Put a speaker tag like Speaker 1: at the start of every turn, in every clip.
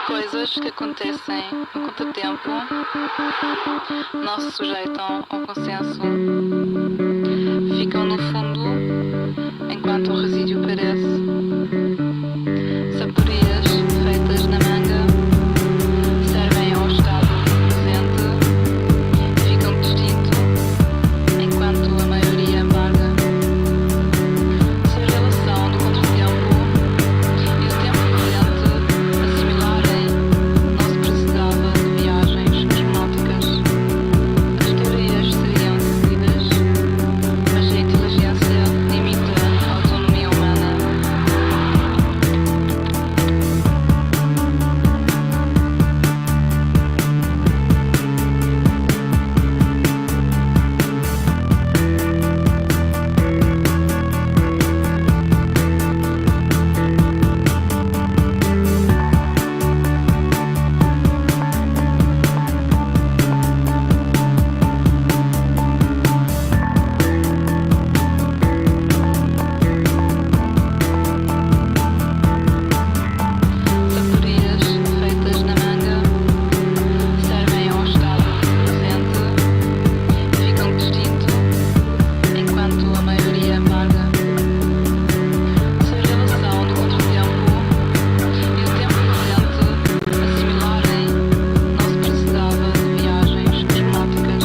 Speaker 1: Coisas que acontecem no contratempo não se sujeitam ao consenso, ficam no fundo enquanto o resíduo perece. Saporias feitas na manga servem ao estado presente, ficam distinto enquanto a maioria embarga. Se a relação do contratempo e o tempo presente assimilarem, não se precisava de viagens cosmóticas. As teorias seriam seguidas, mas a inteligência limita a autonomia humana. Saporias feitas na manga servem ao estado presente, ficam distinto enquanto a maioria embarga. Se a relação do contratempo e o tempo presente assimilarem, não se precisava de viagens cosmóticas.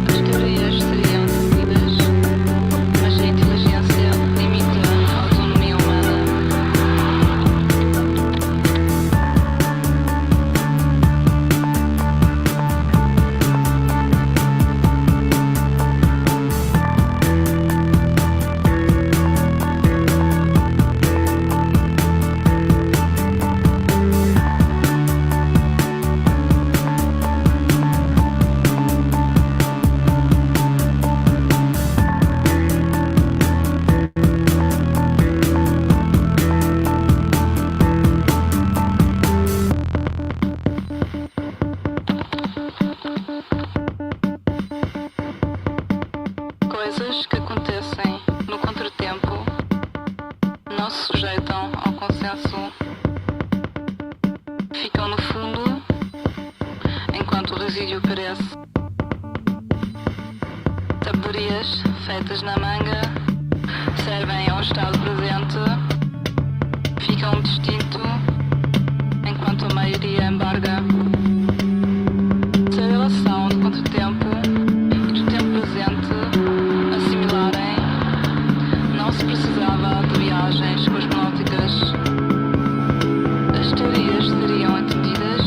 Speaker 1: As teorias seriam seguidas, mas a inteligência limita a autonomia humana. Coisas que acontecem no contratempo não se sujeitam ao consenso, ficam no fundo enquanto o resíduo perece. Saporias feitas na manga servem ao estado presente, ficam distinto enquanto a maioria embarga. Se a relação do contratempo e do tempo presente assimilarem, não se precisava de viagens cosmóticas. As teorias seriam entendidas,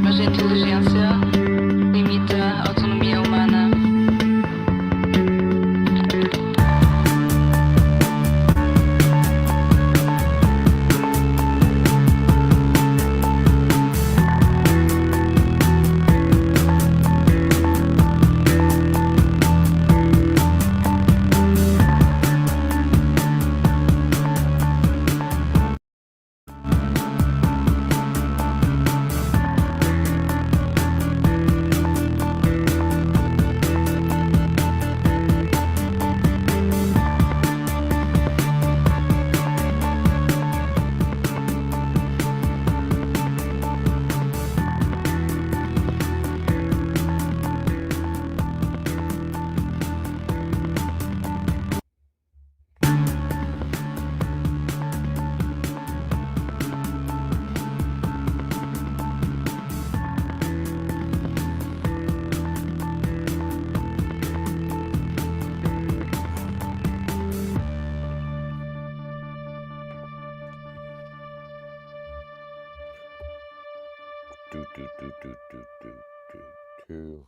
Speaker 1: mas a inteligência limita a autonomia humana.
Speaker 2: Do, do, do, do, do, do, do, do.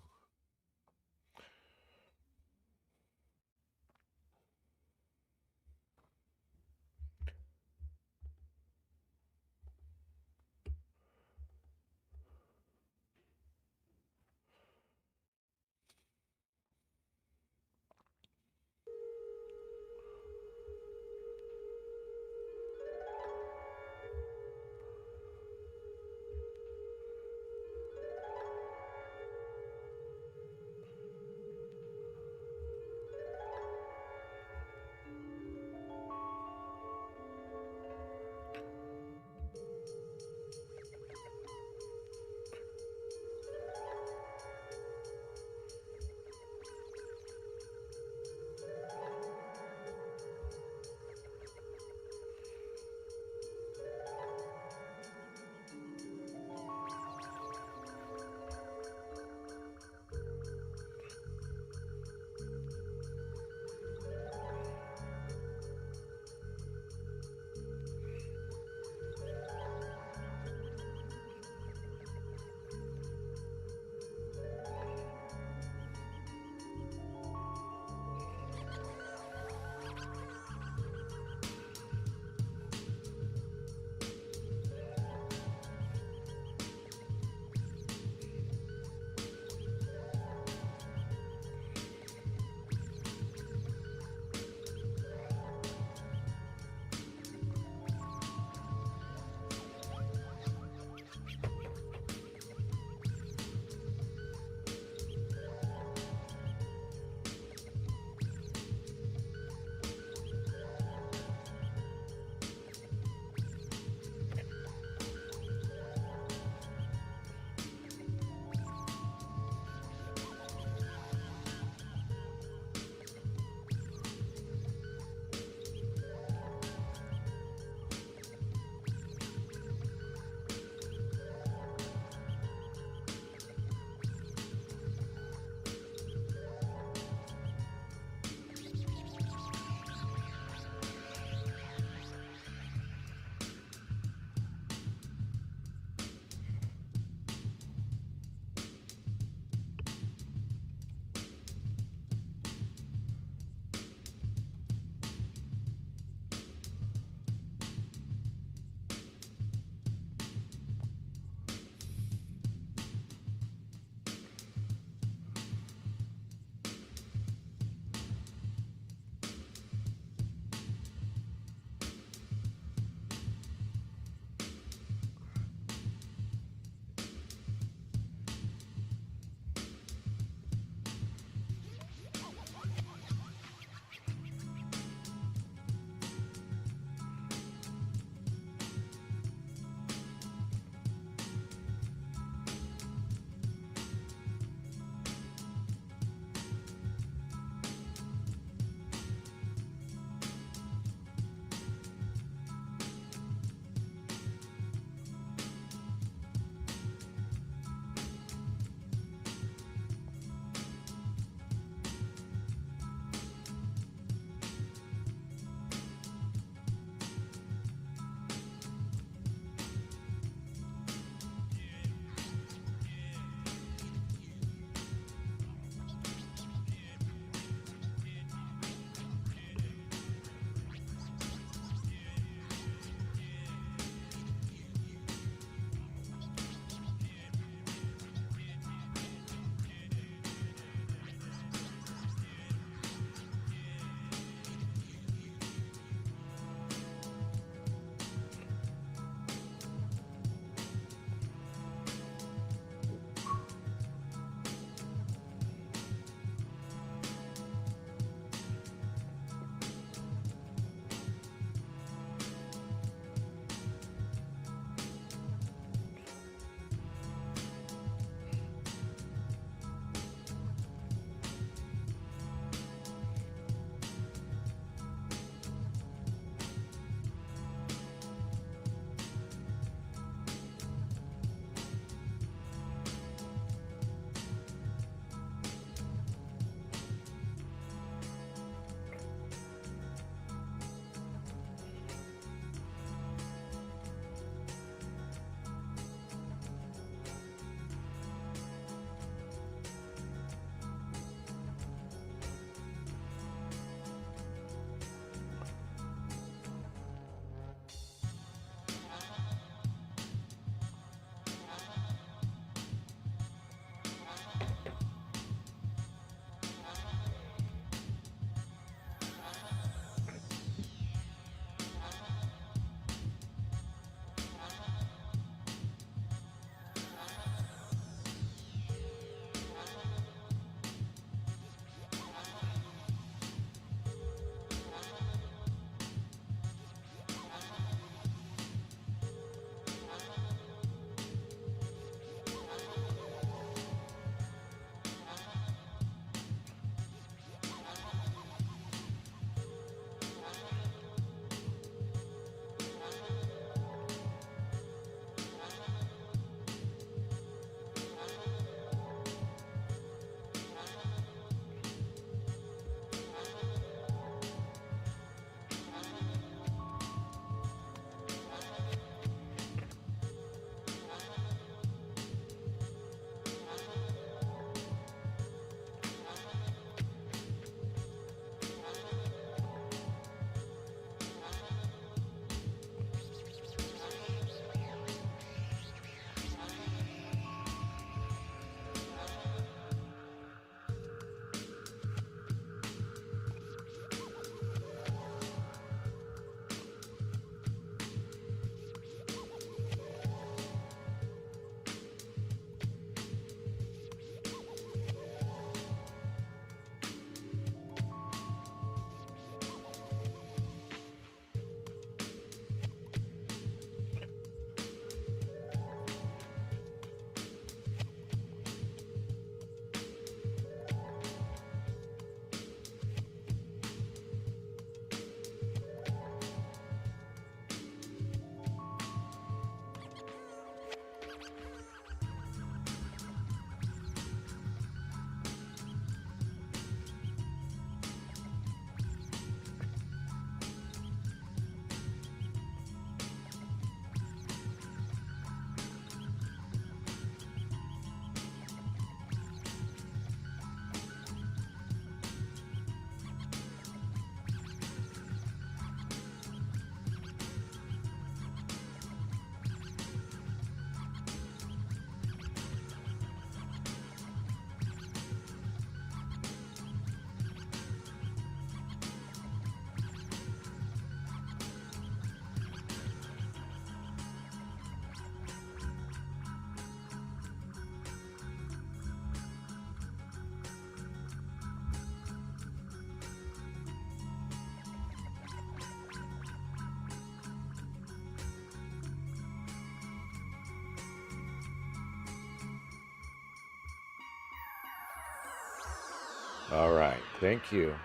Speaker 2: All right. Thank you.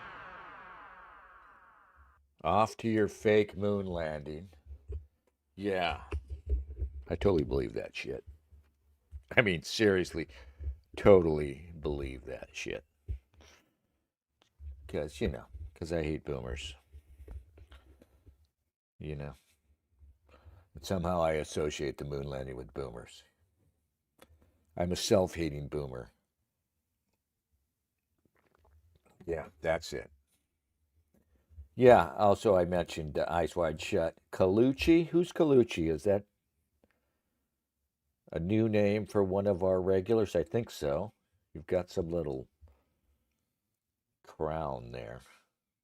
Speaker 2: Off to your fake moon landing. Yeah. I totally believe that shit. I mean, seriously, totally believe that shit. Because I hate boomers, you know. And somehow I associate the moon landing with boomers. I'm a self hating boomer. Yeah, that's it. Yeah, also I mentioned Eyes Wide Shut. Colucci? Who's Colucci? Is that a new name for one of our regulars? I think so. You've got some little crown there,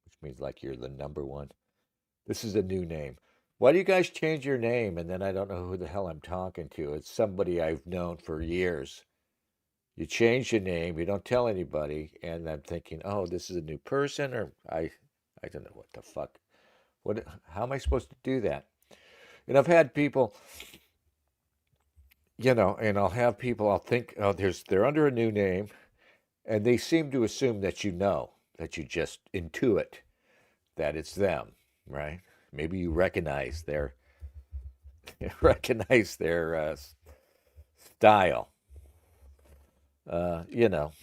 Speaker 2: which means like you're the number one. This is a new name. Why do you guys change your name and then I don't know who the hell I'm talking to? It's somebody I've known for years. You change your name, you don't tell anybody, and I'm thinking, oh, this is a new person, or I don't know what the fuck. What? How am I supposed to do that? And I've had people, and I'll have people. I'll think, oh, they're under a new name, and they seem to assume that that you just intuit that it's them, right? Maybe you recognize their recognize their style. You know.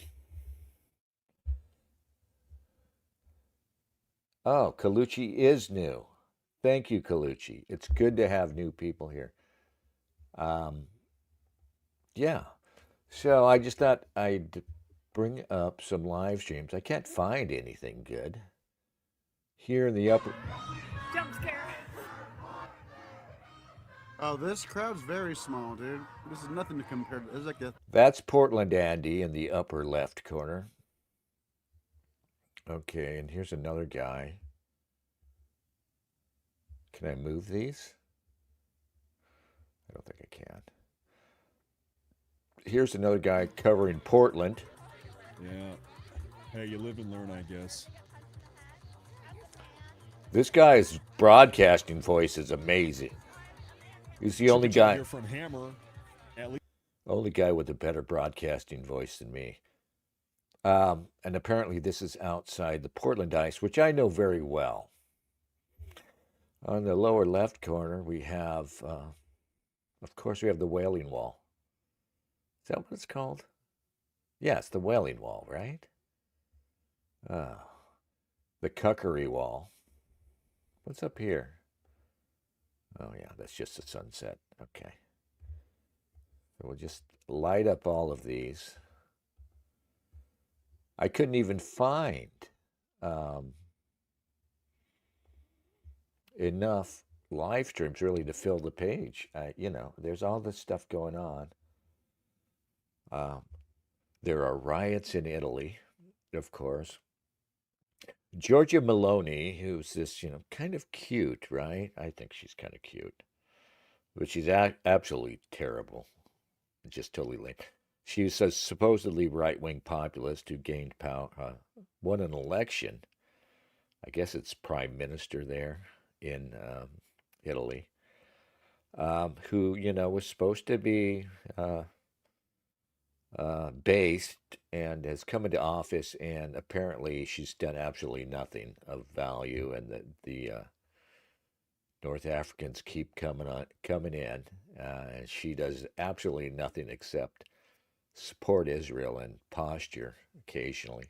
Speaker 2: Oh, Colucci is new. Thank you, Colucci. It's good to have new people here. Um, yeah. So I just thought I'd bring up some live streams. I can't find anything good here in the upper.
Speaker 3: Jump scare.
Speaker 4: Oh, this crowd's very small, dude. This is nothing to compare to. It's like a.
Speaker 2: That's Portland Andy in the upper left corner. Okay, and here's another guy. Can I move these? I don't think I can. Here's another guy covering Portland.
Speaker 5: Yeah. Hey, you live and learn, I guess.
Speaker 2: This guy's broadcasting voice is amazing. He's the only guy.
Speaker 5: Here from Hammer, at least.
Speaker 2: Only guy with a better broadcasting voice than me. And apparently, this is outside the Portland Ice, which I know very well. On the lower left corner, we have, of course, we have the Wailing Wall. Is that what it's called? Yeah, it's the Wailing Wall, right? The Cuckery Wall. What's up here? Oh, yeah, that's just a sunset. Okay. So we'll just light up all of these. I couldn't even find enough live streams really to fill the page. There's all this stuff going on. There are riots in Italy, of course. Giorgia Meloni, who's this, kind of cute, right? I think she's kind of cute. But she's absolutely terrible. Just totally lame. She's a supposedly right-wing populist who gained power, won an election. I guess it's prime minister there in Italy, who, was supposed to be based and has come into office, and apparently she's done absolutely nothing of value, and the North Africans keep coming in, and she does absolutely nothing except support Israel and posture occasionally.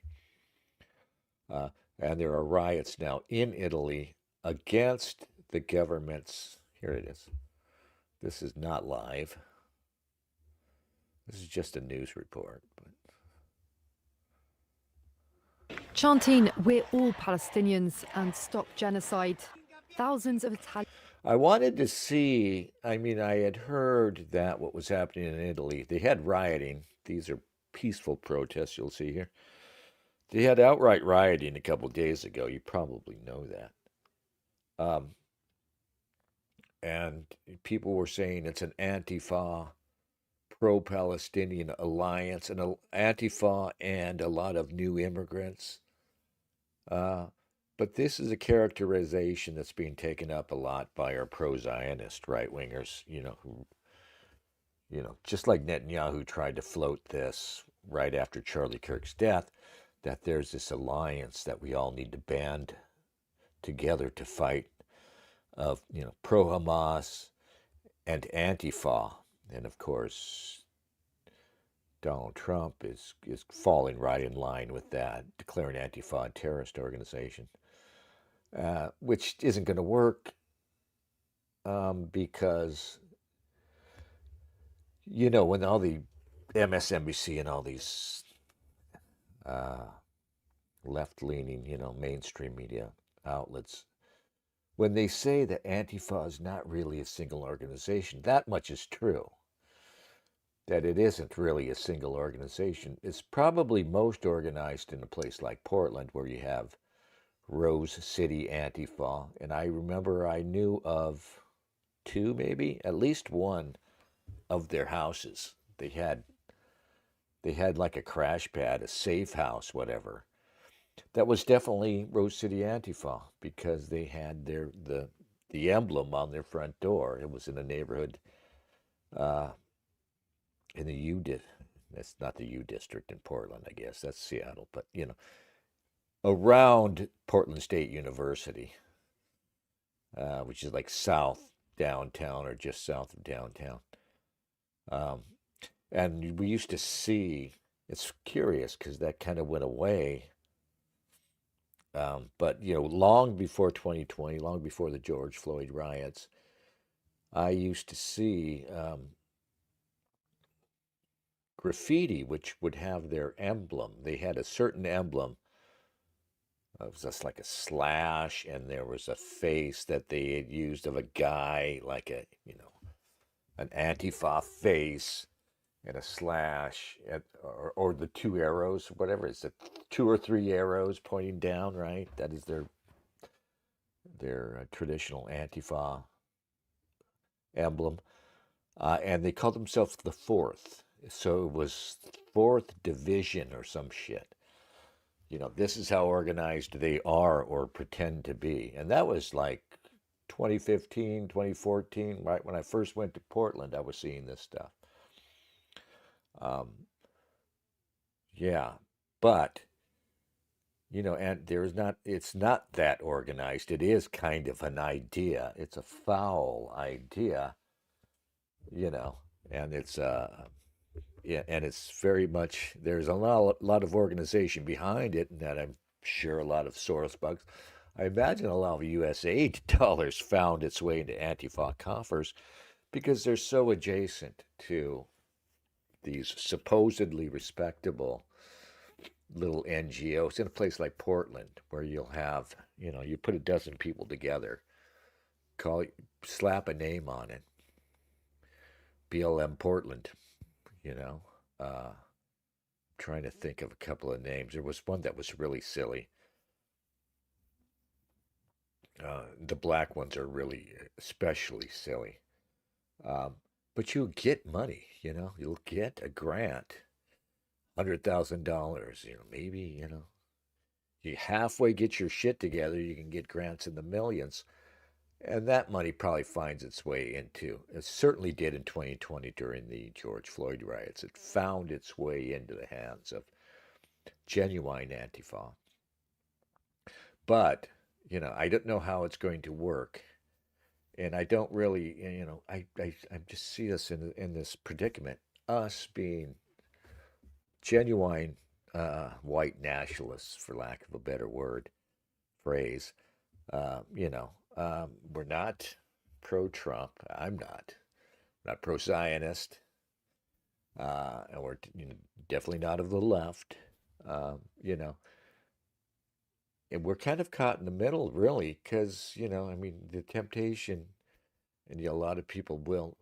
Speaker 2: And there are riots now in Italy against the government's. Here it is. This is not live. This is just a news report.
Speaker 3: Chanting, "We're all Palestinians and stop genocide." Thousands of Italians.
Speaker 2: I wanted to see, I had heard that what was happening in Italy, they had rioting. These are peaceful protests you'll see here. They had outright rioting a couple of days ago. You probably know that. And people were saying it's an Antifa, pro-Palestinian alliance, an Antifa and a lot of new immigrants. But this is a characterization that's being taken up a lot by our pro-Zionist right-wingers, who, just like Netanyahu tried to float this right after Charlie Kirk's death. that there's this alliance that we all need to band together to fight of, pro-Hamas and Antifa. And of course, Donald Trump is falling right in line with that, declaring Antifa a terrorist organization, which isn't going to work because, when all the MSNBC and all these left-leaning, mainstream media outlets, when they say that Antifa is not really a single organization, that much is true. That it isn't really a single organization. It's probably most organized in a place like Portland, where you have Rose City Antifa. And I remember I knew of two, maybe, at least one of their houses. They had like a crash pad, a safe house, whatever. That was definitely Rose City Antifa, because they had the emblem on their front door. It was in a neighborhood in the that's not the U district in Portland, I guess. That's Seattle. But, around Portland State University, which is like south downtown or just south of downtown. And we used to see, it's curious because that kind of went away. But, long before 2020, long before the George Floyd riots, I used to see graffiti, which would have their emblem. They had a certain emblem. It was just like a slash, and there was a face that they had used of a guy, like an Antifa face, and a slash, or the two arrows, whatever. It's 2 or 3 arrows pointing down, right? That is their traditional Antifa emblem. And they called themselves the Fourth. So it was Fourth Division or some shit. This is how organized they are or pretend to be. And that was like 2015, 2014, right when I first went to Portland, I was seeing this stuff. Yeah, but, and it's not that organized. It is kind of an idea. It's a foul idea, and it's, yeah, and it's very much, there's a lot of organization behind it, and that I'm sure a lot of Soros bucks. I imagine a lot of US aid dollars found its way into Antifa coffers because they're so adjacent to these supposedly respectable little NGOs in a place like Portland, where you'll have, you put a dozen people together, slap a name on it, BLM Portland. Trying to think of a couple of names. There was one that was really silly. The black ones are really especially silly. But you'll get money, you'll get a grant, $100,000, maybe, you halfway get your shit together, you can get grants in the millions. And that money probably finds its way into, it certainly did in 2020 during the George Floyd riots. It found its way into the hands of genuine Antifa. But, I don't know how it's going to work. And I don't really, I just see us in this predicament, us being genuine white nationalists, for lack of a better phrase. We're not pro-Trump. I'm not pro-Zionist, and we're definitely not of the left. And we're kind of caught in the middle, really, because the temptation, and a lot of people will.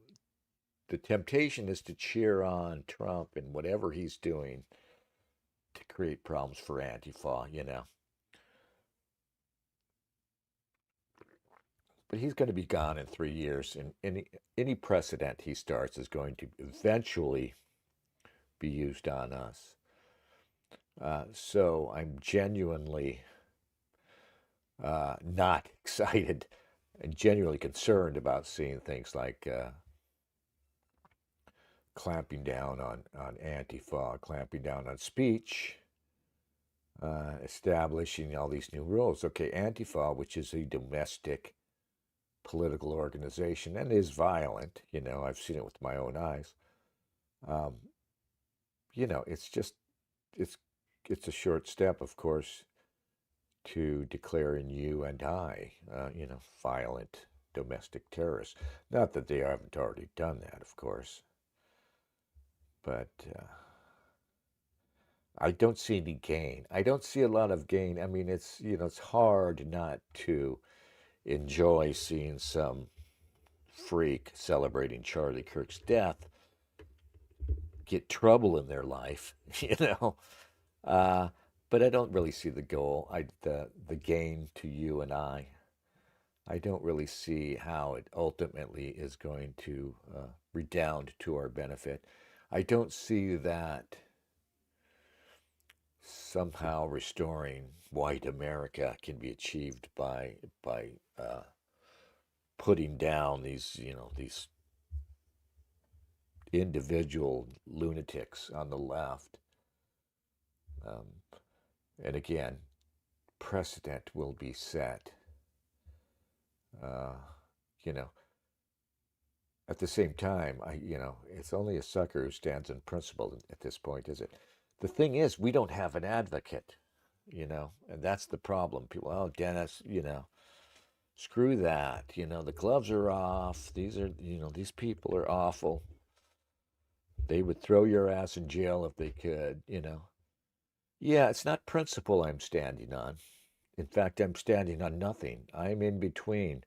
Speaker 2: The temptation is to cheer on Trump and whatever he's doing to create problems for Antifa, But he's going to be gone in 3 years, and any precedent he starts is going to eventually be used on us. So I'm genuinely not excited and genuinely concerned about seeing things like clamping down on Antifa, clamping down on speech, establishing all these new rules. Okay, Antifa, which is a domestic political organization and is violent, I've seen it with my own eyes. Um, it's just it's it's a short step, of course, to declaring you and I, violent domestic terrorists. Not that they haven't already done that, of course, but I don't see any gain. I don't see a lot of gain. I mean, it's hard not to enjoy seeing some freak celebrating Charlie Kirk's death get trouble in their life, you know. Uh, but I don't really see the goal. The gain to you and I. I don't really see how it ultimately is going to redound to our benefit. I don't see that somehow restoring white America can be achieved by putting down these individual lunatics on the left. Um, and again, precedent will be set. Uh, you know, at the same time, it's only a sucker who stands in principle at this point, is it? The thing is, we don't have an advocate, and that's the problem. People, oh, Dennis, screw that. The gloves are off. These people are awful. They would throw your ass in jail if they could. Yeah, it's not principle I'm standing on. In fact, I'm standing on nothing. I'm in between.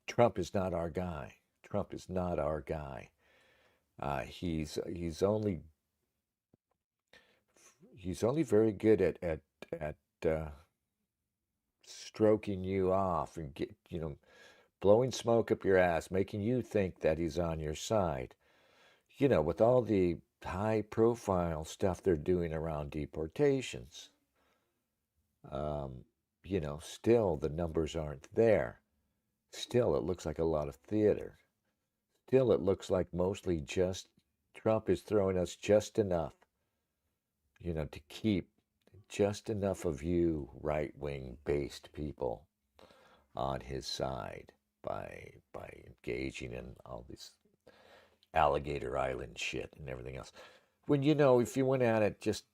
Speaker 2: Trump is not our guy. Trump is not our guy. He's only very good at stroking you off and blowing smoke up your ass, making you think that he's on your side. With all the high profile stuff they're doing around deportations, um, still the numbers aren't there. Still, it looks like a lot of theater. Still, it looks like mostly just Trump is throwing us just enough, to keep just enough of you right-wing based people on his side by engaging in all this alligator island shit and everything else. When if you went at it just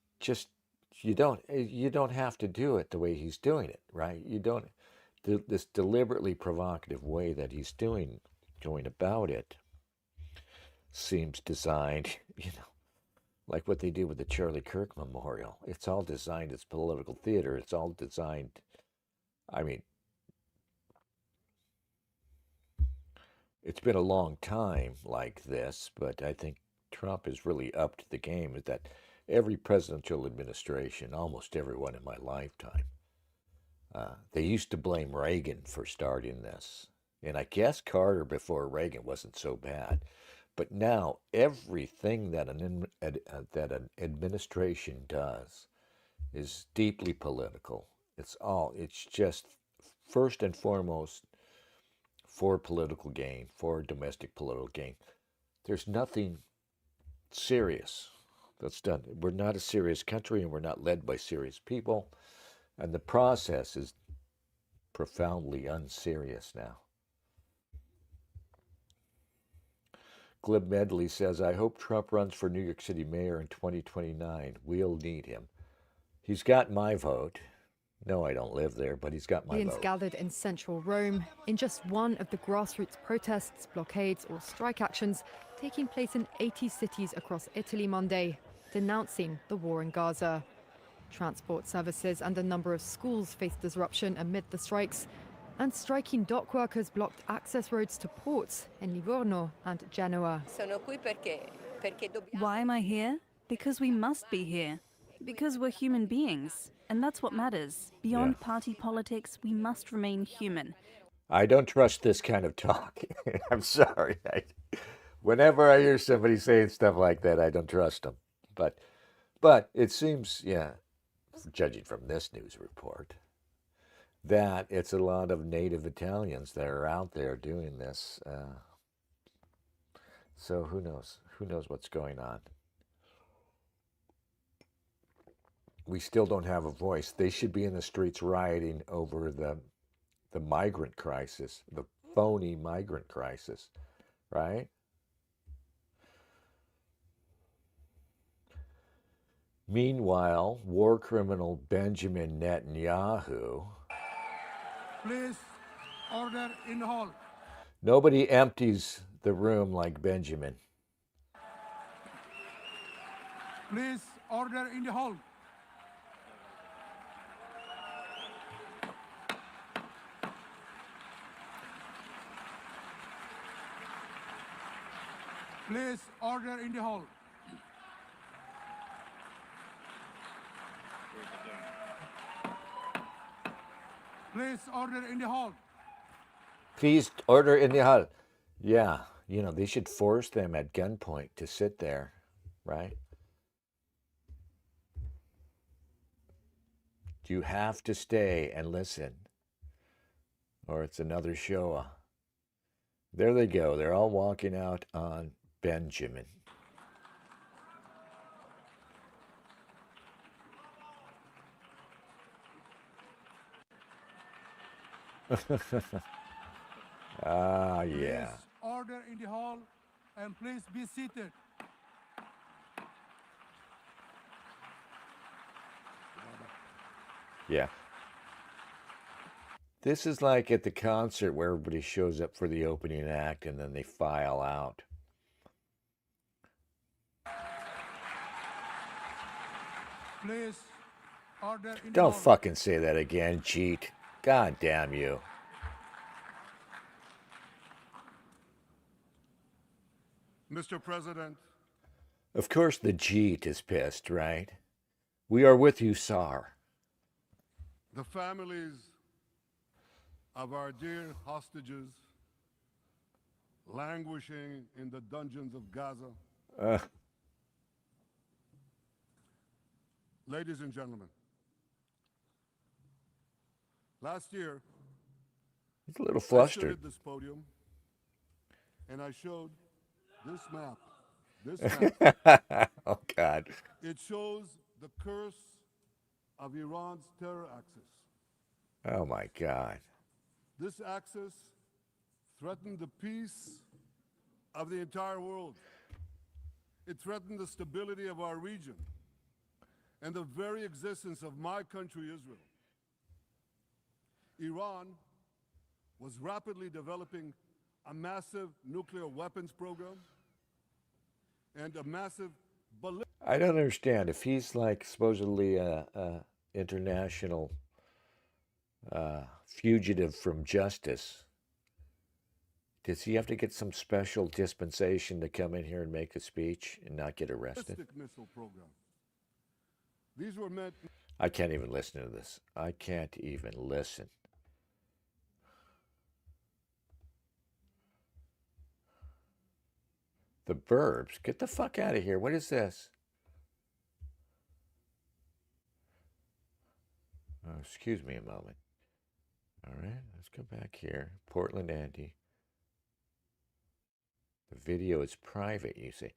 Speaker 2: you don't have to do it the way he's doing it, right? You don't this deliberately provocative way that he's going about it seems designed, like what they do with the Charlie Kirk Memorial. It's all designed as political theater. It's all designed, I mean, it's been a long time like this, but I think Trump has really upped the game. Is that every presidential administration, almost everyone in my lifetime, they used to blame Reagan for starting this. And I guess Carter before Reagan wasn't so bad. But now everything that an administration does is deeply political. It's just first and foremost for political gain, for domestic political gain. There's nothing serious that's done. We're not a serious country and we're not led by serious people. And the process is profoundly unserious now. Glib Medley says, I hope Trump runs for New York City mayor in 2029. We'll need him. He's got my vote. No, I don't live there, but he's got my
Speaker 3: Millions
Speaker 2: vote.
Speaker 3: gathered in central Rome in just one of the grassroots protests, blockades, or strike actions taking place in 80 cities across Italy Monday, denouncing the war in Gaza. Transport services and a number of schools faced disruption amid the strikes, and striking dock workers blocked access roads to ports in Livorno and Genoa.
Speaker 6: Why am I here? Because we must be here. Because we're human beings. And that's what matters. Beyond party politics, we must remain human.
Speaker 2: I don't trust this kind of talk. I'm sorry. Whenever I hear somebody saying stuff like that, I don't trust them. But it seems, judging from this news report, that it's a lot of native Italians that are out there doing this. So who knows? Who knows what's going on? we still don't have a voice. They should be in the streets rioting over the migrant crisis, the phony migrant crisis, right? Meanwhile, war criminal Benjamin Netanyahu.
Speaker 7: Please, order in the hall.
Speaker 2: Nobody empties the room like Benjamin.
Speaker 7: Please, order in the hall. Please, order in the hall. Please, order in the hall.
Speaker 2: Please order in the hall. Yeah, they should force them at gunpoint to sit there, right? You have to stay and listen, or it's another show. There they go. They're all walking out on Benjamin. Ah, yeah.
Speaker 7: Please, order in the hall, and please be seated.
Speaker 2: Yeah. This is like at the concert where everybody shows up for the opening act and then they file out.
Speaker 7: Please, order in the
Speaker 2: Don't
Speaker 7: hall.
Speaker 2: fucking say that again, cheat. God damn you.
Speaker 7: Mr. President,
Speaker 2: Of course the Jeet is pissed, right? We are with you, Tsar.
Speaker 7: the families of our dear hostages languishing in the dungeons of Gaza. Ladies and gentlemen, last year,
Speaker 2: He's a little
Speaker 7: I stood
Speaker 2: flustered.
Speaker 7: at this podium and I showed this map. This map.
Speaker 2: Oh, God.
Speaker 7: It shows the curse of Iran's terror axis.
Speaker 2: Oh, my God.
Speaker 7: This axis threatened the peace of the entire world. It threatened the stability of our region and the very existence of my country, Israel. Iran was rapidly developing a massive nuclear weapons program and a massive ballistic.
Speaker 2: I don't understand. If he's like supposedly a international fugitive from justice, does he have to get some special dispensation to come in here and make a speech and not get arrested?
Speaker 7: Missile program. These were meant.
Speaker 2: I can't even listen to this. I can't even listen. The Burbs. Get the fuck out of here. What is this? Oh, excuse me a moment. All right, let's go back here. Portland, Andy. The video is private, you see.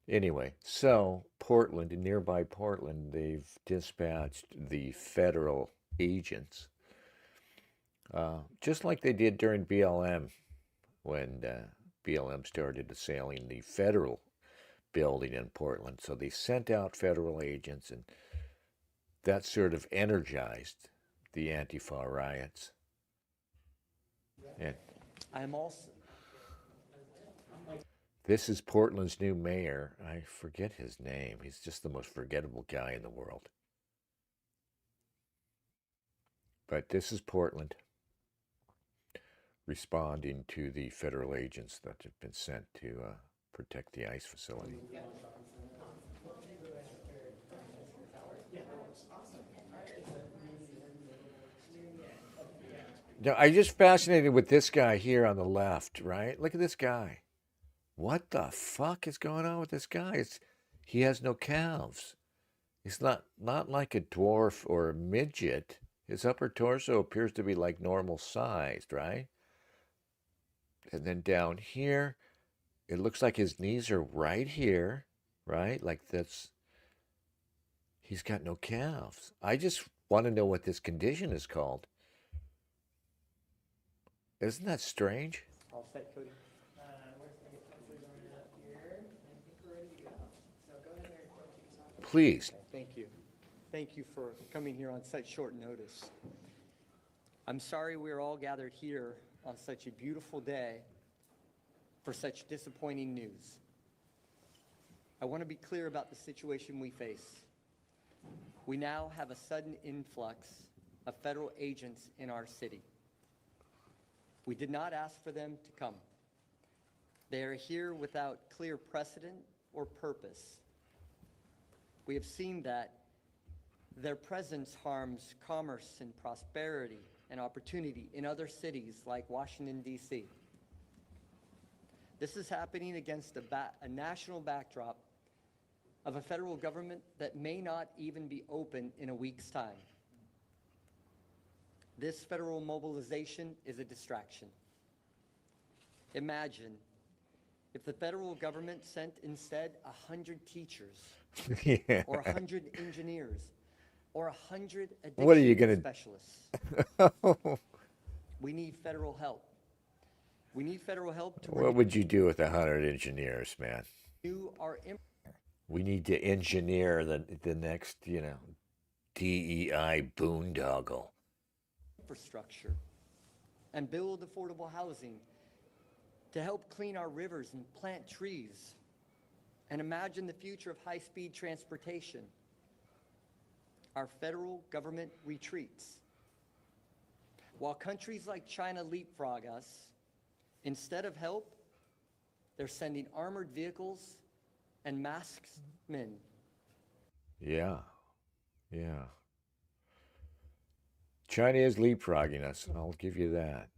Speaker 2: Anyway, so Portland, nearby Portland, they've dispatched the federal agents, just like they did during BLM, when BLM started assailing the federal building in Portland. So they sent out federal agents, and that sort of energized the Antifa riots. And
Speaker 8: I'm also.
Speaker 2: this is Portland's new mayor. I forget his name. He's just the most forgettable guy in the world. But this is Portland responding to the federal agents that have been sent to protect the ICE facility. Now, I'm just fascinated with this guy here on the left, right? Look at this guy. What the fuck is going on with this guy? He has no calves. He's not like a dwarf or a midget. His upper torso appears to be like normal sized, right? And then down here, it looks like his knees are right here, right? Like that's... He's got no calves. I just want to know what this condition is called. Isn't that strange?
Speaker 8: All set, Cody? We're just gonna get sensors on it up here, and I think we're ready to go. So go ahead there and kick us off.
Speaker 2: Please.
Speaker 8: Thank you. Thank you for coming here on such short notice. I'm sorry we're all gathered here on such a beautiful day for such disappointing news. I want to be clear about the situation we face. We now have a sudden influx of federal agents in our city. We did not ask for them to come. They are here without clear precedent or purpose. We have seen that their presence harms commerce and prosperity and opportunity in other cities like Washington, D.C. This is happening against a national backdrop of a federal government that may not even be open in a week's time. This federal mobilization is a distraction. Imagine if the federal government sent instead 100 teachers,
Speaker 2: Yeah.
Speaker 8: or 100 engineers, or 100
Speaker 2: What are you
Speaker 8: addiction
Speaker 2: gonna-
Speaker 8: specialists. We need federal help. We need federal help to
Speaker 2: What would you do with 100 engineers, man?
Speaker 8: renew our
Speaker 2: We need to engineer the next, DEI boondoggle.
Speaker 8: infrastructure and build affordable housing to help clean our rivers and plant trees and imagine the future of high-speed transportation. Our federal government retreats. While countries like China leapfrog us, instead of help, they're sending armored vehicles and masked men.
Speaker 2: Yeah. China is leapfrogging us. I'll give you that.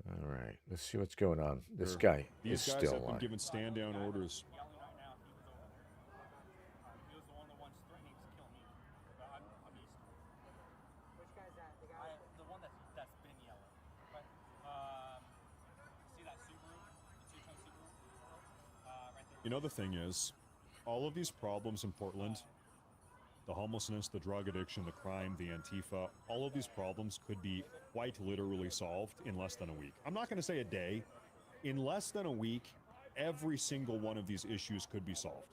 Speaker 2: All right. Let's see what's going on. This
Speaker 5: Sure.
Speaker 2: guy
Speaker 5: These
Speaker 2: is
Speaker 5: guys
Speaker 2: still
Speaker 5: have been
Speaker 2: alive.
Speaker 5: given stand-down orders.
Speaker 9: Which guy's that? The guy? The one that's been yelling. Okay. See that Subaru? The two-ton Subaru? Right there.
Speaker 5: You know, the thing is, all of these problems in Portland, the homelessness, the drug addiction, the crime, the Antifa, all of these problems could be quite literally solved in less than a week. I'm not going to say a day. In less than a week, every single one of these issues could be solved.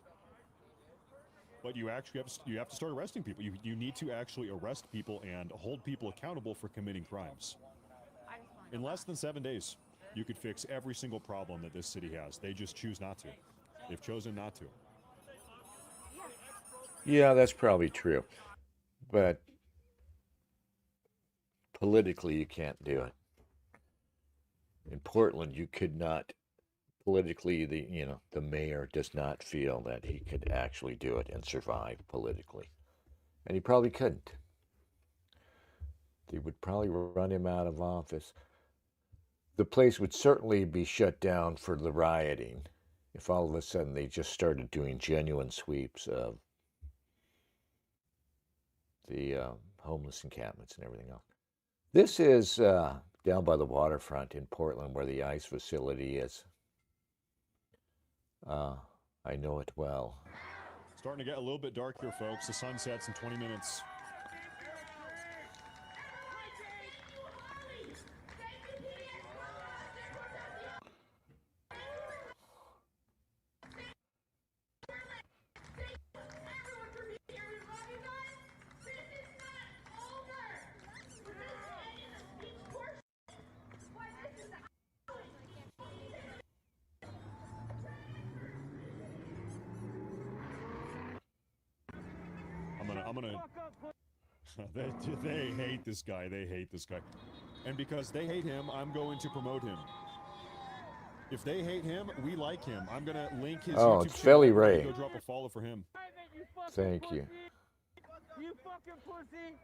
Speaker 5: But you actually have to start arresting people. You need to actually arrest people and hold people accountable for committing crimes. In less than 7 days, you could fix every single problem that this city has. They just choose not to. They've chosen not to.
Speaker 2: Yeah, that's probably true. But politically, you can't do it. In Portland, you could not politically, the mayor does not feel that he could actually do it and survive politically. And he probably couldn't. They would probably run him out of office. The place would certainly be shut down for the rioting if all of a sudden they just started doing genuine sweeps of the homeless encampments and everything else. This is down by the waterfront in Portland where the ICE facility is. I know it well.
Speaker 5: Starting to get a little bit dark here, folks. The sun sets in 20 minutes. I'm gonna. They hate this guy. They hate this guy, and because they hate him, I'm going to promote him. If they hate him, we like him. I'm gonna link his YouTube
Speaker 2: it's
Speaker 5: channel.
Speaker 2: Philly Ray.
Speaker 5: Go drop a follow for him.
Speaker 2: Thank you.
Speaker 9: You fucking pussy!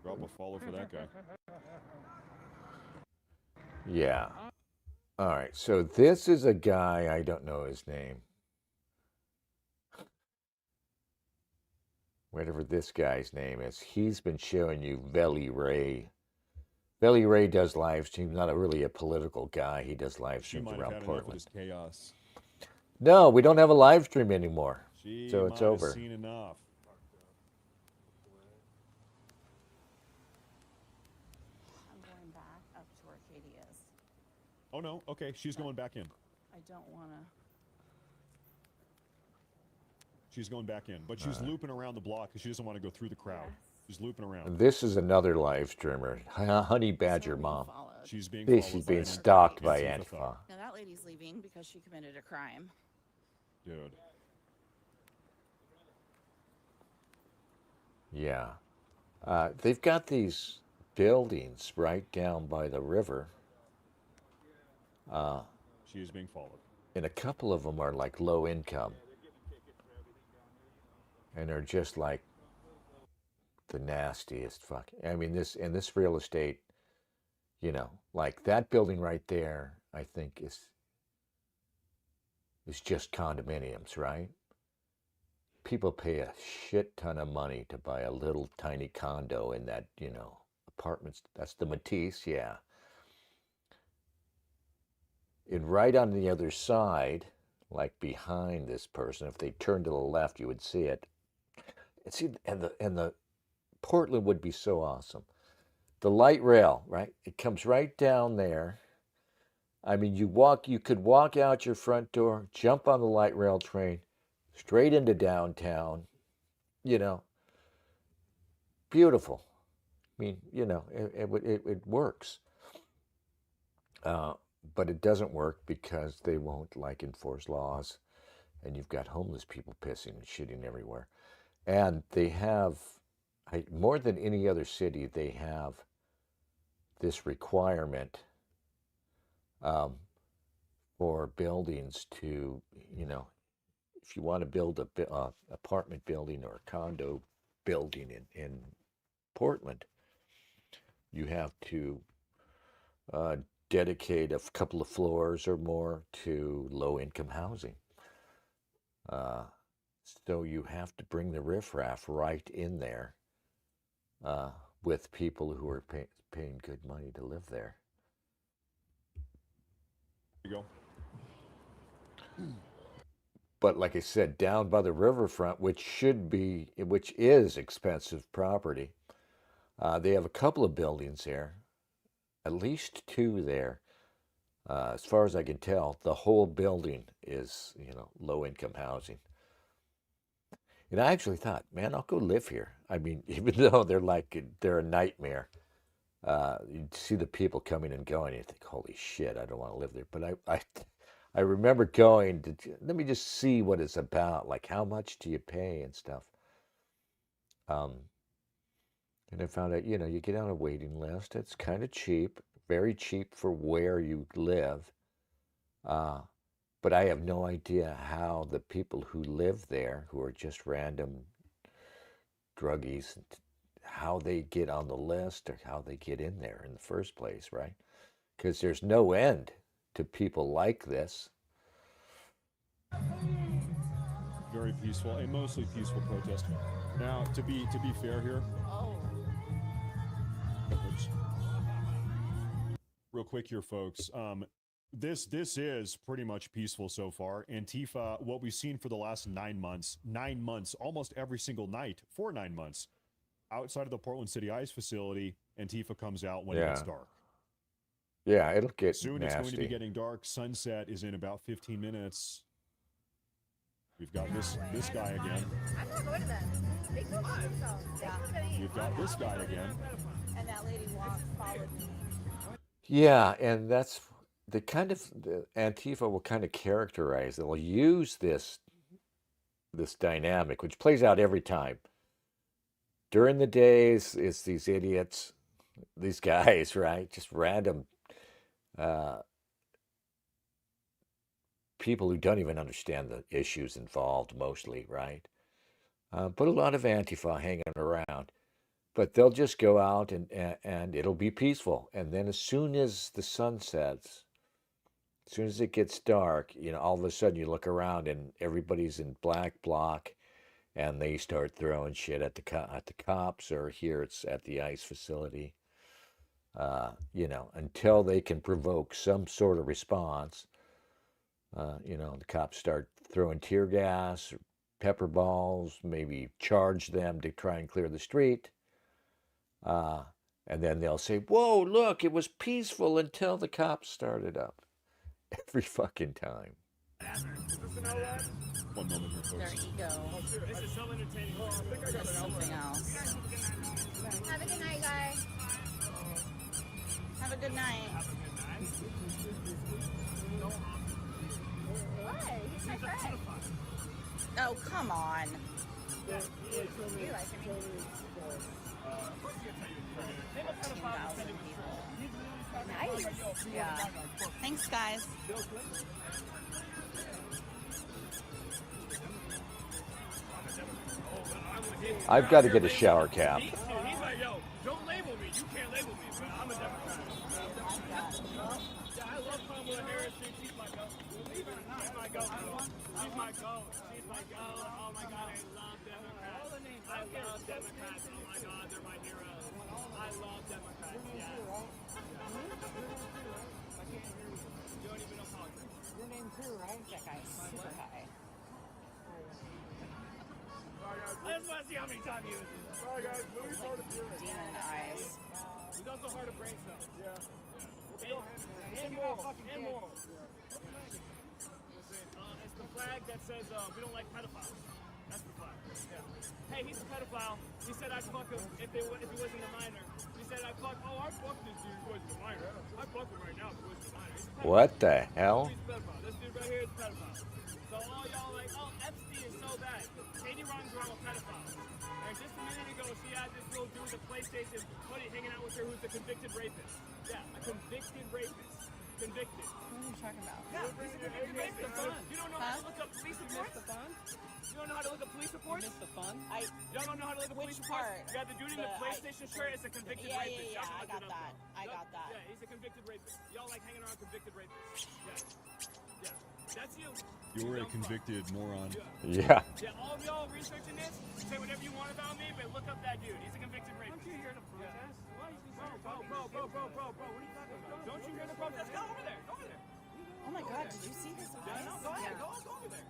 Speaker 5: Drop a follow for that guy.
Speaker 2: Yeah. All right. So this is a guy, I don't know his name. Whatever this guy's name is, he's been showing you Veli Ray. Veli Ray does live streams, not really a political guy. He does live
Speaker 5: She
Speaker 2: streams
Speaker 5: might have
Speaker 2: around
Speaker 5: had enough of
Speaker 2: Portland.
Speaker 5: this chaos.
Speaker 2: No, we don't have a live stream anymore.
Speaker 5: She
Speaker 2: So
Speaker 5: might
Speaker 2: it's
Speaker 5: have
Speaker 2: over.
Speaker 5: seen enough.
Speaker 10: I'm going back up to where Katie is.
Speaker 5: Oh no, okay, she's going back in.
Speaker 10: I don't want to.
Speaker 5: She's going back in, but she's looping around the block because she doesn't want to go through the crowd.
Speaker 10: Yes.
Speaker 5: She's looping around.
Speaker 2: This is another live streamer, Honey Badger Mom.
Speaker 5: She's being
Speaker 2: She's
Speaker 5: followed by
Speaker 2: being
Speaker 5: an
Speaker 2: stalked by
Speaker 5: Antifa
Speaker 2: Antifa.
Speaker 5: thug.
Speaker 10: Now that lady's leaving because she committed a crime.
Speaker 5: Dude.
Speaker 2: Yeah. They've got these buildings right down by the river.
Speaker 5: She is being followed.
Speaker 2: And a couple of them are like low income. And they're just like the nastiest fuck. I mean, this real estate, you know, like that building right there, I think is just condominiums, right? People pay a shit ton of money to buy a little tiny condo in that, you know, apartments. That's the Matisse, yeah. And right on the other side, like behind this person, if they turned to the left, you would see it. And see, and the Portland would be so awesome. The light rail, right? It comes right down there. I mean, you could walk out your front door, jump on the light rail train, straight into downtown, you know. Beautiful. I mean, you know, it works. But it doesn't work because they won't like enforce laws, and you've got homeless people pissing and shitting everywhere. And they have, more than any other city, they have this requirement for buildings to, you know, if you want to build a apartment building or a condo building in Portland, you have to dedicate a couple of floors or more to low-income housing. So you have to bring the riffraff right in there with people who are paying good money to live there.
Speaker 5: There you go.
Speaker 2: But like I said, down by the riverfront, which is expensive property, they have a couple of buildings there, at least two there. As far as I can tell, the whole building is, you know, low-income housing. And I actually thought, man, I'll go live here. I mean, even though they're a nightmare, you see the people coming and going, and you think, holy shit, I don't want to live there. But I remember going to, let me just see what it's about, like how much do you pay and stuff. And I found out, you know, you get on a waiting list. It's kind of cheap, very cheap for where you live. But I have no idea how the people who live there, who are just random druggies, how they get on the list or how they get in there in the first place, right? Because there's no end to people like this.
Speaker 5: Very peaceful, a mostly peaceful protest. Now, to be fair here, oops. Real quick here, folks. This is pretty much peaceful so far. Antifa, what we've seen for the last 9 months, almost every single night for 9 months, outside of the Portland City ICE facility, Antifa comes out when it gets dark.
Speaker 2: Yeah, it'll get
Speaker 5: soon.
Speaker 2: nasty.
Speaker 5: It's going to be getting dark. Sunset is in about 15 minutes. We've got this guy again.
Speaker 10: I'm not going to them. They come by themselves.
Speaker 5: We've got this guy again.
Speaker 10: And that lady followed me.
Speaker 2: Yeah, and that's the Antifa will kind of characterize. They'll use this dynamic, which plays out every time. During the days, it's these idiots, these guys, right? Just random people who don't even understand the issues involved, mostly, right? But a lot of Antifa hanging around. But they'll just go out and it'll be peaceful. And then as soon as the sun sets, as soon as it gets dark, you know, all of a sudden you look around and everybody's in black bloc, and they start throwing shit at the cops, or here it's at the ICE facility. You know, until they can provoke some sort of response. You know, the cops start throwing tear gas, or pepper balls, maybe charge them to try and clear the street. And then they'll say, whoa, look, it was peaceful until the cops started up. Every fucking time.
Speaker 5: One moment here,
Speaker 10: Their
Speaker 5: folks.
Speaker 10: ego.
Speaker 9: This is so entertaining.
Speaker 10: Is something else. Have a good night, guys. Have a good night. Why? He's my friend. Oh, come on. You like him? 15,000 people. Nice. Yeah. Thanks, guys.
Speaker 2: I've got to get a shower cap.
Speaker 9: He's like, yo, don't label me. You can't label me, but I'm a Democrat. Yeah, I love Kamala Harris. She's my goat. She's my goat. She's my goat. She's my goat. Oh my God, I love Democrats. I love Democrats. Oh my God, they're my heroes. I love Democrats. Yeah. You don't even know politics.
Speaker 10: Your name too, right? That guy's super high.
Speaker 9: I just want to see how many times you use it. Sorry, guys.
Speaker 10: Demon eyes.
Speaker 9: He's also hard of brain cells. Yeah. And more. It's the flag that says we don't like pedophiles. That's the flag. Yeah. Hey, he's a pedophile. He said I'd fuck him if he wasn't a minor. He said I'd fuck. Oh, I'd fuck this dude if he wasn't a minor. I'd fuck him right now if he wasn't a minor. He's a pedophile.
Speaker 2: What the hell?
Speaker 9: He's a pedophile. This dude right here is a pedophile. So all y'all like, oh, Epstein is so bad. Katie runs around with pedophiles. And just a minute ago, she had this little dude with a PlayStation buddy hanging out with her who's a convicted rapist. Yeah, a convicted rapist. Convicted.
Speaker 10: What are you talking about?
Speaker 9: Yeah, he's a convicted rapist. You don't know how to look up police reports? You don't know how to look up police reports?
Speaker 10: Missed the fun?
Speaker 9: Y'all don't know how to look up police
Speaker 10: Which
Speaker 9: reports?
Speaker 10: part?
Speaker 9: Yeah, the dude in the PlayStation shirt is a convicted rapist.
Speaker 10: Yeah,
Speaker 9: Y'all
Speaker 10: I
Speaker 9: can
Speaker 10: got
Speaker 9: look it up.
Speaker 10: that. I got that.
Speaker 9: Yeah, he's a convicted rapist. Y'all like hanging around convicted rapists. Yeah. That's you.
Speaker 5: You're a convicted moron.
Speaker 2: Yeah.
Speaker 9: Yeah, all of y'all researching this, say whatever you want about me, but look up that dude. He's a convicted rapist. Don't you hear the protest? Bro, what are you talking about? Don't you hear the protest? Go over there.
Speaker 10: Oh my God, did you see his eyes?
Speaker 9: Go ahead, go over there.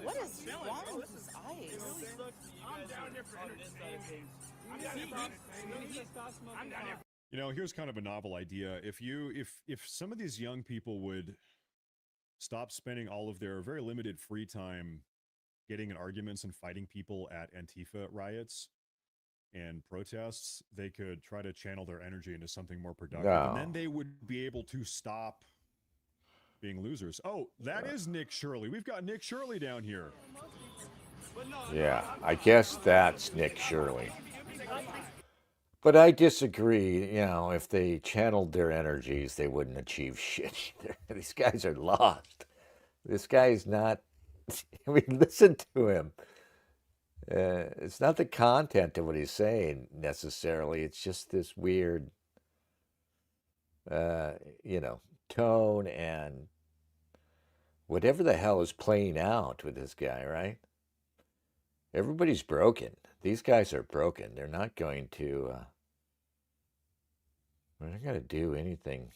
Speaker 10: What is wrong with his eyes?
Speaker 9: I'm down here for entertainment. I'm down here for entertainment. I'm down here for
Speaker 5: You know, here's kind of a novel idea. If some of these young people would stop spending all of their very limited free time getting in arguments and fighting people at Antifa riots and protests, they could try to channel their energy into something more productive.
Speaker 2: No.
Speaker 5: And then they would be able to stop being losers. Oh, that is Nick Shirley. We've got Nick Shirley down here.
Speaker 2: Yeah, I guess that's Nick Shirley. But I disagree. You know, if they channeled their energies, they wouldn't achieve shit either. These guys are lost. This guy's not. I mean, listen to him. It's not the content of what he's saying necessarily. It's just this weird, tone and whatever the hell is playing out with this guy, right? Everybody's broken. These guys are broken. They're not going to. They're not going to do anything.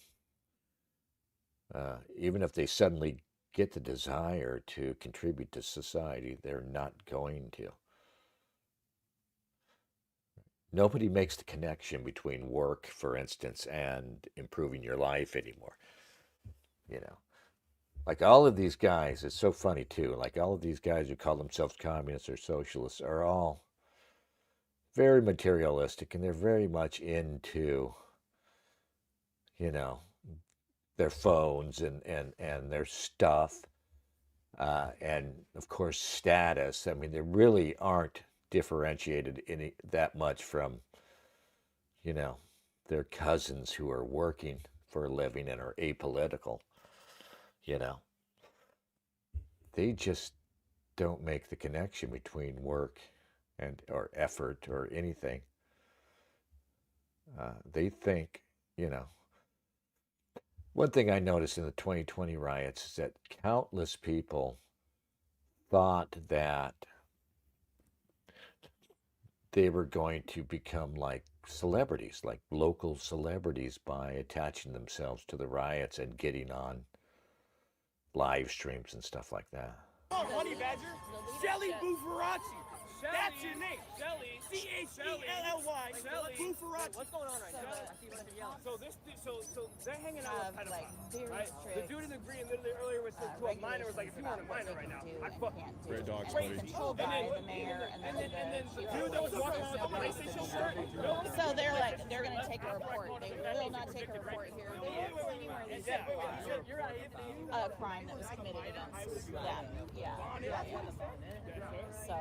Speaker 2: Even if they suddenly get the desire to contribute to society, they're not going to. Nobody makes the connection between work, for instance, and improving your life anymore. You know, like all of these guys, it's so funny too. Like all of these guys who call themselves communists or socialists are all very materialistic, and they're very much into, their phones and their stuff, and of course status. I mean, they really aren't differentiated that much from, their cousins who are working for a living and are apolitical. They just don't make the connection between work or effort or anything. They think, one thing I noticed in the 2020 riots is that countless people thought that they were going to become like celebrities, like local celebrities, by attaching themselves to the riots and getting on live streams and stuff like that.
Speaker 9: Oh, Honey Badger. Shelly Bufferacci. That's your name. Shelly. C-H-E-L-L-Y. Bufferacci. What's going on right now? So they're hanging out with pedophiles, right? The dude in the green literally earlier was to a minor was like, if you want a minor right now, I fuck you.
Speaker 5: Great dogs,
Speaker 9: Crazy.
Speaker 5: buddy.
Speaker 10: Controlled by the mayor and then
Speaker 9: The dude that was walking around with the PlayStation shirt.
Speaker 10: So they're going to take a report. They will not take a report here. They won't tell you where these people are. A crime that was committed against them. Yeah. So.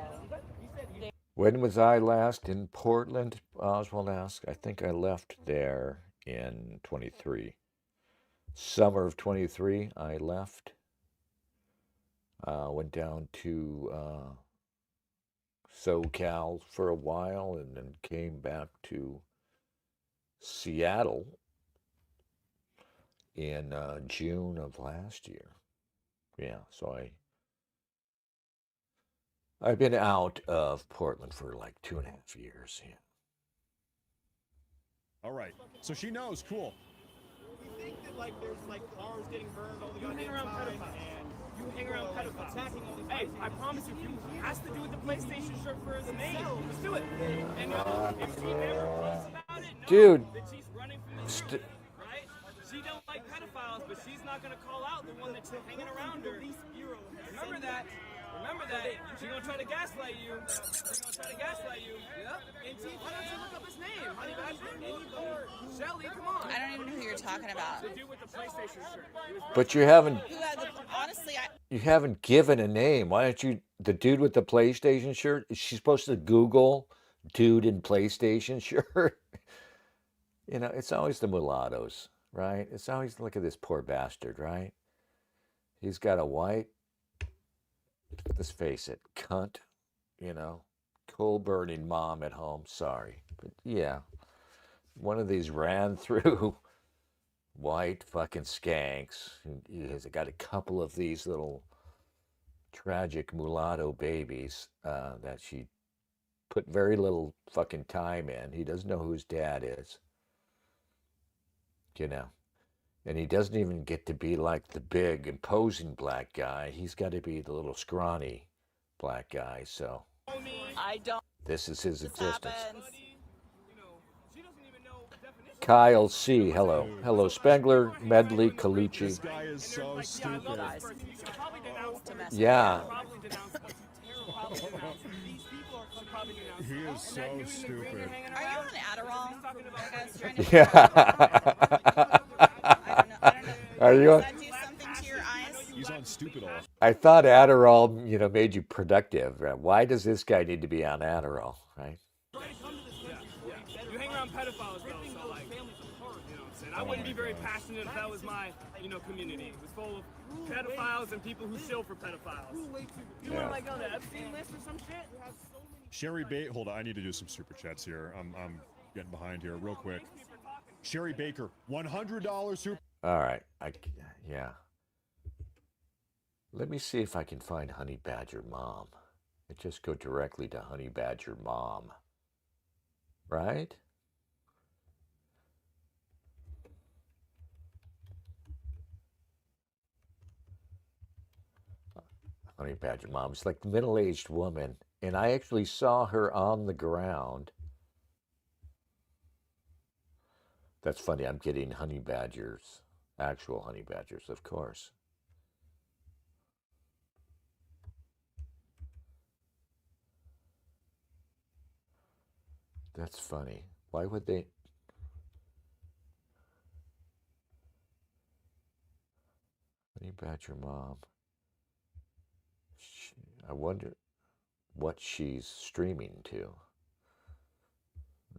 Speaker 2: When was I last in Portland? Oswald asked. I think I left there in 23. Summer of 23, I left. Went down to SoCal for a while and then came back to Seattle in June of last year. Yeah, so I've been out of Portland for like 2.5 years. Yeah.
Speaker 5: All right. So she knows. Cool.
Speaker 9: You think that like there's like cars getting burned all the goddamn time, and you hang around pedophiles. Hey, I promise you, if you has to do with the PlayStation shirt for his name, let's do it. And if she ever posts about it, know
Speaker 2: Dude.
Speaker 9: that she's running from the truth, right? She don't like pedophiles, but she's not gonna call out the one that's hanging around her. Remember that. Remember that. She's gonna try to gaslight you. Yep. Why don't you look up his name? Honey Badger? Shelly, come on.
Speaker 10: I don't even know who you're talking about.
Speaker 9: The dude with the PlayStation shirt.
Speaker 2: But you haven't
Speaker 10: Honestly,
Speaker 2: you haven't given a name. Why don't you? The dude with the PlayStation shirt. Is she supposed to Google dude in PlayStation shirt? You know, it's always the mulattoes, right? It's always, look at this poor bastard, right? He's got a white, let's face it, cunt, you know, coal-burning mom at home. Sorry. But yeah, one of these ran through white fucking skanks. He has got a couple of these little tragic mulatto babies that she put very little fucking time in. He doesn't know who his dad is, you know. And he doesn't even get to be like the big, imposing black guy. He's got to be the little scrawny black guy. So
Speaker 10: I don't.
Speaker 2: this is his existence.
Speaker 10: Happens.
Speaker 2: Kyle C. Hello. Hello, Spengler, Medley,
Speaker 5: This
Speaker 2: Colucci.
Speaker 5: guy is so stupid.
Speaker 2: Yeah.
Speaker 5: He is so stupid.
Speaker 10: Are you on Adderall? Like I was trying to
Speaker 2: Yeah.
Speaker 10: I don't know.
Speaker 2: Are you
Speaker 10: Does
Speaker 2: on?
Speaker 10: that do something to your eyes?
Speaker 5: He's on stupid all.
Speaker 2: I thought Adderall, you know, made you productive. Why does this guy need to be on Adderall, right?
Speaker 9: You hang around pedophiles, though, so like, you know what I'm saying? I wouldn't be very passionate if that was my, community. It was full of pedophiles and people who shill for pedophiles. You
Speaker 2: Yeah.
Speaker 9: were like on the Epstein list or some shit?
Speaker 5: Sherry Baker. Hold on. I need to do some super chats here. I'm getting behind here real quick. Sherry Baker, $100 super.
Speaker 2: All right. Yeah. Let me see if I can find Honey Badger Mom. I just go directly to Honey Badger Mom. Right? Honey Badger Mom. It's like the middle-aged woman. And I actually saw her on the ground. That's funny. I'm getting honey badgers. Actual honey badgers, of course. That's funny. Why would they? Honey Badger Mom. I wonder what she's streaming to.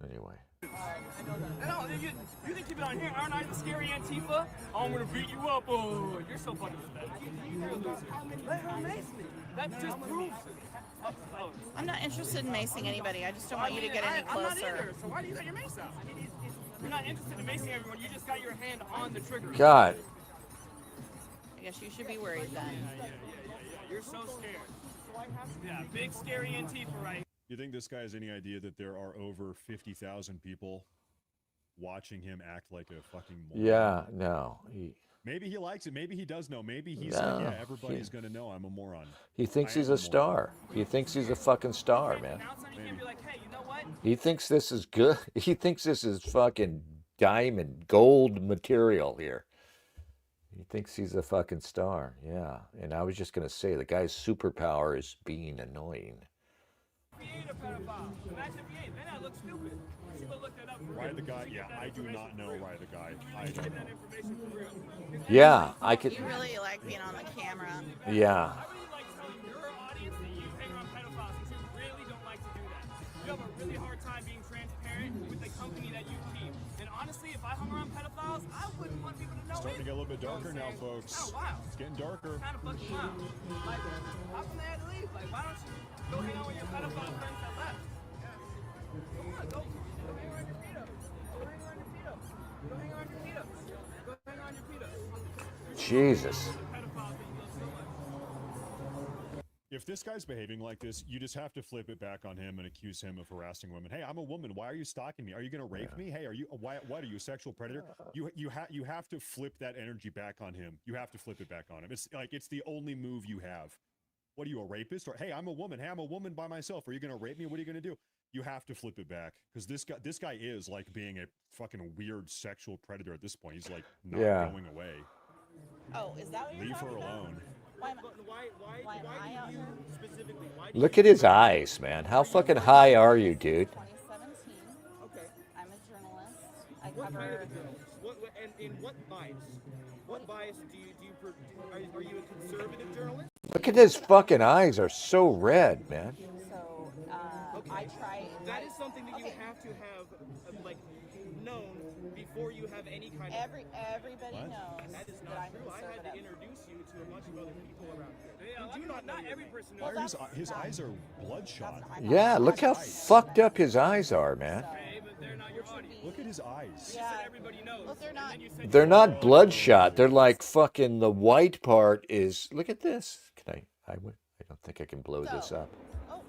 Speaker 2: Anyway.
Speaker 9: No, you can keep it on here. Aren't I the scary Antifa? Oh, I'm gonna beat you up. Oh, you're so fucking pathetic. You're a loser. Let her mace me. That just proves it.
Speaker 10: I'm not interested in macing anybody. I just don't want you to get any
Speaker 9: I'm not
Speaker 10: closer.
Speaker 9: either, so why do you got your mace out? You're not interested in macing everyone. You just got your hand on the trigger.
Speaker 2: God.
Speaker 10: I guess you should be worried then.
Speaker 9: Yeah. You're so scared. Yeah, big scary Antifa right here.
Speaker 5: You think this guy has any idea that there are over 50,000 people watching him act like a fucking moron.
Speaker 2: Yeah, no.
Speaker 5: Maybe he likes it. Maybe he does know. Maybe he's
Speaker 2: No,
Speaker 5: like, yeah, everybody's going to know I'm a moron.
Speaker 2: He thinks
Speaker 5: I
Speaker 2: he's
Speaker 5: am
Speaker 2: a star. He thinks he's a fucking star, man. He thinks this is good. He thinks this is fucking diamond, gold material here. He thinks he's a fucking star. Yeah. And I was just going to say, the guy's superpower is being annoying.
Speaker 5: Ride the Guy, yeah, I do not know Ride the Guy. I don't know.
Speaker 2: Yeah, I could.
Speaker 10: You really like being on the camera.
Speaker 2: Yeah.
Speaker 9: I really like telling your audience that you hang around pedophiles because you really don't like to do that. You have a really hard time being transparent with the company that you keep. And honestly, if I hung around pedophiles, I wouldn't want people to know.
Speaker 5: Starting to get a little bit darker now, folks.
Speaker 9: It's kind of wild.
Speaker 5: It's getting darker.
Speaker 9: It's kind of fucking wild. Like, how come they had to leave? Like, why don't you go hang out with your pedophile friends that left? Come on, go hang around your pedo. Go hang around your pedo. Go hang around your pedo. Go hang around your pedo.
Speaker 2: Jesus.
Speaker 5: If this guy's behaving like this, you just have to flip it back on him and accuse him of harassing women. Hey, I'm a woman. Why are you stalking me? Are you going to rape me? Hey, are you? What are you, a sexual predator? You have to flip that energy back on him. You have to flip it back on him. It's like it's the only move you have. What are you, a rapist? Or hey, I'm a woman. Hey, I'm a woman by myself. Are you going to rape me? What are you going to do? You have to flip it back because this guy is like being a fucking weird sexual predator at this point. He's like not going away.
Speaker 10: Oh, is that what you're
Speaker 5: Leave her
Speaker 10: talking about?
Speaker 5: alone.
Speaker 10: Why am I out here?
Speaker 9: Specifically, why
Speaker 2: Look at his eyes, man. How fucking high are you, dude?
Speaker 10: 2017.
Speaker 9: Okay.
Speaker 10: I'm a journalist. I
Speaker 9: What kind
Speaker 10: cover.
Speaker 9: of a journalist? And in what bias? What bias are you a conservative journalist?
Speaker 2: Look at his fucking eyes are so red, man.
Speaker 10: So I try.
Speaker 9: That is something that you have to have like known before you have any kind of.
Speaker 10: Everybody knows
Speaker 9: That is
Speaker 10: that
Speaker 9: not
Speaker 10: I'm
Speaker 9: true. I had to
Speaker 10: conservative.
Speaker 9: introduce you to a bunch of other people around here. Who do not know every person
Speaker 5: Why
Speaker 9: knows.
Speaker 5: are his eyes are bloodshot?
Speaker 2: Yeah, look how fucked up his eyes are, man.
Speaker 9: Okay, but they're not your audience.
Speaker 5: Look at his eyes.
Speaker 9: You said everybody knows.
Speaker 10: Well, they're not.
Speaker 9: And then you said
Speaker 2: They're not bloodshot. They're like fucking the white part is. Look at this. Can I don't think I can blow this up.
Speaker 10: Oh.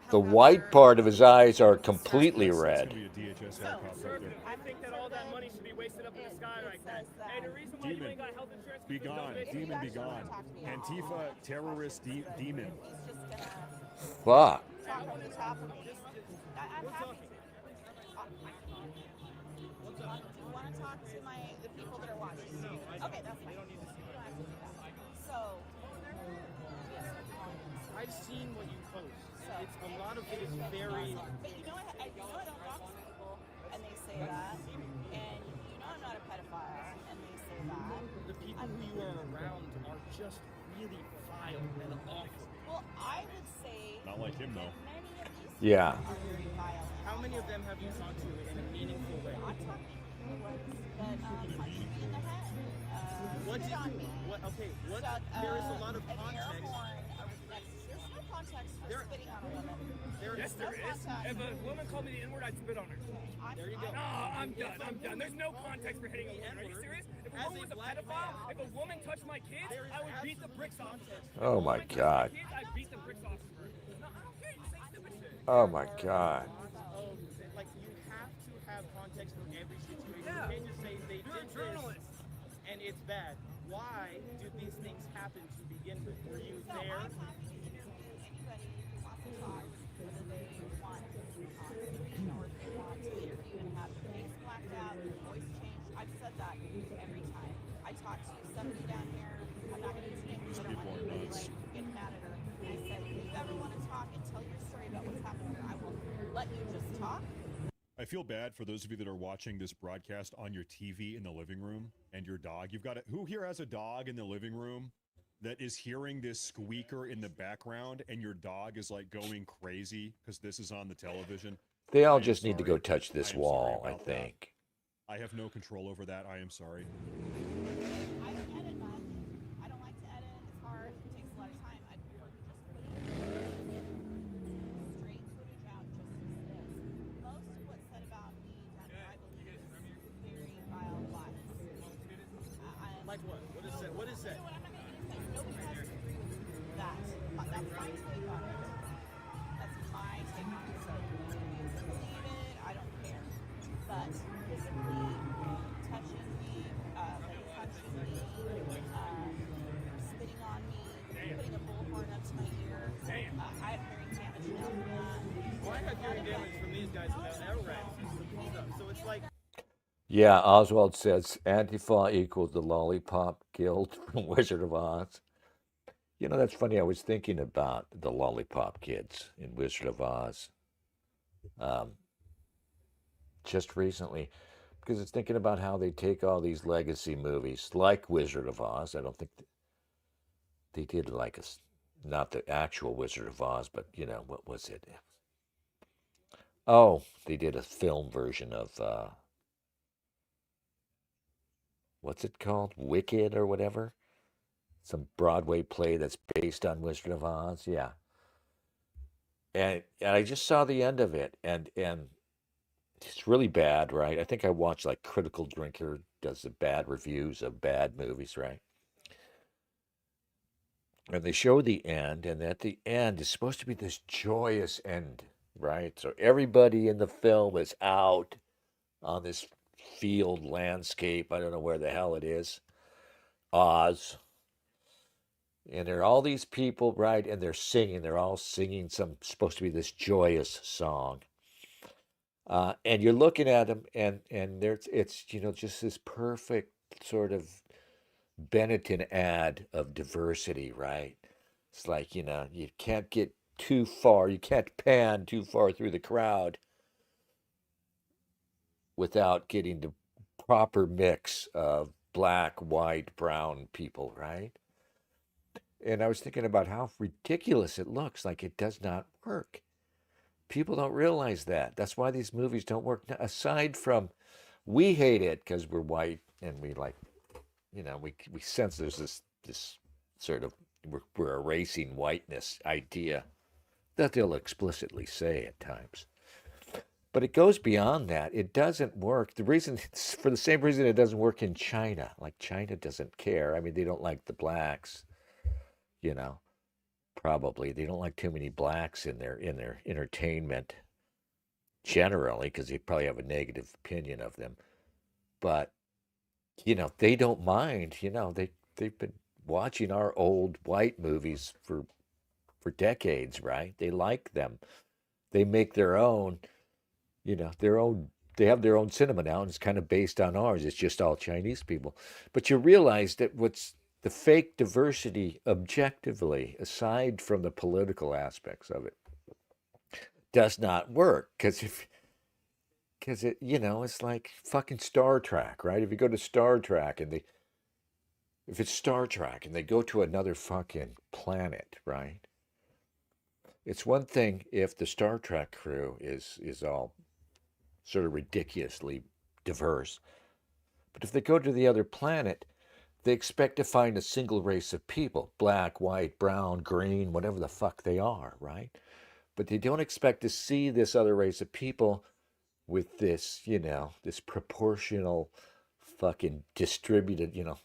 Speaker 2: The white part of his eyes are completely red.
Speaker 9: conservative. I think that all that money should be wasted up in the sky right now. Hey, the reason why you ain't got health insurance
Speaker 5: Be
Speaker 9: is because
Speaker 5: gone.
Speaker 9: don't
Speaker 5: Demon, be gone. Antifa, terrorist, demon.
Speaker 2: Fuck.
Speaker 10: Talk over the top of me. I'm happy. Do you want to talk to the people that are watching? Okay, that's fine. You don't have to do that. So,
Speaker 9: I've seen what you post. It's a lot of it is very.
Speaker 10: but you know what? I don't talk to people, and they say that. And you know I'm not a pedophile, and they say that.
Speaker 9: The people who you are around are just really vile and awful.
Speaker 10: Well, I would say
Speaker 5: Not like him though.
Speaker 10: many of these
Speaker 2: Yeah.
Speaker 10: are very violent.
Speaker 9: How many of them have you talked to in a meaningful way?
Speaker 10: I'm talking to the ones that punched me in the head.
Speaker 9: What
Speaker 10: spit
Speaker 9: did
Speaker 10: on
Speaker 9: you?
Speaker 10: me.
Speaker 9: What? Okay. What?
Speaker 10: Shut,
Speaker 9: There is a lot of
Speaker 10: an air
Speaker 9: context.
Speaker 10: horn there's no context for
Speaker 9: There-
Speaker 10: spitting on a woman.
Speaker 9: Yes, there is. If a woman called me the N-word, I'd spit on her. There you go. No, I'm done. There's no context for hitting a woman. Are you serious? If a woman was a pedophile, if a woman touched my kids, I would beat the bricks off her.
Speaker 2: Oh my God.
Speaker 9: I'd beat the bricks off her. No, I don't care. You say stupid shit.
Speaker 2: Oh my God.
Speaker 9: Like, you have to have context for every situation. You can't just say they did this and it's bad. Why do these things happen to begin with? Were you
Speaker 10: So
Speaker 9: there?
Speaker 10: I'm happy to hear anybody who wants to talk, whether they want to conversation or if they want to interview and have their face blacked out, their voice changed. I've said that every time. I talked to somebody down here. I'm not going to name her. I don't want anybody like getting mad at her. And I said, if you ever want to talk and tell your story about what's happened here, I will let you just talk.
Speaker 5: I feel bad for those of you that are watching this broadcast on your TV in the living room and your dog. You've got who here has a dog in the living room that is hearing this squeaker in the background and your dog is like going crazy because this is on the television?
Speaker 2: They all
Speaker 5: I am
Speaker 2: just need to
Speaker 5: sorry.
Speaker 2: go touch this
Speaker 5: I am sorry
Speaker 2: wall, I
Speaker 5: about that.
Speaker 2: think.
Speaker 5: I have no control over that. I am sorry.
Speaker 10: I don't edit much. I don't like to edit. It's hard. It takes a lot of time. I'd prefer to just put straight footage out just as it is. Most of what's said about me down here, I believe, is very vile lies.
Speaker 9: Like what? What is that? What is that?
Speaker 10: You know what? I'm not going to get into it. Nobody has to agree with that. That's my take on it. That's my take on it. So if you believe it, I don't care. But physically touching me, punching me, spitting on me, putting a bullhorn up to my ear. I have hearing damage now from that.
Speaker 9: Well, I had hearing damage from these guys without air racks and stuff. So it's like.
Speaker 2: Yeah, Oswald says Antifa equals the Lollipop Guild from Wizard of Oz. You know, that's funny. I was thinking about the Lollipop Kids in Wizard of Oz just recently because it's thinking about how they take all these legacy movies like Wizard of Oz. I don't think they did like not the actual Wizard of Oz, but you know, what was it? Oh, they did a film version of what's it called? Wicked or whatever? Some Broadway play that's based on Wizard of Oz. Yeah. And I just saw the end of it and it's really bad, right? I think I watched like Critical Drinker does the bad reviews of bad movies, right? And they show the end, and at the end is supposed to be this joyous end, right? So everybody in the film is out on this field landscape. I don't know where the hell it is. Oz. And there are all these people, right? And they're singing. They're all singing supposed to be this joyous song. And you're looking at them, and it's you know, just this perfect sort of Benetton ad of diversity, right? It's like, you know, you can't get too far. You can't pan too far through the crowd without getting the proper mix of black, white, brown people, right? And I was thinking about how ridiculous it looks. Like it does not work. People don't realize that. That's why these movies don't work. Now, aside from, we hate it because we're white and we like, you know, we sense there's this sort of we're erasing whiteness idea that they'll explicitly say at times. But it goes beyond that. It doesn't work. The reason, for the same reason it doesn't work in China. Like China doesn't care. I mean, they don't like the blacks, you know. Probably they don't like too many blacks in their entertainment generally because they probably have a negative opinion of them. But you know, they don't mind. You know, they've been watching our old white movies for decades, right? They like them. They make their own, you know, they have their own cinema now, and it's kind of based on ours. It's just all Chinese people. But you realize that what's the fake diversity objectively, aside from the political aspects of it, does not work. Because it, you know, it's like fucking Star Trek, right? If you go to Star Trek and if it's Star Trek and they go to another fucking planet, right? It's one thing if the Star Trek crew is all sort of ridiculously diverse. But if they go to the other planet, they expect to find a single race of people, black, white, brown, green, whatever the fuck they are, right? But they don't expect to see this other race of people with this, you know, this proportional fucking distributed, you know,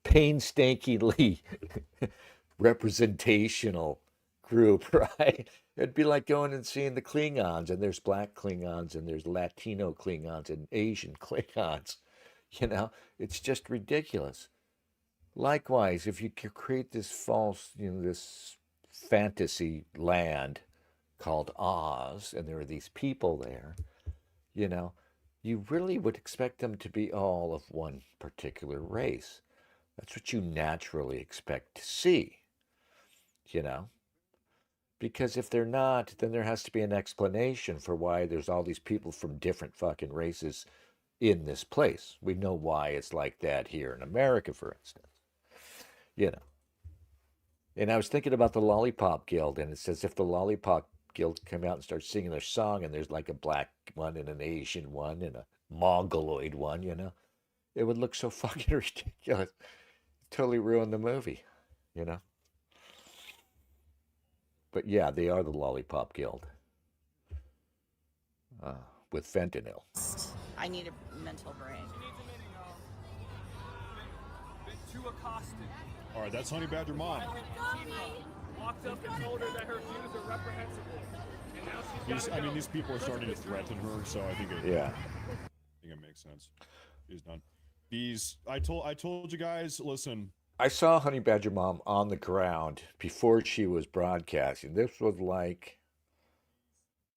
Speaker 2: painstakingly representational group, right? It'd be like going and seeing the Klingons, and there's black Klingons, and there's Latino Klingons, and Asian Klingons. You know, it's just ridiculous. Likewise, if you create this false, you know, this fantasy land called Oz, and there are these people there, you know, you really would expect them to be all of one particular race. That's what you naturally expect to see, you know. Because if they're not, then there has to be an explanation for why there's all these people from different fucking races in this place. We know why it's like that here in America, for instance. You know. And I was thinking about the Lollipop Guild, and it says if the Lollipop Guild come out and start singing their song, and there's like a black one and an Asian one and a Mongoloid one, you know, it would look so fucking ridiculous. Totally ruin the movie, you know. But yeah, they are the Lollipop Guild with fentanyl.
Speaker 10: I need a mental break.
Speaker 9: Too accosted.
Speaker 5: All right, that's Honey Badger Mom.
Speaker 9: Walked up and told her that her views are reprehensible. And now she's
Speaker 5: I mean, these people are starting to threaten her, so I think it...
Speaker 2: Yeah.
Speaker 5: makes sense. He's done. Bees. I told you guys. Listen.
Speaker 2: I saw Honey Badger Mom on the ground before she was broadcasting. This was like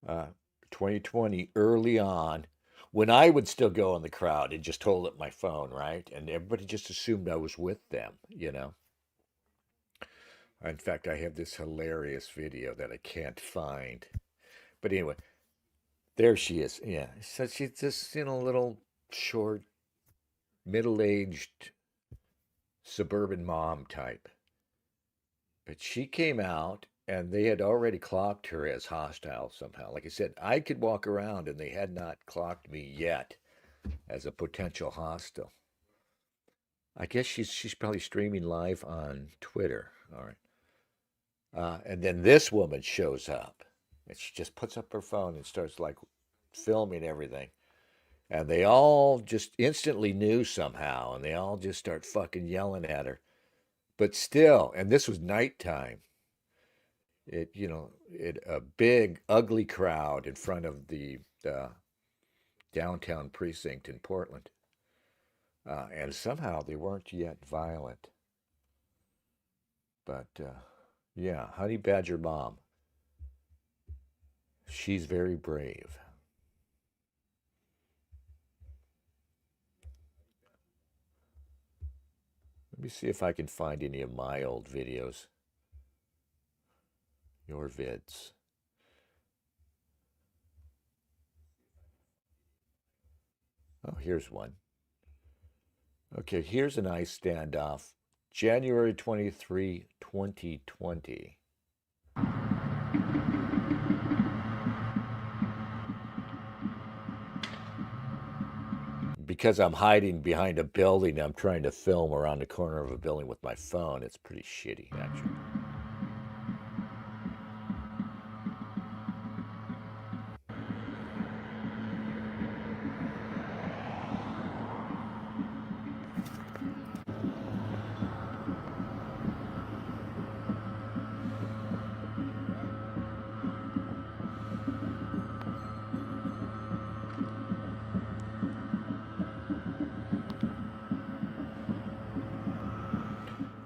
Speaker 2: 2020, early on, when I would still go in the crowd and just hold up my phone, right? And everybody just assumed I was with them, you know. In fact, I have this hilarious video that I can't find. But anyway, there she is. Yeah. So she's just, you know, little short, middle-aged suburban mom type. But she came out and they had already clocked her as hostile somehow. Like I said, I could walk around and they had not clocked me yet as a potential hostile. I guess she's probably streaming live on Twitter. All right. And then this woman shows up and she just puts up her phone and starts like filming everything. And they all just instantly knew somehow and they all just start fucking yelling at her. But still, and this was nighttime. A big, ugly crowd in front of the downtown precinct in Portland. And somehow they weren't yet violent. But yeah, Honey Badger Mom. She's very brave. Let me see if I can find any of my old videos. Your vids. Oh, here's one. Okay, here's a nice standoff. January 23, 2020. Because I'm hiding behind a building, I'm trying to film around the corner of a building with my phone. It's pretty shitty, actually.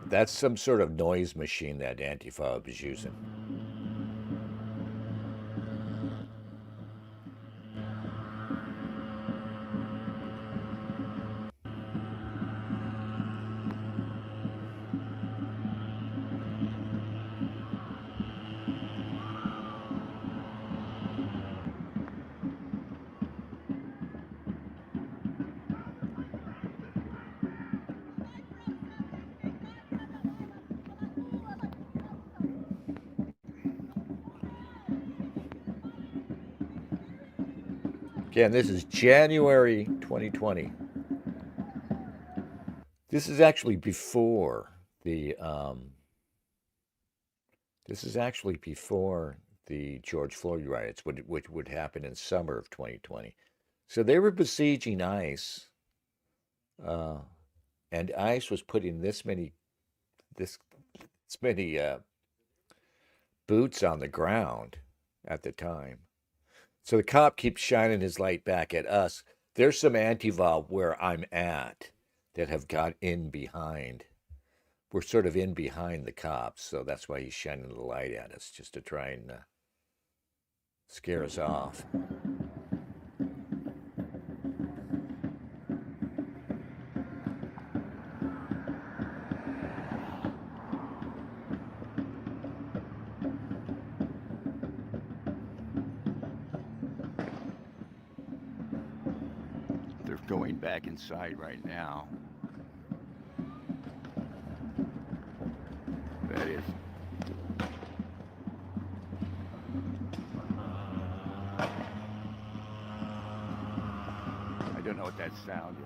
Speaker 2: That's some sort of noise machine that Antifa was using. Again, this is January 2020. This is actually before the George Floyd riots, which would happen in summer of 2020. So they were besieging ICE, and ICE was putting this many boots on the ground at the time. So the cop keeps shining his light back at us. There's some Antifa where I'm at that have got in behind. We're sort of in behind the cops, so that's why he's shining the light at us, just to try and scare us off.
Speaker 11: Going back inside right now. That is. I don't know what that sound is.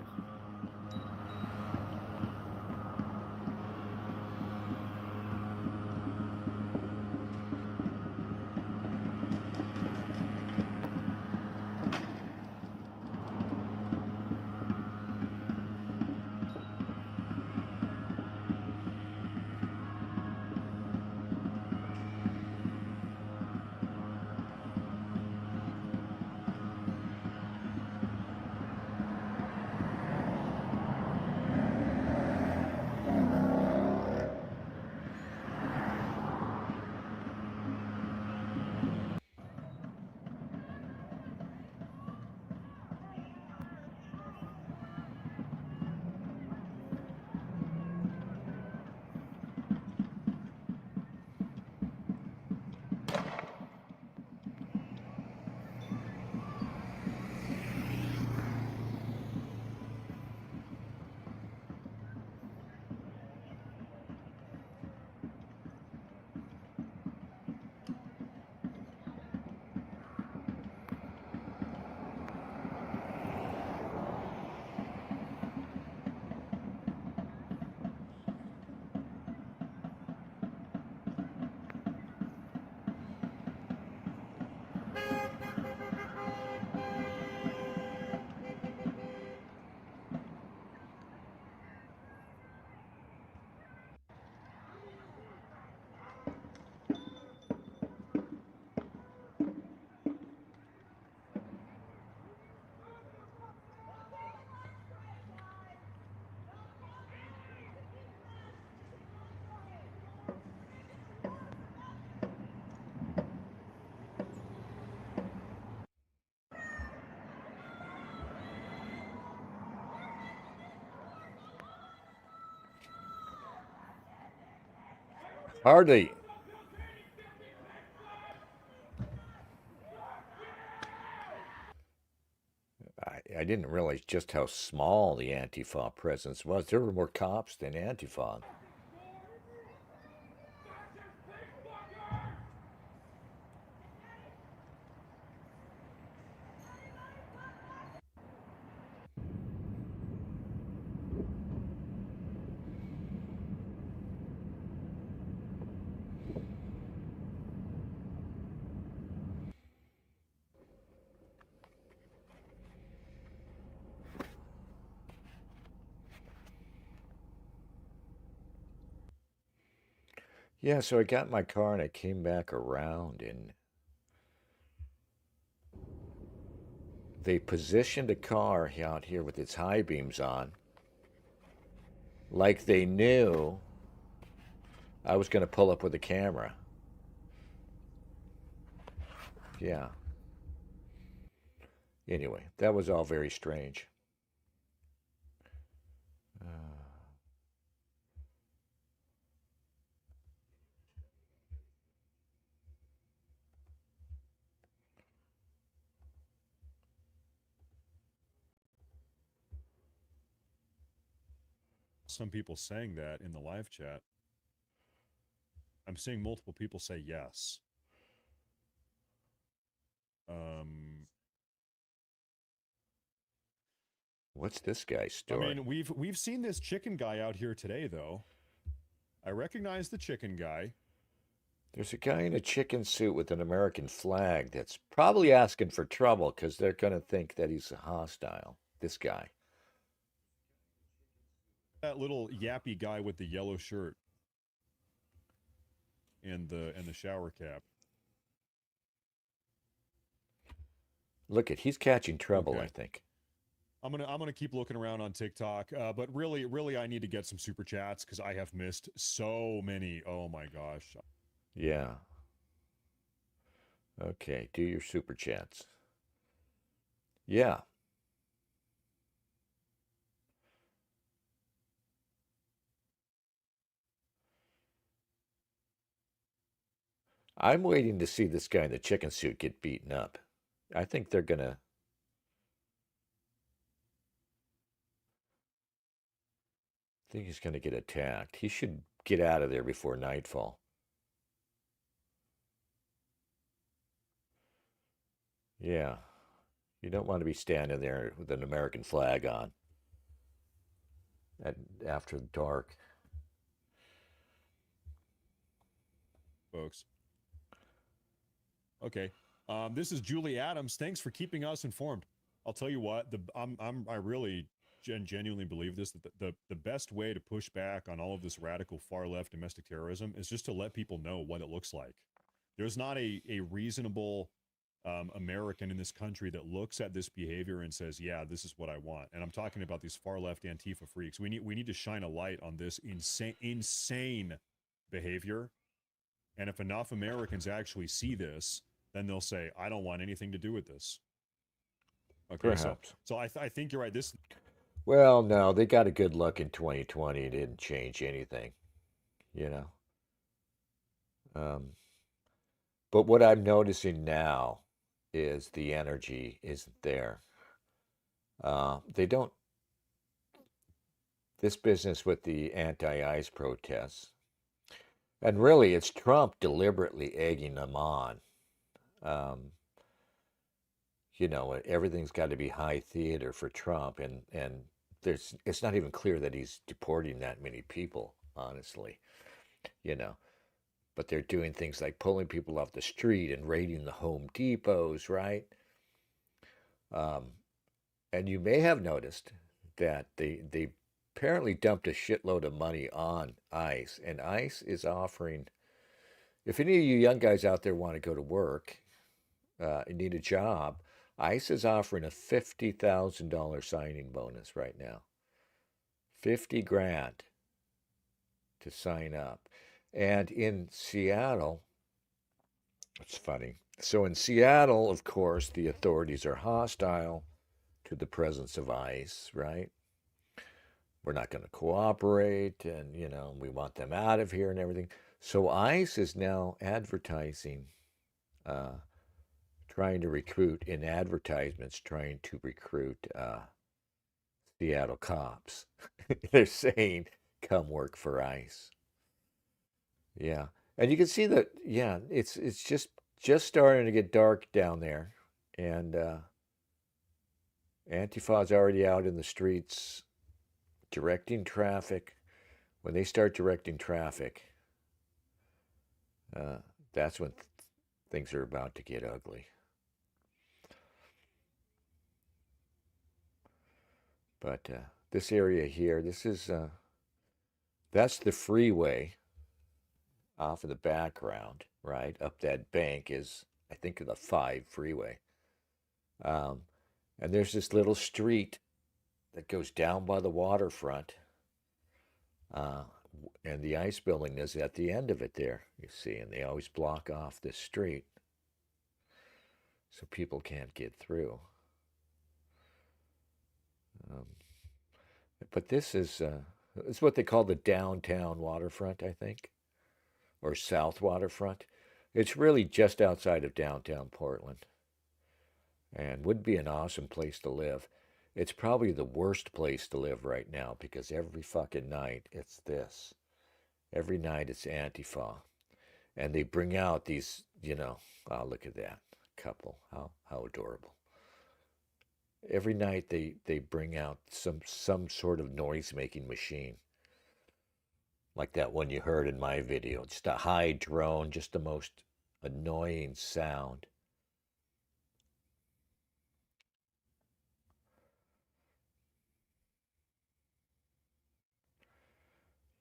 Speaker 2: Hardly. I didn't realize just how small the Antifa presence was. There were more cops than Antifa. Yeah, so I got in my car and I came back around and they positioned a car out here with its high beams on, like they knew I was going to pull up with a camera. Yeah. Anyway, that was all very strange.
Speaker 5: Some people saying that in the live chat. I'm seeing multiple people say yes.
Speaker 2: What's this guy's story?
Speaker 5: I mean, we've seen this chicken guy out here today, though. I recognize the chicken guy.
Speaker 2: There's a guy in a chicken suit with an American flag that's probably asking for trouble because they're going to think that he's a hostile. This guy.
Speaker 5: That little yappy guy with the yellow shirt and the shower cap.
Speaker 2: Look at, he's catching trouble,
Speaker 5: Okay.
Speaker 2: I think.
Speaker 5: I'm gonna keep looking around on TikTok, but really, I need to get some super chats because I have missed so many. Oh my gosh.
Speaker 2: Yeah. Okay, do your super chats. Yeah. I'm waiting to see this guy in the chicken suit get beaten up. I think they're gonna. I think he's gonna get attacked. He should get out of there before nightfall. Yeah. You don't want to be standing there with an American flag on after dark.
Speaker 5: Folks. Okay. This is Julie Adams. Thanks for keeping us informed. I'll tell you what, I really genuinely believe this, that the best way to push back on all of this radical far left domestic terrorism is just to let people know what it looks like. There's not a reasonable American in this country that looks at this behavior and says, yeah, this is what I want. And I'm talking about these far left Antifa freaks. We need to shine a light on this insane behavior. And if enough Americans actually see this, then they'll say, I don't want anything to do with this. Okay,
Speaker 2: Perhaps.
Speaker 5: so I think you're right.
Speaker 2: Well, no, they got a good look in 2020. It didn't change anything, you know. But what I'm noticing now is the energy isn't there. They don't. This business with the anti-ICE protests, and really, it's Trump deliberately egging them on. You know, everything's got to be high theater for Trump, and it's not even clear that he's deporting that many people, honestly. You know, but they're doing things like pulling people off the street and raiding the Home Depots, right? And you may have noticed that they apparently dumped a shitload of money on ICE, and ICE is offering. If any of you young guys out there want to go to work, and need a job, ICE is offering a $50,000 signing bonus right now. 50 grand to sign up. And in Seattle, it's funny. So in Seattle, of course, the authorities are hostile to the presence of ICE, right? We're not going to cooperate, and, you know, we want them out of here and everything. So ICE is now advertising, trying to recruit in advertisements, trying to recruit Seattle cops. They're saying, "Come work for ICE." Yeah, and you can see that. Yeah, it's just starting to get dark down there, and Antifa's already out in the streets directing traffic. When they start directing traffic, uh, that's when things are about to get ugly. But this area here, that's the freeway off in the background, right? Up that bank is, I think, the 5 freeway. Um, and there's this little street that goes down by the waterfront. Uh, and the ICE building is at the end of it there, you see, and they always block off this street so people can't get through. Um, but this is it's what they call the downtown waterfront, I think, or South Waterfront. It's really just outside of downtown Portland and would be an awesome place to live. It's probably the worst place to live right now because every fucking night it's this. Every night it's Antifa. And they bring out these, oh, look at that couple. How adorable. Every night they bring out some sort of noise-making machine. Like that one you heard in my video. Just a high drone, just the most annoying sound.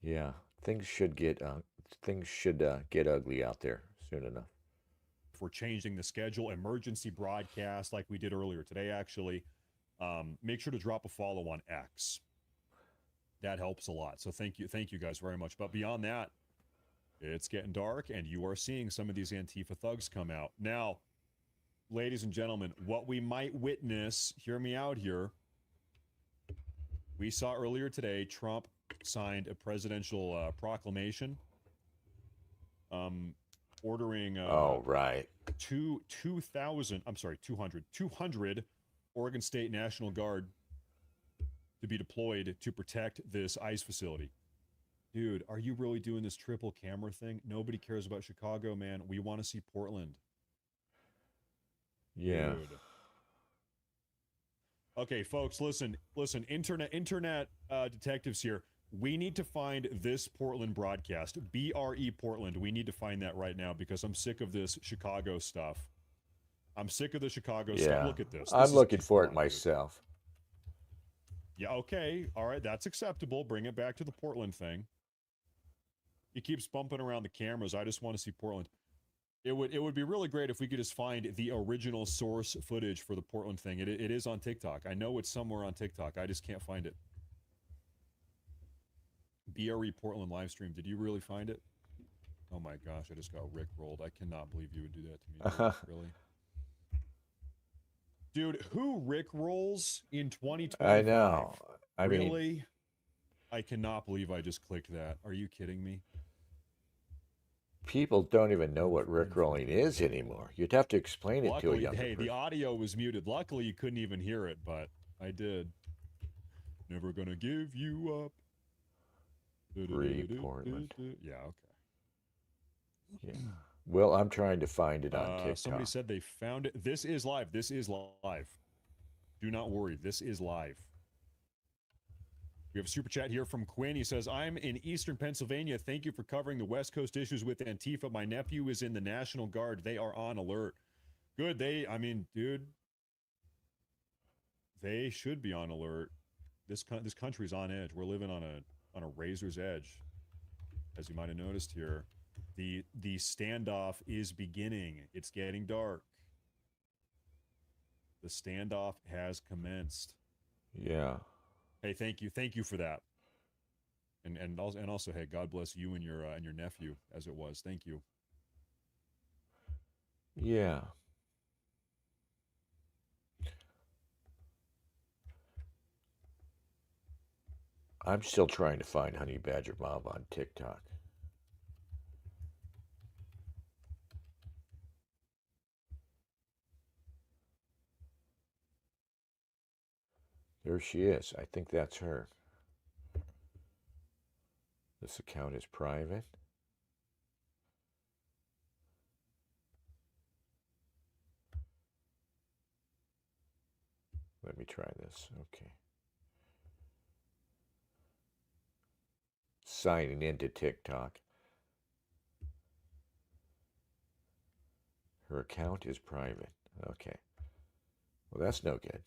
Speaker 2: Yeah, things should get ugly out there soon enough.
Speaker 5: If we're changing the schedule, emergency broadcast like we did earlier today, actually, make sure to drop a follow on X. That helps a lot. So thank you guys very much. But beyond that, it's getting dark, and you are seeing some of these Antifa thugs come out now. Ladies and gentlemen, what we might witness, hear me out here. We saw earlier today, Trump signed a presidential proclamation ordering
Speaker 2: right.
Speaker 5: 200 Oregon State National Guard to be deployed to protect this ICE facility. Dude, are you really doing this triple camera thing? Nobody cares about Chicago, man. We want to see Portland.
Speaker 2: Yeah.
Speaker 5: Dude. Okay, folks, listen, internet detectives here. We need to find this Portland broadcast, BRE Portland. We need to find that right now because I'm sick of this Chicago stuff. I'm sick of the Chicago stuff. Look at this.
Speaker 2: I'm looking for it myself.
Speaker 5: Yeah, okay. All right, that's acceptable. Bring it back to the Portland thing. He keeps bumping around the cameras. I just want to see Portland. It would be really great if we could just find the original source footage for the Portland thing. It is on TikTok. I know it's somewhere on TikTok. I just can't find it. BRE Portland live stream. Did you really find it? Oh my gosh, I just got rickrolled. I cannot believe you would do that to me. Really? Dude, who rickrolls in 2025?
Speaker 2: I know.
Speaker 5: Really? I cannot believe I just clicked that. Are you kidding me?
Speaker 2: People don't even know what rickrolling is anymore. You'd have to explain it to a younger person.
Speaker 5: The audio was muted. Luckily, you couldn't even hear it, but I did. Never gonna give you up.
Speaker 2: Portland.
Speaker 5: Yeah, okay.
Speaker 2: Yeah. Well, I'm trying to find it on TikTok.
Speaker 5: Somebody said they found it. This is live. This is live. Do not worry. This is live. We have a super chat here from Quinn. He says, I'm in Eastern Pennsylvania. Thank you for covering the West Coast issues with Antifa. My nephew is in the National Guard. They are on alert. Good. Dude, they should be on alert. This country's on edge. We're living on a razor's edge. As you might have noticed here, the standoff is beginning. It's getting dark. The standoff has commenced.
Speaker 2: Yeah.
Speaker 5: Hey, thank you for that. And also, hey, God bless you and your nephew as it was. Thank you.
Speaker 2: Yeah. I'm still trying to find Honey Badger Mob on TikTok. There she is. I think that's her. This account is private. Let me try this. Okay. Signing into TikTok. Her account is private. Okay. Well, that's no good.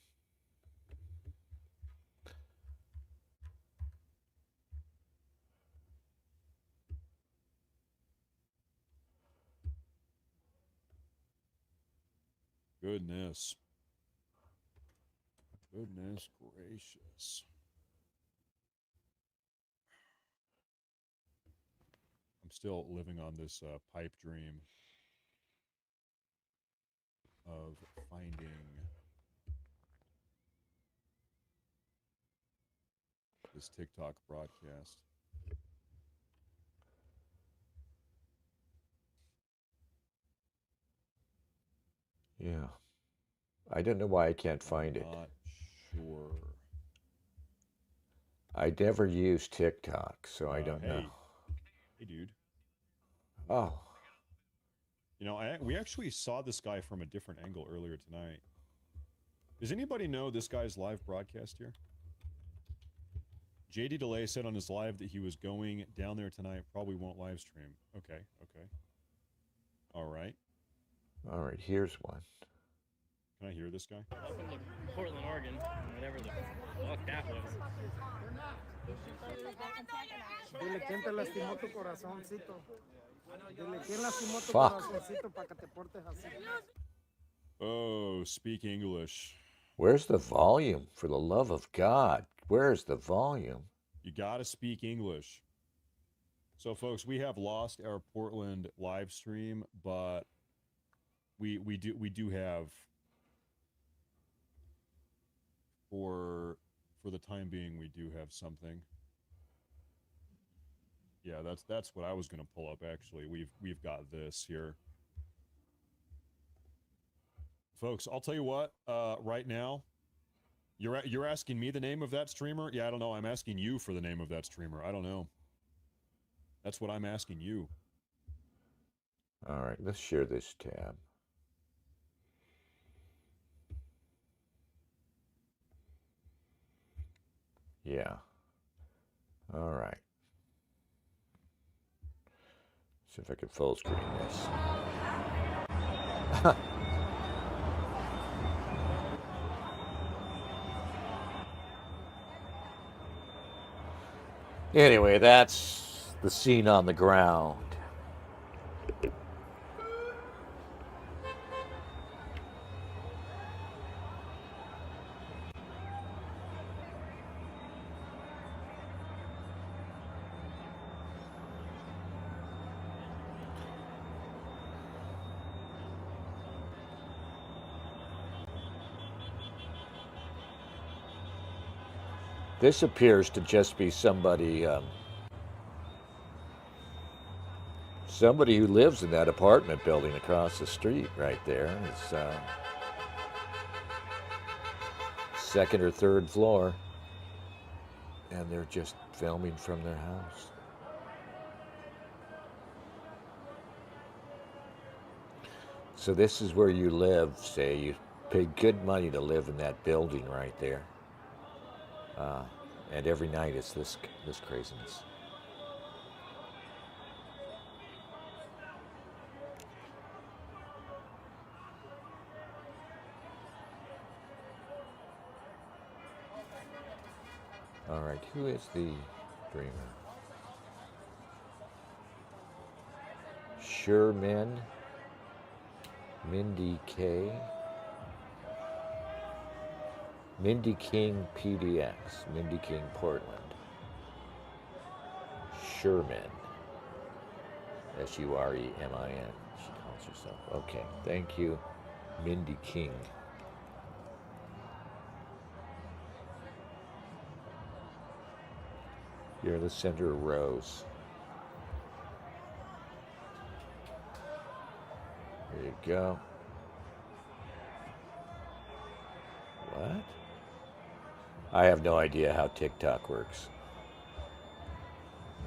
Speaker 5: Goodness. Goodness gracious. I'm still living on this pipe dream of finding this TikTok broadcast.
Speaker 2: Yeah. I don't know why I can't find it.
Speaker 5: Not sure.
Speaker 2: I never use TikTok, so I don't know.
Speaker 5: Hey, dude.
Speaker 2: Oh.
Speaker 5: You know, we actually saw this guy from a different angle earlier tonight. Does anybody know this guy's live broadcast here? JD DeLay said on his live that he was going down there tonight. Probably won't live stream. Okay, okay. All right.
Speaker 2: All right, here's one.
Speaker 5: Can I hear this guy?
Speaker 9: Welcome to Portland, Oregon, whatever the fuck that was.
Speaker 12: Dile quién te lastimó tu corazoncito. Dile quién lastimó tu
Speaker 2: Fuck.
Speaker 12: corazoncito para que te portes así.
Speaker 5: Oh, speak English.
Speaker 2: Where's the volume? For the love of God, where's the volume?
Speaker 5: You gotta speak English. So, folks, we have lost our Portland live stream, but we do have, for the time being, we do have something. Yeah, that's what I was gonna pull up. Actually, we've got this here, folks. I'll tell you what. Right now, you're asking me the name of that streamer. Yeah, I don't know. I'm asking you for the name of that streamer. I don't know. That's what I'm asking you.
Speaker 2: All right, let's share this tab. Yeah. All right. See if I can full screen this. Anyway, that's the scene on the ground. This appears to just be somebody who lives in that apartment building across the street right there. It's second or third floor, and they're just filming from their house. So this is where you live, say you pay good money to live in that building right there. And every night it's this craziness. All right, who is the dreamer? Sherman, Mindy K. Mindy King PDX, Mindy King Portland. Sherman, S-U-R-E-M-I-N, she calls herself. Okay, thank you, Mindy King. You're the center of Rose. There you go. What? I have no idea how TikTok works.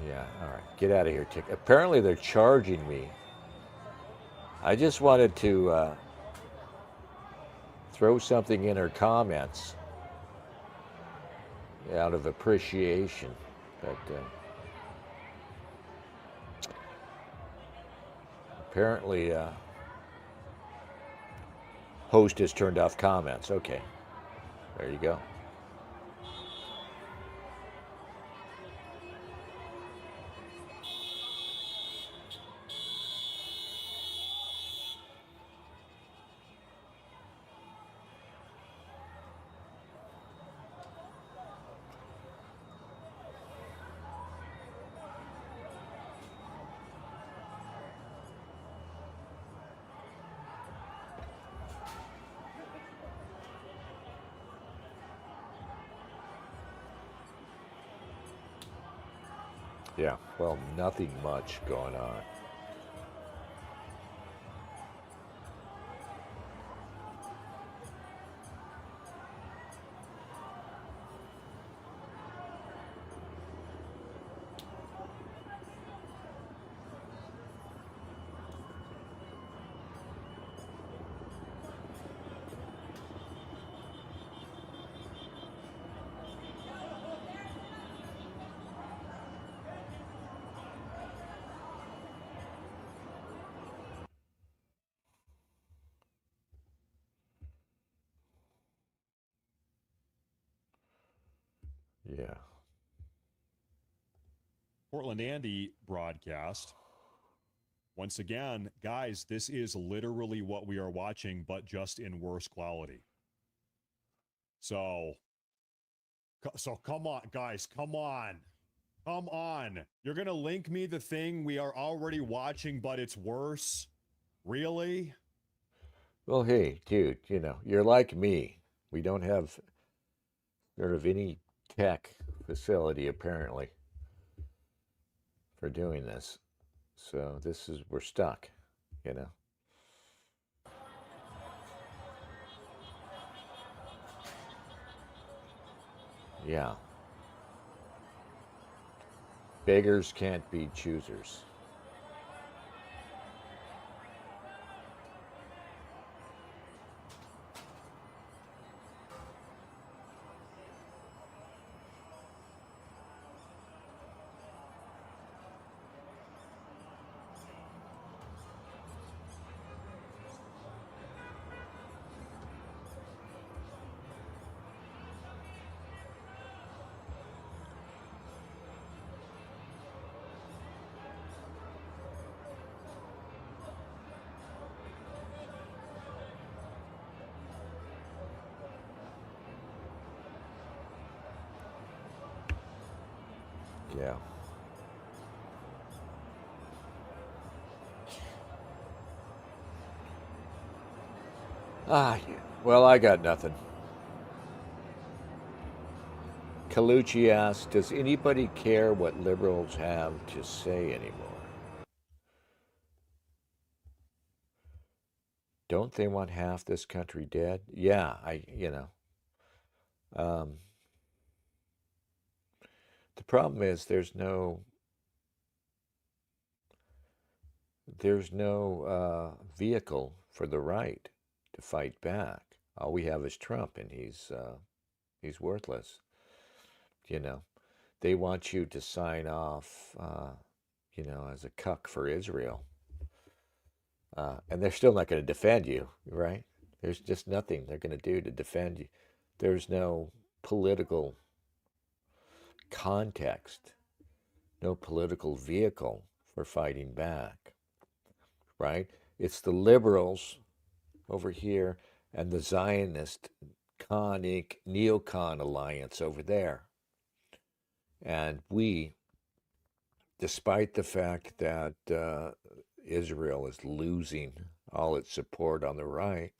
Speaker 2: Yeah, all right. Get out of here, TikTok. Apparently they're charging me. I just wanted to throw something in her comments out of appreciation. But apparently host has turned off comments. Okay, there you go. Yeah, well, nothing much going on. Yeah.
Speaker 5: Portland Andy broadcast. Once again, guys, this is literally what we are watching, but just in worse quality. So come on, guys, come on. Come on. You're going to link me the thing we are already watching, but it's worse? Really?
Speaker 2: Well, hey, dude, you know, you're like me. We don't have sort of any tech facility, apparently, for doing this. So we're stuck, you know. Yeah. Beggars can't be choosers. Yeah. Ah, well, I got nothing. Calucci asks, does anybody care what liberals have to say anymore? Don't they want half this country dead? Yeah, the problem is there's no vehicle for the right to fight back. All we have is Trump, and he's worthless. You know, they want you to sign off, as a cuck for Israel, and they're still not going to defend you, right? There's just nothing they're going to do to defend you. There's no political context, no political vehicle for fighting back, right? It's the liberals over here and the Zionist neocon alliance over there. And we, despite the fact that Israel is losing all its support on the right,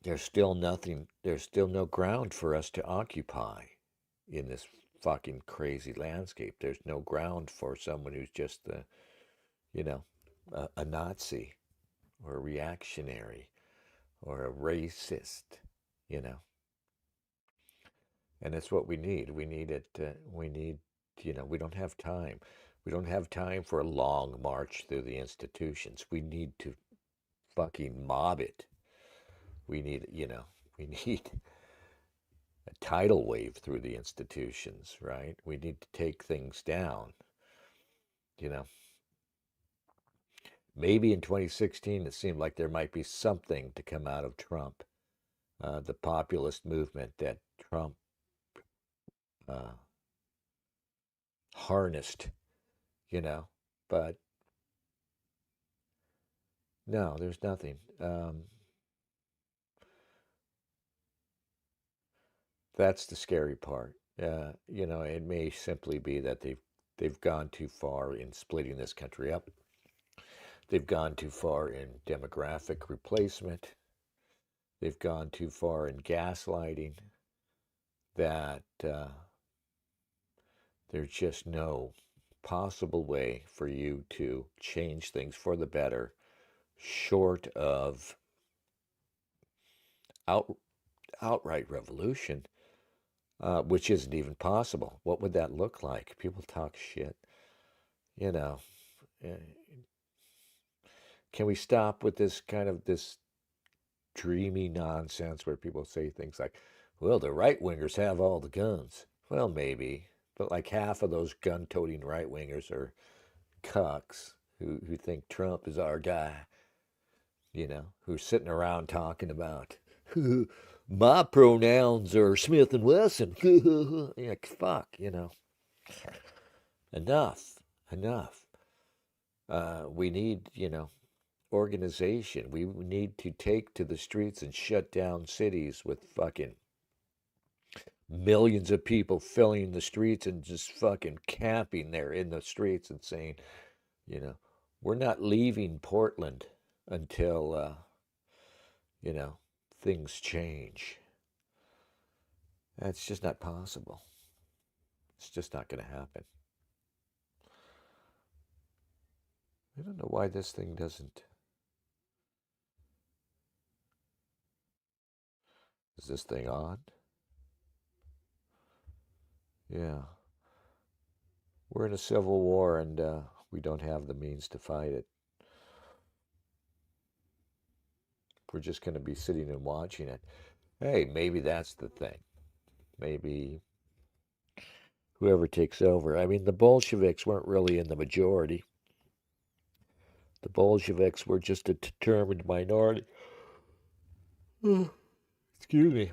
Speaker 2: there's still no ground for us to occupy in this fucking crazy landscape. There's no ground for someone who's just a Nazi or a reactionary or a racist, you know. And that's what we need. We need it. We need, we don't have time. We don't have time for a long march through the institutions. We need to fucking mob it. We need, we need a tidal wave through the institutions, right? We need to take things down, you know. Maybe in 2016 it seemed like there might be something to come out of Trump, the populist movement that Trump uh, harnessed, but no, there's nothing. That's the scary part. It may simply be that they've gone too far in splitting this country up. They've gone too far in demographic replacement. They've gone too far in gaslighting. That there's just no possible way for you to change things for the better, short of outright revolution, which isn't even possible. What would that look like? People talk shit. Can we stop with this dreamy nonsense where people say things like, well, the right wingers have all the guns? Well, maybe, but like half of those gun-toting right wingers are cucks who think Trump is our guy, who's sitting around talking about my pronouns are Smith and Wesson. Yeah, fuck, enough. We need, organization. We need to take to the streets and shut down cities with fucking millions of people filling the streets and just fucking camping there in the streets and saying, we're not leaving Portland until, things change. That's just not possible. It's just not going to happen. I don't know why this thing doesn't. Is this thing on? Yeah. We're in a civil war and we don't have the means to fight it. We're just going to be sitting and watching it. Hey, maybe that's the thing. Maybe whoever takes over. I mean, the Bolsheviks weren't really in the majority. The Bolsheviks were just a determined minority. Excuse me.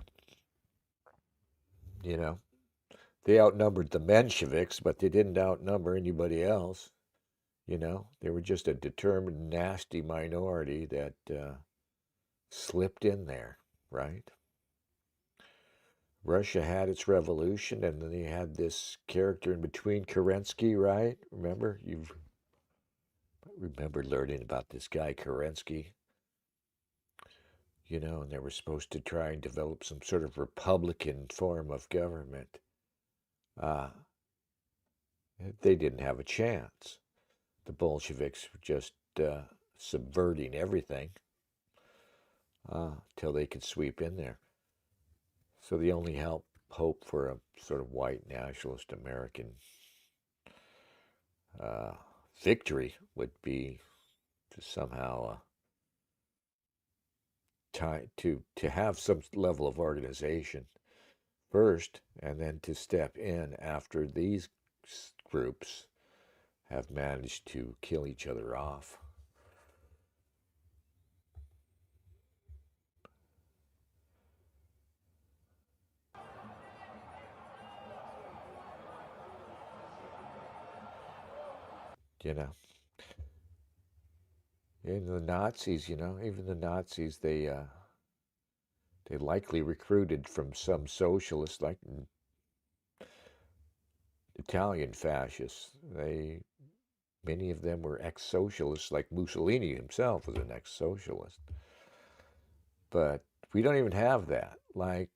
Speaker 2: They outnumbered the Mensheviks, but they didn't outnumber anybody else. They were just a determined, nasty minority that slipped in there, right? Russia had its revolution, and then they had this character in between, Kerensky, right? Remember? You remember learning about this guy, Kerensky? And they were supposed to try and develop some sort of republican form of government. They didn't have a chance. The Bolsheviks were just subverting everything till they could sweep in there. So the only hope for a sort of white nationalist American victory would be to somehow to have some level of organization first, and then to step in after these groups have managed to kill each other off. And the Nazis, even the Nazis, they likely recruited from some socialists, like Italian fascists. Many of them were ex-socialists, like Mussolini himself was an ex-socialist. But we don't even have that. Like,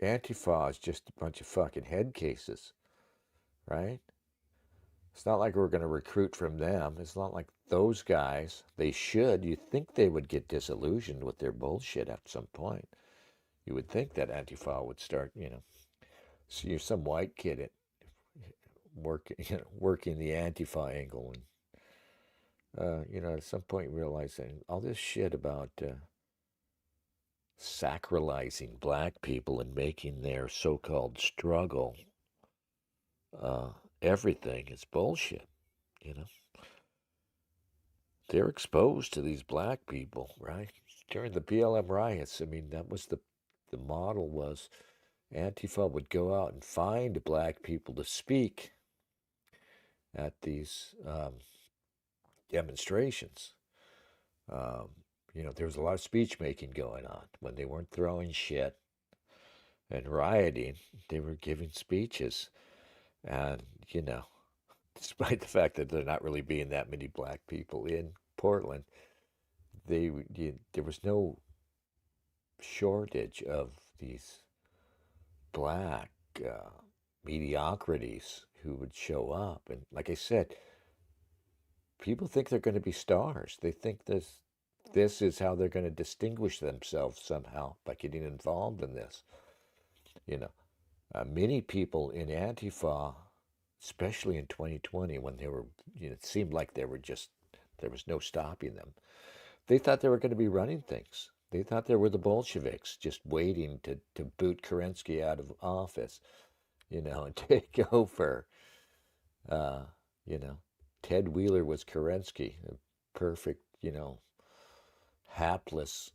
Speaker 2: Antifa is just a bunch of fucking head cases, right? It's not like we're going to recruit from them. It's not like those guys, you'd think they would get disillusioned with their bullshit at some point. You would think that Antifa would start, So you're some white kid at working the Antifa angle, and at some point realizing all this shit about sacralizing black people and making their so-called struggle everything is bullshit. You know, they're exposed to these black people, right? During the BLM riots, I mean, that was the model was Antifa would go out and find black people to speak at these demonstrations. Um, there was a lot of speech making going on when they weren't throwing shit and rioting. They were giving speeches, and despite the fact that there not really being that many black people in Portland, there was no shortage of these black mediocrities who would show up. And like I said, people think they're going to be stars. They think this is how they're going to distinguish themselves somehow by getting involved in this. Many people in Antifa, especially in 2020, when they were, it seemed like there was no stopping them. They thought they were going to be running things. They thought they were the Bolsheviks, just waiting to boot Kerensky out of office, and take over. Ted Wheeler was Kerensky, a perfect, hapless,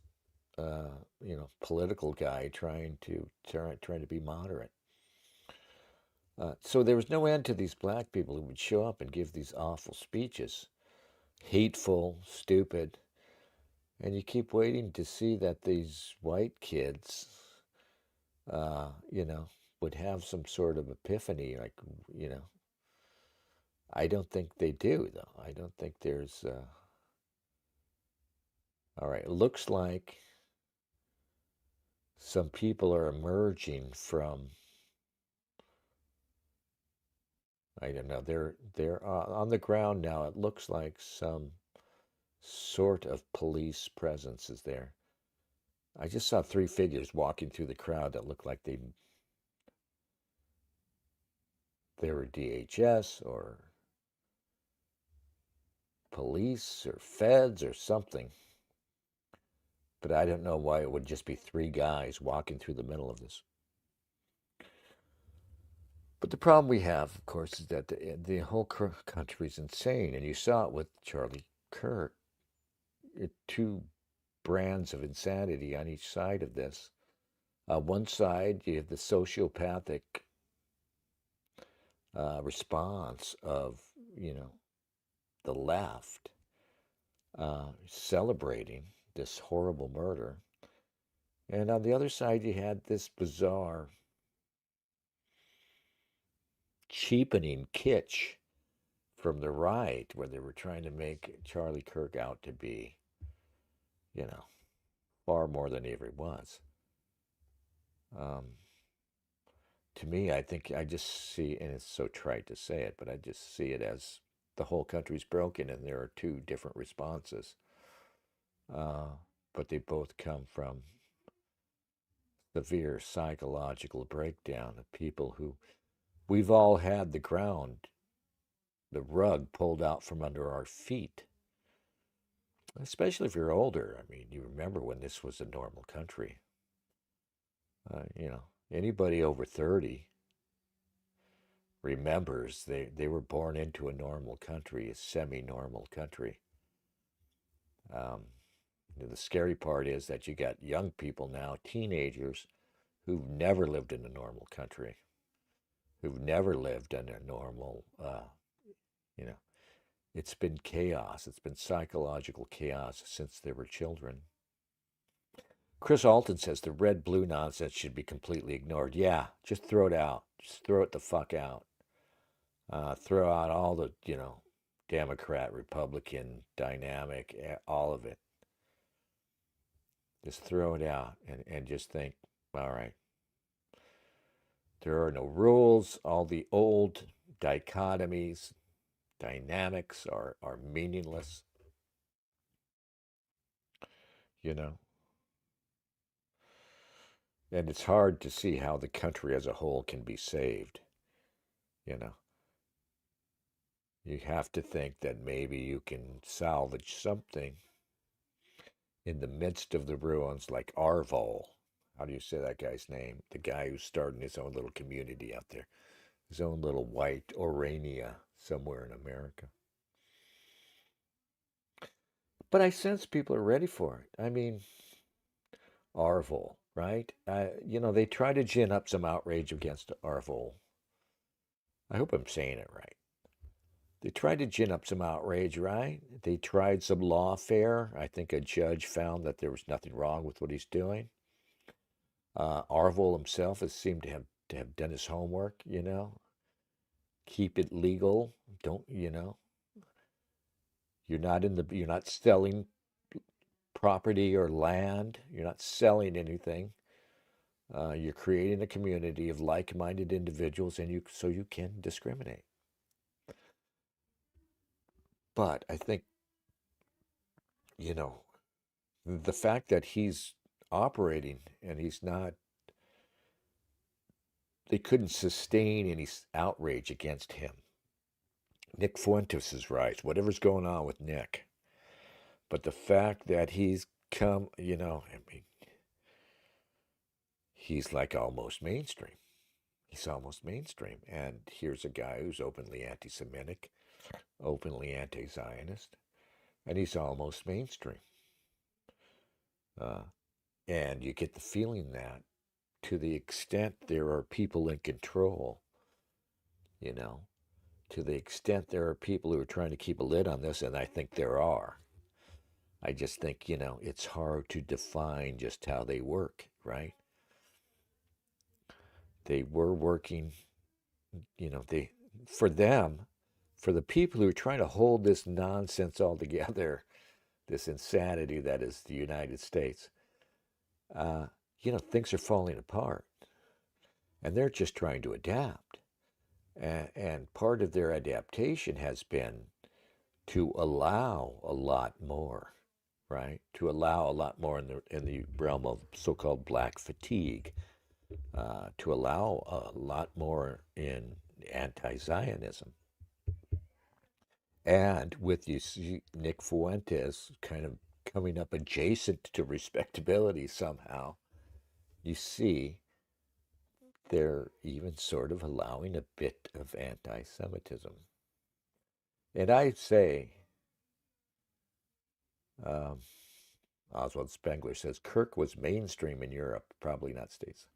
Speaker 2: political guy trying to be moderate. So there was no end to these black people who would show up and give these awful speeches, hateful, stupid, and you keep waiting to see that these white kids, would have some sort of epiphany, like, I don't think they do, though. I don't think there's, all right, it looks like some people are emerging from, I don't know, they're on the ground now. It looks like some sort of police presence is there. I just saw 3 figures walking through the crowd that looked like they were DHS or police or feds or something. But I don't know why it would just be 3 guys walking through the middle of this. But the problem we have, of course, is that the whole country is insane. And you saw it with Charlie Kirk. 2 brands of insanity on each side of this. One side, you have the sociopathic response of, the left celebrating this horrible murder. And on the other side, you had this bizarre cheapening kitsch from the right, where they were trying to make Charlie Kirk out to be, far more than he ever was. To me, I think I just see, and it's so trite to say it, but I just see it as the whole country's broken and there are 2 different responses. But they both come from severe psychological breakdown of people who we've all had the rug pulled out from under our feet. Especially if you're older. I mean, you remember when this was a normal country. Anybody over 30 remembers they were born into a normal country, a semi-normal country. The scary part is that you got young people now, teenagers, who've never lived in a normal country, who've never lived in a normal, it's been chaos. It's been psychological chaos since they were children. Chris Alton says the red-blue nonsense should be completely ignored. Yeah, just throw it out. Just throw it the fuck out. Throw out all the, Democrat, Republican, dynamic, all of it. Just throw it out and just think, all right, there are no rules. All the old dichotomies, dynamics are meaningless. And it's hard to see how the country as a whole can be saved. You know, you have to think that maybe you can salvage something in the midst of the ruins, like Arvol. How do you say that guy's name? The guy who's starting his own little community out there, his own little white Orania somewhere in America. But I sense people are ready for it. I mean, Arvol, right? They try to gin up some outrage against Arvol. I hope I'm saying it right. They tried to gin up some outrage, right? They tried some lawfare. I think a judge found that there was nothing wrong with what he's doing. Arvol himself has seemed to have done his homework. Keep it legal. Don't you're not selling property or land. You're not selling anything. You're creating a community of like-minded individuals, and so you can discriminate. But I think, the fact that he's operating and they couldn't sustain any outrage against him. Nick Fuentes is right, whatever's going on with Nick. But the fact that he's come, he's like almost mainstream. He's almost mainstream. And here's a guy who's openly anti-Semitic, openly anti-Zionist, and he's almost mainstream. And you get the feeling that to the extent there are people in control, to the extent there are people who are trying to keep a lid on this, and I think there are. I just think, it's hard to define just how they work, right? They were working, for the people who are trying to hold this nonsense all together, this insanity that is the United States, things are falling apart. And they're just trying to adapt. And part of their adaptation has been to allow a lot more, right? To allow a lot more in the realm of so-called black fatigue, to allow a lot more in anti-Zionism. And with you see Nick Fuentes kind of coming up adjacent to respectability somehow, you see they're even sort of allowing a bit of anti-Semitism. And I say, Oswald Spengler says, Kirk was mainstream in Europe, probably not States.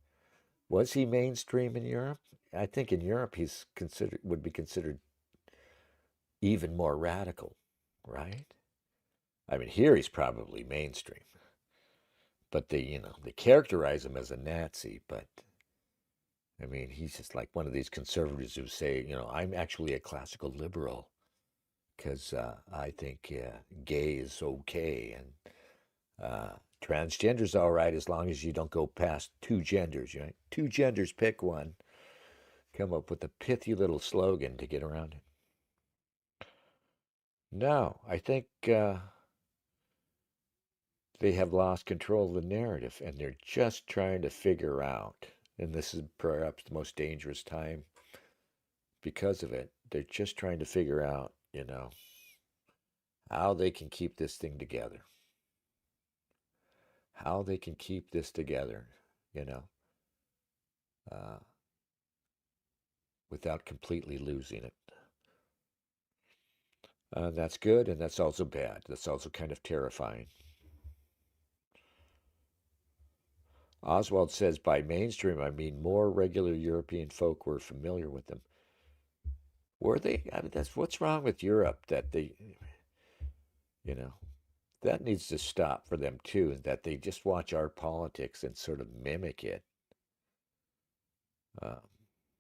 Speaker 2: Was he mainstream in Europe? I think in Europe would be considered even more radical, right? I mean, here he's probably mainstream. But they characterize him as a Nazi, but I mean, he's just like one of these conservatives who say, I'm actually a classical liberal because I think gay is okay and transgender's all right as long as you don't go past two genders, right? Two genders, pick one. Come up with a pithy little slogan to get around it. No, I think they have lost control of the narrative and they're just trying to figure out, and this is perhaps the most dangerous time because of it, they're just trying to figure out, how they can keep this thing together. How they can keep this together, without completely losing it. That's good, and that's also bad. That's also kind of terrifying. Oswald says, by mainstream, I mean more regular European folk were familiar with them. Were they? I mean, that's what's wrong with Europe, that they, that needs to stop for them too, that they just watch our politics and sort of mimic it.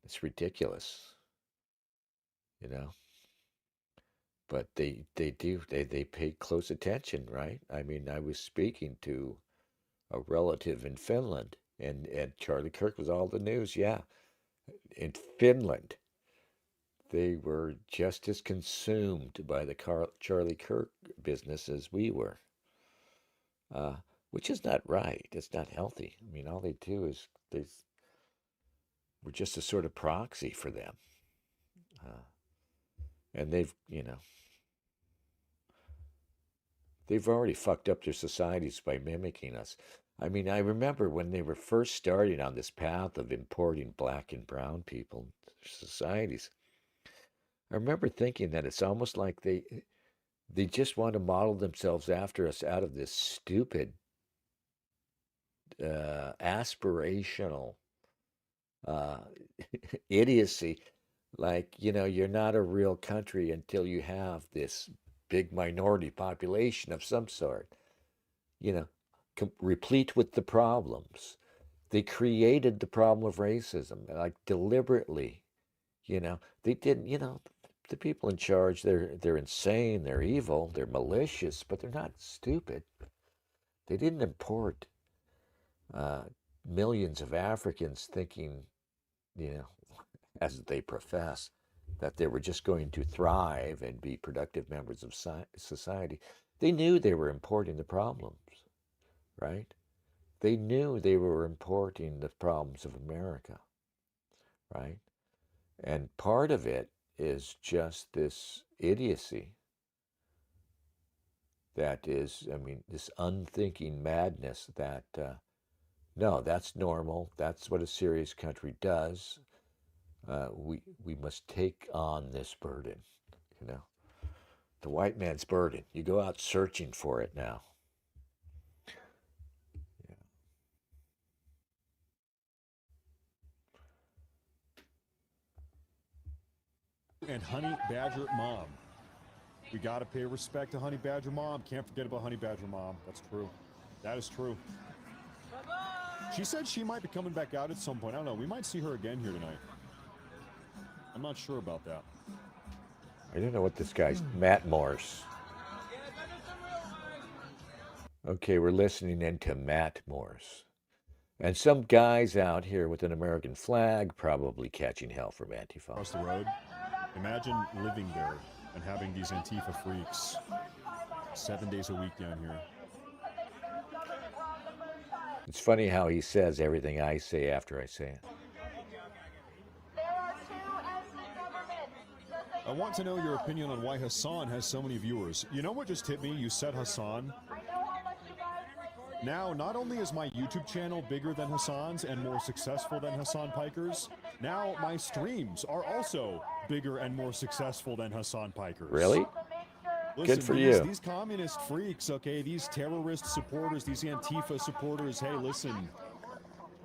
Speaker 2: It's ridiculous, But they pay close attention, right? I mean, I was speaking to a relative in Finland, and Charlie Kirk was all the news. Yeah, in Finland, they were just as consumed by the Charlie Kirk business as we were. which is not right. It's not healthy. I mean, all they do is we're just a sort of proxy for them. And they've already fucked up their societies by mimicking us. I mean, I remember when they were first starting on this path of importing black and brown people into their societies. I remember thinking that it's almost like they just want to model themselves after us out of this stupid, aspirational idiocy. Like, you're not a real country until you have this big minority population of some sort, replete with the problems. They created the problem of racism, like deliberately. They didn't. The people in charge, they're insane, they're evil, they're malicious, but they're not stupid. They didn't import millions of Africans thinking, as they profess, that they were just going to thrive and be productive members of society. They knew they were importing the problems, right? They knew they were importing the problems of America, right? And part of it is just this idiocy that is, I mean, this unthinking madness that, no, that's normal. That's what a serious country does. We must take on this burden, the white man's burden. You go out searching for it now.
Speaker 5: And Honey Badger Mom. We got to pay respect to Honey Badger Mom. Can't forget about Honey Badger Mom. That's true. That is true. She said she might be coming back out at some point. I don't know. We might see her again here tonight. I'm not sure about that.
Speaker 2: I don't know what this guy's... Matt Morse. Okay, we're listening into Matt Morse. And some guys out here with an American flag probably catching hell from Antifa.
Speaker 5: Across the road. Imagine living there and having these Antifa freaks 7 days a week down here.
Speaker 2: It's funny how he says everything I say after I say it.
Speaker 5: I want to know your opinion on why Hassan has so many viewers. You know what just hit me? You said Hassan. Now, not only is my YouTube channel bigger than Hassan's and more successful than Hassan Piker's, now my streams are also bigger and more successful than Hassan Piker's.
Speaker 2: Really?
Speaker 5: Listen,
Speaker 2: good for you.
Speaker 5: These communist freaks, okay, these terrorist supporters, these Antifa supporters, hey, listen,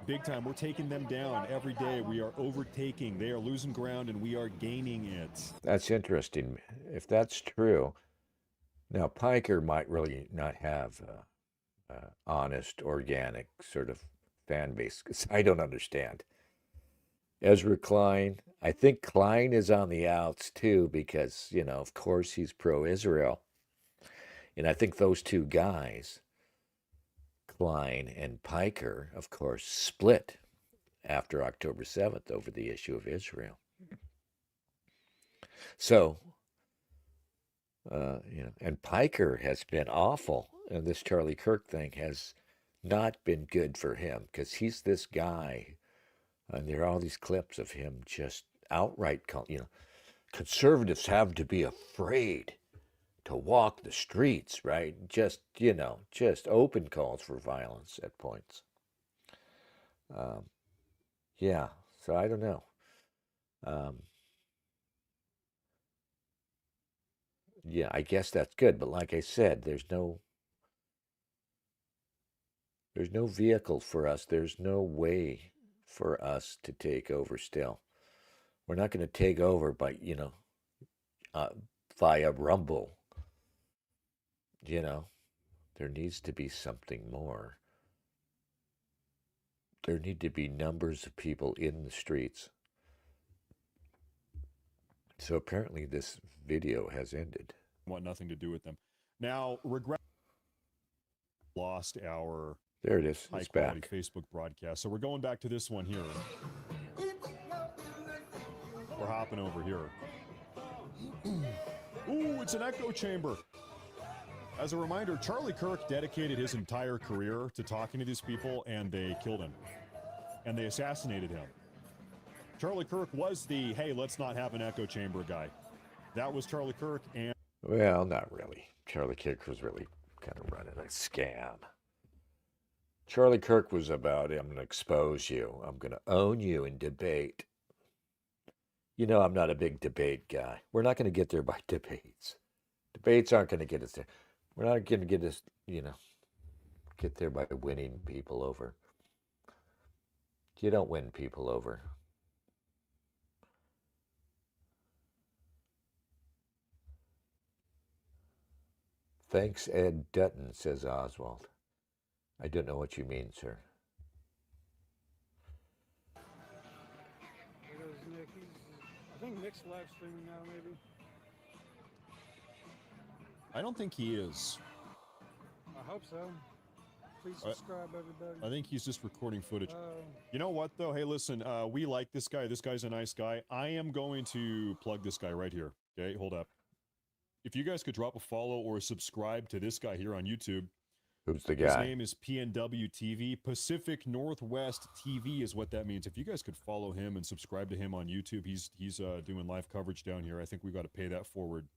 Speaker 5: big time, we're taking them down every day. We are overtaking. They are losing ground and we are gaining it.
Speaker 2: That's interesting. If that's true, now Piker might really not have honest, organic sort of fan base, because I don't understand. Ezra Klein, I think Klein is on the outs too, because, of course he's pro-Israel. And I think those two guys, Klein and Piker, of course, split after October 7th over the issue of Israel. So, and Piker has been awful, and this Charlie Kirk thing has not been good for him, because he's this guy, and there are all these clips of him just outright, conservatives have to be afraid to walk the streets, right? Just open calls for violence at points. Yeah, so I don't know. Yeah, I guess that's good, but like I said, there's no vehicle for us. There's no way for us to take over still. We're not going to take over by, via Rumble. There needs to be something more. There need to be numbers of people in the streets. So apparently this video has ended.
Speaker 5: Want nothing to do with them. Now, regret lost our
Speaker 2: there it is. It's back.
Speaker 5: Facebook broadcast. So we're going back to this one here. We're hopping over here. Ooh, it's an echo chamber. As a reminder, Charlie Kirk dedicated his entire career to talking to these people, and they killed him. And they assassinated him. Charlie Kirk was the, hey, let's not have an echo chamber guy. That was Charlie Kirk, and...
Speaker 2: Well, not really. Charlie Kirk was really kind of running a scam. Charlie Kirk was about, I'm going to expose you. I'm going to own you in debate. You know, I'm not a big debate guy. We're not going to get there by debates. Debates aren't going to get us there. We're not going to get us, you know, get there by winning people over. You don't win people over. Thanks, Ed Dutton, says Oswald. I don't know what you mean, sir.
Speaker 12: There goes Nick. I think Nick's live streaming now, maybe.
Speaker 5: I don't think he is.
Speaker 12: I hope so. Please subscribe, everybody.
Speaker 5: I think he's just recording footage. You know what, though? Hey, listen, we like this guy. This guy's a nice guy. I am going to plug this guy right here. Okay, hold up. If you guys could drop a follow or subscribe to this guy here on YouTube.
Speaker 2: Who's the guy?
Speaker 5: His name is PNW TV. Pacific Northwest TV is what that means. If you guys could follow him and subscribe to him on YouTube, he's doing live coverage down here. I think we got to pay that forward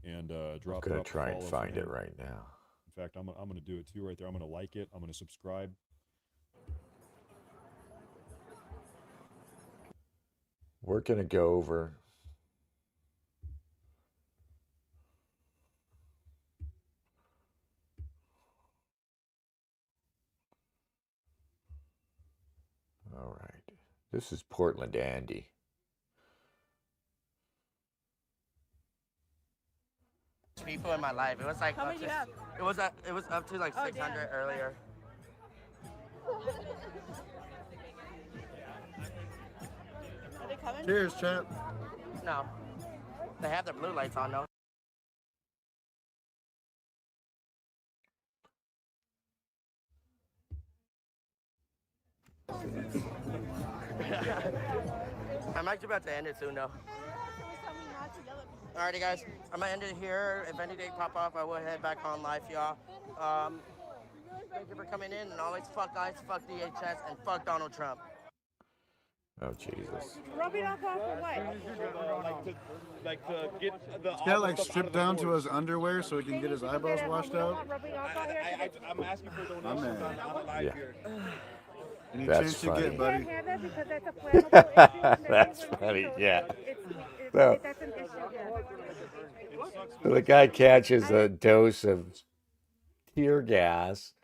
Speaker 5: and drop it.
Speaker 2: I'm gonna try and find it right now.
Speaker 5: In fact, I'm gonna do it too right there. I'm gonna like it. I'm gonna subscribe.
Speaker 2: We're gonna go over. All right. This is Portland Andy.
Speaker 13: People in my life. It was like
Speaker 10: How many you have?
Speaker 13: It was up to like 600 earlier.
Speaker 10: Are they coming?
Speaker 4: Cheers, champ.
Speaker 13: No. They have their blue lights on though. I'm actually about to end it soon though. Alrighty guys, I'm gonna end it here. If anything pop off, I will head back on live, y'all. Thank you for coming in, and always fuck guys, fuck DHS, and fuck Donald Trump.
Speaker 2: Oh Jesus!
Speaker 10: Rub it off or what?
Speaker 9: Like to get the.
Speaker 4: He's got like stripped down to his underwear so he can get his eyeballs washed out.
Speaker 9: I'm asking for donations.
Speaker 4: My man.
Speaker 9: on live
Speaker 2: Yeah.
Speaker 9: here.
Speaker 4: Any
Speaker 2: That's
Speaker 4: chance you
Speaker 2: funny.
Speaker 4: get, buddy?
Speaker 2: That's funny. Yeah. So, the guy catches a dose of tear gas,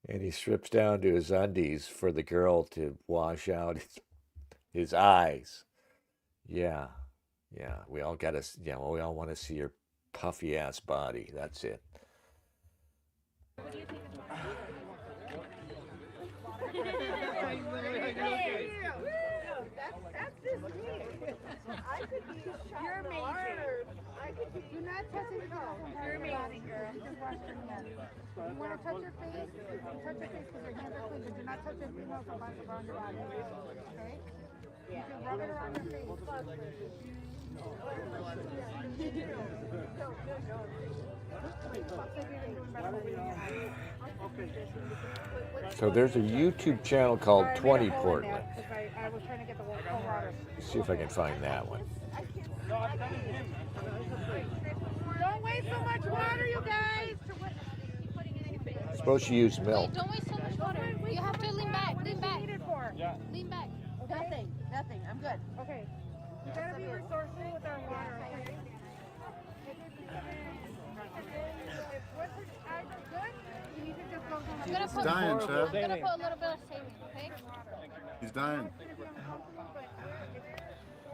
Speaker 2: and he strips down to his undies for the girl to wash out his eyes. Yeah, yeah. We all gotta. Yeah, well, we all want to see your puffy ass body. That's it.
Speaker 10: You're amazing. Do not touch his phone. You're amazing, girl. Just wash your hands. You want to touch your face? Touch your face because your hands are clean. But do not touch anything else around your body. Okay? You can rub it around your face.
Speaker 2: So there's a YouTube channel called 20 Portland.
Speaker 10: I was trying to get the water.
Speaker 2: Let's see if I can find that one.
Speaker 10: Don't waste so much water, you guys.
Speaker 2: Supposed to use milk.
Speaker 14: Don't waste so much water. You have to lean back. Lean back. Lean back.
Speaker 10: Okay. Nothing. I'm good. Okay. You gotta be resourceful with our water. Okay?
Speaker 14: I'm
Speaker 4: He's dying, Chef.
Speaker 14: I'm gonna put a little bit of saving, okay?
Speaker 4: He's dying.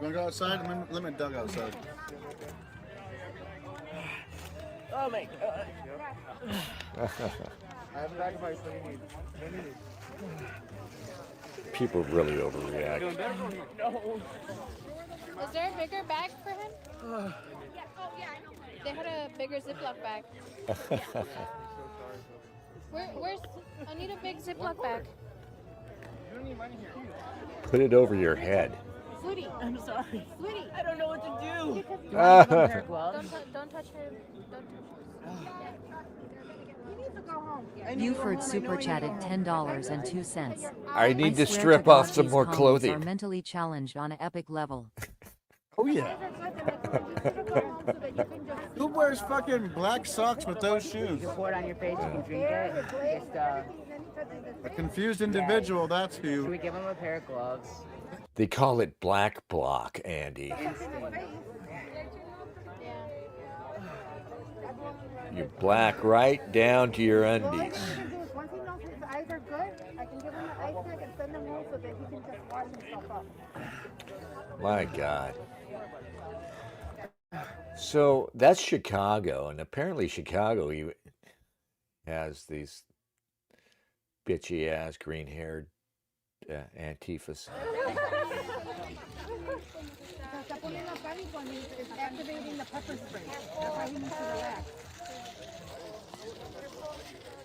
Speaker 4: You wanna go outside? Let me Doug outside.
Speaker 13: Oh my god.
Speaker 4: I have sacrificed what you need.
Speaker 2: People really overreact.
Speaker 13: No.
Speaker 14: Is there a bigger bag for him? They had a bigger Ziploc bag. Where's? I need a big Ziploc bag.
Speaker 2: Put it over your head.
Speaker 10: Sweetie,
Speaker 13: I'm sorry.
Speaker 10: Sweetie,
Speaker 13: I don't know what to do.
Speaker 14: Don't touch her. Don't touch her.
Speaker 15: Buford super chatted $10.02.
Speaker 2: I need to
Speaker 15: swear
Speaker 2: strip
Speaker 15: God,
Speaker 2: off some
Speaker 15: these
Speaker 2: more
Speaker 15: colleagues
Speaker 2: clothing.
Speaker 15: are mentally challenged on an epic level.
Speaker 4: Oh yeah. Who wears fucking black socks with those shoes?
Speaker 16: You can pour it on your face, you can drink it. Just,
Speaker 4: A confused individual, that's
Speaker 16: should
Speaker 4: who.
Speaker 16: we give him a pair of gloves?
Speaker 2: They call it black bloc, Andy. You black right down to your undies.
Speaker 17: Once he knows his eyes are good, I can give him an ice pack and send him home so that he can just wash himself up.
Speaker 2: My God. So that's Chicago, and apparently Chicago has these bitchy ass green haired Antifas.
Speaker 17: It's activating the pepper spray. That's why he needs to relax.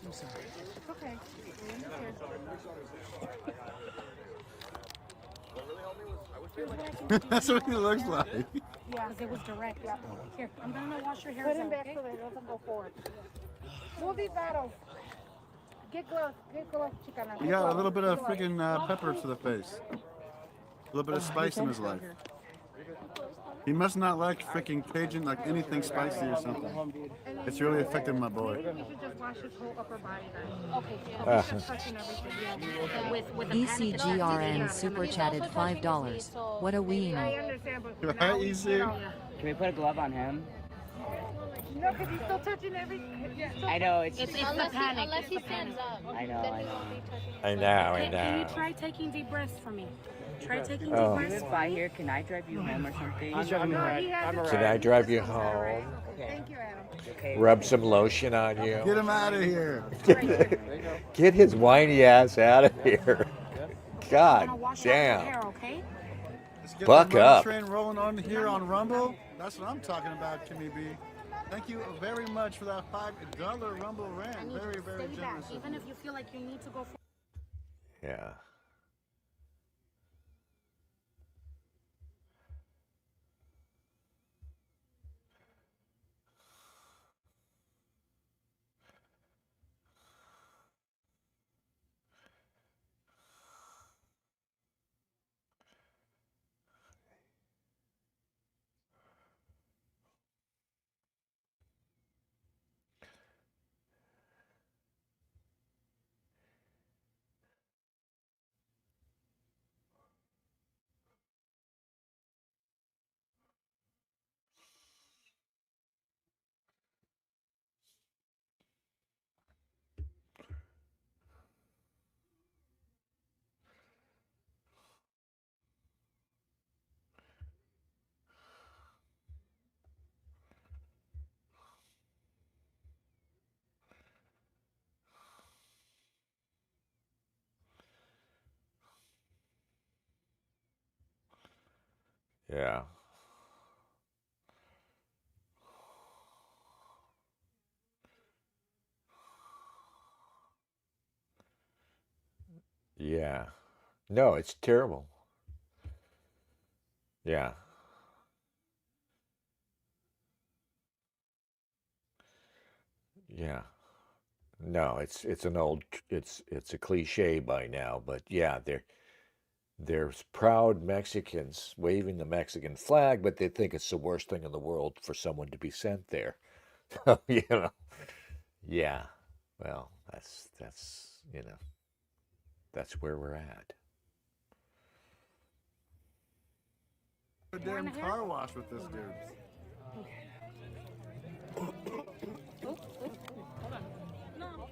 Speaker 17: I'm sorry. It's okay.
Speaker 4: That's what he looks like.
Speaker 17: Yeah, because it was direct. Yeah. Here, I'm gonna wash your hair. Put him back so that it doesn't go forward. Move these bottles. Get gloves. Get gloves, Chicana.
Speaker 4: He got a little bit of freaking pepper to the face. A little bit of spice in his life. He must not like freaking Cajun, like anything spicy or something. It's really affecting my boy.
Speaker 17: You should just wash his whole upper body then. Okay, touching everything. Yeah. With
Speaker 15: ECGRN super chatted $5. What a weenie.
Speaker 17: I understand, but
Speaker 4: Right, EC?
Speaker 16: Can we put a glove on him?
Speaker 17: No, because he's still touching everything.
Speaker 16: I know, it's
Speaker 14: Unless he stands up.
Speaker 16: I know.
Speaker 2: I know.
Speaker 17: Can you try taking deep breaths for me? Try taking deep
Speaker 2: Oh.
Speaker 17: breaths.
Speaker 16: If I here, can I drive you home or something?
Speaker 2: Can I drive you home?
Speaker 17: Thank you, Adam.
Speaker 16: Okay.
Speaker 2: Rub some lotion on you?
Speaker 4: Get him out of here.
Speaker 2: Get his whiny ass out of here. God damn.
Speaker 4: Let's get
Speaker 2: Buck
Speaker 4: the money
Speaker 2: up.
Speaker 4: train rolling on here on Rumble. That's what I'm talking about, Kimmy B. Thank you very much for that $5 Rumble rant. Very, very generous.
Speaker 17: Even if you feel like you need to go for
Speaker 2: Yeah. Yeah. Yeah. No, it's terrible. Yeah. Yeah. No, it's a cliche by now, but yeah, there's proud Mexicans waving the Mexican flag, but they think it's the worst thing in the world for someone to be sent there. So, yeah. Well, that's that's where we're at.
Speaker 4: A damn car wash with this dude.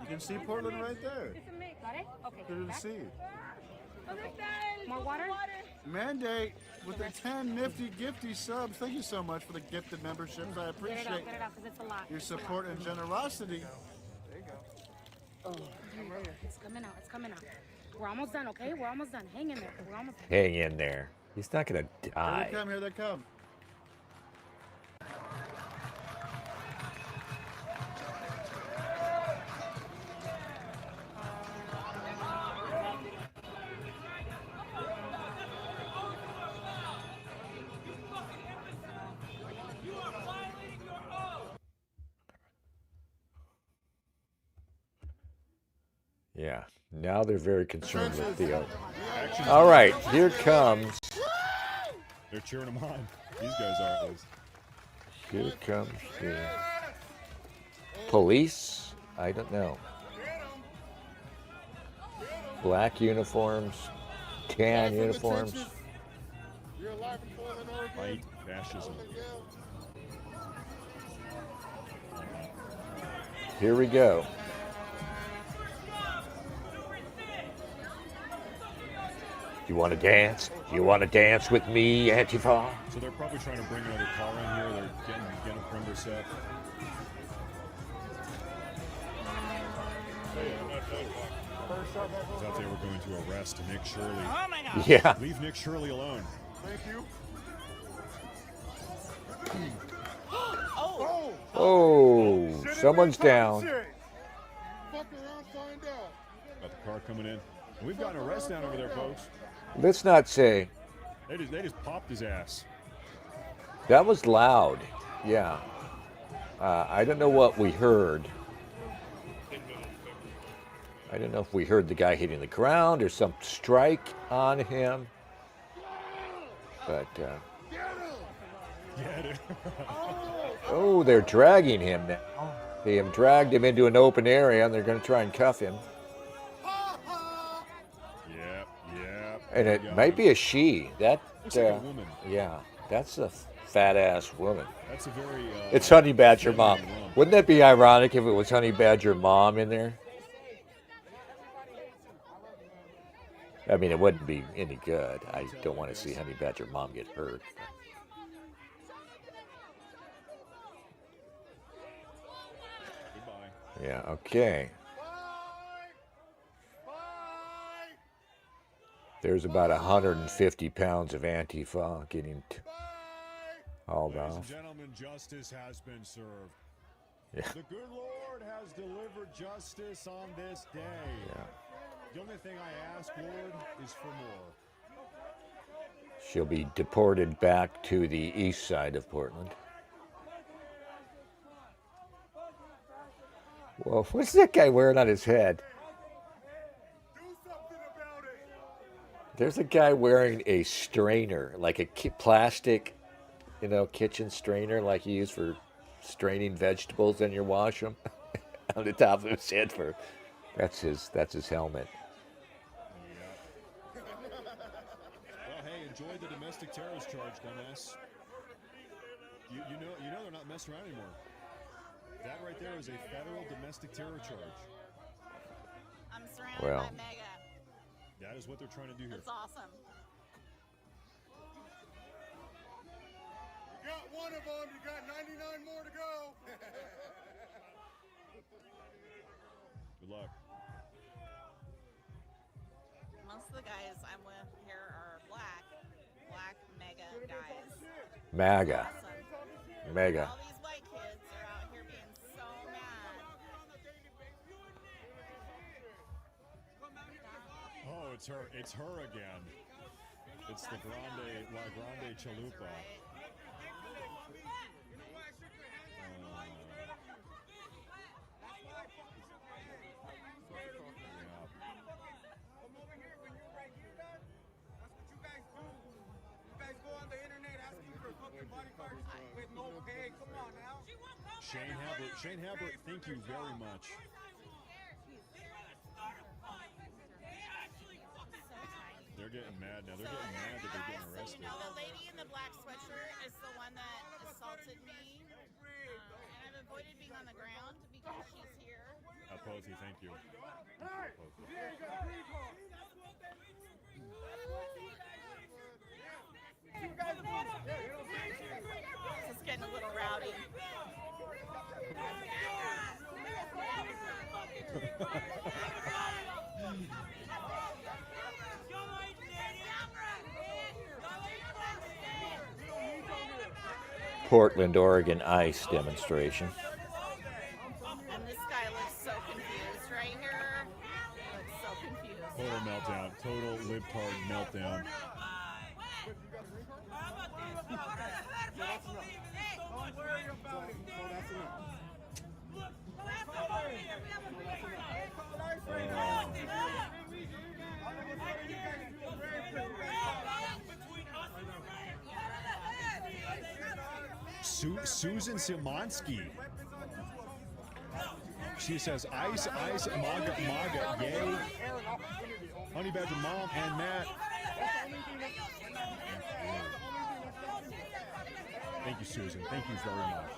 Speaker 4: You can see Portland right there. Good to see.
Speaker 17: more water.
Speaker 4: Mandate with the 10 nifty gifty subs. Thank you so much for the gifted memberships. I appreciate
Speaker 17: Get it out, 'cause it's a lot.
Speaker 4: your support and generosity.
Speaker 17: There you go. It's coming out. It's coming out. We're almost done, okay? We're almost done. Hang in there. We're almost done.
Speaker 2: Hang in there. He's not gonna
Speaker 4: Here
Speaker 2: die.
Speaker 4: they come. Here they come.
Speaker 2: Yeah. Now they're very concerned with the. All right, here comes.
Speaker 5: They're cheering him on. These guys are at least.
Speaker 2: Here comes the police. I don't know. Black uniforms, tan uniforms.
Speaker 5: Fight fascism.
Speaker 2: Here we go. You want to dance? You want to dance with me, Antifa?
Speaker 5: So they're probably trying to bring another car in here. They're getting a perimeter set. I thought they were going to arrest Nick Shirley.
Speaker 10: Oh my gosh.
Speaker 2: Yeah.
Speaker 5: Leave Nick Shirley alone.
Speaker 7: Thank you.
Speaker 2: Oh, someone's down.
Speaker 7: Fuck around, find out.
Speaker 5: Got the car coming in. And we've got an arrest down over there, folks.
Speaker 2: Let's not say.
Speaker 5: They just popped his ass.
Speaker 2: That was loud. Yeah. I don't know what we heard. I don't know if we heard the guy hitting the ground or some strike on him. But, oh, they're dragging him now. They have dragged him into an open area and they're going to try and cuff him.
Speaker 5: Yeah.
Speaker 2: And it might be a she. That,
Speaker 5: Looks like a woman.
Speaker 2: Yeah, that's a fat-ass woman.
Speaker 5: That's a very...
Speaker 2: It's Honey Badger Mom. Wouldn't that be ironic if it was Honey Badger Mom in there? I mean, it wouldn't be any good. I don't want to see Honey Badger Mom get hurt.
Speaker 5: Goodbye.
Speaker 2: Yeah, okay. There's about 150 pounds of Antifa getting hauled
Speaker 5: Ladies and
Speaker 2: off.
Speaker 5: gentlemen, justice has been served.
Speaker 2: Yeah.
Speaker 5: The good Lord has delivered justice on this day.
Speaker 2: Yeah.
Speaker 5: The only thing I ask, Lord, is for more.
Speaker 2: She'll be deported back to the east side of Portland. Whoa, what's that guy wearing on his head? There's a guy wearing a strainer, like a plastic, kitchen strainer, like you use for straining vegetables and you wash them, on the top of his head. That's his helmet.
Speaker 5: Well, hey, enjoy the domestic terrorist charge, dumbass. You know they're not messing around anymore. That right there is a federal domestic terror charge.
Speaker 10: I'm surrounded
Speaker 2: Well.
Speaker 10: by mega.
Speaker 5: That is what they're trying to do here.
Speaker 10: That's awesome.
Speaker 7: You got one of them, you got 99 more to go.
Speaker 5: Good luck.
Speaker 10: Most of the guys I'm with here are black mega guys.
Speaker 2: MAGA.
Speaker 10: Awesome.
Speaker 2: Mega.
Speaker 10: All these white kids are out here being so mad.
Speaker 5: Oh, it's her again. It's the La Grande Chalupa. Shane Habbert, thank you very much. They're getting mad now. They're getting mad that they're getting arrested.
Speaker 10: The lady in the black sweatshirt is the one that assaulted me. And I've avoided being on the ground because she's here.
Speaker 5: Apothy, thank you.
Speaker 10: It's getting a little rowdy.
Speaker 2: Portland, Oregon ICE demonstration.
Speaker 10: And this guy looks so confused right here. Looks so confused.
Speaker 5: Total meltdown. Total libtard meltdown. Susan Szymanski. She says, ice, MAGA, yay. Honey Badger Mom and Matt. Thank you, Susan. Thank you very much.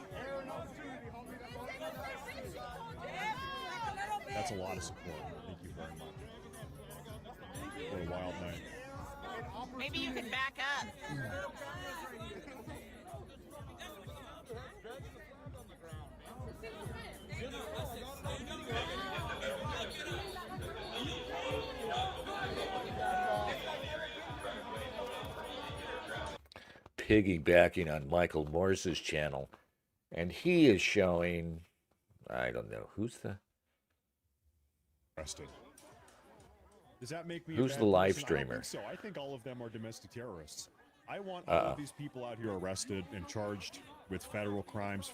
Speaker 5: That's a lot of support. Thank you very much. What a wild night.
Speaker 10: Maybe you can back up.
Speaker 2: Piggybacking on Michael Morse's channel, and he is showing, I don't know, who's the...
Speaker 5: Arrested. Does that make me
Speaker 2: Who's
Speaker 5: a
Speaker 2: the
Speaker 5: bad
Speaker 2: live
Speaker 5: person? I don't
Speaker 2: streamer?
Speaker 5: think so. I think all of them are domestic terrorists. I want all of these people out here arrested and charged with federal crimes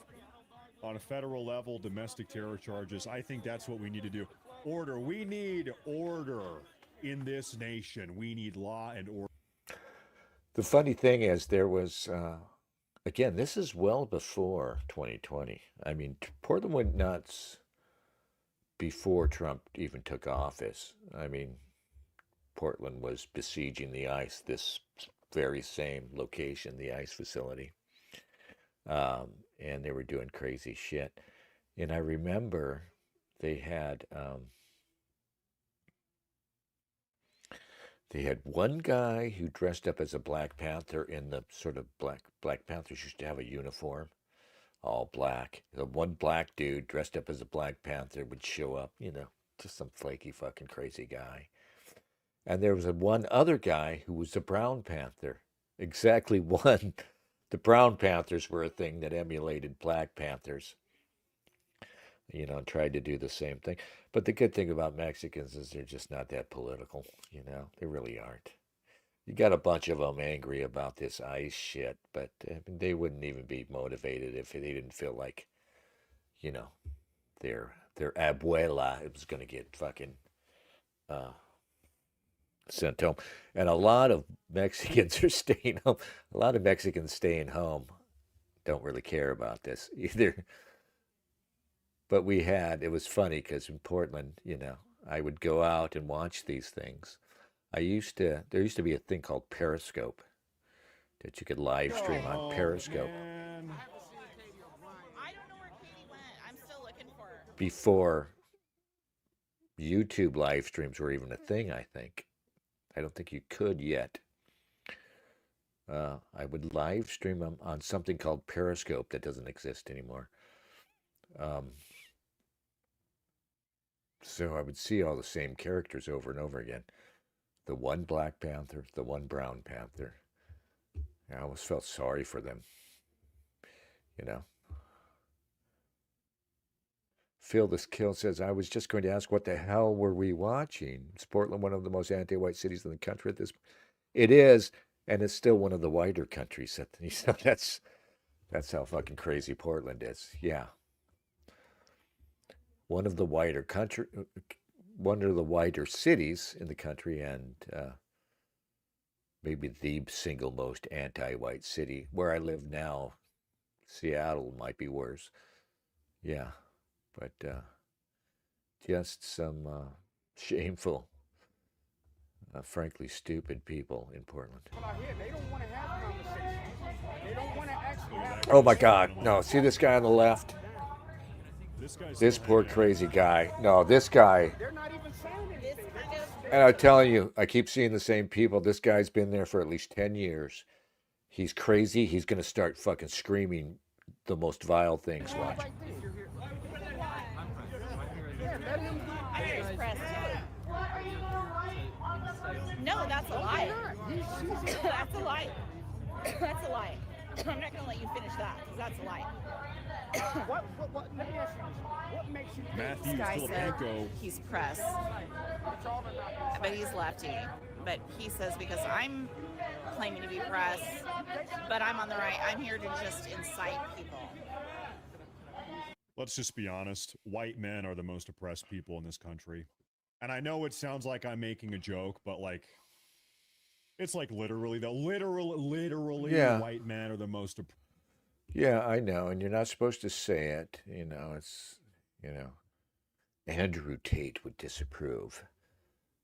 Speaker 5: on a federal level, domestic terror charges. I think that's what we need to do. Order. We need order in this nation. We need law and order.
Speaker 2: The funny thing is, there was, again, this is well before 2020. I mean, Portland went nuts before Trump even took office. I mean, Portland was besieging the ICE, this very same location, the ICE facility. And they were doing crazy shit. And I remember they had one guy who dressed up as a Black Panther in the sort of Black Panthers used to have a uniform, all black. The one black dude dressed up as a Black Panther would show up, you know, just some flaky fucking crazy guy. And there was one other guy who was a Brown Panther. Exactly one. The Brown Panthers were a thing that emulated Black Panthers, you know, and tried to do the same thing. But the good thing about Mexicans is they're just not that political, you know. They really aren't. You got a bunch of them angry about this ICE shit, but they wouldn't even be motivated if they didn't feel like, you know, their abuela was going to get fucking sent home. And a lot of Mexicans are staying home. A lot of Mexicans staying home don't really care about this either. But it was funny because in Portland, you know, I would go out and watch these things. There used to be a thing called Periscope that you could live stream on Periscope.
Speaker 10: I don't know where Katie went. I'm still looking for her.
Speaker 2: Before YouTube live streams were even a thing, I think. I don't think you could yet. I would live stream them on something called Periscope that doesn't exist anymore. So I would see all the same characters over and over again. The one Black Panther, the one Brown Panther. I almost felt sorry for them, you know. Phil This Kill says, I was just going to ask, what the hell were we watching? Is Portland one of the most anti-white cities in the country at this point? It is, and it's still one of the whiter countries. That's how fucking crazy Portland is. Yeah. One of the whiter cities in the country, and maybe the single most anti-white city. Where I live now, Seattle might be worse. Yeah, but just some shameful, frankly stupid people in Portland.
Speaker 12: They don't want to have conversations. They don't want to actually have.
Speaker 2: Oh my God! No, see this guy on the left? This poor crazy guy. No, this guy. And I'm telling you, I keep seeing the same people. This guy's been there for at least 10 years. He's crazy. He's going to start fucking screaming the most vile things. Watch.
Speaker 10: No, that's a lie. That's a lie. That's a lie. I'm not going to let you finish that, because that's a lie.
Speaker 12: Let me ask you, what makes you
Speaker 5: Matthew
Speaker 10: This guy said
Speaker 5: Filippenko.
Speaker 10: he's press, but he's lefty. But he says, because I'm claiming to be press, but I'm on the right, I'm here to just incite people.
Speaker 5: Let's just be honest. White men are the most oppressed people in this country. And I know it sounds like I'm making a joke, but like, it's like literally, literally
Speaker 2: Yeah.
Speaker 5: white men are the most
Speaker 2: Yeah, I know, and you're not supposed to say it. It's, Andrew Tate would disapprove.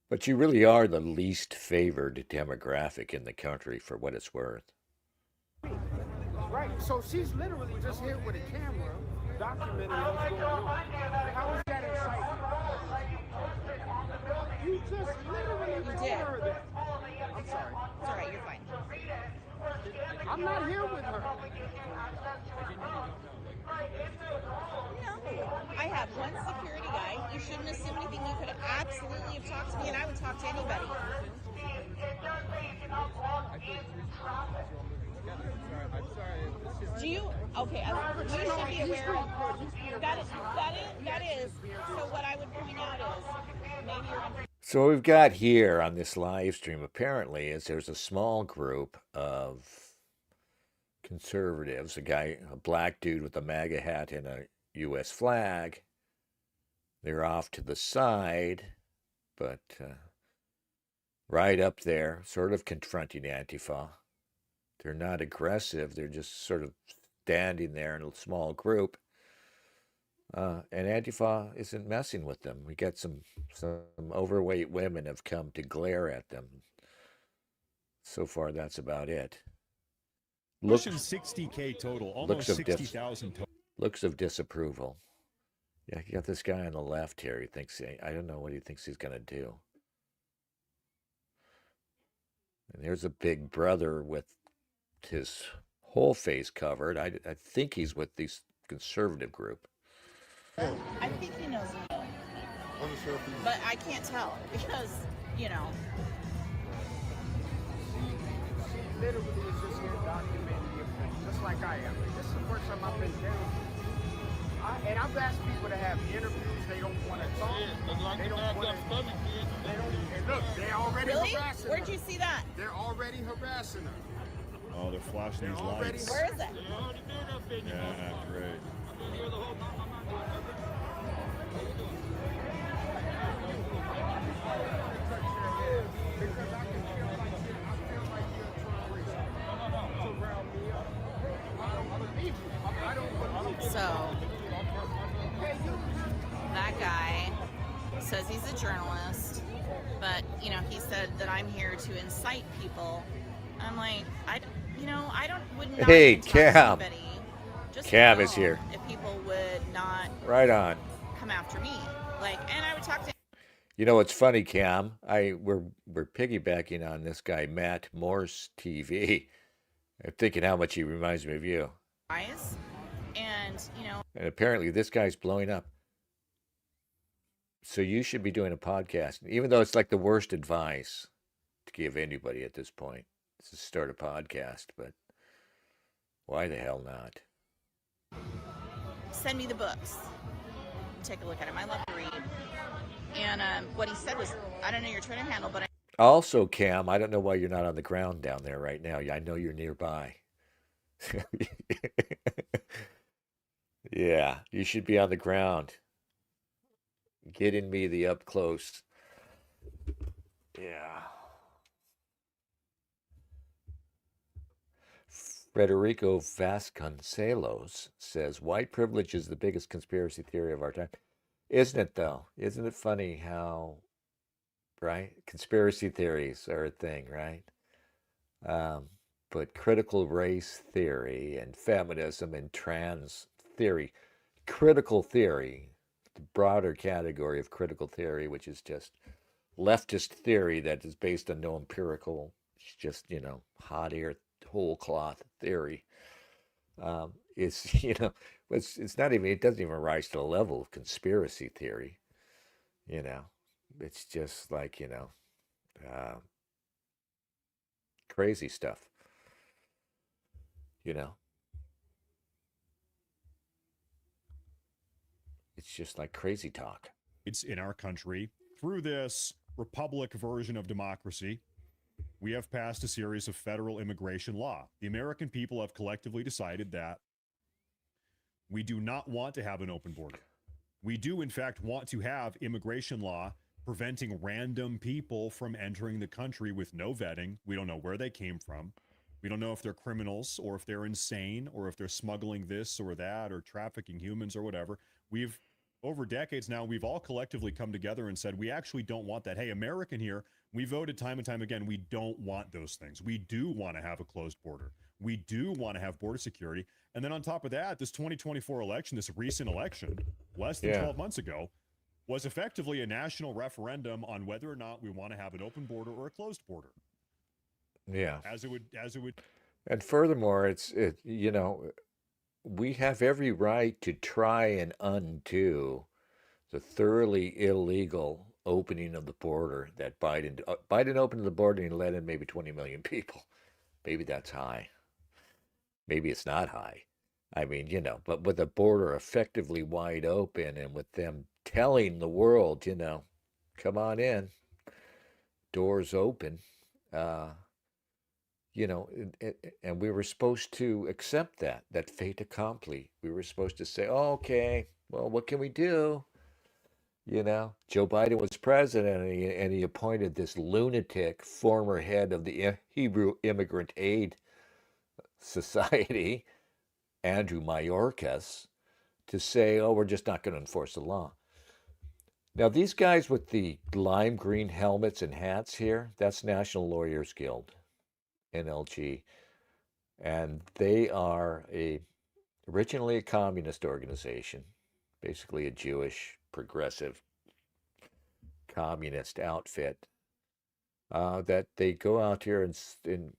Speaker 2: But you really are the least favored demographic in the country for what it's worth.
Speaker 12: Right, so she's literally just here with a camera documenting what's going on. How is that exciting? You just literally told her that. I'm sorry.
Speaker 10: It's all right, you're fine.
Speaker 12: I'm not here with her.
Speaker 10: No, I have one security guy. You shouldn't assume anything. You could absolutely have talked to me, and I would talk to anybody. Do you? Okay, you should be aware of that is. So what I would point out is maybe you're.
Speaker 2: So what we've got here on this live stream apparently is there's a small group of conservatives, a black dude with a MAGA hat and a U.S. flag. They're off to the side, but right up there, sort of confronting Antifa. They're not aggressive. They're just sort of standing there in a small group. And Antifa isn't messing with them. We got some overweight women have come to glare at them. So far, that's about it.
Speaker 5: Pushing 60K total, almost 60,000 total.
Speaker 2: Looks of disapproval. Yeah, you got this guy on the left here. He thinks, I don't know what he thinks he's going to do. And there's a big brother with his whole face covered. I think he's with this conservative group.
Speaker 10: I think he knows me, but I can't tell because,
Speaker 12: She literally is just here documenting the event, just like I am. This is the first time I've been down. And I've asked people to have interviews. They don't want to talk. They don't want to. And look, they're already harassing her.
Speaker 10: Where'd you see that?
Speaker 12: They're already harassing her.
Speaker 5: Oh, they're flashing these lights.
Speaker 10: Where is it?
Speaker 5: Yeah, great.
Speaker 10: So that guy says he's a journalist, but he said that I'm here to incite people. I'm like, would not
Speaker 2: Hey,
Speaker 10: even talk to
Speaker 2: Cam.
Speaker 10: anybody, just
Speaker 2: Cam is here.
Speaker 10: if people would not
Speaker 2: Right on.
Speaker 10: come after me, and I would talk to.
Speaker 2: You know what's funny, Cam? We're piggybacking on this guy Matt Morse TV. I'm thinking how much he reminds me of you.
Speaker 10: Guys, and
Speaker 2: And apparently this guy's blowing up. So you should be doing a podcast, even though it's like the worst advice to give anybody at this point. To start a podcast, but why the hell not?
Speaker 10: send me the books. Take a look at them. I love to read. And what he said was, I don't know your Twitter handle, but
Speaker 2: Also, Cam, I don't know why you're not on the ground down there right now. I know you're nearby. Yeah, you should be on the ground. Getting me the up close. Yeah. Federico Vasconcelos says, white privilege is the biggest conspiracy theory of our time. Isn't it, though? Isn't it funny how, right? Conspiracy theories are a thing, right? But critical race theory and feminism and trans theory, critical theory, the broader category of critical theory, which is just leftist theory that is based on no empirical, it's just, hot air, whole cloth theory. It's, it's not even, it doesn't even rise to the level of conspiracy theory. It's just like, crazy stuff. It's just like crazy talk.
Speaker 5: It's in our country. Through this republic version of democracy, we have passed a series of federal immigration law. The American people have collectively decided that we do not want to have an open border. We do, in fact, want to have immigration law preventing random people from entering the country with no vetting. We don't know where they came from. We don't know if they're criminals or if they're insane or if they're smuggling this or that or trafficking humans or whatever. We've, over decades now, we've all collectively come together and said, we actually don't want that. Hey, American here, we voted time and time again. We don't want those things. We do want to have a closed border. We do want to have border security. And then on top of that, this 2024 election, this recent election, less than 12 months ago, was effectively a national referendum on whether or not we want to have an open border or a closed border.
Speaker 2: Yeah.
Speaker 5: As it would.
Speaker 2: And furthermore, you know, we have every right to try and undo the thoroughly illegal opening of the border that Biden opened the border and let in maybe 20 million people. Maybe that's high. Maybe it's not high. I mean, you know, but with the border effectively wide open and with them telling the world, you know, come on in, doors open, you know, and we were supposed to accept that fait accompli. We were supposed to say, oh, okay, well, what can we do? You know, Joe Biden was president and he appointed this lunatic former head of the Hebrew Immigrant Aid Society, Andrew Mayorkas, to say, oh, we're just not going to enforce the law. Now, these guys with the lime green helmets and hats here, that's National Lawyers Guild, NLG. And they are originally a communist organization, basically a Jewish progressive communist outfit, that they go out here and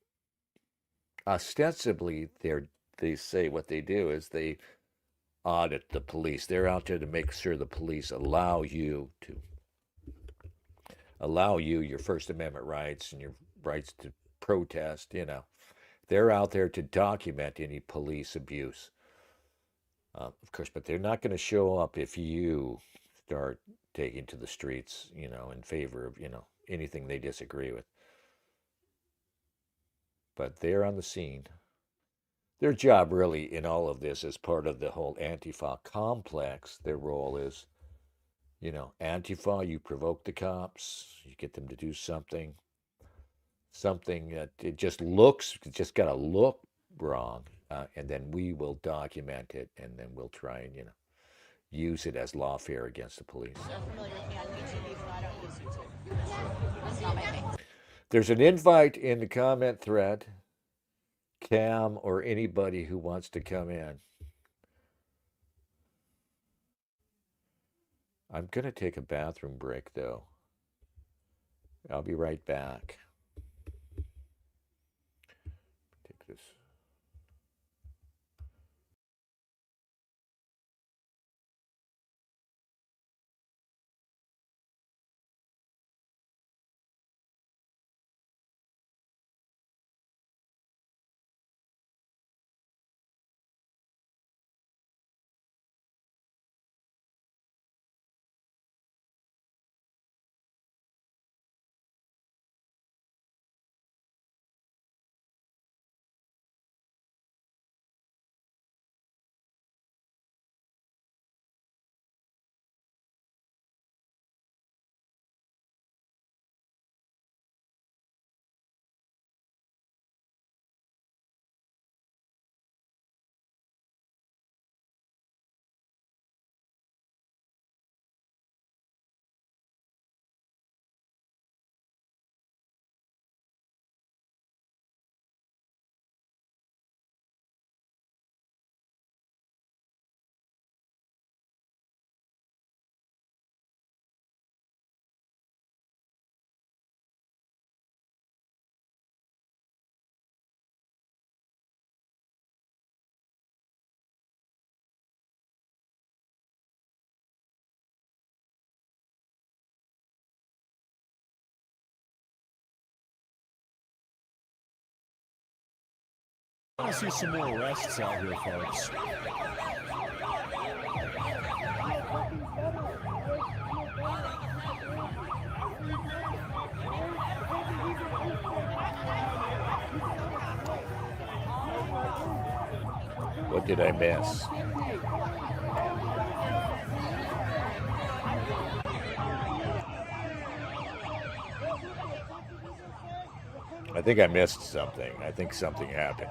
Speaker 2: ostensibly they say what they do is they audit the police. They're out there to make sure the police allow you your First Amendment rights and your rights to protest, you know. They're out there to document any police abuse. Of course, but they're not going to show up if you start taking to the streets, you know, in favor of, you know, anything they disagree with. But they're on the scene. Their job really in all of this is part of the whole Antifa complex. Their role is, you know, Antifa, you provoke the cops, you get them to do something that it just got to look wrong. And then we will document it and then we'll try and, you know, use it as lawfare against the police. There's an invite in the comment thread. Cam or anybody who wants to come in. I'm going to take a bathroom break, though. I'll be right back. Take this.
Speaker 5: I want to see some more arrests out here, folks.
Speaker 2: What did I miss? I think I missed something. I think something happened.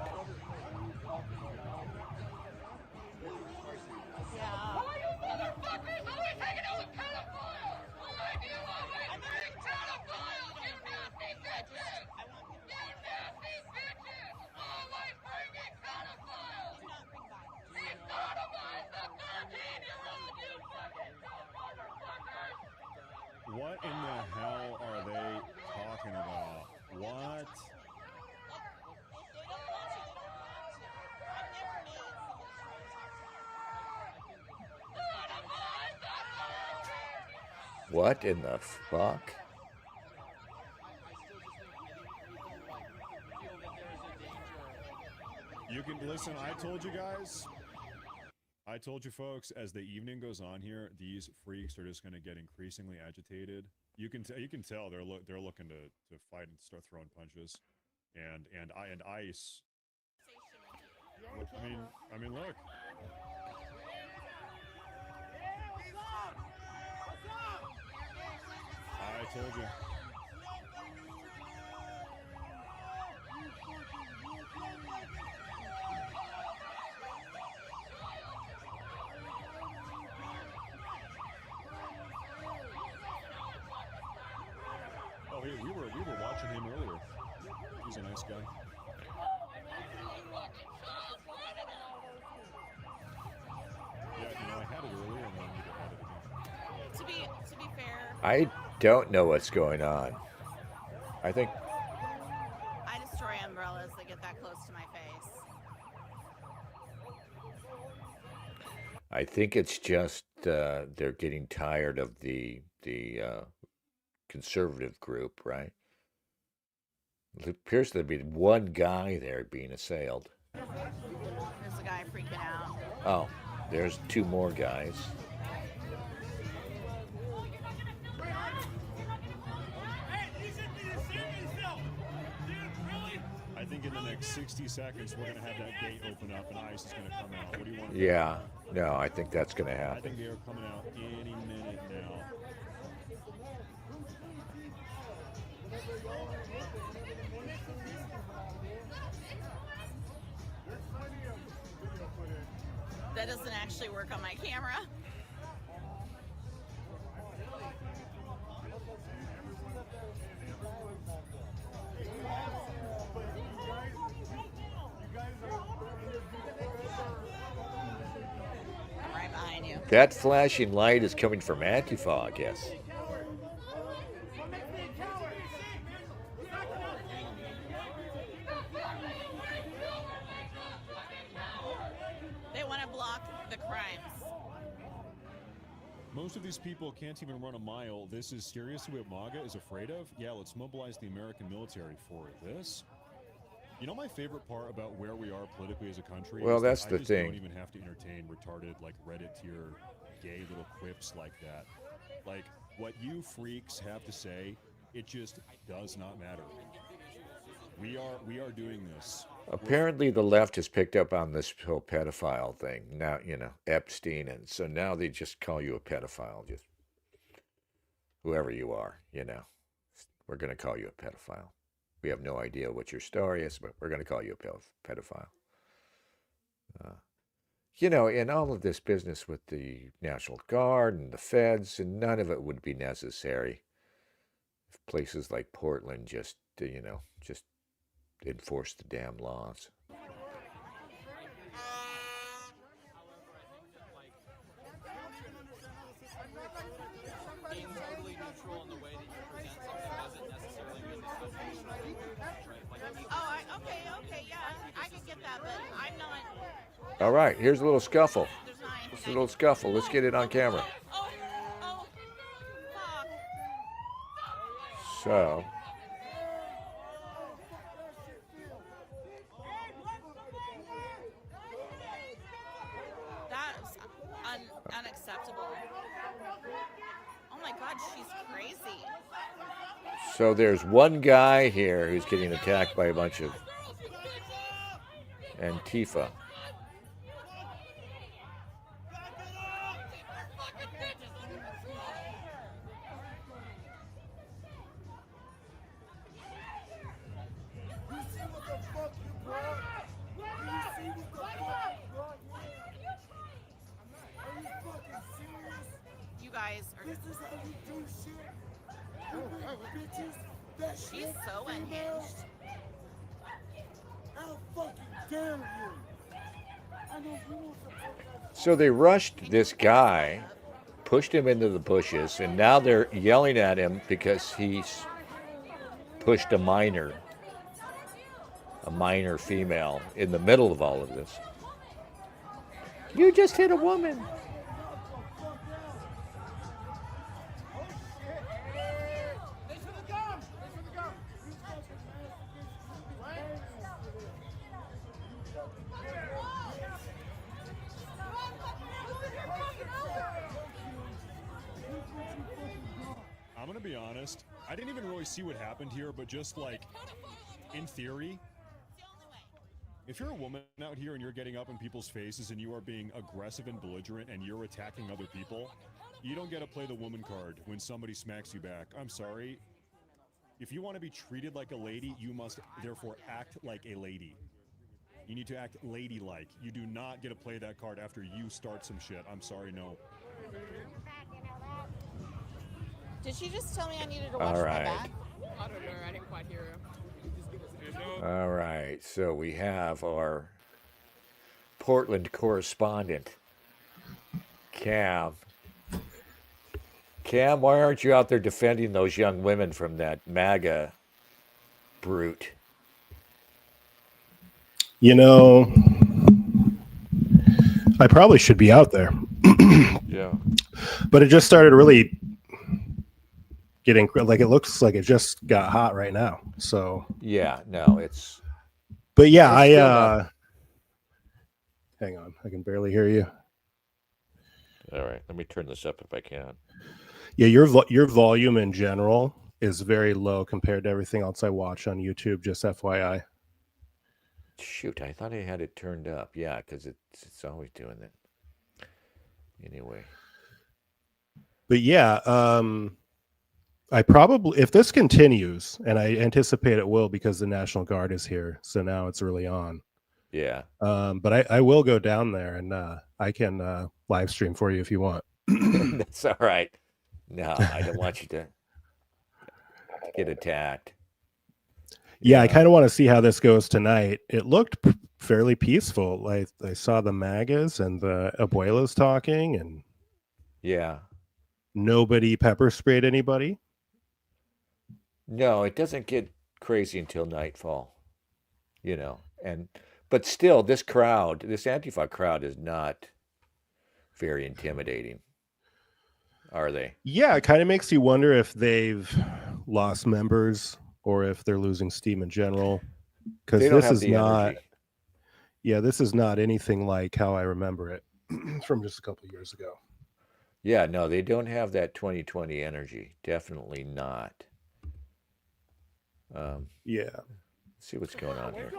Speaker 5: What in the hell are they talking about? What?
Speaker 2: What in the fuck?
Speaker 5: You can listen. I told you guys. I told you folks. As the evening goes on here, these freaks are just going to get increasingly agitated. You can tell they're looking to fight and start throwing punches, and ice. I mean, look. I told you. Oh, hey, we were watching him earlier. He's a nice guy. Yeah, I had it earlier and then I need to add it again.
Speaker 10: To be fair,
Speaker 2: I don't know what's going on. I think
Speaker 10: I destroy umbrellas that get that close to my face.
Speaker 2: I think it's just they're getting tired of the conservative group, right? It appears to be one guy there being assailed.
Speaker 10: There's a guy freaking out.
Speaker 2: Oh, there's two more guys.
Speaker 5: I think in the next 60 seconds we're going to have that gate open up and ice is going to come out. What do you want?
Speaker 2: Yeah, no, I think that's going to happen.
Speaker 5: I think they are coming out any minute now.
Speaker 10: That doesn't actually work on my camera. I'm right behind you.
Speaker 2: That flashing light is coming from Antifa, I guess.
Speaker 10: They want to block the crimes.
Speaker 5: Most of these people can't even run a mile. This is seriously what MAGA is afraid of? Yeah, let's mobilize the American military for this. You know, my favorite part about where we are politically as a country
Speaker 2: Well,
Speaker 5: is
Speaker 2: that's
Speaker 5: that
Speaker 2: the
Speaker 5: I just
Speaker 2: thing.
Speaker 5: don't even have to entertain retarded, like, Reddit tier gay little quips like that. Like, what you freaks have to say, it just does not matter. We are doing this.
Speaker 2: Apparently, the left has picked up on this whole pedophile thing. Now, Epstein, and so now they just call you a pedophile. Just whoever you are, we're going to call you a pedophile. We have no idea what your story is, but we're going to call you a pedophile. In all of this business with the National Guard and the feds, and none of it would be necessary if places like Portland just enforce the damn laws.
Speaker 18: Being totally neutral in the way that you present something doesn't necessarily mean
Speaker 10: Okay, yeah, I can get that, but I'm not.
Speaker 2: All right, here's a little scuffle. Let's get it on camera. So.
Speaker 10: That's unacceptable. Oh my God, she's crazy.
Speaker 2: So there's one guy here who's getting attacked by a bunch of Antifa.
Speaker 10: guys are.
Speaker 7: This is how you do shit. You big bitches. That
Speaker 10: She's
Speaker 7: shit,
Speaker 10: so
Speaker 7: females.
Speaker 10: unhinged.
Speaker 7: How fucking dare you? I know you don't support that.
Speaker 2: So they rushed this guy, pushed him into the bushes, and now they're yelling at him because he's pushed a minor female in the middle of all of this. You just hit a woman.
Speaker 5: I'm gonna be honest. I didn't even really see what happened here, but just like in theory, if you're a woman out here and you're getting up in people's faces and you are being aggressive and belligerent and you're attacking other people, you don't get to play the woman card when somebody smacks you back. I'm sorry. If you want to be treated like a lady, you must therefore act like a lady. You need to act ladylike. You do not get to play that card after you start some shit. I'm sorry, no.
Speaker 10: Did she just tell me I needed to watch
Speaker 2: All
Speaker 10: my
Speaker 2: right.
Speaker 10: back? I don't know. I didn't quite hear her.
Speaker 2: All right, so we have our Portland correspondent, Cam. Cam, why aren't you out there defending those young women from that MAGA brute?
Speaker 19: You know, I probably should be out there.
Speaker 2: Yeah.
Speaker 19: But it just started really getting, like, it looks like it just got hot right now. So
Speaker 2: yeah, no, it's.
Speaker 19: But yeah,
Speaker 2: it's
Speaker 19: hang on, I can barely hear you.
Speaker 2: All right, let me turn this up if I can.
Speaker 19: Yeah, your volume in general is very low compared to everything else I watch on YouTube. Just FYI.
Speaker 2: Shoot, I thought I had it turned up. Yeah, because it's always doing that. Anyway.
Speaker 19: But yeah, I probably, if this continues, and I anticipate it will because the National Guard is here, so now it's really on.
Speaker 2: Yeah.
Speaker 19: But I will go down there and I can live stream for you if you want.
Speaker 2: That's all right. No, I don't want you to get attacked.
Speaker 19: Yeah, I kind of want to see how this goes tonight. It looked fairly peaceful. I saw the MAGAs and the abuelas talking, and
Speaker 2: yeah,
Speaker 19: nobody pepper sprayed anybody.
Speaker 2: No, it doesn't get crazy until nightfall, but still, this Antifa crowd is not very intimidating, are they?
Speaker 19: Yeah, it kind of makes you wonder if they've lost members or if they're losing steam in general. Because this is not, energy. Yeah, this is not anything like how I remember it from just a couple of years ago.
Speaker 2: Yeah, no, they don't have that 2020 energy. Definitely not.
Speaker 19: Yeah.
Speaker 2: Let's see what's going on here.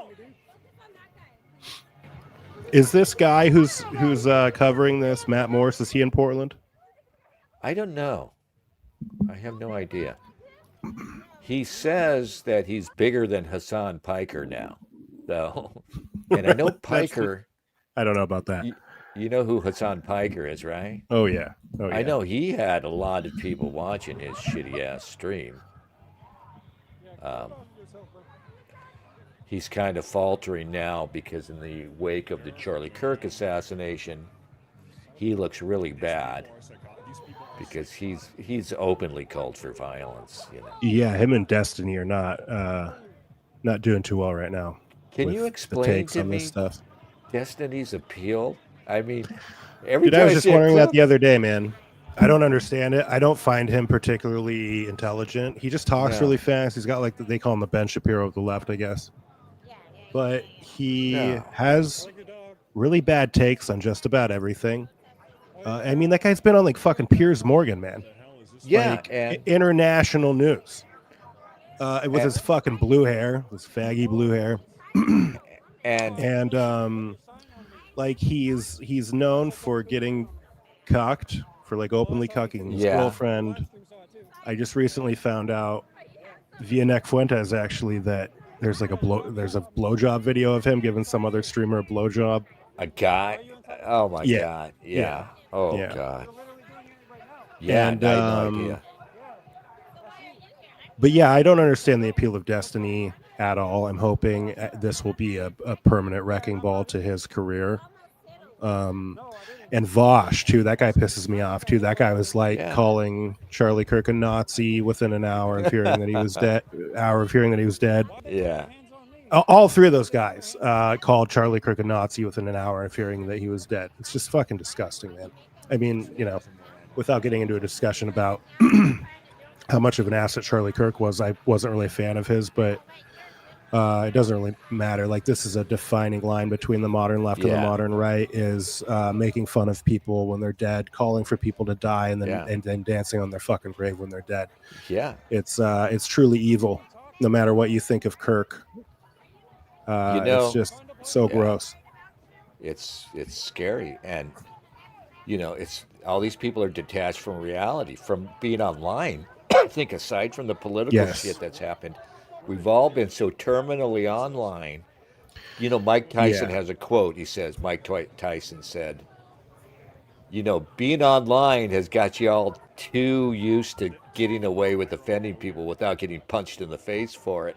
Speaker 19: Is this guy who's covering this, Matt Morris, is he in Portland?
Speaker 2: I don't know. I have no idea. He says that he's bigger than Hassan Piker now, though. And I know Piker.
Speaker 19: I don't know about that.
Speaker 2: You know who Hassan Piker is, right?
Speaker 19: Oh, yeah.
Speaker 2: I know he had a lot of people watching his shitty-ass stream. He's kind of faltering now because in the wake of the Charlie Kirk assassination, he looks really bad because he's openly called for violence.
Speaker 19: Yeah, him and Destiny are not doing too well right now.
Speaker 2: Can you explain to me Destiny's appeal? I mean,
Speaker 19: Dude, I was just wondering that the other day, man. I don't understand it. I don't find him particularly intelligent. He just talks really fast. He's got they call him the Ben Shapiro of the left, I guess. But he has really bad takes on just about everything. I mean, that guy's been on fucking Piers Morgan, man.
Speaker 2: Yeah, and
Speaker 19: international news. With his fucking blue hair, his faggy blue hair, and he's known for getting cocked, for openly cucking his girlfriend. I just recently found out via Nick Fuentes actually that there's a blowjob video of him giving some other streamer a blowjob.
Speaker 2: A guy? Oh my god! Yeah. Oh god. Yeah,
Speaker 19: And
Speaker 2: I had no idea.
Speaker 19: but yeah, I don't understand the appeal of Destiny at all. I'm hoping this will be a permanent wrecking ball to his career. And Vosh too. That guy pisses me off too. That guy was like
Speaker 2: Yeah.
Speaker 19: calling Charlie Kirk a Nazi within an hour of hearing that he was dead.
Speaker 2: Yeah.
Speaker 19: All three of those guys called Charlie Kirk a Nazi within an hour of hearing that he was dead. It's just fucking disgusting, man. I mean, without getting into a discussion about how much of an asset Charlie Kirk was, I wasn't really a fan of his, but it doesn't really matter. Like, this is a defining line between the modern left and the
Speaker 2: Yeah.
Speaker 19: modern right, is making fun of people when they're dead, calling for people to die, and then
Speaker 2: Yeah.
Speaker 19: and then dancing on their fucking grave when they're dead.
Speaker 2: Yeah.
Speaker 19: It's truly evil, no matter what you think of Kirk. It's just so gross.
Speaker 2: It's scary, and it's all these people are detached from reality, from being online. I think aside from the political shit that's happened, we've all been so terminally online. Mike Tyson
Speaker 19: Yeah.
Speaker 2: has a quote. He says, Tyson said, being online has got you all too used to getting away with offending people without getting punched in the face for it.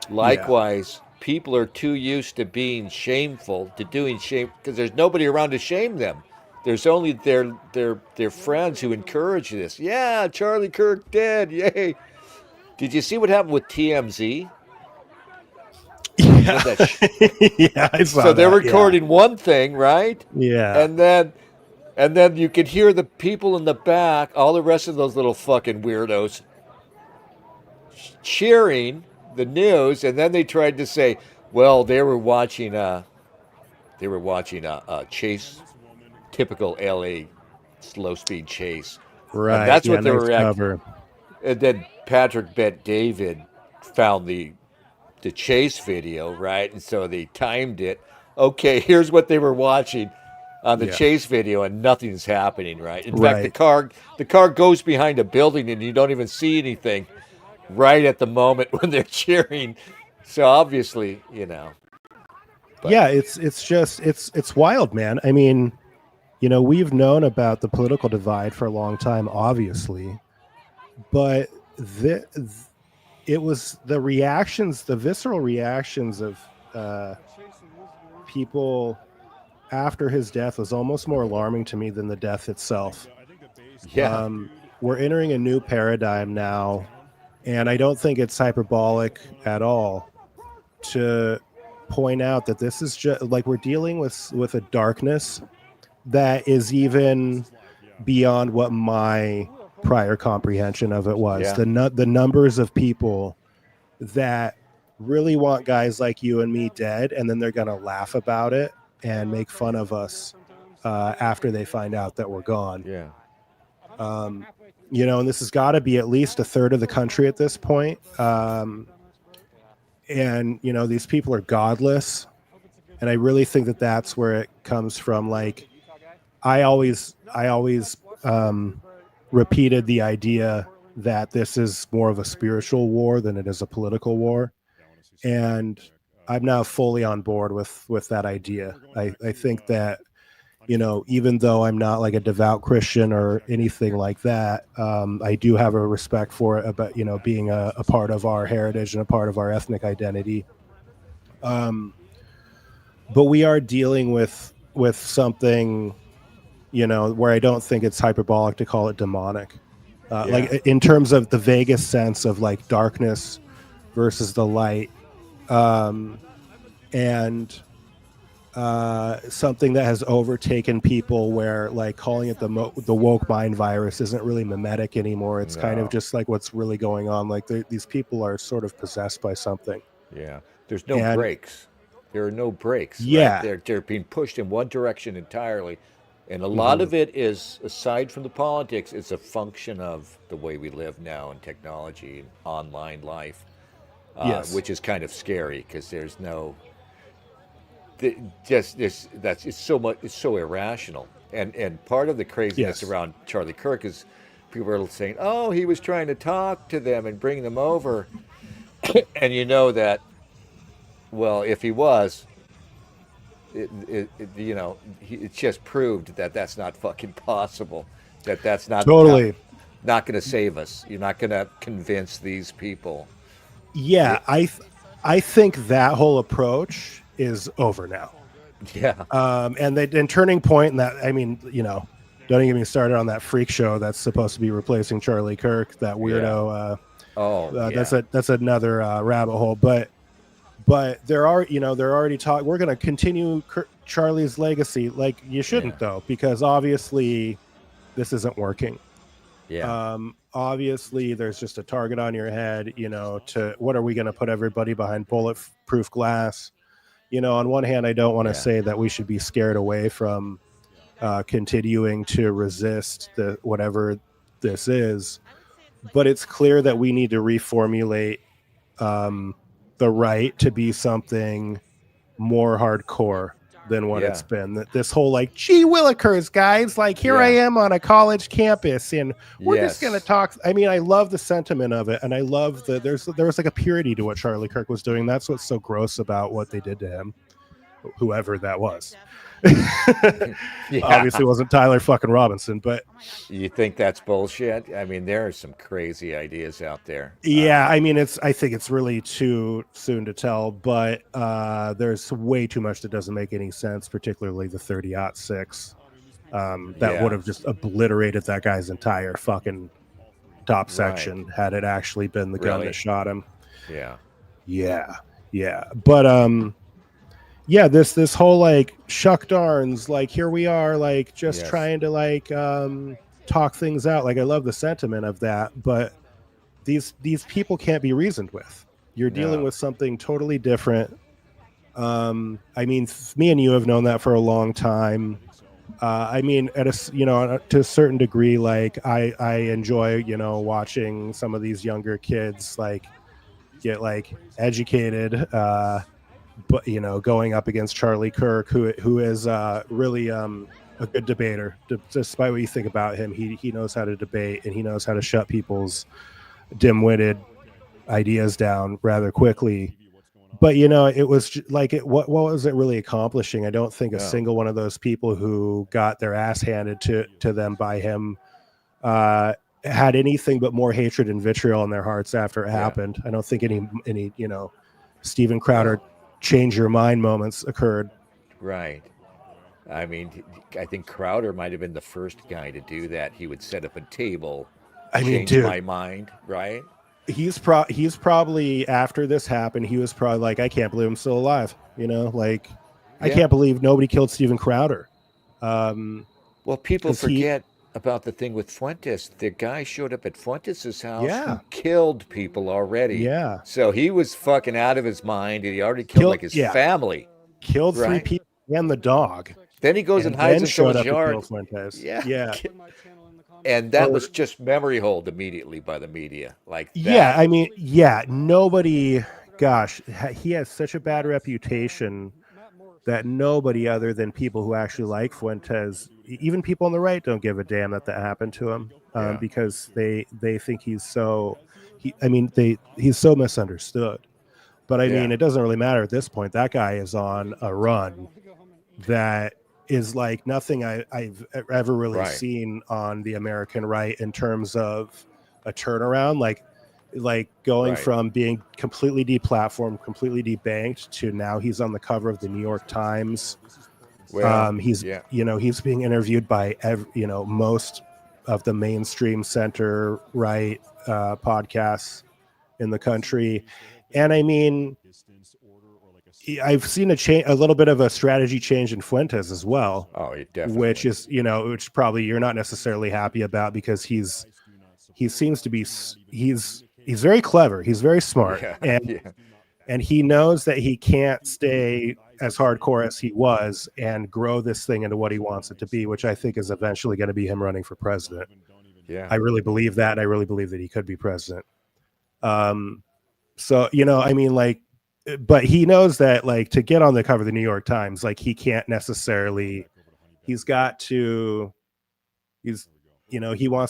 Speaker 2: Likewise, people are too used to being shameful, to doing shame, because there's nobody around to shame them. There's only their friends who encourage this. Yeah, Charlie Kirk dead. Yay. Did you see what happened with TMZ?
Speaker 19: Yeah, yeah, I saw
Speaker 2: so they're
Speaker 19: that,
Speaker 2: recording one thing, right?
Speaker 19: Yeah.
Speaker 2: And then you could hear the people in the back, all the rest of those little fucking weirdos, cheering the news, and then they tried to say, well, they were watching a chase, typical LA slow speed chase.
Speaker 19: Right.
Speaker 2: And that's
Speaker 19: Yeah,
Speaker 2: what they
Speaker 19: nice
Speaker 2: were
Speaker 19: cover.
Speaker 2: And then Patrick Bet David found the chase video, right? And so they timed it. Okay, here's what they were watching on the
Speaker 19: Yeah.
Speaker 2: chase video, and nothing's happening, right? In
Speaker 19: Right.
Speaker 2: fact, the car goes behind a building, and you don't even see anything right at the moment when they're cheering. So obviously,
Speaker 19: Yeah, it's wild, man. I mean, we've known about the political divide for a long time, obviously, but it was the reactions, the visceral reactions of people after his death was almost more alarming to me than the death itself.
Speaker 2: Yeah.
Speaker 19: We're entering a new paradigm now, and I don't think it's hyperbolic at all to point out that this is just like we're dealing with a darkness that is even beyond what my prior comprehension of it was.
Speaker 2: Yeah.
Speaker 19: The numbers of people that really want guys like you and me dead, and then they're gonna laugh about it and make fun of us after they find out that we're gone.
Speaker 2: Yeah.
Speaker 19: And this has got to be at least a third of the country at this point. And these people are godless, and I really think that that's where it comes from. Like, I always repeated the idea that this is more of a spiritual war than it is a political war, and I'm now fully on board with that idea. I think that even though I'm not like a devout Christian or anything like that, I do have a respect for it about being a part of our heritage and a part of our ethnic identity. But we are dealing with something where I don't think it's hyperbolic to call it demonic. Like in terms of the vaguest sense of like darkness versus the light, and something that has overtaken people where like calling it the woke mind virus isn't really mimetic anymore. It's kind of just like what's really going on. Like these people are sort of possessed by something.
Speaker 2: Yeah. There's no brakes. There are no brakes.
Speaker 19: Yeah.
Speaker 2: Right? They're being pushed in one direction entirely. And a lot of it is, aside from the politics, it's a function of the way we live now and technology and online life, which is kind of scary because there's no, it's so irrational. And part of the craziness around Charlie Kirk is people are saying, oh, he was trying to talk to them and bring them over. And you know that, well, if he was, it just proved that that's not fucking possible. That's not
Speaker 19: Totally.
Speaker 2: not going to save us. You're not going to convince these people.
Speaker 19: Yeah, I think that whole approach is over now.
Speaker 2: Yeah.
Speaker 19: And Turning Point, and that, I mean, don't even get me started on that freak show that's supposed to be replacing Charlie Kirk. That weirdo. That's another rabbit hole. But they're already talking. We're going to continue Charlie's legacy. Like, you shouldn't though, because obviously this isn't working.
Speaker 2: Yeah.
Speaker 19: Obviously there's just a target on your head, to what are we going to put everybody behind bulletproof glass? On one hand, I don't want to say that we should be scared away from continuing to resist whatever this is, but it's clear that we need to reformulate the right to be something more hardcore than what it's been. That this whole like, gee willikers, guys, like here I am on a college campus and we're just gonna talk. I mean, I love the sentiment of it, and I love that there was like a purity to what Charlie Kirk was doing. That's what's so gross about what they did to him, whoever that was. Obviously wasn't Tyler fucking Robinson, but
Speaker 2: you think that's bullshit? I mean, there are some crazy ideas out there.
Speaker 19: Yeah, I mean, I think it's really too soon to tell, but there's way too much that doesn't make any sense, particularly the 30-06. That would have just obliterated that guy's entire fucking top section had it actually been the gun that shot him. Yeah. But this whole like shuck darns, like here we are, like just trying to like talk things out. Like I love the sentiment of that, but these people can't be reasoned with. You're dealing with something totally different. I mean, me and you have known that for a long time. I mean, to a certain degree, like I enjoy, watching some of these younger kids like get like educated, but going up against Charlie Kirk, who is really a good debater. Despite what you think about him, he knows how to debate, and he knows how to shut people's dim-witted ideas down rather quickly. But it was like what was it really accomplishing? I don't think a single one of those people who got their ass handed to them by him had anything but more hatred and vitriol in their hearts after it happened. I don't think any Steven Crowder change your mind moments occurred.
Speaker 2: Right. I mean, I think Crowder might have been the first guy to do that. He would set up a table, change my mind, right?
Speaker 19: He's probably, after this happened, he was probably like, I can't believe I'm still alive. I can't believe nobody killed Steven Crowder.
Speaker 2: Well, people forget about the thing with Fuentes. The guy showed up at Fuentes' house who killed people already.
Speaker 19: Yeah.
Speaker 2: So he was fucking out of his mind, and he already killed like his family.
Speaker 19: Killed 3 people and the dog.
Speaker 2: Then he goes and hides in someone's yard.
Speaker 19: Yeah.
Speaker 2: And that was just memory hold immediately by the media. Like that.
Speaker 19: Yeah, I mean, nobody, gosh, he has such a bad reputation that nobody other than people who actually like Fuentes, even people on the right, don't give a damn that happened to him, because they think he's so misunderstood. But I mean, it doesn't really matter at this point. That guy is on a run that is like nothing I've ever really seen on the American right in terms of a turnaround. Like going from being completely deplatformed, completely debanked, to now he's on the cover of the New York Times. He's being interviewed by most of the mainstream center right podcasts in the country. And I mean, I've seen a little bit of a strategy change in Fuentes as well.
Speaker 2: Oh, definitely.
Speaker 19: Which is, which probably you're not necessarily happy about, because he seems to be, he's very clever. He's very smart. And he knows that he can't stay as hardcore as he was and grow this thing into what he wants it to be, which I think is eventually going to be him running for president.
Speaker 2: Yeah.
Speaker 19: I really believe that. And I really believe that he could be president. So, I mean, like, but he knows that, like, to get on the cover of the New York Times, like, he can't necessarily, he wants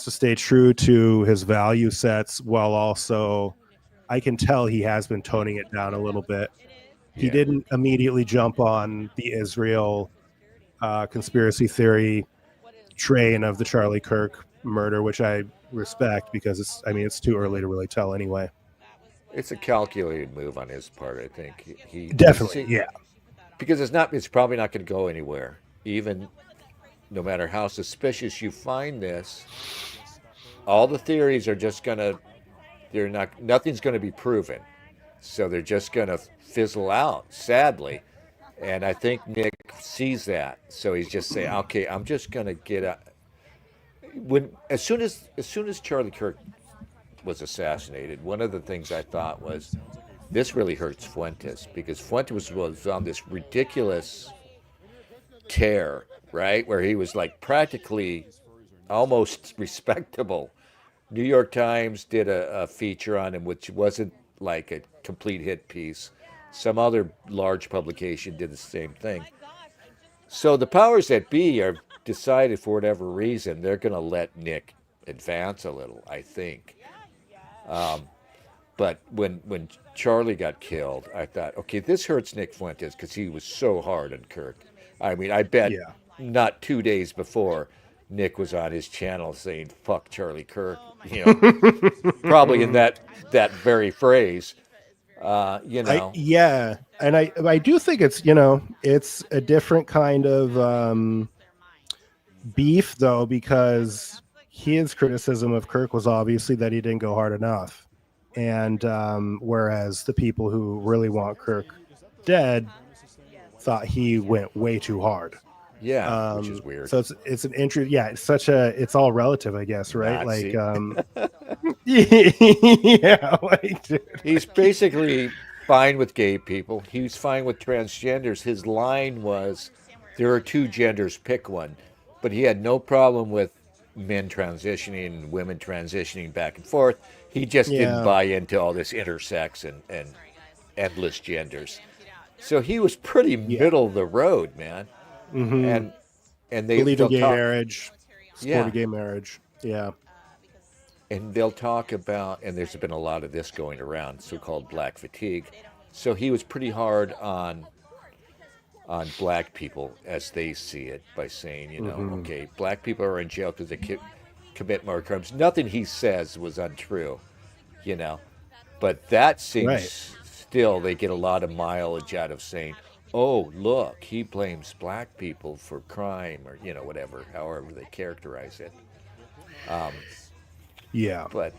Speaker 19: to stay true to his value sets, while also, I can tell he has been toning it down a little bit. He didn't immediately jump on the Israel conspiracy theory train of the Charlie Kirk murder, which I respect because it's too early to really tell anyway.
Speaker 2: It's a calculated move on his part, I think. He
Speaker 19: Definitely, yeah.
Speaker 2: Because it's probably not going to go anywhere. Even no matter how suspicious you find this, all the theories are just going to nothing's going to be proven. So they're just going to fizzle out, sadly. And I think Nick sees that. So he's just saying, "Okay, I'm just going to get a as soon as Charlie Kirk was assassinated, one of the things I thought was this really hurts Fuentes because Fuentes was on this ridiculous tear, right? Where he was like practically almost respectable. New York Times did a feature on him, which wasn't like a complete hit piece. Some other large publication did the same thing. So the powers that be are decided for whatever reason they're going to let Nick advance a little, I think. But when Charlie got killed, I thought, okay, this hurts Nick Fuentes because he was so hard on Kirk. I mean, I bet not 2 days before Nick was on his channel saying "fuck Charlie Kirk," probably in that very phrase.
Speaker 19: And I do think it's a different kind of beef though, because his criticism of Kirk was obviously that he didn't go hard enough, and whereas the people who really want Kirk dead thought he went way too hard.
Speaker 2: Yeah, which is weird.
Speaker 19: So it's an interest. Yeah, it's all relative, I guess, right?
Speaker 2: Nazi.
Speaker 19: Dude.
Speaker 2: He's basically fine with gay people. He's fine with transgenders. His line was, "There are two genders, pick one." But he had no problem with men transitioning and women transitioning back and forth. He just didn't buy into all this intersex and endless genders. So he was pretty middle of the road, man.
Speaker 19: Mm-hmm.
Speaker 2: And they
Speaker 19: believe in gay marriage, supported gay marriage. Yeah.
Speaker 2: And they'll talk about, and there's been a lot of this going around, so-called black fatigue. So he was pretty hard on black people as they see it by saying, okay, black people are in jail because they commit more crimes. Nothing he says was untrue, but that seems still they get a lot of mileage out of saying, oh, look, he blames black people for crime or, whatever, however they characterize it. But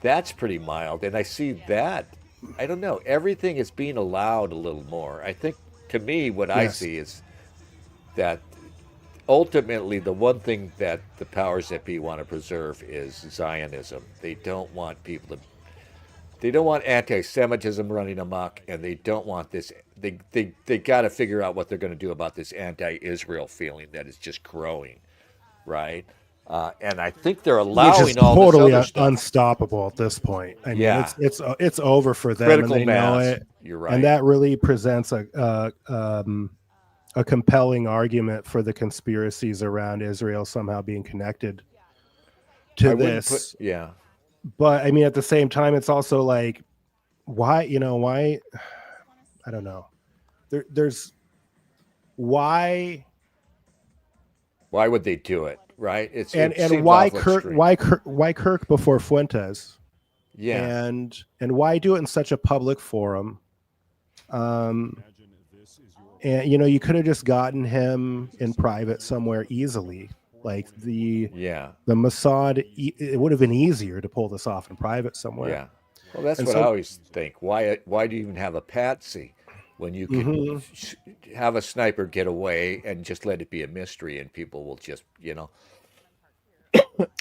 Speaker 2: that's pretty mild. And I see that, I don't know, everything is being allowed a little more. I think, to me, what I see is that ultimately the one thing that the powers that be want to preserve is Zionism. They don't want they don't want anti-Semitism running amok, and they don't want this. They got to figure out what they're going to do about this anti-Israel feeling that is just growing, right? And I think they're allowing all
Speaker 19: totally
Speaker 2: this other stuff.
Speaker 19: Unstoppable at this point. I mean, it's over for them,
Speaker 2: Critical
Speaker 19: and they
Speaker 2: mass.
Speaker 19: know it.
Speaker 2: You're right,
Speaker 19: and that really presents a compelling argument for the conspiracies around Israel somehow being connected to this. But I mean, at the same time, it's also like, why? I don't know. There's why.
Speaker 2: Why would they do it? Right?
Speaker 19: And why Kirk? Why Kirk before Fuentes?
Speaker 2: Yeah.
Speaker 19: And why do it in such a public forum? And you could have just gotten him in private somewhere easily. Like the Mossad, it would have been easier to pull this off in private somewhere.
Speaker 2: Yeah. Well, that's what I always think. Why do you even have a patsy when you can have a sniper get away and just let it be a mystery and people will just,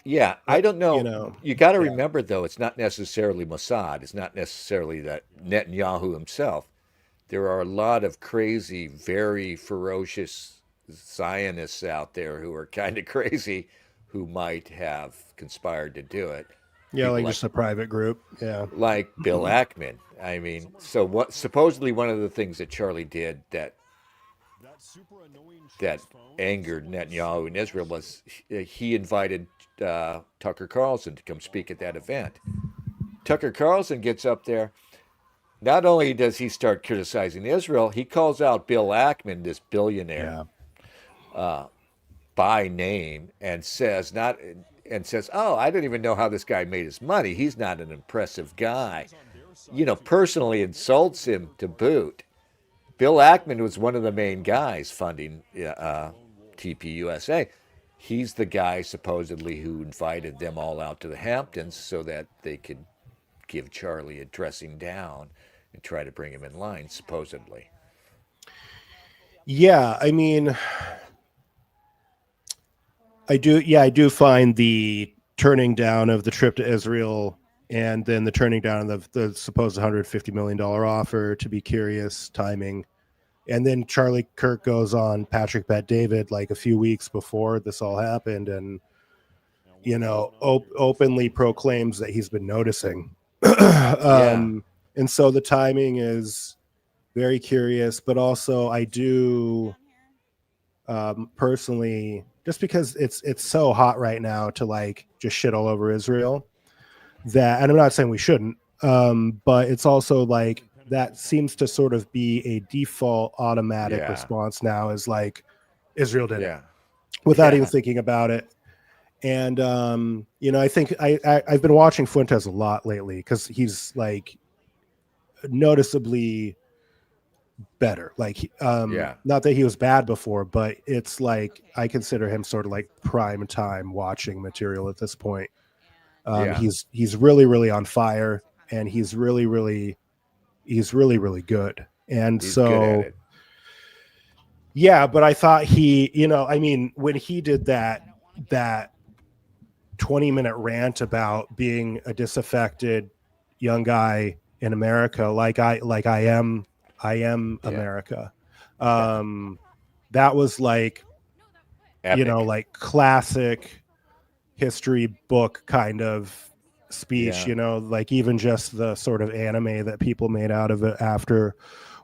Speaker 2: Yeah, I don't know. You got to remember, though, it's not necessarily Mossad. It's not necessarily that Netanyahu himself. There are a lot of crazy, very ferocious Zionists out there who are kind of crazy who might have conspired to do it.
Speaker 19: Yeah, like just a private group. Yeah.
Speaker 2: Like Bill Ackman. I mean, so what? Supposedly one of the things that Charlie did that angered Netanyahu in Israel was he invited Tucker Carlson to come speak at that event. Tucker Carlson gets up there. Not only does he start criticizing Israel, he calls out Bill Ackman, this billionaire. by name and says, "Oh, I don't even know how this guy made his money. He's not an impressive guy." Personally insults him to boot. Bill Ackman was one of the main guys funding TPUSA. He's the guy supposedly who invited them all out to the Hamptons so that they could give Charlie a dressing down and try to bring him in line, supposedly.
Speaker 19: Yeah, I mean, I do find the turning down of the trip to Israel and then the turning down of the supposed $150 million offer to be curious timing. And then Charlie Kirk goes on Patrick Bet David like a few weeks before this all happened and, openly proclaims that he's been noticing. And so the timing is very curious, but also I do personally, just because it's so hot right now to like just shit all over Israel, that, and I'm not saying we shouldn't, but it's also like that seems to sort of be a default automatic response now, is like Israel did it without even thinking about it. And I think I've been watching Fuentes a lot lately because he's like noticeably better. Like not that he was bad before, but it's like I consider him sort of like prime time watching material at this point. He's really, really on fire, and he's really, really good. And
Speaker 2: he's
Speaker 19: so
Speaker 2: good at it.
Speaker 19: Yeah, but I thought he, when he did that 20-minute rant about being a disaffected young guy in America, like I am America. That was like,
Speaker 2: epic.
Speaker 19: Like classic history book kind of speech, like even just the sort of anime that people made out of it afterward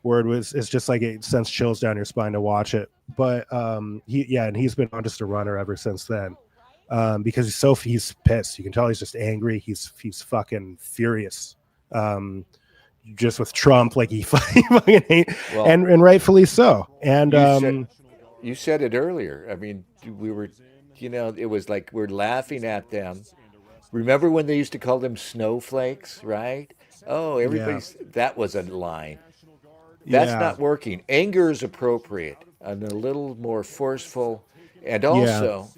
Speaker 19: it's just like it sends chills down your spine to watch it. But and he's been on just a runner ever since then. Because he's pissed. You can tell he's just angry. He's fucking furious. Just with Trump, like he fucking hate, and rightfully so. And
Speaker 2: you said it earlier. I mean, we were, it was like we're laughing at them. Remember when they used to call them snowflakes, right? Oh, everybody's that was a line. That's not working. Anger is appropriate and a little more forceful, and also.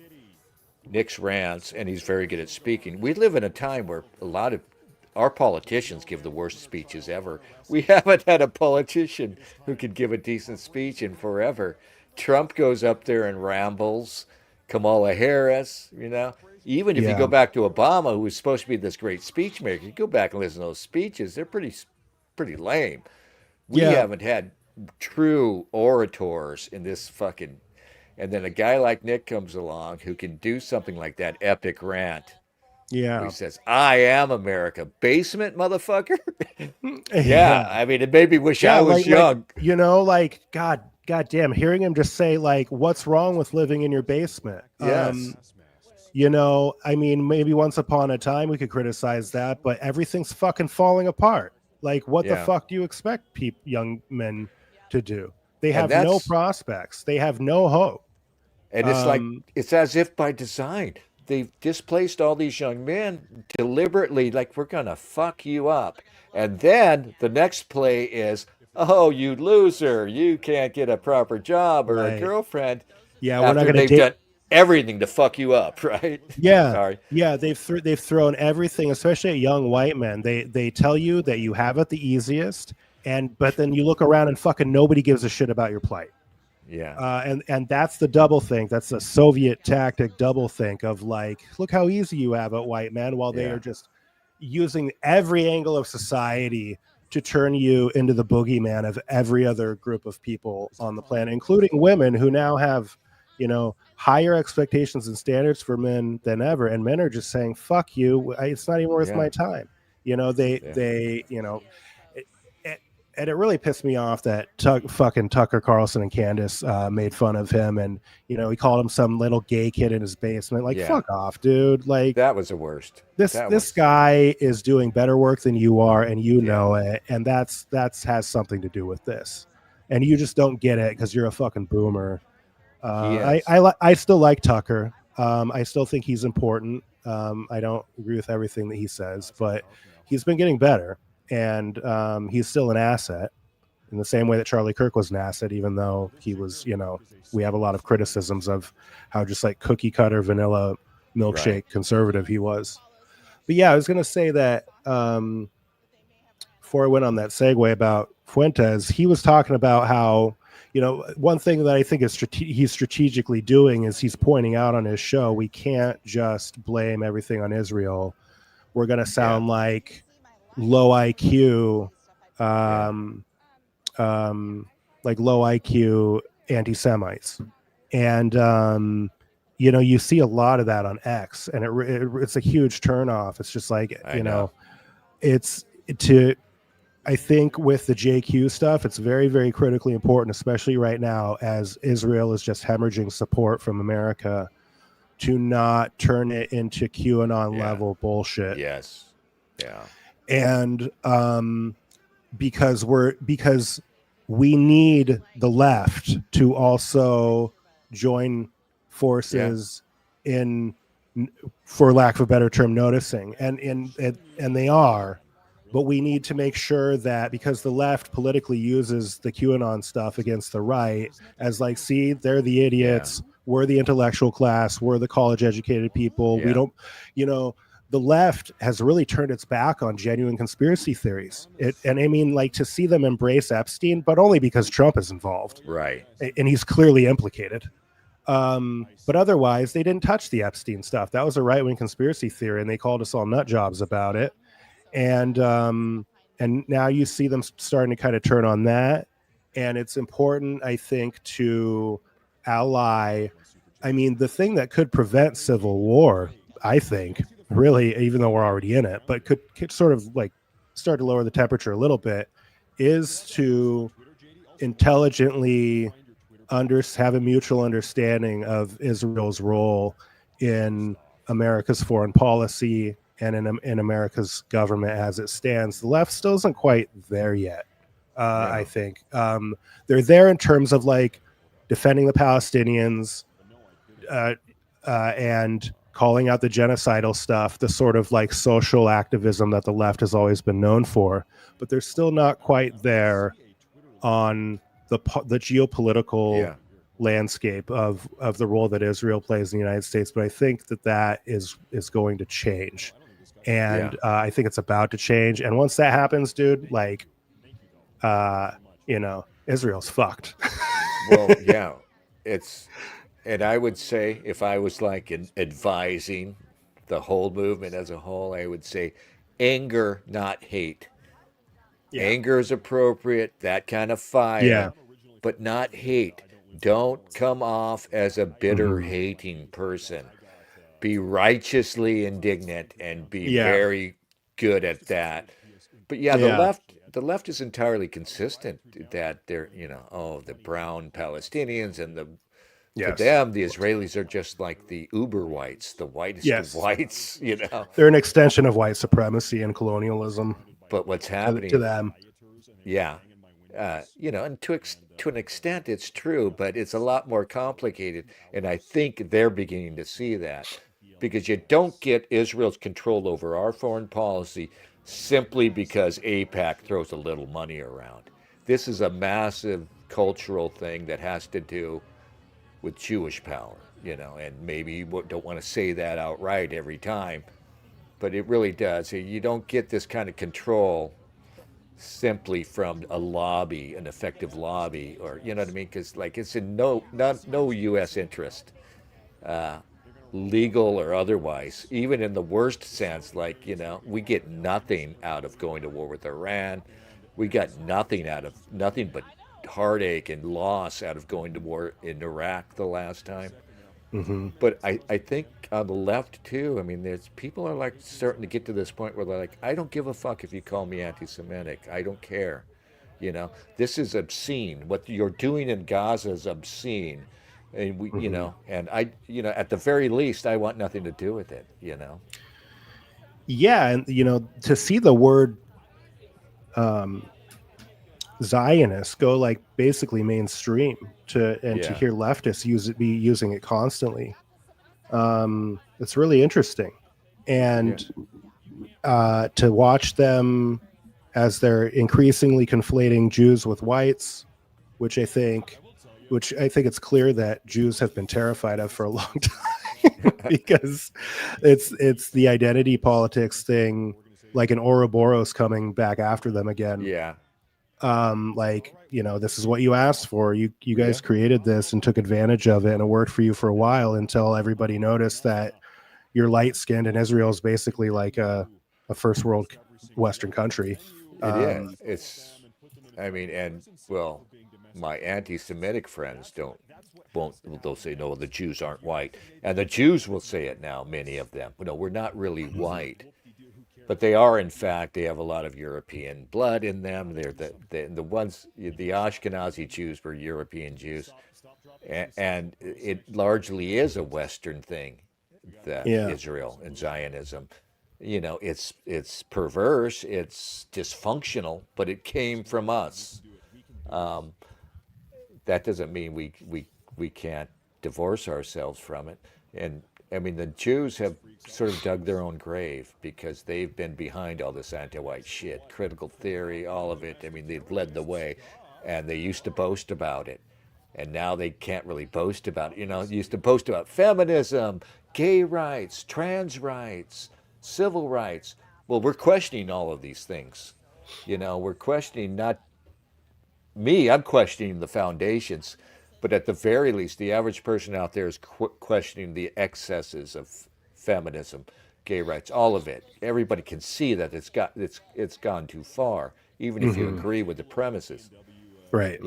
Speaker 2: Nick's rants, and he's very good at speaking. We live in a time where a lot of our politicians give the worst speeches ever. We haven't had a politician who could give a decent speech in forever. Trump goes up there and rambles. Kamala Harris, Even if you go back to Obama, who was supposed to be this great speech maker, you go back and listen to those speeches, they're pretty lame. We haven't had true orators in this fucking... And then a guy like Nick comes along who can do something like that epic rant.
Speaker 19: Yeah.
Speaker 2: He says, "I am America." Basement, motherfucker. I mean, it made me wish I was young.
Speaker 19: God damn, hearing him just say, like, what's wrong with living in your basement?
Speaker 2: Yes.
Speaker 19: I mean, maybe once upon a time we could criticize that, but everything's fucking falling apart. Like, what the fuck do you expect young men to do? They have no prospects. They have no hope.
Speaker 2: And it's like, it's as if by design. They've displaced all these young men deliberately, like, we're going to fuck you up. And then the next play is, oh, you loser. You can't get a proper job or a girlfriend.
Speaker 19: Yeah,
Speaker 2: we're not going to done everything to fuck you up, right?
Speaker 19: Yeah.
Speaker 2: Sorry.
Speaker 19: Yeah, they've thrown everything, especially at young white men. They tell you that you have it the easiest. But then you look around and fucking nobody gives a shit about your plight.
Speaker 2: Yeah.
Speaker 19: And that's the double think. That's the Soviet tactic double think of like, look how easy you have it, white man, while they are just using every angle of society to turn you into the boogeyman of every other group of people on the planet, including women who now have, higher expectations and standards for men than ever. And men are just saying, fuck you. It's not even worth my time. And it really pissed me off that fucking Tucker Carlson and Candace made fun of him, and he called him some little gay kid in his basement. Like, fuck off, dude! Like,
Speaker 2: that was the worst.
Speaker 19: This guy is doing better work than you are, and know it, and that's has something to do with this, and you just don't get it because you're a fucking boomer. I still like Tucker. I still think he's important. I don't agree with everything that he says, but he's been getting better, and he's still an asset in the same way that Charlie Kirk was an asset, even though he was, we have a lot of criticisms of how just like cookie cutter vanilla milkshake conservative he was. But yeah, I was going to say that before I went on that segue about Fuentes, he was talking about how, one thing that I think is he's strategically doing is he's pointing out on his show, we can't just blame everything on Israel. We're going to sound like low IQ, like low IQ anti-Semites. And, you see a lot of that on X, and it's a huge turnoff. It's just like, I think with the JQ stuff, it's very, very critically important, especially right now, as Israel is just hemorrhaging support from America, to not turn it into QAnon level bullshit.
Speaker 2: Yes. Yeah.
Speaker 19: And because we need the left to also join forces in, for lack of a better term, noticing, and they are. But we need to make sure that, because the left politically uses the QAnon stuff against the right as like, see, they're the idiots. We're the intellectual class. We're the college educated people. We don't, the left has really turned its back on genuine conspiracy theories. And I mean, like, to see them embrace Epstein, but only because Trump is involved.
Speaker 2: Right.
Speaker 19: And he's clearly implicated. But otherwise, they didn't touch the Epstein stuff. That was a right-wing conspiracy theory, and they called us all nut jobs about it. And now you see them starting to kind of turn on that. And it's important, I think, to ally. I mean, the thing that could prevent civil war, I think, really, even though we're already in it, but could sort of like start to lower the temperature a little bit, is to intelligently have a mutual understanding of Israel's role in America's foreign policy and in America's government as it stands. The left still isn't quite there yet. I think they're there in terms of like defending the Palestinians and calling out the genocidal stuff, the sort of like social activism that the left has always been known for. But they're still not quite there on the geopolitical landscape of the role that Israel plays in the United States. But I think that is going to change. And I think it's about to change. And once that happens, dude, like, Israel's fucked.
Speaker 2: Well, yeah, and I would say, if I was like advising the whole movement as a whole, I would say anger, not hate. Yeah. Anger is appropriate, that kind of fire, but not hate. Don't come off as a bitter, hating person. Be righteously indignant and be very good at that. But the left is entirely consistent that they're, the brown Palestinians and for them, the Israelis are just like the uber whites, the whitest of whites,
Speaker 19: They're an extension of white supremacy and colonialism.
Speaker 2: But what's happening
Speaker 19: to them?
Speaker 2: And to an extent it's true, but it's a lot more complicated. And I think they're beginning to see that, because you don't get Israel's control over our foreign policy simply because AIPAC throws a little money around. This is a massive cultural thing that has to do with Jewish power, and maybe you don't want to say that outright every time, but it really does. You don't get this kind of control simply from a lobby, an effective lobby, or you know what I mean? Because like it's in no U.S. interest, legal or otherwise. Even in the worst sense, like we get nothing out of going to war with Iran. We got nothing but heartache and loss out of going to war in Iraq the last time. But I think on the left too, I mean, people are like starting to get to this point where they're like, I don't give a fuck if you call me anti-Semitic. I don't care. This is obscene. What you're doing in Gaza is obscene. And we, and I, at the very least, I want nothing to do with it,
Speaker 19: Yeah. And, to see the word Zionists go like basically mainstream to
Speaker 2: Yeah.
Speaker 19: hear leftists be using it constantly. It's really interesting, and to watch them as they're increasingly conflating Jews with whites, which I think it's clear that Jews have been terrified of for a long time because it's the identity politics thing, like an Ouroboros coming back after them again.
Speaker 2: Yeah.
Speaker 19: Like, this is what you asked for. You guys
Speaker 2: Yeah.
Speaker 19: created this and took advantage of it, and it worked for you for a while until everybody noticed that you're light skinned and Israel is basically like a first world Western country.
Speaker 2: It is. It's, I mean, and well, my anti-Semitic friends they'll say, no, the Jews aren't white. And the Jews will say it now, many of them. No, we're not really white. But they are, in fact, they have a lot of European blood in them. They're the ones, the Ashkenazi Jews were European Jews. And it largely is a Western thing, that Israel and Zionism. It's perverse, it's dysfunctional, but it came from us. That doesn't mean we can't divorce ourselves from it. And I mean, the Jews have sort of dug their own grave because they've been behind all this anti-white shit, critical theory, all of it. I mean, they've led the way, and they used to boast about it. And now they can't really boast about it. They used to boast about feminism, gay rights, trans rights, civil rights. Well, we're questioning all of these things. We're questioning I'm questioning the foundations, but at the very least, the average person out there is questioning the excesses of feminism, gay rights, all of it. Everybody can see that it's gone too far, even if you agree with the premises.
Speaker 19: Right.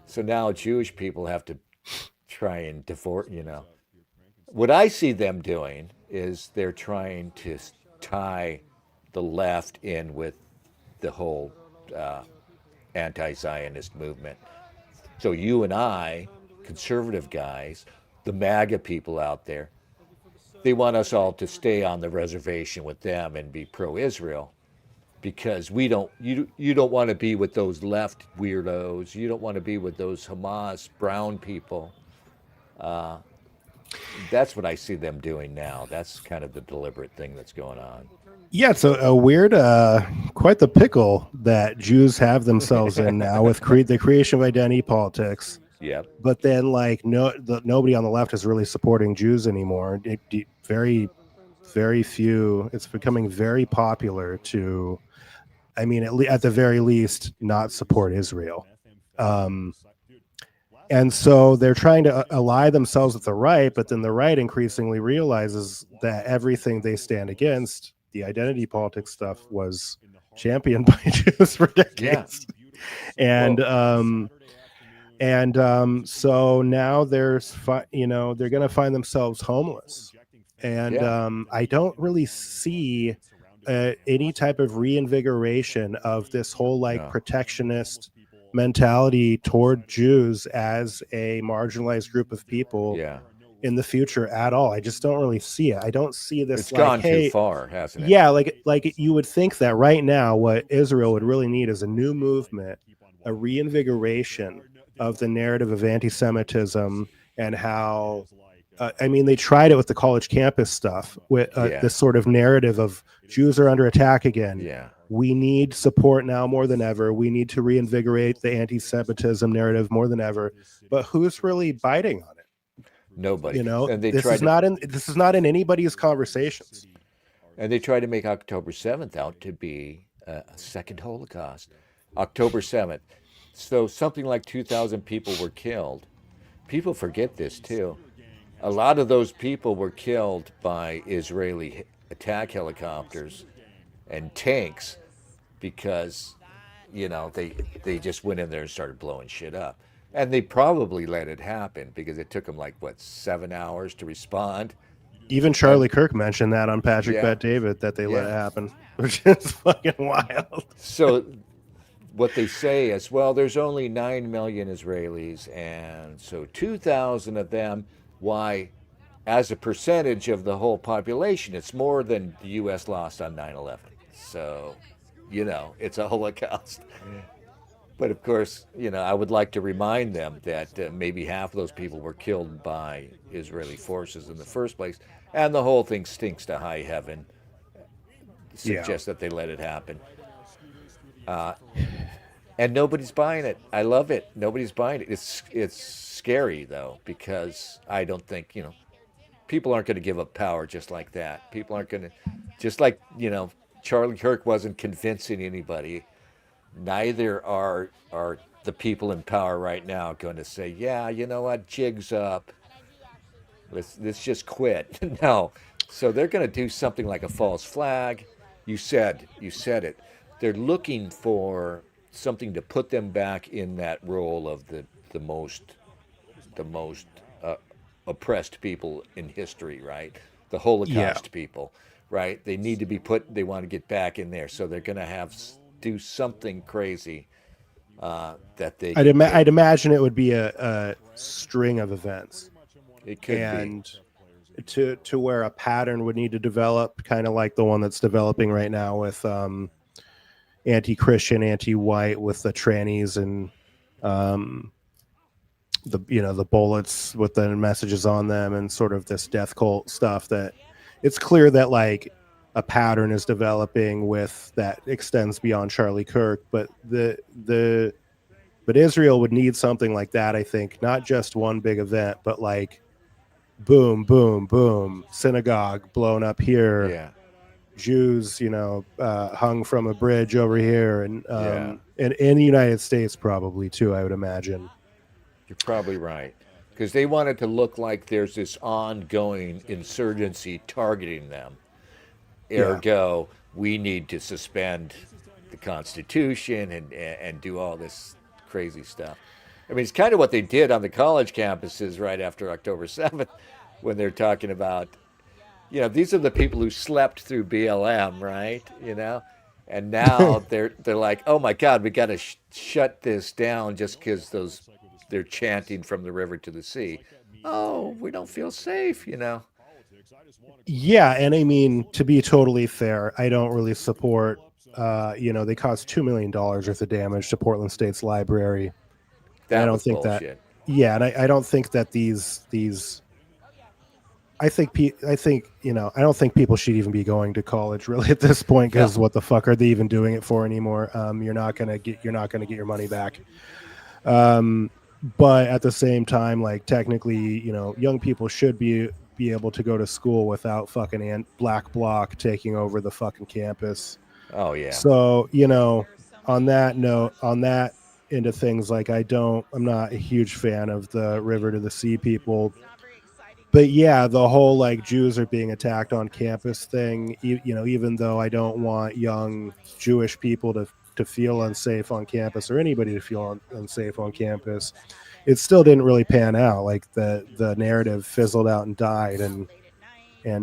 Speaker 2: So now Jewish people have to try and divorce. What I see them doing is they're trying to tie the left in with the whole anti-Zionist movement. So you and I, conservative guys, the MAGA people out there, they want us all to stay on the reservation with them and be pro-Israel, because you don't want to be with those left weirdos. You don't want to be with those Hamas brown people. That's what I see them doing now. That's kind of the deliberate thing that's going on.
Speaker 19: Yeah, it's a weird, quite the pickle that Jews have themselves in now with the creation of identity politics.
Speaker 2: Yep.
Speaker 19: But then, like, nobody on the left is really supporting Jews anymore. Very, very few. It's becoming very popular to, I mean, at the very least, not support Israel. And so they're trying to ally themselves with the right, but then the right increasingly realizes that everything they stand against, the identity politics stuff, was championed by Jews for decades. Yeah. So now they're going to find themselves homeless. And I don't really see any type of reinvigoration of this whole protectionist mentality toward Jews as a marginalized group of people in the future at all. I just don't really see it. I don't see this.
Speaker 2: It's gone too far, hasn't it?
Speaker 19: Yeah, like you would think that right now what Israel would really need is a new movement, a reinvigoration of the narrative of anti-Semitism and how they tried it with the college campus stuff, with this sort of narrative of Jews are under attack again.
Speaker 2: Yeah.
Speaker 19: We need support now more than ever. We need to reinvigorate the anti-Semitism narrative more than ever. But who's really biting on it?
Speaker 2: Nobody.
Speaker 19: And this is not in anybody's conversations.
Speaker 2: And they try to make October 7th out to be a second Holocaust. October 7th. So something like 2,000 people were killed. People forget this too. A lot of those people were killed by Israeli attack helicopters and tanks because, they just went in there and started blowing shit up. And they probably let it happen because it took them 7 hours to respond.
Speaker 19: Even Charlie Kirk mentioned that on Patrick Bet David, that they let it happen, which is fucking wild.
Speaker 2: So what they say is, well, there's only 9 million Israelis, and so 2,000 of them, why, as a percentage of the whole population, it's more than the U.S. lost on 9/11. So, it's a Holocaust. But of course, I would like to remind them that maybe half of those people were killed by Israeli forces in the first place, and the whole thing stinks to high heaven. Suggests that they let it happen. And nobody's buying it. I love it. Nobody's buying it. It's scary though, because I don't think, people aren't going to give up power just like that. People aren't going to, just like, Charlie Kirk wasn't convincing anybody. Neither are the people in power right now going to say, yeah, you know what, jig's up. Let's just quit. No. So they're going to do something like a false flag. You said it. They're looking for something to put them back in that role of the most oppressed people in history, right? The Holocaust people, right? They need to be put. They want to get back in there, so they're going to do something crazy that they.
Speaker 19: I'd imagine it would be a string of events.
Speaker 2: It could
Speaker 19: and be. To where a pattern would need to develop, kind of like the one that's developing right now with anti-Christian, anti-white, with the trannies and the bullets with the messages on them, and sort of this death cult stuff. That it's clear that like a pattern is developing with that extends beyond Charlie Kirk, but but Israel would need something like that. I think not just one big event, but like boom, boom, boom, synagogue blown up here.
Speaker 2: Yeah.
Speaker 19: Jews, hung from a bridge over here, and in the United States probably too, I would imagine.
Speaker 2: You're probably right, because they want it to look like there's this ongoing insurgency targeting them. Ergo, we need to suspend the Constitution and do all this crazy stuff. I mean, it's kind of what they did on the college campuses right after October 7th, when they're talking about, these are the people who slept through BLM, right? And now they're like, oh my God, we got to shut this down just because they're chanting from the river to the sea. Oh, we don't feel safe,
Speaker 19: Yeah, and I mean, to be totally fair, I don't really support. They caused $2 million worth of damage to Portland State's library.
Speaker 2: That
Speaker 19: I don't
Speaker 2: was
Speaker 19: think
Speaker 2: bullshit.
Speaker 19: Yeah, and I don't think that these. I don't think people should even be going to college really at this point, because what the fuck are they even doing it for anymore? You're not gonna get your money back. But at the same time, like technically, young people should be able to go to school without fucking black bloc taking over the fucking campus.
Speaker 2: Oh yeah.
Speaker 19: So on that note, on that into things, like I'm not a huge fan of the river to the sea people. But yeah, the whole like Jews are being attacked on campus thing, even though I don't want young Jewish people to feel unsafe on campus, or anybody to feel unsafe on campus, it still didn't really pan out. Like the narrative fizzled out and died, and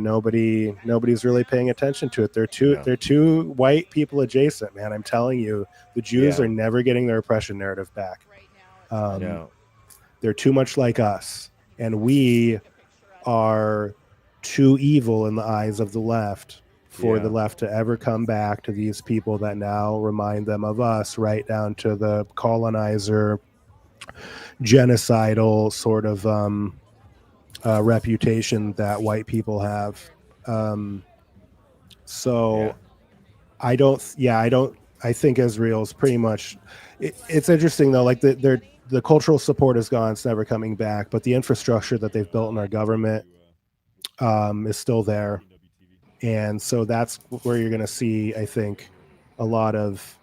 Speaker 19: nobody's really paying attention to it. They're too white people adjacent, man. I'm telling you, the Jews are never getting their oppression narrative back. They're too much like us, and we are too evil in the eyes of the left for the left to ever come back to these people that now remind them of us, right down to the colonizer, genocidal sort of reputation that white people have. I think Israel's pretty much. It's interesting though, like the cultural support is gone; it's never coming back. But the infrastructure that they've built in our government is still there, and so that's where you're going to see, I think, a lot of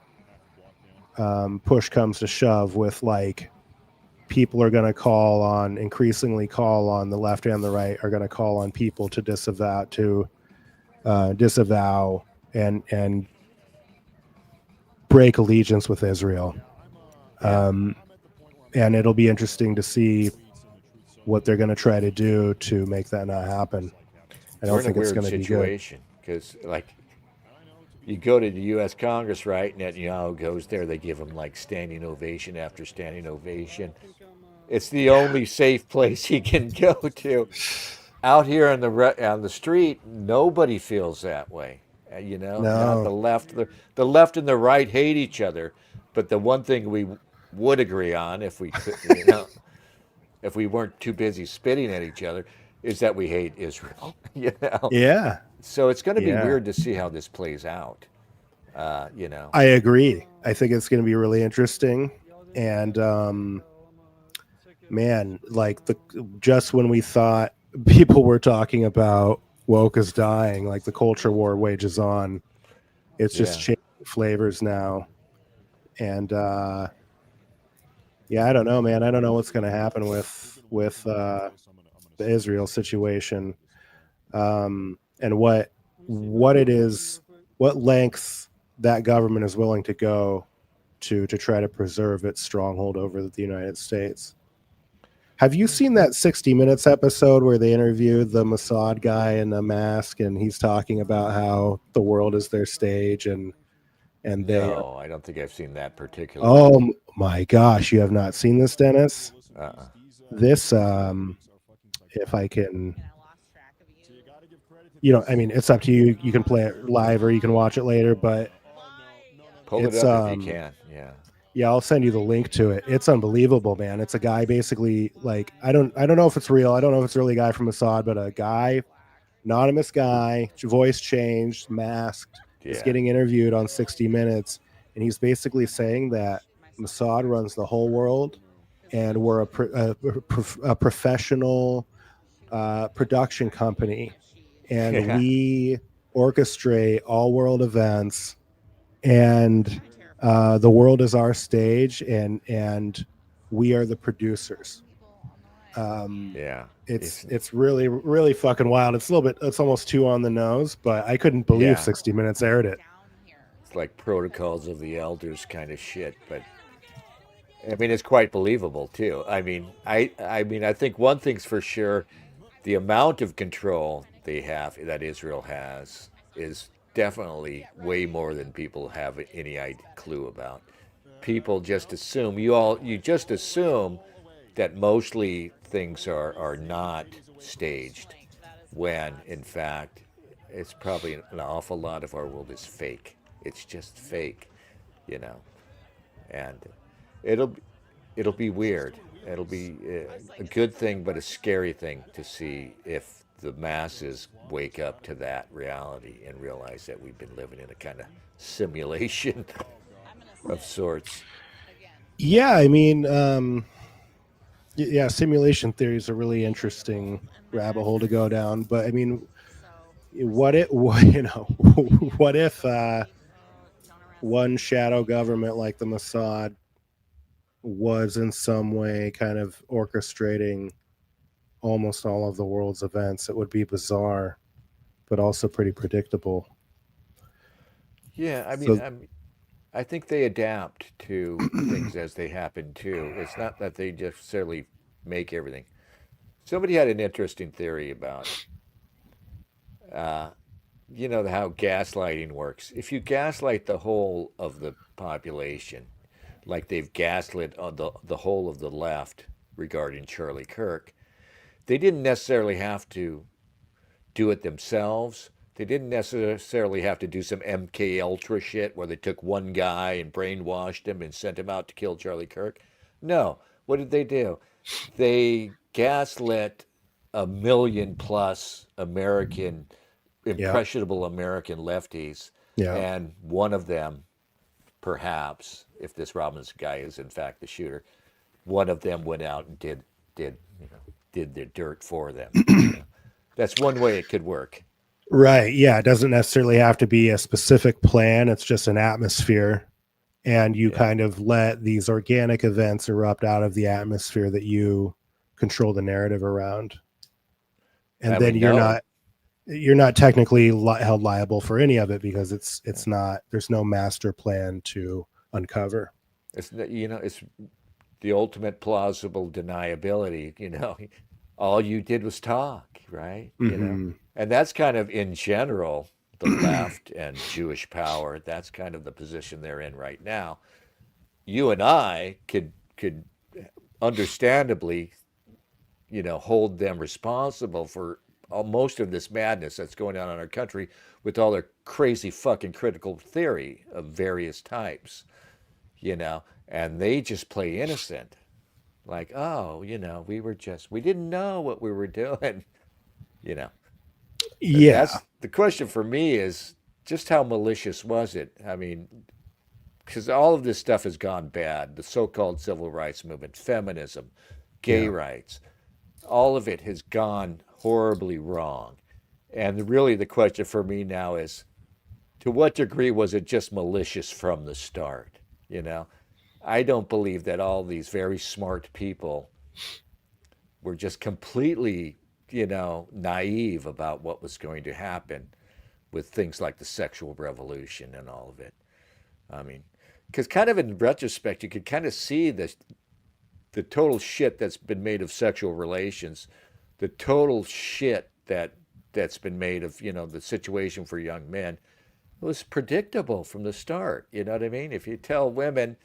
Speaker 19: push comes to shove with like people are going to increasingly call on the left and the right are going to call on people to disavow and break allegiance with Israel. And it'll be interesting to see what they're going to try to do to make that not happen. I don't think it's going to be good.
Speaker 2: Because like you go to the U.S. Congress, right? Netanyahu goes there. They give him like standing ovation after standing ovation. It's the only safe place he can go to. Out here on the street, nobody feels that way.
Speaker 19: No.
Speaker 2: Not the left. The left and the right hate each other, But the one thing we would agree on, if we could, you know, if we weren't too busy spitting at each other, is that we hate Israel. You know,
Speaker 19: Yeah.
Speaker 2: so it's going to be
Speaker 19: Yeah.
Speaker 2: weird to see how this plays out. You know,
Speaker 19: I agree. I think it's going to be really interesting. And man, like just when we thought people were talking about woke is dying, like the culture war wages on. It's just
Speaker 2: Yeah.
Speaker 19: changing flavors now. And yeah, I don't know, man. I don't know what's going to happen with the Israel situation, and what it is, what lengths that government is willing to go to try to preserve its stronghold over the United States. Have you seen that 60 Minutes episode where they interviewed the Mossad guy in a mask, and he's talking about how the world is their stage, and they are.
Speaker 2: no, I don't think I've seen that particular one.
Speaker 19: Oh my gosh, you have not seen this, Dennis?
Speaker 2: Uh-uh.
Speaker 19: This, if I can, I mean, it's up to you. You can play it live or you can watch it later, but
Speaker 2: Pull it
Speaker 19: it's,
Speaker 2: up if you can. Yeah.
Speaker 19: yeah, I'll send you the link to it. It's unbelievable, man. It's a guy basically like I don't know if it's real. I don't know if it's really a guy from Mossad, but a guy, anonymous guy, voice changed, masked, is
Speaker 2: Yeah.
Speaker 19: getting interviewed on 60 Minutes, and he's basically saying that Mossad runs the whole world, and we're a professional production company, and
Speaker 2: Yeah.
Speaker 19: we orchestrate all world events, and the world is our stage, and we are the producers.
Speaker 2: Yeah.
Speaker 19: It's really really fucking wild. It's a little bit. It's almost too on the nose, but I couldn't believe
Speaker 2: Yeah.
Speaker 19: 60 Minutes aired it.
Speaker 2: It's like protocols of the elders kind of shit, but I mean it's quite believable too. I mean I think one thing's for sure, the amount of control they have that Israel has is definitely way more than people have any clue about. People just assume you just assume that mostly things are not staged, when in fact it's probably an awful lot of our world is fake. It's just fake, you know, and it'll it'll be weird. It'll be a good thing, but a scary thing to see if the masses wake up to that reality and realize that we've been living in a kind of simulation of sorts.
Speaker 19: Yeah, I mean, yeah, simulation theory is a really interesting rabbit hole to go down. But I mean, what if one shadow government like the Mossad was in some way kind of orchestrating almost all of the world's events? It would be bizarre, but also pretty predictable.
Speaker 2: Yeah,
Speaker 19: So
Speaker 2: I think they adapt to things as they happen too. It's not that they necessarily make everything. Somebody had an interesting theory about, uh, how gaslighting works. If you gaslight the whole of the population, like they've gaslit on the whole of the left regarding Charlie Kirk, they didn't necessarily have to do it themselves. They didn't necessarily have to do some MK Ultra shit where they took one guy and brainwashed him and sent him out to kill Charlie Kirk. No. What did they do? They gaslit a million plus American,
Speaker 19: yeah,
Speaker 2: impressionable American lefties,
Speaker 19: yeah,
Speaker 2: and one of them, perhaps, if this Robinson guy is in fact the shooter, one of them went out and did the dirt for them. That's one way it could work.
Speaker 19: right. Yeah, it doesn't necessarily have to be a specific plan. It's just an atmosphere, and you kind of let these organic events erupt out of the atmosphere that you control the narrative around, and then you're not technically held liable for any of it because it's not, there's no master plan to uncover.
Speaker 2: It's the ultimate plausible deniability. All you did was talk, right? And that's kind of, in general, the left and Jewish power. That's kind of the position they're in right now. You and I could understandably, hold them responsible for most of this madness that's going on in our country with all their crazy fucking critical theory of various types. you know, and they just play innocent. Like, oh, you know, we didn't know what we were doing, you know.
Speaker 19: Yeah.
Speaker 2: That's the question for me is just how malicious was it? I mean, because all of this stuff has gone bad. The so-called civil rights movement, feminism, gay
Speaker 19: Yeah.
Speaker 2: rights, all of it has gone horribly wrong. And really the question for me now is, to what degree was it just malicious from the start? You know, I don't believe that all these very smart people were just completely, you know, naive about what was going to happen with things like the sexual revolution and all of it. I mean, because kind of in retrospect, you could kind of see the total shit that's been made of sexual relations, the total shit that's been made of, you know, the situation for young men. It was predictable from the start. You know what I mean? If you tell women,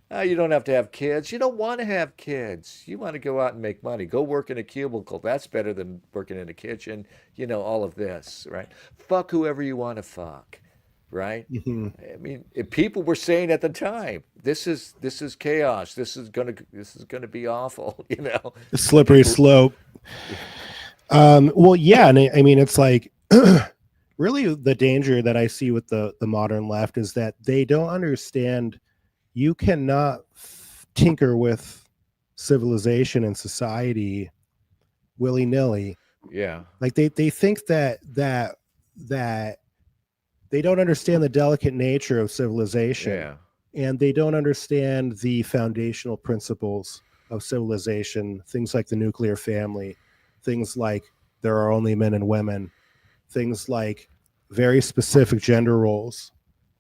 Speaker 2: oh, you don't have to have kids, you don't want to have kids. You want to go out and make money. Go work in a cubicle. That's better than working in a kitchen. You know, all of this, right? Fuck whoever you want to fuck, right?
Speaker 19: Mm-hmm.
Speaker 2: I mean, if people were saying at the time, this is chaos. This is gonna be awful. You know,
Speaker 19: The slippery slope. Well, yeah, and I mean, it's like really the danger that I see with the modern left is that they don't understand you cannot tinker with civilization and society willy-nilly.
Speaker 2: Yeah.
Speaker 19: Like they think that they don't understand the delicate nature of civilization.
Speaker 2: Yeah.
Speaker 19: And they don't understand the foundational principles of civilization, things like the nuclear family, things like there are only men and women, things like very specific gender roles,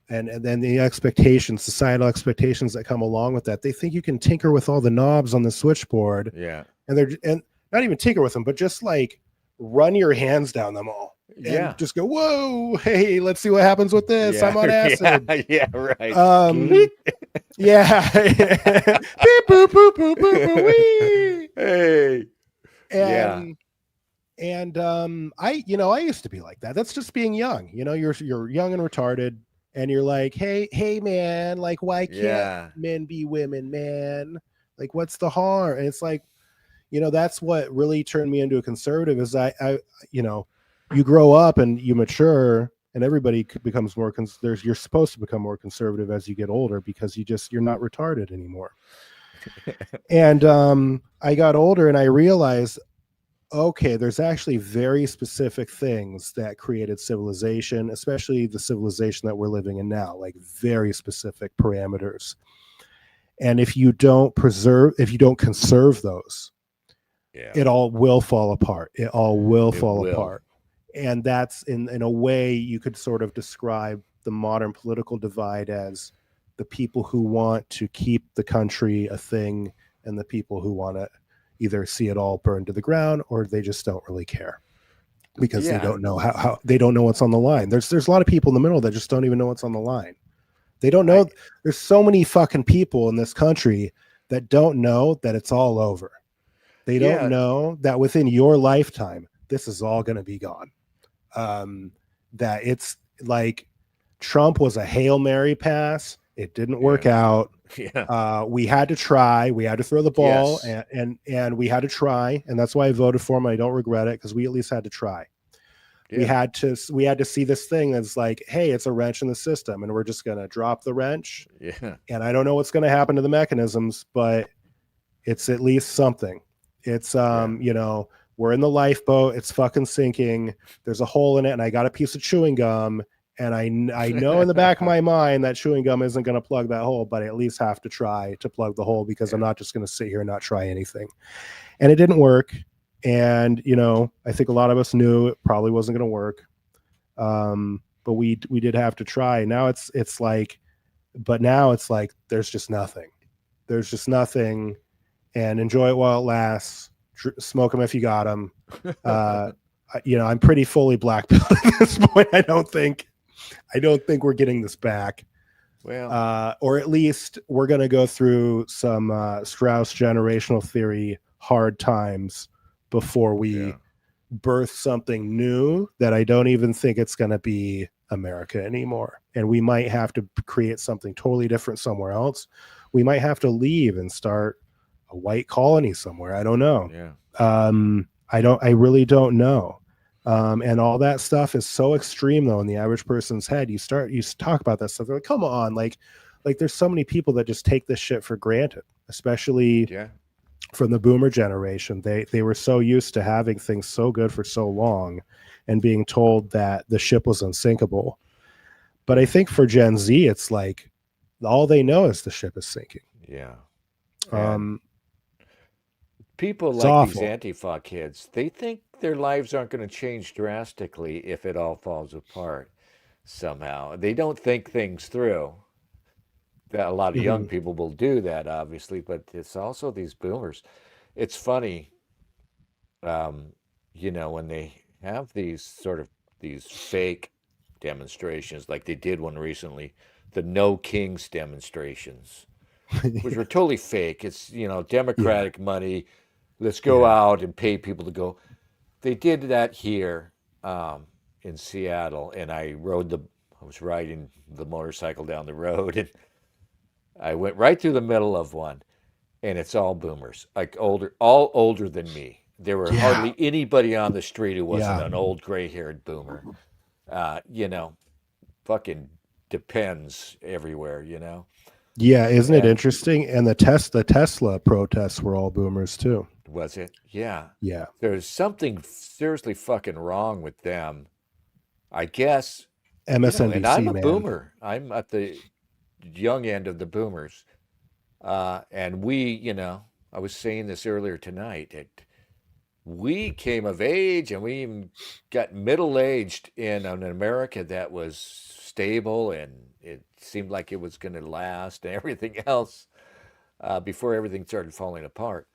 Speaker 19: and then the expectations, societal expectations that come along with that. They think you can tinker with all the knobs on the switchboard.
Speaker 2: Yeah.
Speaker 19: And not even tinker with them, but just like run your hands down them all. And
Speaker 2: Yeah.
Speaker 19: just go, whoa, hey, let's see what happens with this.
Speaker 2: Yeah.
Speaker 19: I'm on acid.
Speaker 2: Yeah, right.
Speaker 19: Yeah. Beep, boop, boop, boop, boop, boop, wee.
Speaker 2: Hey.
Speaker 19: And I used to be like that. That's just being young. You know, you're young and retarded, and you're like, hey man, like why can't men be women, man? Like what's the harm? And it's like, you know, that's what really turned me into a conservative is I you know, you grow up and you mature and everybody becomes more you're supposed to become more conservative as you get older because you're not retarded anymore. And I got older and I realized, okay, there's actually very specific things that created civilization, especially the civilization that we're living in now, like very specific parameters. And if you don't conserve those, it all will fall apart. It all will fall apart. And that's in a way you could sort of describe the modern political divide as the people who want to keep the country a thing and the people who want to either see it all burned to the ground or they just don't really care because they don't know how they don't know what's on the line. There's a lot of people in the middle that just don't even know what's on the line. They don't know. There's so many fucking people in this country that don't know that it's all over. They don't know that within your lifetime, this is all going to be gone. That it's like Trump was a Hail Mary pass. It didn't work out. We had to try. We had to throw the ball and we had to try. And that's why I voted for him. I don't regret it because we at least had to try. We had to see this thing that's like, hey, it's a wrench in the system and we're just going to drop the wrench.
Speaker 2: Yeah.
Speaker 19: And I don't know what's going to happen to the mechanisms, but it's at least something. It's, you know, we're in the lifeboat. It's fucking sinking. There's a hole in it. And I got a piece of chewing gum. And I know in the back of my mind that chewing gum isn't going to plug that hole, but I at least have to try to plug the hole because I'm not just going to sit here and not try anything. And it didn't work. And, you know, I think a lot of us knew it probably wasn't going to work. But we did have to try. Now it's like, there's just nothing. There's just nothing. And enjoy it while it lasts. Smoke them if you got them. You know, I'm pretty fully black belt at this point. I don't think we're getting this back.
Speaker 2: Well,
Speaker 19: or at least we're going to go through some Strauss generational theory hard times before we birth something new that I don't even think it's going to be America anymore. And we might have to create something totally different somewhere else. We might have to leave and start a white colony somewhere. I don't know.
Speaker 2: Yeah.
Speaker 19: I really don't know. And all that stuff is so extreme though in the average person's head. You talk about that stuff. They're like, come on, like there's so many people that just take this shit for granted, especially from the boomer generation. They were so used to having things so good for so long and being told that the ship was unsinkable. But I think for Gen Z, it's like all they know is the ship is sinking.
Speaker 2: Yeah.
Speaker 19: It's
Speaker 2: People like
Speaker 19: awful.
Speaker 2: these Antifa kids, they think their lives aren't going to change drastically if it all falls apart somehow. They don't think things through. That a lot of young people will do that, obviously, but it's also these boomers. It's funny, when they have these fake demonstrations, like they did one recently, the No Kings demonstrations, which were totally fake. It's, Democratic money. Let's go out and pay people to go. They did that here in Seattle, and I was riding the motorcycle down the road, and I went right through the middle of one, and it's all boomers, like all older than me. There were hardly anybody on the street who wasn't an old gray-haired boomer. Fucking depends everywhere,
Speaker 19: Yeah, isn't it interesting? And the Tesla protests were all boomers too.
Speaker 2: Was it? Yeah.
Speaker 19: Yeah.
Speaker 2: There's something seriously fucking wrong with them. I guess.
Speaker 19: MSNBC,
Speaker 2: and I'm a
Speaker 19: man.
Speaker 2: boomer. I'm at the young end of the boomers. And we, I was saying this earlier tonight, we came of age and we even got middle-aged in an America that was stable and it seemed like it was going to last and everything else before everything started falling apart.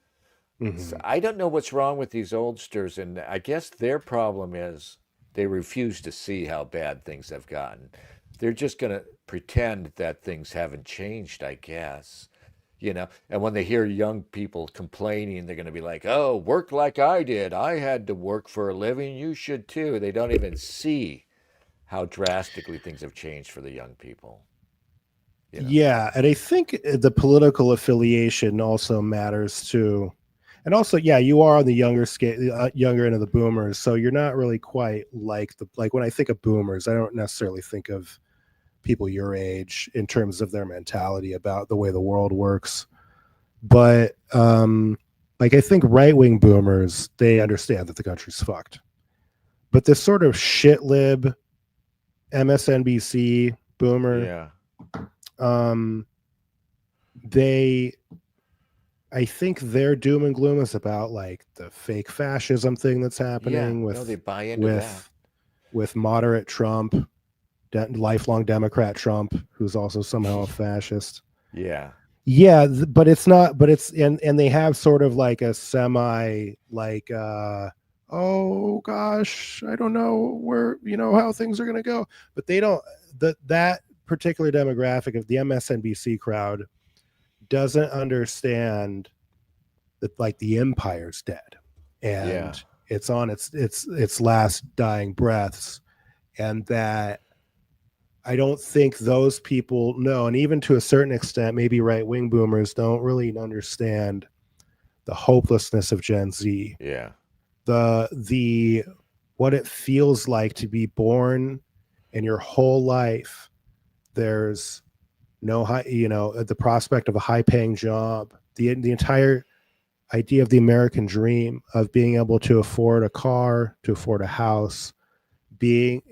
Speaker 2: So I don't know what's wrong with these oldsters, and I guess their problem is they refuse to see how bad things have gotten. They're just going to pretend that things haven't changed, I guess. And when they hear young people complaining, they're going to be like, oh, work like I did. I had to work for a living. You should too. They don't even see how drastically things have changed for the young people.
Speaker 19: Yeah, and I think the political affiliation also matters too. And also, you are on the younger end of the boomers, so you're not really quite like when I think of boomers, I don't necessarily think of people your age in terms of their mentality about the way the world works. But I think right-wing boomers, they understand that the country's fucked. But this sort of shit lib MSNBC boomer, I think their doom and gloom is about like the fake fascism thing that's happening
Speaker 2: they buy into that.
Speaker 19: With moderate Trump, lifelong Democrat Trump, who's also somehow a fascist. Yeah, but it's not. But it's and they have sort of like a semi like, oh gosh, I don't know where how things are gonna go. But they don't. That particular demographic of the MSNBC crowd doesn't understand that like the empire's dead and it's on its last dying breaths, and that I don't think those people know, and even to a certain extent, maybe right-wing boomers don't really understand the hopelessness of Gen Z. The what it feels like to be born and your whole life there's no high, the prospect of a high-paying job, the entire idea of the American dream of being able to afford a car, to afford a house, being,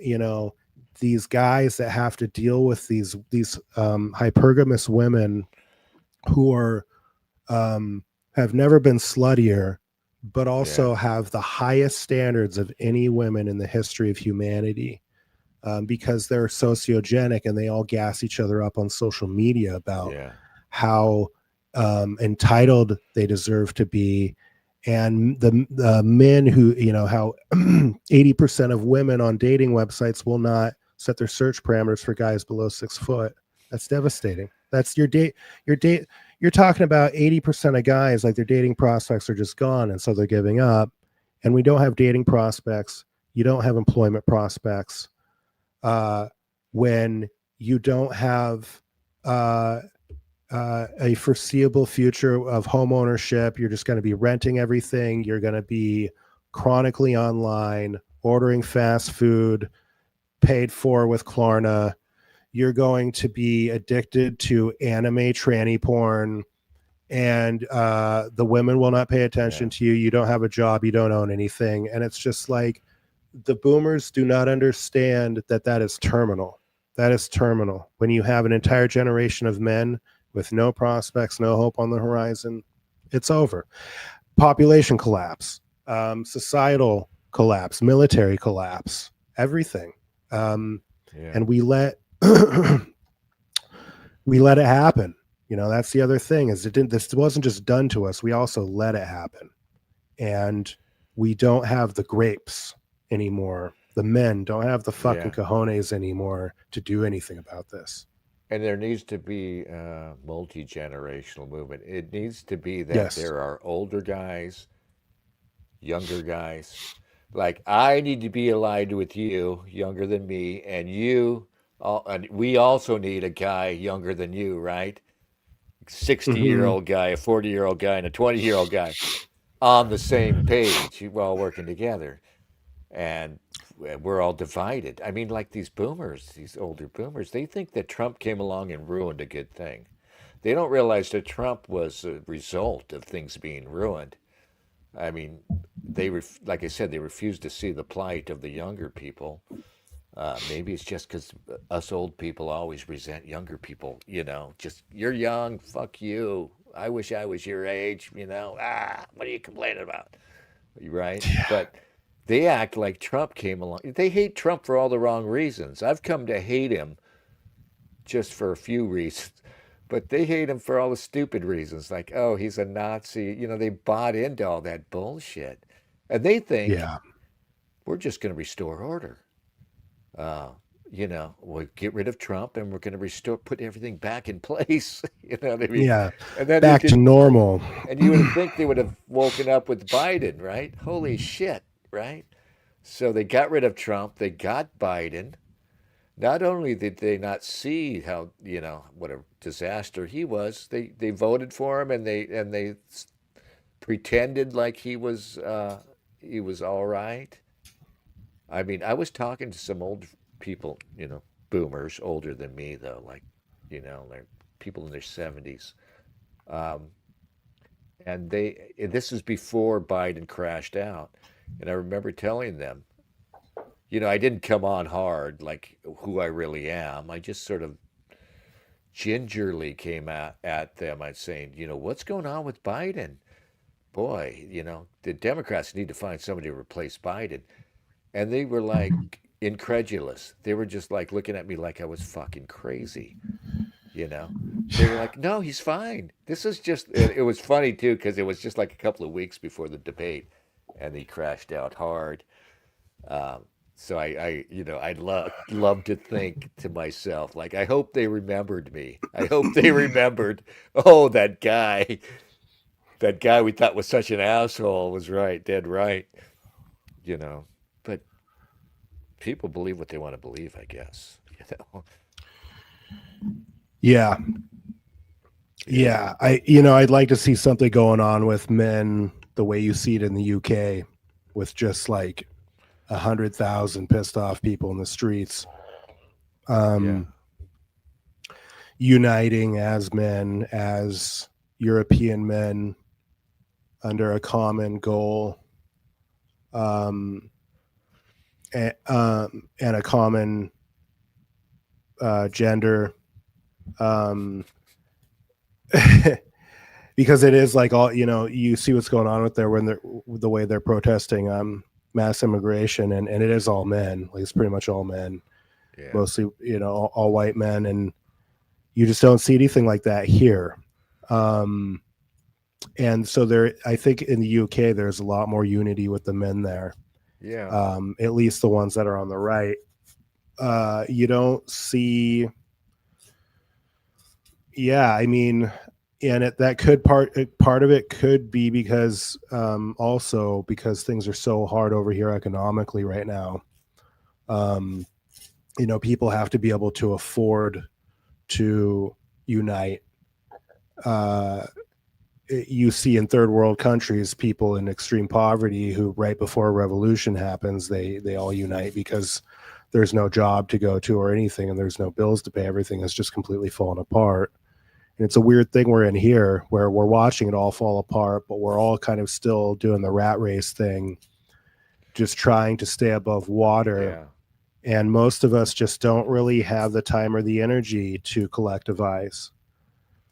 Speaker 19: these guys that have to deal with these hypergamous women who are have never been sluttier, but also have the highest standards of any women in the history of humanity. Because they're sociogenic and they all gas each other up on social media about how entitled they deserve to be. And the men who, how 80% of women on dating websites will not set their search parameters for guys below 6 foot. That's devastating. That's your date. You're talking about 80% of guys, like their dating prospects are just gone. And so they're giving up. And we don't have dating prospects. You don't have employment prospects. when you don't have a foreseeable future of home ownership. You're just going to be renting everything. You're going to be chronically online, ordering fast food, paid for with Klarna. You're going to be addicted to anime tranny porn, and the women will not pay attention to you. You don't have a job. You don't own anything. And it's just like, the boomers do not understand that that is terminal. That is terminal. When you have an entire generation of men with no prospects, no hope on the horizon, it's over. Population collapse, societal collapse, military collapse, everything. And we let we let it happen. You know, that's the other thing, is this wasn't just done to us. We also let it happen. And we don't have the grapes anymore. The men don't have the fucking cojones anymore to do anything about this.
Speaker 2: And there needs to be a multi-generational movement. It needs to be that there are older guys, younger guys. Like, I need to be aligned with you, younger than me, and and we also need a guy younger than you, right? 60-year-old guy, a 40-year-old guy, and a 20-year-old guy on the same page. We're all working together. And we're all divided. I mean, like these boomers, these older boomers, they think that Trump came along and ruined a good thing. They don't realize that Trump was a result of things being ruined. I mean, like I said, they refuse to see the plight of the younger people. Maybe it's just because us old people always resent younger people, you know, just, you're young, fuck you. I wish I was your age, you know, what are you complaining about? Right? Yeah. But they act like Trump came along. They hate Trump for all the wrong reasons. I've come to hate him just for a few reasons, but they hate him for all the stupid reasons. Like, oh, he's a Nazi. You know, they bought into all that bullshit. And they think we're just going to restore order. You know, we'll get rid of Trump and we're going to put everything back in place. You know what I mean?
Speaker 19: Yeah,
Speaker 2: and then
Speaker 19: back to normal.
Speaker 2: And you would think they would have woken up with Biden, right? Holy shit, right? So they got rid of Trump. They got Biden. Not only did they not see how, you know, what a disaster he was, they voted for him, and they pretended like he was all right. I mean, I was talking to some old people, you know, boomers, older than me though, like, you know, like people in their 70s. And this was before Biden crashed out. And I remember telling them, you know, I didn't come on hard like who I really am. I just sort of gingerly came at them. I'd saying, you know, what's going on with Biden? Boy, you know, the Democrats need to find somebody to replace Biden. And they were like incredulous. They were just like looking at me like I was fucking crazy. You know, they were like, no, he's fine. This is just, it was funny too, because it was just like a couple of weeks before the debate and he crashed out hard. So I you know, I'd love to think to myself, like, I hope they remembered me. I hope they remembered, oh, that guy we thought was such an asshole was right, dead right. You know, but people believe what they want to believe, I guess. You know.
Speaker 19: Yeah. I'd like to see something going on with men the way you see it in the UK, with just like 100,000 pissed off people in the streets, uniting as men, as European men, under a common goal, and a common gender. Because it is like, all, you know, you see what's going on with the way they're protesting mass immigration, and it is all men. Like, it's pretty much all men, mostly, you know, all white men, and you just don't see anything like that here. And so I think in the UK there's a lot more unity with the men there.
Speaker 2: Yeah.
Speaker 19: At least the ones that are on the right. You don't see. Yeah, I mean, and that could part of it could be because also because things are so hard over here economically right now. people have to be able to afford to unite. You see in third world countries, people in extreme poverty who right before a revolution happens, they all unite because there's no job to go to or anything, and there's no bills to pay. Everything has just completely fallen apart. And it's a weird thing we're in here where we're watching it all fall apart, but we're all kind of still doing the rat race thing, just trying to stay above water.
Speaker 2: Yeah.
Speaker 19: And most of us just don't really have the time or the energy to collectivize.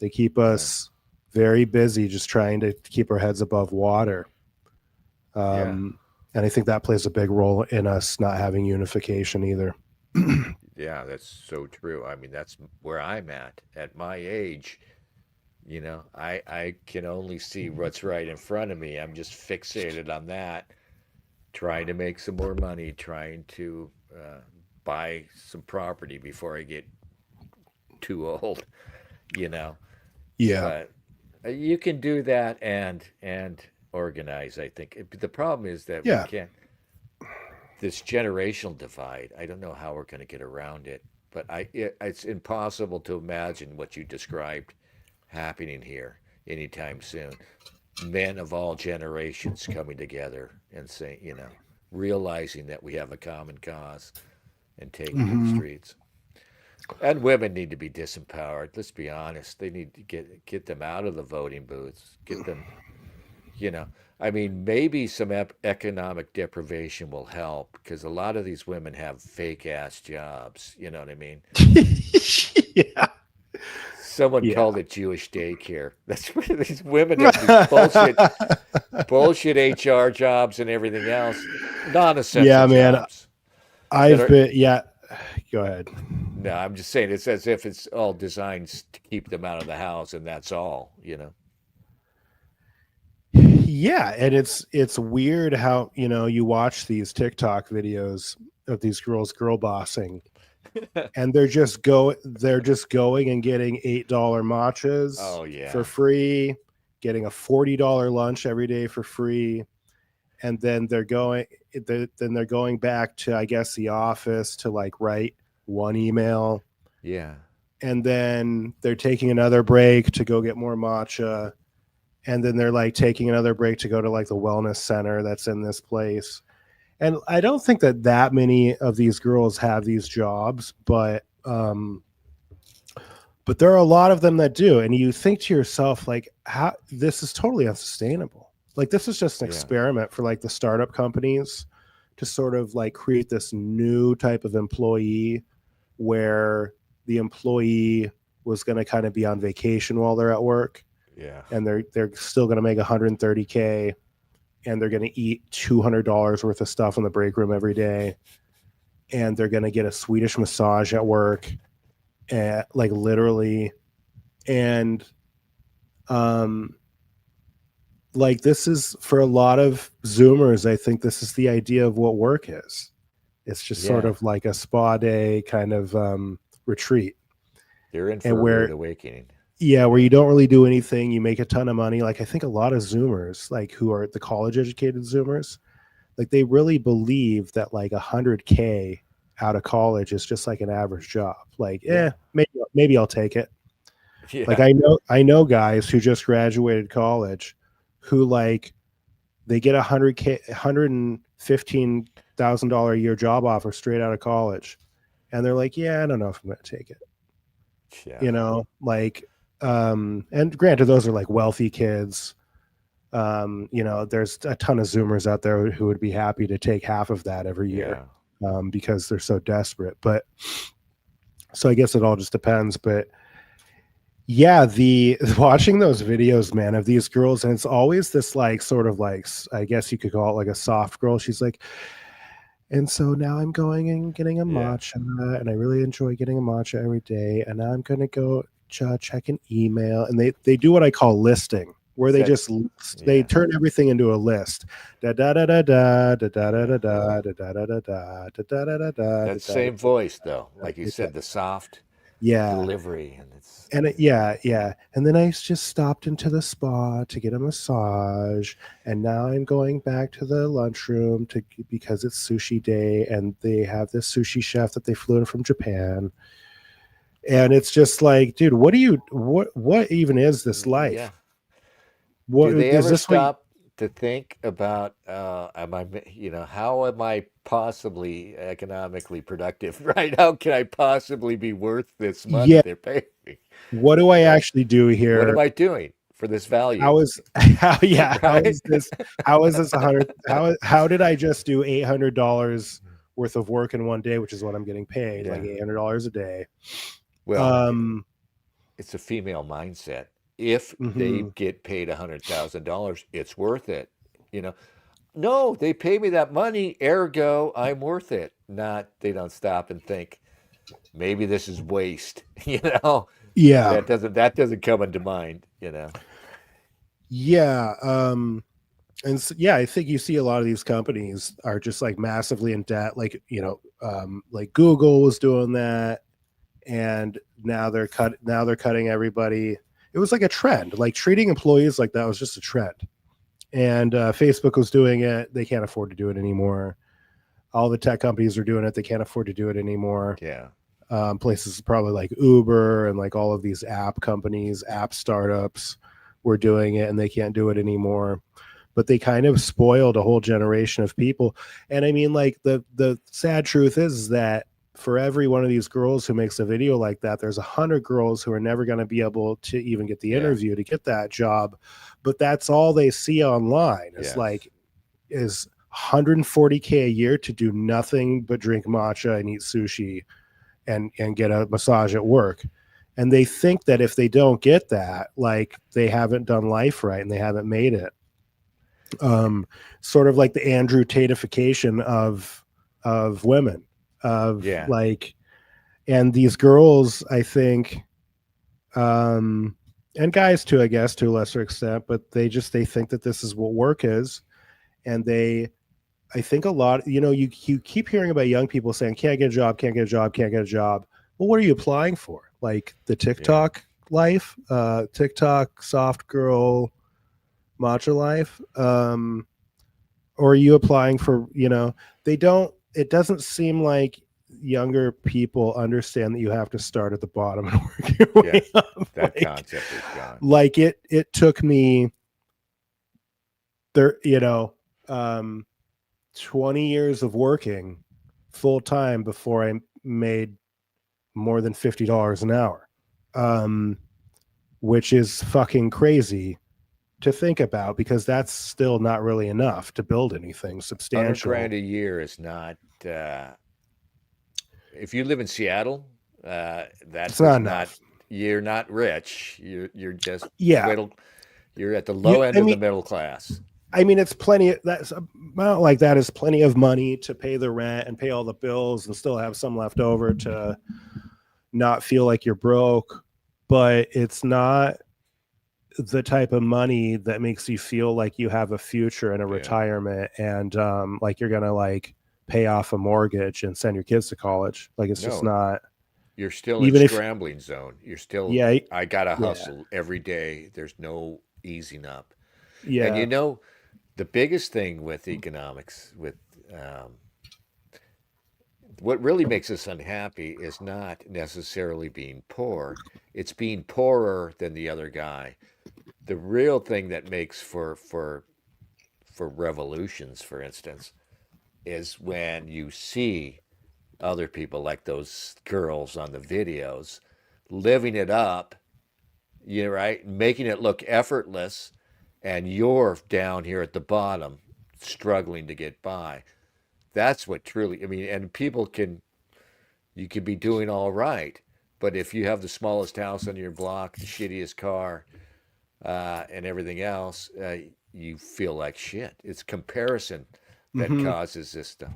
Speaker 19: They keep us very busy just trying to keep our heads above water. And I think that plays a big role in us not having unification either.
Speaker 2: Yeah, that's so true. I mean, that's where I'm at my age. I can only see what's right in front of me. I'm just fixated on that, trying to make some more money, trying to buy some property before I get too old, you know.
Speaker 19: Yeah.
Speaker 2: But you can do that and organize, I think. The problem is that we can't. This generational divide, I don't know how we're going to get around it, but it's impossible to imagine what you described happening here anytime soon. Men of all generations coming together and saying, realizing that we have a common cause and taking to the streets. And women need to be disempowered. Let's be honest. They need to get them out of the voting booths. Get them, I mean, maybe some economic deprivation will help because a lot of these women have fake ass jobs. You know what I mean?
Speaker 19: Yeah.
Speaker 2: Someone called it Jewish daycare. That's what these women have these bullshit HR jobs and everything else, non-essential jobs.
Speaker 19: I've been, go ahead.
Speaker 2: No, I'm just saying it's as if it's all designed to keep them out of the house, and that's all.
Speaker 19: Yeah, and it's weird how you watch these TikTok videos of these girls girl bossing, and they're just going and getting $8 matchas for free, getting a $40 lunch every day for free, and then they're going back to, I guess, the office to like write one email.
Speaker 2: Yeah.
Speaker 19: And then they're taking another break to go get more matcha. And then they're like taking another break to go to like the wellness center that's in this place. And I don't think that many of these girls have these jobs, but there are a lot of them that do. And you think to yourself, like, how this is totally unsustainable. Like, this is just an experiment for like the startup companies to sort of like create this new type of employee where the employee was going to kind of be on vacation while they're at work.
Speaker 2: Yeah.
Speaker 19: And they're still going to make $130K, and they're going to eat $200 worth of stuff in the break room every day. And they're going to get a Swedish massage at work, like literally. And, like this is for a lot of Zoomers, I think this is the idea of what work is. It's just sort of like a spa day kind of retreat.
Speaker 2: They're in for a rude awakening.
Speaker 19: Yeah, where you don't really do anything, you make a ton of money. Like I think a lot of Zoomers, like who are the college educated Zoomers, like they really believe that like $100K out of college is just like an average job. Like, maybe I'll take it.
Speaker 2: Yeah.
Speaker 19: Like I know guys who just graduated college who like they get $115,000 a year job offer straight out of college, and they're like, yeah, I don't know if I'm going to take it.
Speaker 2: Yeah.
Speaker 19: Like, and granted, those are like wealthy kids. There's a ton of Zoomers out there who would be happy to take half of that every year, because they're so desperate. But so I guess it all just depends. But yeah, the watching those videos, man, of these girls, and it's always this like sort of like, I guess you could call it like a soft girl. She's like, and so now I'm going and getting a matcha, and I really enjoy getting a matcha every day. And now I'm going to go check an email. And they do what I call listing, where they they turn everything into a list. Da da da da da da da da da da da da da da da da da da.
Speaker 2: That same voice, though, like you said, the soft delivery, and
Speaker 19: And yeah. And then I just stopped into the spa to get a massage, and now I'm going back to the lunchroom because it's sushi day, and they have this sushi chef that they flew in from Japan. And it's just like, dude, what even is this life?
Speaker 2: Yeah.
Speaker 19: What
Speaker 2: Do they
Speaker 19: is
Speaker 2: ever
Speaker 19: this?
Speaker 2: stop to think about, how am I possibly economically productive, right? How can I possibly be worth this money
Speaker 19: Yeah.
Speaker 2: they're paying me,
Speaker 19: What do I
Speaker 2: right?
Speaker 19: actually do
Speaker 2: What am
Speaker 19: here?
Speaker 2: I doing for this value,
Speaker 19: How is how
Speaker 2: right?
Speaker 19: is this 100 how did I just do $800 worth of work in one day, which is what I'm getting paid, like
Speaker 2: Yeah.
Speaker 19: $800 a day.
Speaker 2: Well, it's a female mindset. If they
Speaker 19: Mhm.
Speaker 2: get paid $100,000, it's worth it. No, they pay me that money, ergo I'm worth it. Not they don't stop and think maybe this is waste.
Speaker 19: Yeah.
Speaker 2: That doesn't come into mind.
Speaker 19: Yeah, yeah, I think you see a lot of these companies are just like massively in debt, like like Google was doing that, and now they're cutting everybody. It was like a trend, like treating employees like that was just a trend. And Facebook was doing it. They can't afford to do it anymore. All the tech companies are doing it. They can't afford to do it anymore.
Speaker 2: Yeah.
Speaker 19: Places probably like Uber and like all of these app companies, app startups were doing it, and they can't do it anymore. But they kind of spoiled a whole generation of people. And I mean, like the sad truth is that for every one of these girls who makes a video like that, there's 100 girls who are never going to be able to even get the interview to get that job. But that's all they see online. It's is 140K a year to do nothing but drink matcha and eat sushi and get a massage at work. And they think that if they don't get that, like they haven't done life right and they haven't made it. Sort of like the Andrew Tateification of women, like, and these girls, I think, and guys too, I guess, to a lesser extent, but they think that this is what work is. And I think a lot, you keep hearing about young people saying, can't get a job, can't get a job, can't get a job. Well, what are you applying for? Like the TikTok life, TikTok soft girl matcha life, or are you applying for, it doesn't seem like younger people understand that you have to start at the bottom and work your way up.
Speaker 2: That concept is gone.
Speaker 19: Like it took me 20 years of working full time before I made more than $50 an hour, which is fucking crazy to think about, because that's still not really enough to build anything substantial.
Speaker 2: $100,000 a year is not. If you live in Seattle, that's
Speaker 19: not enough.
Speaker 2: You're not rich. You're just
Speaker 19: middle.
Speaker 2: You're at the low end of the middle class.
Speaker 19: I mean, it's plenty. That's amount like that is plenty of money to pay the rent and pay all the bills and still have some left over to not feel like you're broke. But it's not the type of money that makes you feel like you have a future and a retirement, and like you're gonna like pay off a mortgage and send your kids to college. Like it's just not.
Speaker 2: You're still in scrambling zone. You're still. I gotta hustle every day. There's no easing up.
Speaker 19: Yeah.
Speaker 2: And the biggest thing with economics, with what really makes us unhappy is not necessarily being poor. It's being poorer than the other guy. The real thing that makes for revolutions, for instance, is when you see other people like those girls on the videos living it up, right? Making it look effortless, and you're down here at the bottom struggling to get by. That's what truly, and you could be doing all right, but if you have the smallest house on your block, the shittiest car, and everything else, you feel like shit. It's comparison that causes this stuff.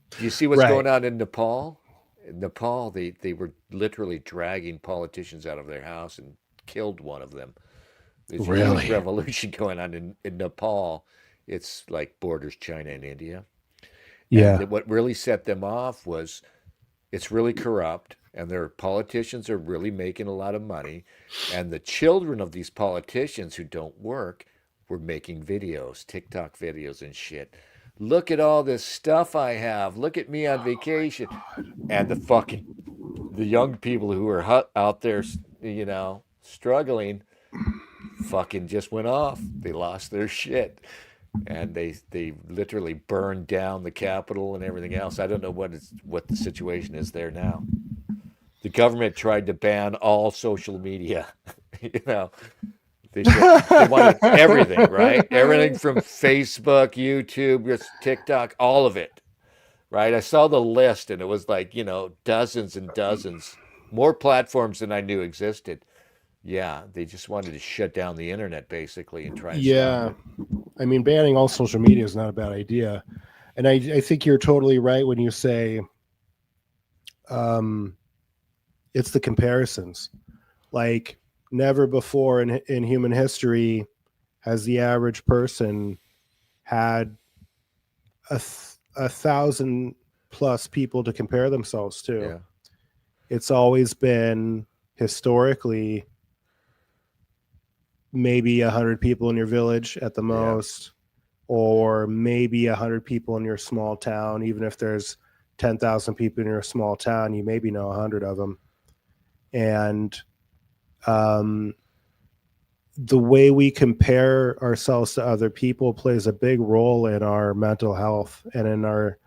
Speaker 2: Do you see what's going on in Nepal? In Nepal, they were literally dragging politicians out of their house and killed one of them. There's a huge revolution going on in Nepal. It's like borders China and India.
Speaker 19: Yeah.
Speaker 2: And what really set them off was It's really corrupt, and their politicians are really making a lot of money. And the children of these politicians who don't work were making videos, TikTok videos and shit. Look at all this stuff I have. Look at me on vacation. And the young people who are out there, struggling, fucking just went off. They lost their shit, and they literally burned down the Capitol and everything else. I don't know what the situation is there now. The government tried to ban all social media. They said they wanted everything, right? Everything from Facebook, YouTube, TikTok, all of it, right? I saw the list, and it was like, dozens and dozens, more platforms than I knew existed. Yeah, they just wanted to shut down the internet basically and try and stop it.
Speaker 19: I mean, banning all social media is not a bad idea. And I think you're totally right when you say it's the comparisons. Like, never before in human history has the average person had a 1,000+ people to compare themselves to.
Speaker 2: Yeah.
Speaker 19: It's always been historically maybe 100 people in your village at the most, or maybe 100 people in your small town. Even if there's 10,000 people in your small town, you maybe know 100 of them. And the way we compare ourselves to other people plays a big role in our mental health and in our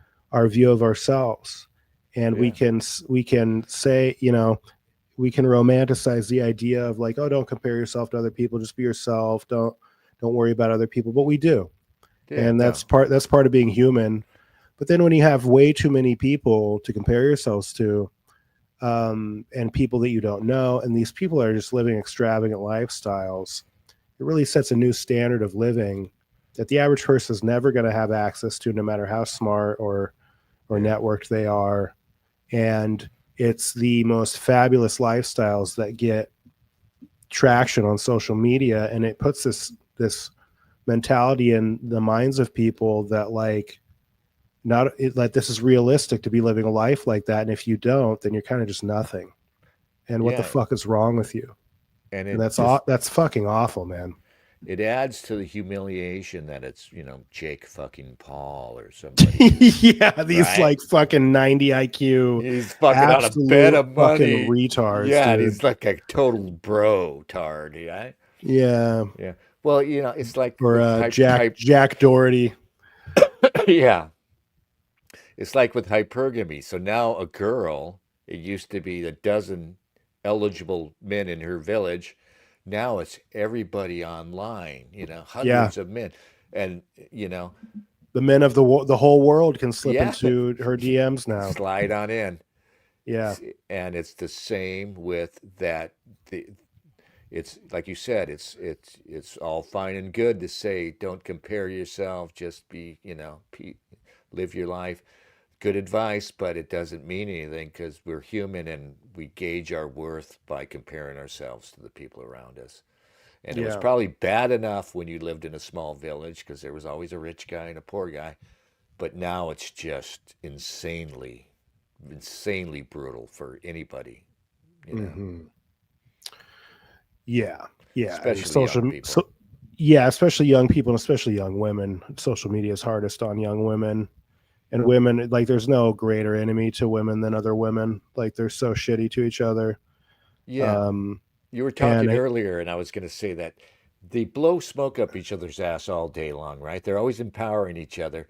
Speaker 19: view of ourselves. And we can say, we can romanticize the idea of like, oh, don't compare yourself to other people, just be yourself, don't worry about other people, but we do. And that's part of being human. But then when you have way too many people to compare yourselves to, and people that you don't know, and these people are just living extravagant lifestyles, it really sets a new standard of living that the average person is never going to have access to, no matter how smart or networked they are. And it's the most fabulous lifestyles that get traction on social media, and it puts this mentality in the minds of people that like this is realistic to be living a life like that, and if you don't, then you're kind of just nothing. And what the fuck is wrong with you? And that's fucking awful, man.
Speaker 2: It adds to the humiliation that it's, Jake fucking Paul or somebody.
Speaker 19: These like fucking 90 IQ.
Speaker 2: He's fucking on a bed of money.
Speaker 19: Fucking retards.
Speaker 2: Yeah,
Speaker 19: dude.
Speaker 2: and he's like a total bro tard, right?
Speaker 19: Yeah.
Speaker 2: Yeah. Well, it's like
Speaker 19: Jack Doherty.
Speaker 2: Yeah. It's like with hypergamy. So now a girl, it used to be a dozen eligible men in her village. Now it's everybody online, hundreds of men. And,
Speaker 19: the men of the whole world can slip into her DMs now.
Speaker 2: Slide on in.
Speaker 19: Yeah.
Speaker 2: And it's the same with that. It's like you said, it's all fine and good to say, don't compare yourself, just be, live your life. Good advice, but it doesn't mean anything because we're human and we gauge our worth by comparing ourselves to the people around us. And it was probably bad enough when you lived in a small village because there was always a rich guy and a poor guy. But now it's just insanely brutal for anybody.
Speaker 19: Yeah.
Speaker 2: Especially young people.
Speaker 19: Especially young people and especially young women. Social media is hardest on young women. And women, like, there's no greater enemy to women than other women. Like, they're so shitty to each other.
Speaker 2: Yeah. You were talking earlier, and I was going to say that they blow smoke up each other's ass all day long, right? They're always empowering each other,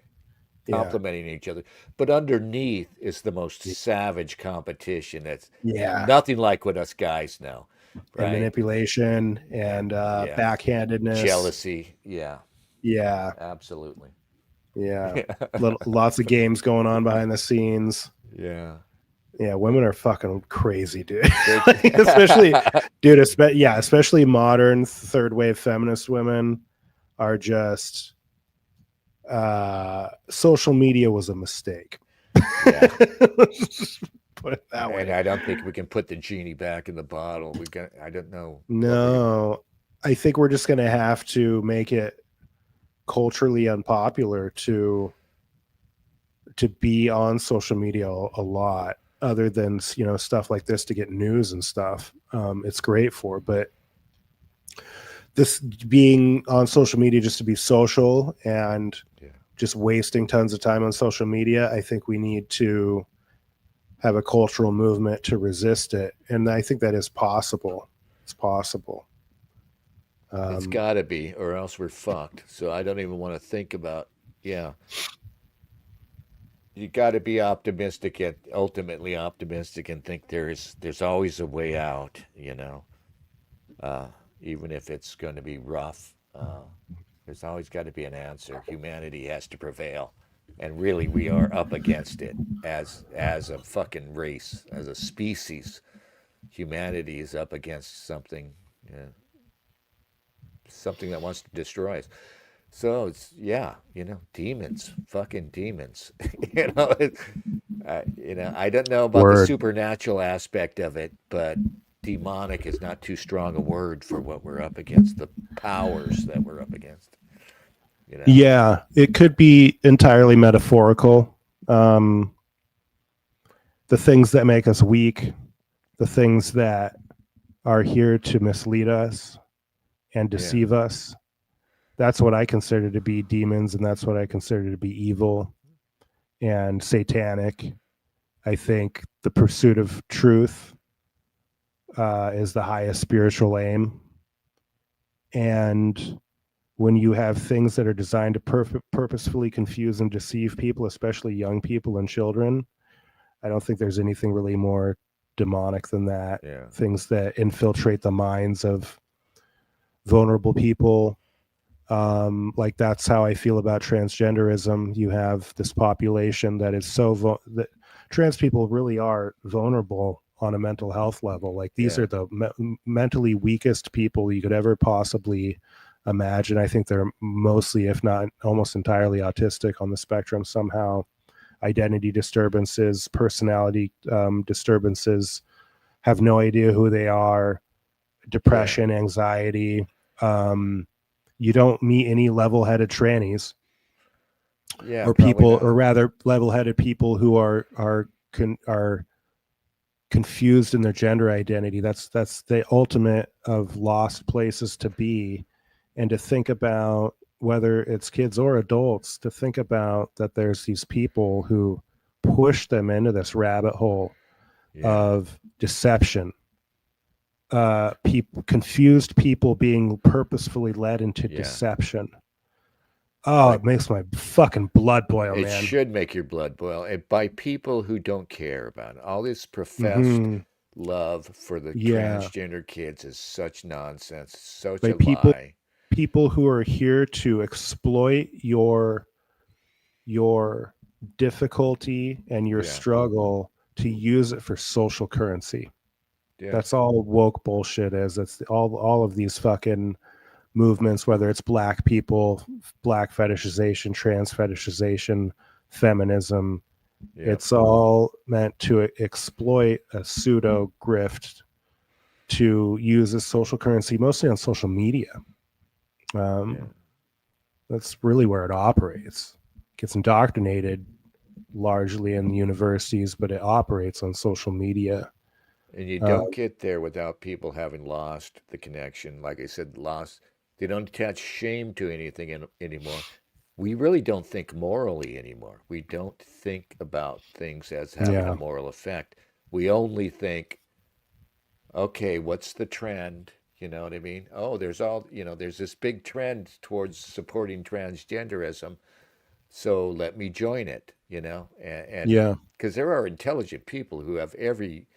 Speaker 2: complimenting each other. But underneath is the most savage competition that's nothing like what us guys know. Right?
Speaker 19: And manipulation and backhandedness.
Speaker 2: Jealousy. Yeah.
Speaker 19: Yeah.
Speaker 2: Absolutely.
Speaker 19: Yeah. Lots of games going on behind the scenes.
Speaker 2: Yeah.
Speaker 19: Yeah, women are fucking crazy, dude. Especially modern third wave feminist women are just social media was a mistake.
Speaker 2: Yeah.
Speaker 19: Put it that way.
Speaker 2: And I don't think we can put the genie back in the bottle. I don't know.
Speaker 19: No. I think we're just gonna have to make it culturally unpopular to be on social media a lot. other than, you know, stuff like this to get news and stuff. It's great for, but this being on social media just to be social and just wasting tons of time on social media, I think we need to have a cultural movement to resist it. And I think that is possible. It's possible.
Speaker 2: It's got to be, or else we're fucked. So I don't even want to think about, yeah. You got to be optimistic and ultimately optimistic and think there's always a way out, you know. Even if it's going to be rough, there's always got to be an answer. Humanity has to prevail, and really, we are up against it as a fucking race, as a species. Humanity is up against something, something that wants to destroy us. So it's you know, demons, fucking demons. you know, I don't know about the supernatural aspect of it, but demonic is not too strong a word for what we're up against, the powers that we're up against. You know?
Speaker 19: Yeah, it could be entirely metaphorical. The things that make us weak, the things that are here to mislead us and deceive us. That's what I consider to be demons, and that's what I consider to be evil and satanic. I think the pursuit of truth is the highest spiritual aim. And when you have things that are designed to purposefully confuse and deceive people, especially young people and children, I don't think there's anything really more demonic than that.
Speaker 2: Yeah.
Speaker 19: Things that infiltrate the minds of vulnerable people. Like that's how I feel about transgenderism. You have this population that is that trans people really are vulnerable on a mental health level. Like these are the mentally weakest people you could ever possibly imagine. I think they're mostly, if not almost entirely, autistic on the spectrum somehow. Identity disturbances, personality disturbances, have no idea who they are, depression, anxiety. You don't meet any level-headed trannies, or people, or rather, level-headed people who are confused in their gender identity. That's the ultimate of lost places to be, and to think about, whether it's kids or adults, to think about that there's these people who push them into this rabbit hole of deception. Confused people being purposefully led into deception. Oh, it makes my fucking blood boil, man.
Speaker 2: It should make your blood boil. And by people who don't care about it. All this professed love for the transgender kids is such nonsense, such a lie.
Speaker 19: People who are here to exploit your difficulty and your struggle to use it for social currency. That's all woke bullshit is. That's all of these fucking movements, whether it's black people, black fetishization, trans fetishization, feminism. It's all meant to exploit a pseudo grift to use as social currency, mostly on social media. That's really where it operates. It gets indoctrinated largely in the universities, but it operates on social media.
Speaker 2: And you don't get there without people having lost the connection. Like I said, they don't attach shame to anything anymore. We really don't think morally anymore. We don't think about things as having a moral effect. We only think, okay, what's the trend? You know what I mean? Oh, there's this big trend towards supporting transgenderism. So let me join it, you know? And because there are intelligent people who have every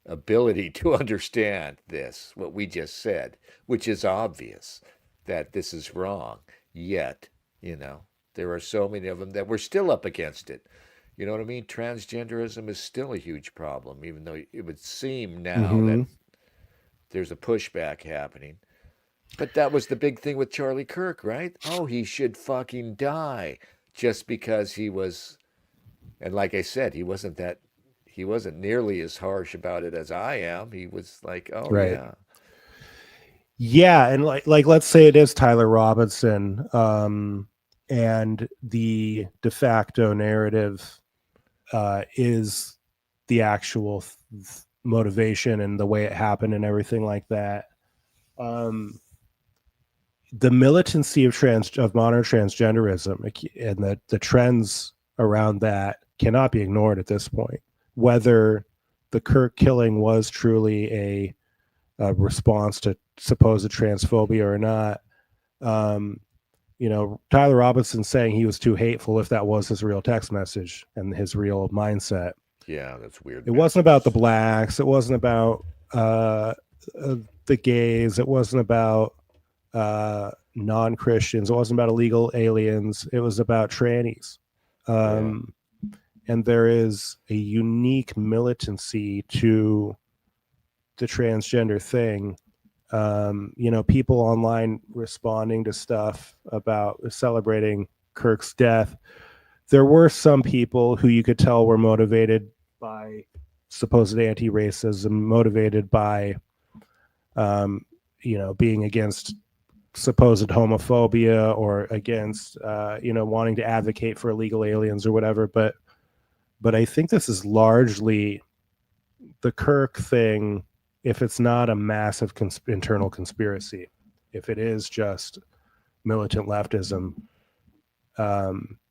Speaker 2: ability to understand this, what we just said, which is obvious that this is wrong. Yet, you know, there are so many of them that we're still up against it. You know what I mean? Transgenderism is still a huge problem, even though it would seem now that there's a pushback happening. But that was the big thing with Charlie Kirk, right? Oh, he should fucking die just because he was, and like I said, he wasn't nearly as harsh about it as I am. He was like, oh, yeah.
Speaker 19: Yeah, and like let's say it is Tyler Robinson, and the de facto narrative is the actual motivation and the way it happened and everything like that. The militancy of modern transgenderism and the trends around that cannot be ignored at this point. Whether the Kirk killing was truly a response to supposed transphobia or not, Tyler Robinson saying he was too hateful, if that was his real text message and his real mindset.
Speaker 2: Yeah, that's weird.
Speaker 19: It wasn't about the blacks. It wasn't about the gays. It wasn't about non-Christians. It wasn't about illegal aliens. It was about trannies. And there is a unique militancy to the transgender thing. People online responding to stuff about celebrating Kirk's death. There were some people who you could tell were motivated by supposed anti-racism, motivated by, being against supposed homophobia or against, wanting to advocate for illegal aliens or whatever. But I think this is largely the Kirk thing. If it's not a massive internal conspiracy, if it is just militant leftism,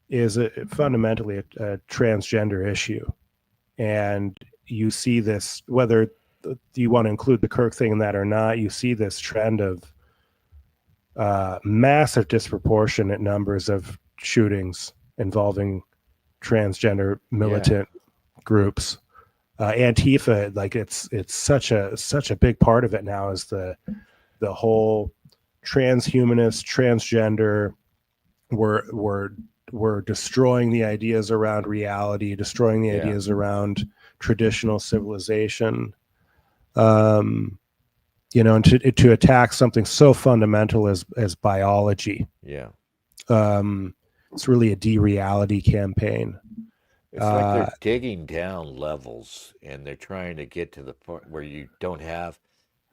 Speaker 19: is fundamentally a transgender issue. And you see this, whether you want to include the Kirk thing in that or not, you see this trend of massive disproportionate numbers of shootings involving transgender militant groups. Antifa, like it's such a big part of it now, is the whole transhumanist, transgender. We're destroying the ideas around reality, destroying the ideas around traditional civilization. And to attack something so fundamental as biology.
Speaker 2: Yeah.
Speaker 19: It's really a de-reality campaign.
Speaker 2: It's like they're digging down levels and they're trying to get to the point where you don't have.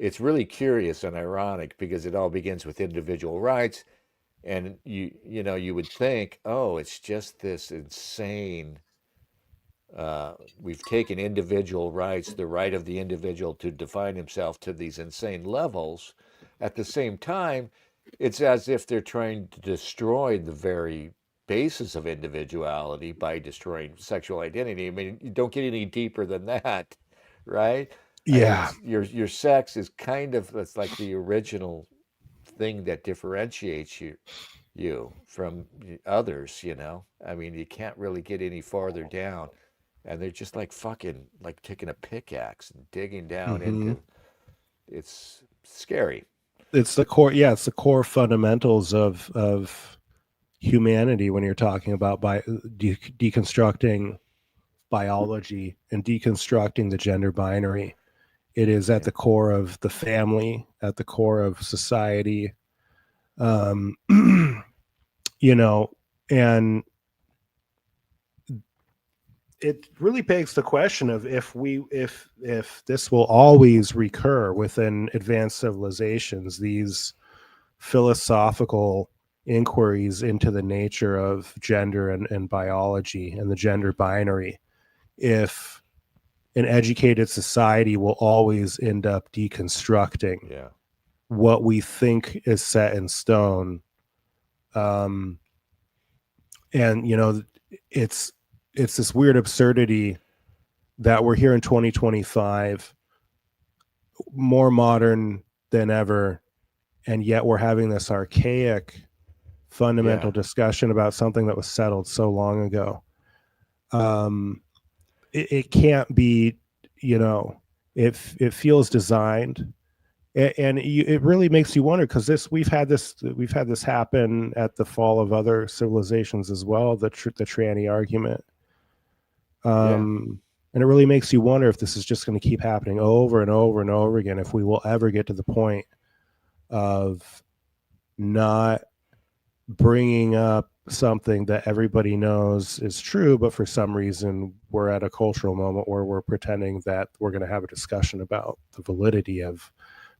Speaker 2: It's really curious and ironic because it all begins with individual rights, and you would think, oh, it's just this insane. We've taken individual rights, the right of the individual to define himself, to these insane levels. At the same time, it's as if they're trying to destroy the very basis of individuality by destroying sexual identity. I mean, you don't get any deeper than that, right?
Speaker 19: Yeah.
Speaker 2: I mean, your sex is kind of, it's like the original thing that differentiates you from others, I mean, you can't really get any farther down. And they're just like fucking, like taking a pickaxe and digging down into, it's scary.
Speaker 19: It's the core. Yeah. It's the core fundamentals of humanity when you're talking about deconstructing biology and deconstructing the gender binary. It is at the core of the family, at the core of society, and it really begs the question of if this will always recur within advanced civilizations, these philosophical inquiries into the nature of gender and biology and the gender binary, if an educated society will always end up deconstructing what we think is set in stone. And it's this weird absurdity that we're here in 2025, more modern than ever, and yet we're having this archaic fundamental discussion about something that was settled so long ago. It can't be, it feels designed, and it really makes you wonder, because we've had this happen at the fall of other civilizations as well, the tranny argument. And it really makes you wonder if this is just going to keep happening over and over and over again, if we will ever get to the point of not bringing up something that everybody knows is true, but for some reason we're at a cultural moment where we're pretending that we're going to have a discussion about the validity of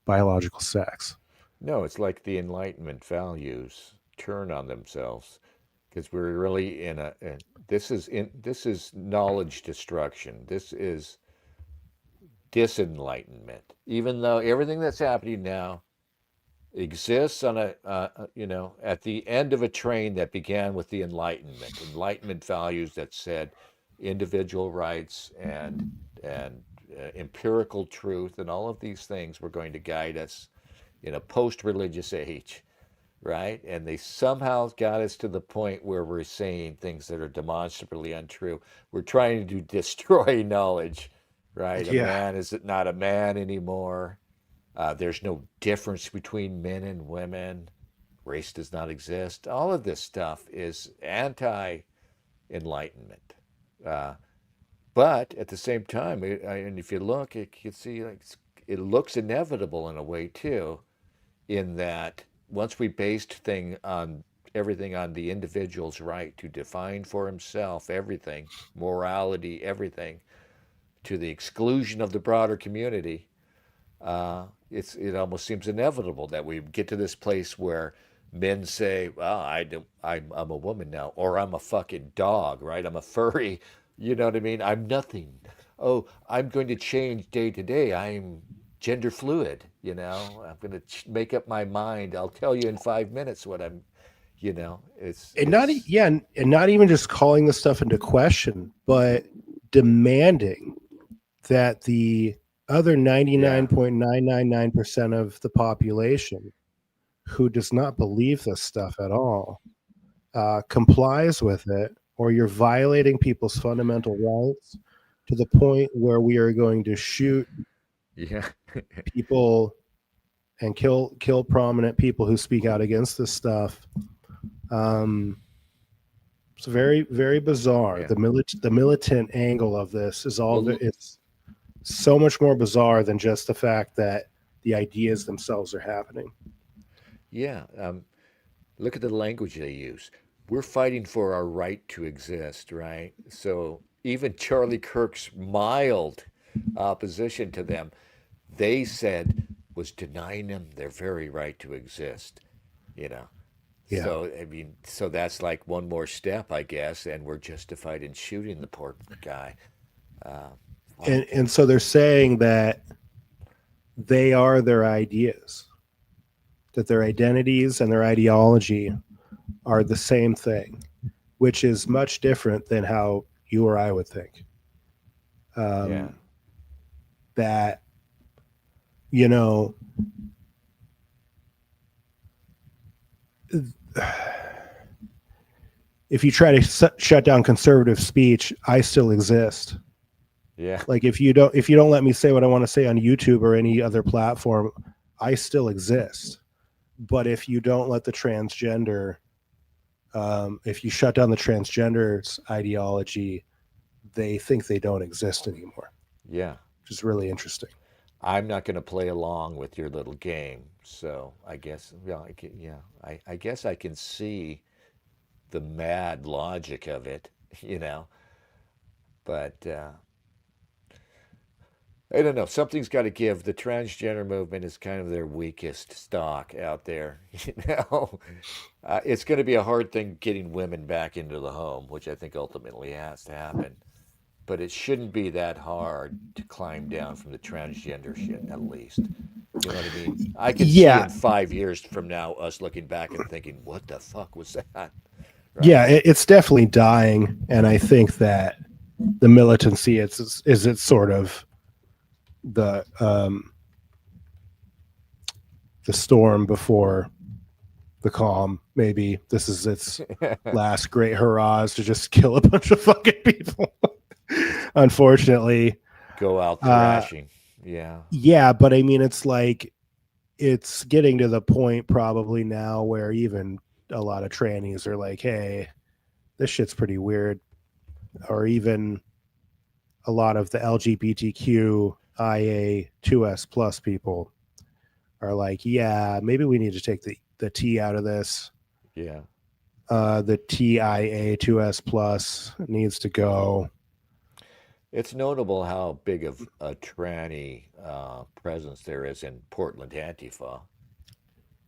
Speaker 19: biological sex.
Speaker 2: No, it's like the Enlightenment values turn on themselves. because we're really this is knowledge destruction. This is disenlightenment. Even though everything that's happening now exists on at the end of a train that began with the Enlightenment values that said individual rights and empirical truth and all of these things were going to guide us in a post-religious age, right? And they somehow got us to the point where we're saying things that are demonstrably untrue. We're trying to destroy knowledge, right? A
Speaker 19: Yeah.
Speaker 2: man is not a man anymore. There's no difference between men and women. Race does not exist. All of this stuff is anti-enlightenment. But at the same time, and if you look, you can see like it looks inevitable in a way too, in that once we based everything on the individual's right to define for himself everything, morality, everything, to the exclusion of the broader community, it almost seems inevitable that we get to this place where men say, "Well, I'm a woman now," or "I'm a fucking dog," right? "I'm a furry." You know what I mean? "I'm nothing." "Oh, I'm going to change day to day. I'm gender fluid." "I'm going to make up my mind. I'll tell you in 5 minutes what I'm."
Speaker 19: And not even just calling the stuff into question, but demanding that the other 99.999% of the population who does not believe this stuff at all complies with it, or you're violating people's fundamental rights to the point where we are going to shoot people and kill prominent people who speak out against this stuff. It's very, very bizarre. The militant angle of this is it's so much more bizarre than just the fact that the ideas themselves are happening.
Speaker 2: Yeah. Look at the language they use. We're fighting for our right to exist, right? So even Charlie Kirk's mild opposition to them, they said, was denying them their very right to exist.
Speaker 19: Yeah.
Speaker 2: So so that's like one more step, I guess, and we're justified in shooting the poor guy.
Speaker 19: And so they're saying that they are their ideas, that their identities and their ideology are the same thing, which is much different than how you or I would think. That, if you try to shut down conservative speech, I still exist.
Speaker 2: Yeah.
Speaker 19: Like if you don't let me say what I want to say on YouTube or any other platform, I still exist. But if you don't let the transgender, if you shut down the transgender's ideology, they think they don't exist anymore.
Speaker 2: Yeah.
Speaker 19: Which is really interesting.
Speaker 2: I'm not going to play along with your little game. So I guess, I guess I can see the mad logic of it, but I don't know. Something's got to give. The transgender movement is kind of their weakest stock out there. It's going to be a hard thing getting women back into the home, which I think ultimately has to happen. But it shouldn't be that hard to climb down from the transgender shit, at least. You know what I mean? I can see in 5 years from now us looking back and thinking, "What the fuck was that?" Right?
Speaker 19: Yeah, it's definitely dying, and I think that the militancy is it's sort of the storm before the calm. Maybe this is its last great hurrahs to just kill a bunch of fucking people. Unfortunately,
Speaker 2: go out thrashing.
Speaker 19: Yeah, but I mean, it's like it's getting to the point probably now where even a lot of trannies are like, "Hey, this shit's pretty weird," or even a lot of the LGBTQIA2S plus people are like, "Yeah, maybe we need to take the T out of this."
Speaker 2: Yeah.
Speaker 19: The TIA2S plus needs to go.
Speaker 2: It's notable how big of a tranny presence there is in Portland Antifa.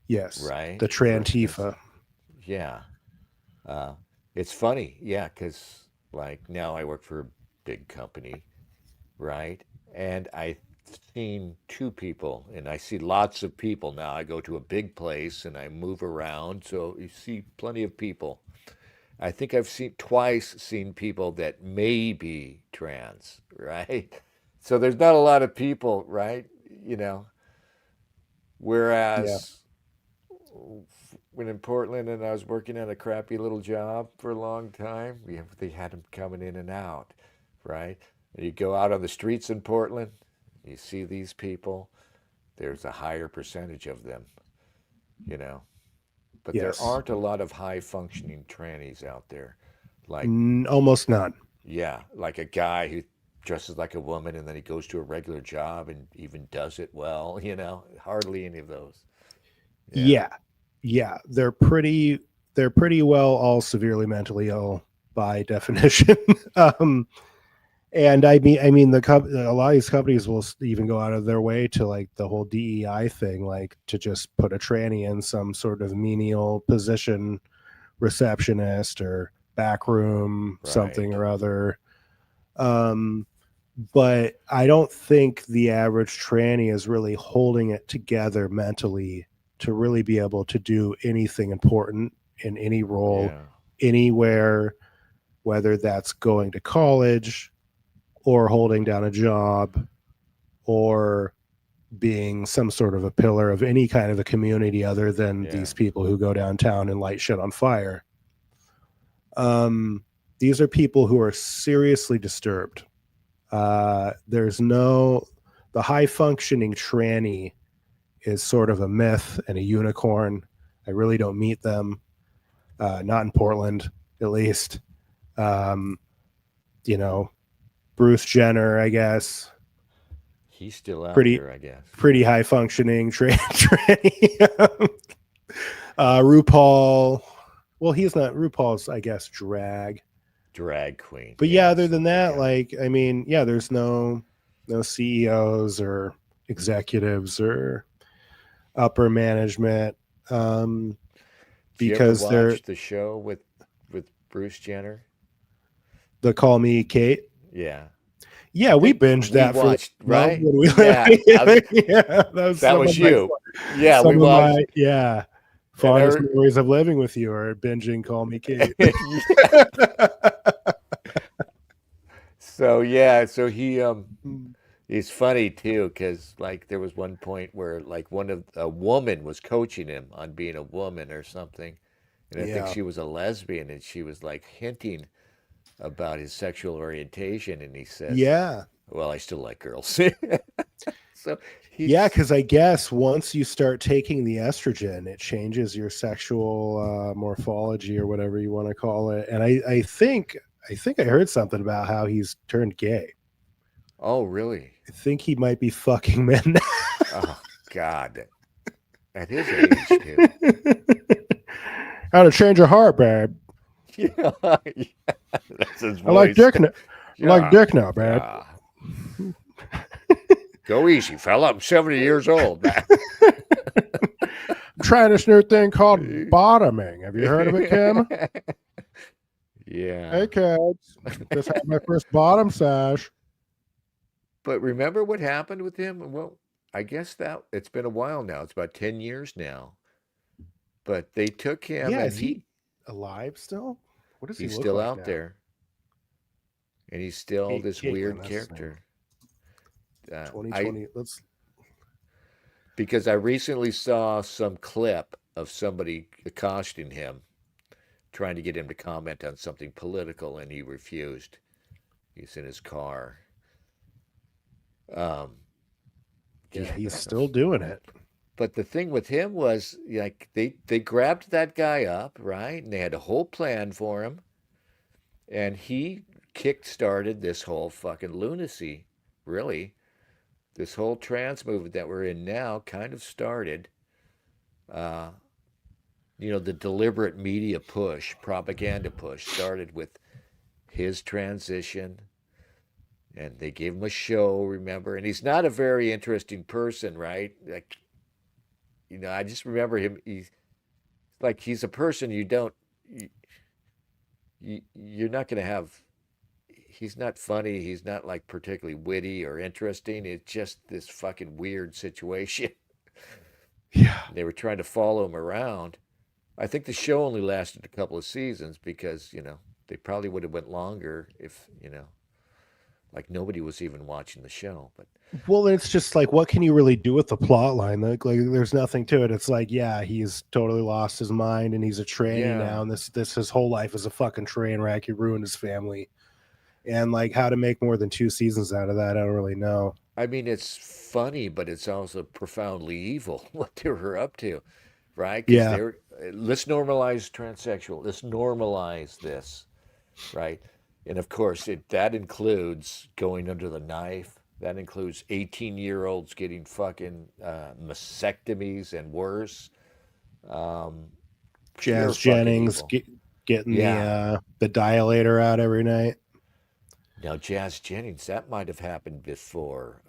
Speaker 19: Yes.
Speaker 2: Right?
Speaker 19: The Trantifa.
Speaker 2: Yeah. It's funny, yeah, because like now I work for a big company, right? And I've seen two people, and I see lots of people now. I go to a big place and I move around, so you see plenty of people. I think I've seen people that may be trans, right? So there's not a lot of people, right? You know,
Speaker 19: Yeah.
Speaker 2: whereas when in Portland and I was working at a crappy little job for a long time, they had them coming in and out, right? And you go out on the streets in Portland, you see these people, there's a higher percentage of them, you know. But there
Speaker 19: Yes.
Speaker 2: aren't a lot of high functioning trannies out there. Like,
Speaker 19: Almost none.
Speaker 2: yeah, like a guy who dresses like a woman and then he goes to a regular job and even does it well, you know. Hardly any of those. Yeah.
Speaker 19: Yeah. Yeah. They're pretty well all severely mentally ill by definition. um and I mean a lot of these companies will even go out of their way to like the whole DEI thing, like to just put a tranny in some sort of menial position, receptionist or backroom
Speaker 2: Right.
Speaker 19: something or other. um but I don't think the average tranny is really holding it together mentally to really be able to do anything important in any role
Speaker 2: Yeah.
Speaker 19: anywhere, whether that's going to college or holding down a job or being some sort of a pillar of any kind of a community other than
Speaker 2: Yeah.
Speaker 19: these people who go downtown and light shit on fire. These are people who are seriously disturbed. The high functioning tranny is sort of a myth and a unicorn. I really don't meet them, not in Portland, at least. Um, you know, Bruce Jenner, I guess,
Speaker 2: He's still out
Speaker 19: pretty
Speaker 2: there, I guess.
Speaker 19: pretty high functioning tranny. RuPaul. Well, he's not RuPaul's, I guess, drag
Speaker 2: Queen.
Speaker 19: But yeah,
Speaker 2: Yeah,
Speaker 19: other than
Speaker 2: something,
Speaker 19: that,
Speaker 2: yeah.
Speaker 19: like I mean, yeah, there's no CEOs or executives or upper management,
Speaker 2: Did you ever
Speaker 19: because they're
Speaker 2: watch the show with Bruce Jenner?
Speaker 19: the Call Me Kate.
Speaker 2: Yeah.
Speaker 19: Yeah,
Speaker 2: I
Speaker 19: we
Speaker 2: think
Speaker 19: binged
Speaker 2: we
Speaker 19: that for
Speaker 2: watched,
Speaker 19: love
Speaker 2: right?
Speaker 19: when we
Speaker 2: Yeah.
Speaker 19: yeah, that was
Speaker 2: That
Speaker 19: some
Speaker 2: was
Speaker 19: of my
Speaker 2: you. Yeah, we watched. And
Speaker 19: fondest memories of living with you are binging Call Me Kate.
Speaker 2: So yeah, so he's funny too, because like there was one point where like a woman was coaching him on being a woman or something, and I think
Speaker 19: Yeah.
Speaker 2: she was a lesbian, and she was like hinting about his sexual orientation, and he says,
Speaker 19: Yeah.
Speaker 2: "Well, I still like girls." So
Speaker 19: Yeah,
Speaker 2: he's
Speaker 19: because I guess once you start taking the estrogen, it changes your sexual morphology or whatever you want to call it. And I think I heard something about how he's turned gay.
Speaker 2: Oh, really?
Speaker 19: I think he might be fucking men now.
Speaker 2: Oh God, at his age too.
Speaker 19: How to change your heart, babe?
Speaker 2: Yeah, yeah, that's his voice.
Speaker 19: I like dick now. I like
Speaker 2: Yeah,
Speaker 19: dick now, babe.
Speaker 2: yeah. Go easy, fella. I'm 70 years old.
Speaker 19: I'm trying this new thing called bottoming. Have you heard of it, Kim?
Speaker 2: Yeah.
Speaker 19: Hey, kids. Just had my first bottom sash.
Speaker 2: But remember what happened with him? Well, I guess that it's been a while now. It's about 10 years now. But they took him,
Speaker 19: Yeah,
Speaker 2: and
Speaker 19: is he alive still? What does he
Speaker 2: he's
Speaker 19: look
Speaker 2: still
Speaker 19: like
Speaker 2: out
Speaker 19: now?
Speaker 2: there. And he's still this weird
Speaker 19: Caitlin, that's his name.
Speaker 2: character.
Speaker 19: 2020.
Speaker 2: Because I recently saw some clip of somebody accosting him, trying to get him to comment on something political, and he refused. He's in his car.
Speaker 19: Yeah, he's still doing it.
Speaker 2: But the thing with him was, like, they grabbed that guy up, right? And they had a whole plan for him. And he kick-started this whole fucking lunacy, really. This whole trans movement that we're in now kind of started. The deliberate media push, propaganda push, started with his transition. And they gave him a show, remember? And he's not a very interesting person, right? Like, I just remember him. He's a person you don't. you're not going to have. He's not funny. He's not like particularly witty or interesting. It's just this fucking weird situation.
Speaker 19: Yeah.
Speaker 2: They were trying to follow him around. I think the show only lasted a couple of seasons because, they probably would have went longer if, like nobody was even watching the show. But
Speaker 19: Well, it's just like, what can you really do with the plot line? Like there's nothing to it. It's like, yeah, he's totally lost his mind and he's a tranny
Speaker 2: Yeah.
Speaker 19: now, and this his whole life is a fucking train wreck. He ruined his family, and like how to make more than 2 seasons out of that, I don't really know.
Speaker 2: I mean, it's funny, but it's also profoundly evil what they were up to, right? Because
Speaker 19: Yeah.
Speaker 2: let's normalize transsexual. Let's normalize this, right? And of course, that includes going under the knife. That includes 18-year-olds getting fucking mastectomies and worse. Pure
Speaker 19: Jazz
Speaker 2: fucking
Speaker 19: Jennings
Speaker 2: evil.
Speaker 19: getting
Speaker 2: Yeah.
Speaker 19: the dilator out every night.
Speaker 2: Now, Jazz Jennings, that might have happened before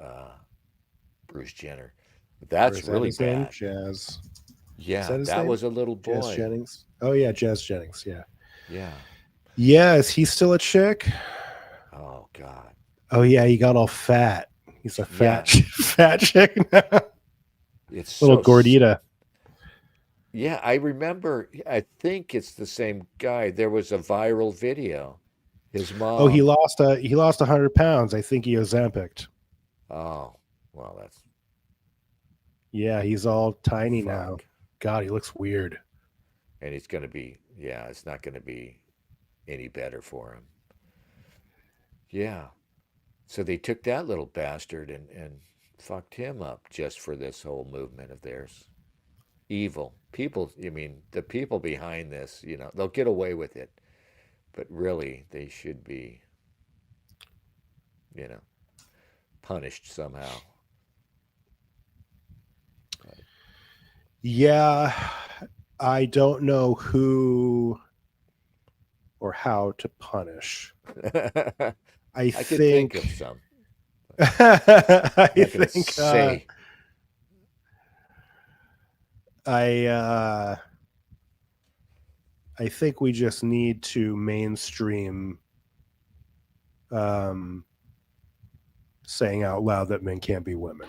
Speaker 2: Bruce Jenner.
Speaker 19: Or
Speaker 2: That's
Speaker 19: is that
Speaker 2: really
Speaker 19: his name?
Speaker 2: bad.
Speaker 19: Jazz. Is
Speaker 2: Yeah,
Speaker 19: that his
Speaker 2: that
Speaker 19: name?
Speaker 2: was a little
Speaker 19: Jazz
Speaker 2: boy.
Speaker 19: Jennings. Oh yeah, Jazz Jennings. Yeah.
Speaker 2: Yeah.
Speaker 19: Yeah. Is he still a chick?
Speaker 2: Oh God.
Speaker 19: Oh yeah, he got all fat. He's a fat
Speaker 2: Yeah.
Speaker 19: fat chick now.
Speaker 2: It's
Speaker 19: Little
Speaker 2: so
Speaker 19: gordita.
Speaker 2: Yeah, I remember. I think it's the same guy. There was a viral video. His
Speaker 19: Oh, he
Speaker 2: mom.
Speaker 19: lost 100 pounds. I think he Ozempic.
Speaker 2: Oh, well, that's
Speaker 19: Yeah, he's all tiny now.
Speaker 2: fuck.
Speaker 19: God, he looks weird.
Speaker 2: And he's going to be, yeah, it's not going to be any better for him. Yeah. So they took that little bastard and fucked him up just for this whole movement of theirs. Evil. People, I mean, the people behind this, they'll get away with it. But really, they should be, punished somehow.
Speaker 19: Yeah, I don't know who or how to punish.
Speaker 2: I could
Speaker 19: think
Speaker 2: think of some.
Speaker 19: I
Speaker 2: I'm not gonna
Speaker 19: think
Speaker 2: say.
Speaker 19: I think we just need to mainstream saying out loud that men can't be women.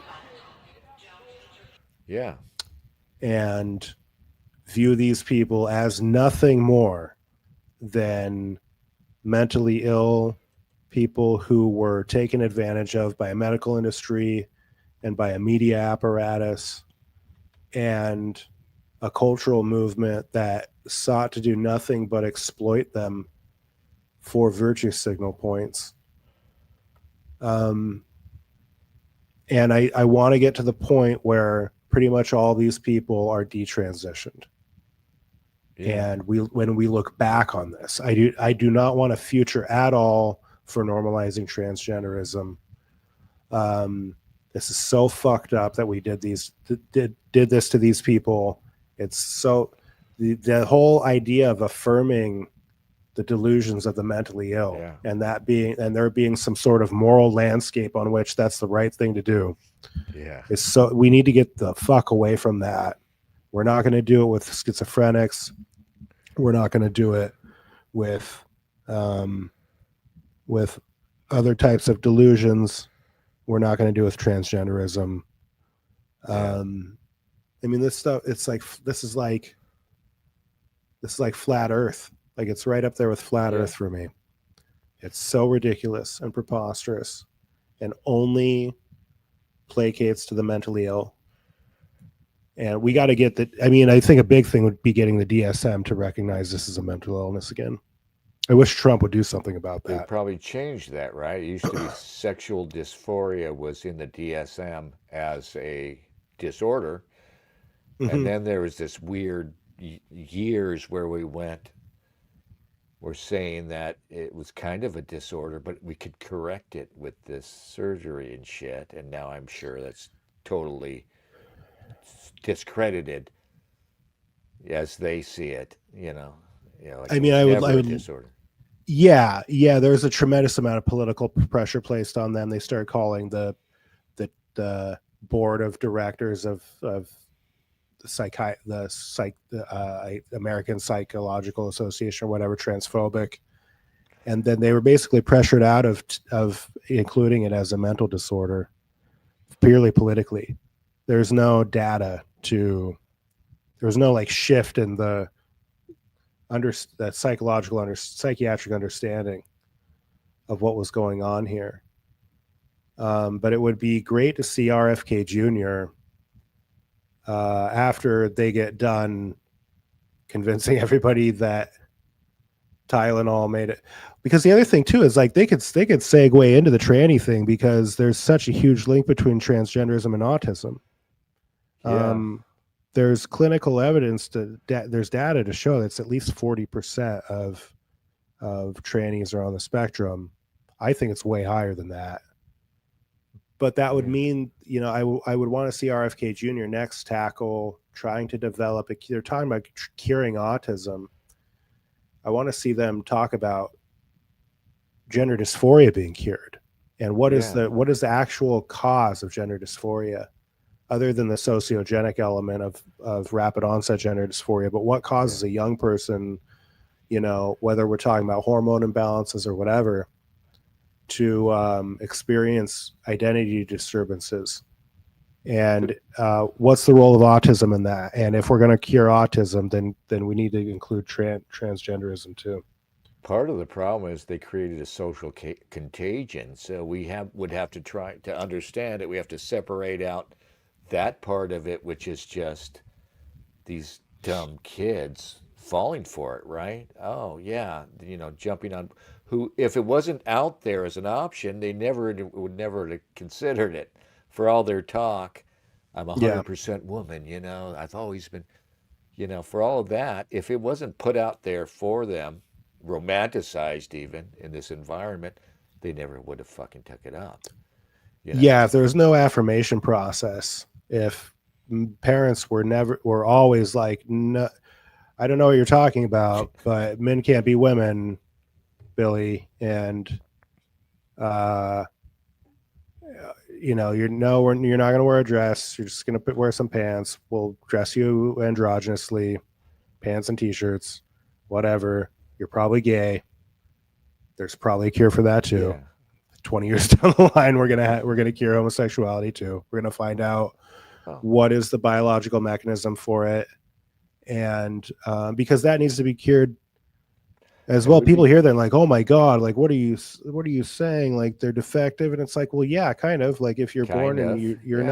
Speaker 2: Yeah.
Speaker 19: And view these people as nothing more than mentally ill people who were taken advantage of by a medical industry and by a media apparatus and a cultural movement that sought to do nothing but exploit them for virtue signal points. And I want to get to the point where pretty much all these people are detransitioned.
Speaker 2: Yeah.
Speaker 19: And when we look back on this, I do not want a future at all for normalizing transgenderism. This is so fucked up that we did this to these people. It's so the whole idea of affirming the delusions of the mentally ill,
Speaker 2: Yeah.
Speaker 19: and there being some sort of moral landscape on which that's the right thing to do.
Speaker 2: Yeah.
Speaker 19: We need to get the fuck away from that. We're not going to do it with schizophrenics. We're not going to do it with other types of delusions. We're not going to do it with transgenderism. I mean, this stuff, this is like flat earth. Like, it's right up there with flat earth for me. It's so ridiculous and preposterous and only placates to the mentally ill. And we got to get that. I mean, I think a big thing would be getting the DSM to recognize this as a mental illness again. I wish Trump would do something about
Speaker 2: They
Speaker 19: that.
Speaker 2: probably changed that, right? It used to be sexual dysphoria was in the DSM as a disorder.
Speaker 19: Mhm.
Speaker 2: And then there was this weird years where we're saying that it was kind of a disorder, but we could correct it with this surgery and shit. And now I'm sure that's totally discredited as they see it, like
Speaker 19: I
Speaker 2: it
Speaker 19: mean,
Speaker 2: was
Speaker 19: I
Speaker 2: never a
Speaker 19: would,
Speaker 2: disorder.
Speaker 19: yeah. There's a tremendous amount of political pressure placed on them. They started calling the board of directors of the American Psychological Association or whatever transphobic. and then they were basically pressured out of including it as a mental disorder, purely politically. There's no data to. There was no like shift in the that psychiatric understanding of what was going on here. But it would be great to see RFK Jr. After they get done convincing everybody that Tylenol made it. Because the other thing too is like they could segue into the tranny thing because there's such a huge link between transgenderism and autism.
Speaker 2: Yeah.
Speaker 19: There's clinical evidence there's data to show that's at least 40% of trannies are on the spectrum. I think it's way higher than that. But that would mean, I would want to see RFK Jr. next tackle trying to develop they're talking about curing autism. I want to see them talk about gender dysphoria being cured and what is the actual cause of gender dysphoria, other than the sociogenic element of rapid onset gender dysphoria. But what causes a young person, whether we're talking about hormone imbalances or whatever, to experience identity disturbances, and what's the role of autism in that? And if we're going to cure autism, then we need to include transgenderism too.
Speaker 2: Part of the problem is they created a social contagion, so we would have to try to understand it. We have to separate out that part of it, which is just these dumb kids falling for it, right? Oh yeah, jumping on who, if it wasn't out there as an option, they would never have considered it. For all their talk, I'm 100% woman, I've always been, for all of that, if it wasn't put out there for them, romanticized even in this environment, they never would have fucking took it up.
Speaker 19: Yeah, if there was no affirmation process, if parents were always like, no, I don't know what you're talking about, but men can't be women, Billy, and you're not going to wear a dress. You're just going to wear some pants. We'll dress you androgynously, pants and t-shirts, whatever. You're probably gay. There's probably a cure for that too.
Speaker 2: Yeah.
Speaker 19: 20 years down the line, we're gonna cure homosexuality too. We're gonna find out what is the biological mechanism for it, and because that needs to be cured as well. People hear that like, oh my god, like what are you saying? Like they're defective, and it's like, well, yeah, kind of. Like if you're born and you're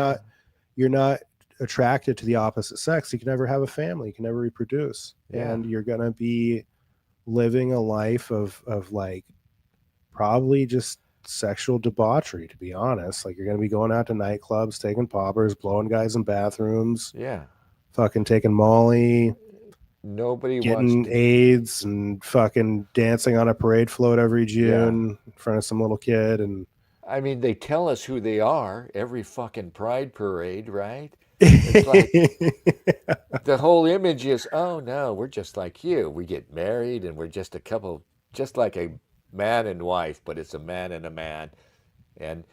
Speaker 19: not attracted to the opposite sex, you can never have a family, you can never reproduce, and you're gonna be living a life of like probably just sexual debauchery, to be honest. Like you're going to be going out to nightclubs, taking poppers, blowing guys in bathrooms, fucking taking Molly, getting AIDS, and fucking dancing on a parade float every June in front of some little kid. And
Speaker 2: I mean, they tell us who they are every fucking pride parade, right? It's like the whole image is, oh no, we're just like you. We get married and we're just a couple, just like a man and wife, but it's a man and a man. And,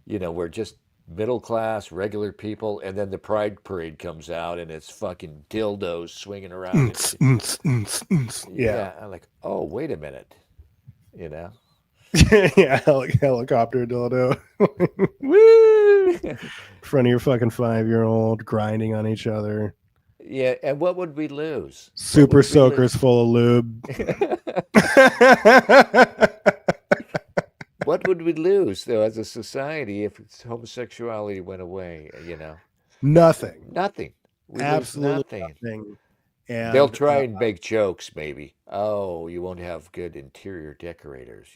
Speaker 2: we're just middle class, regular people. And then the pride parade comes out and it's fucking dildos swinging around.
Speaker 19: Yeah.
Speaker 2: I'm like, oh, wait a minute,
Speaker 19: yeah, helicopter dildo. Woo! In front of your fucking 5-year-old grinding on each other.
Speaker 2: Yeah, and what would we lose?
Speaker 19: Super soakers full of lube.
Speaker 2: What would we lose, though, as a society if homosexuality went away,
Speaker 19: Nothing.
Speaker 2: Nothing. We
Speaker 19: Absolutely
Speaker 2: lose
Speaker 19: nothing. And
Speaker 2: they'll try and make jokes, maybe. Oh, you won't have good interior decorators,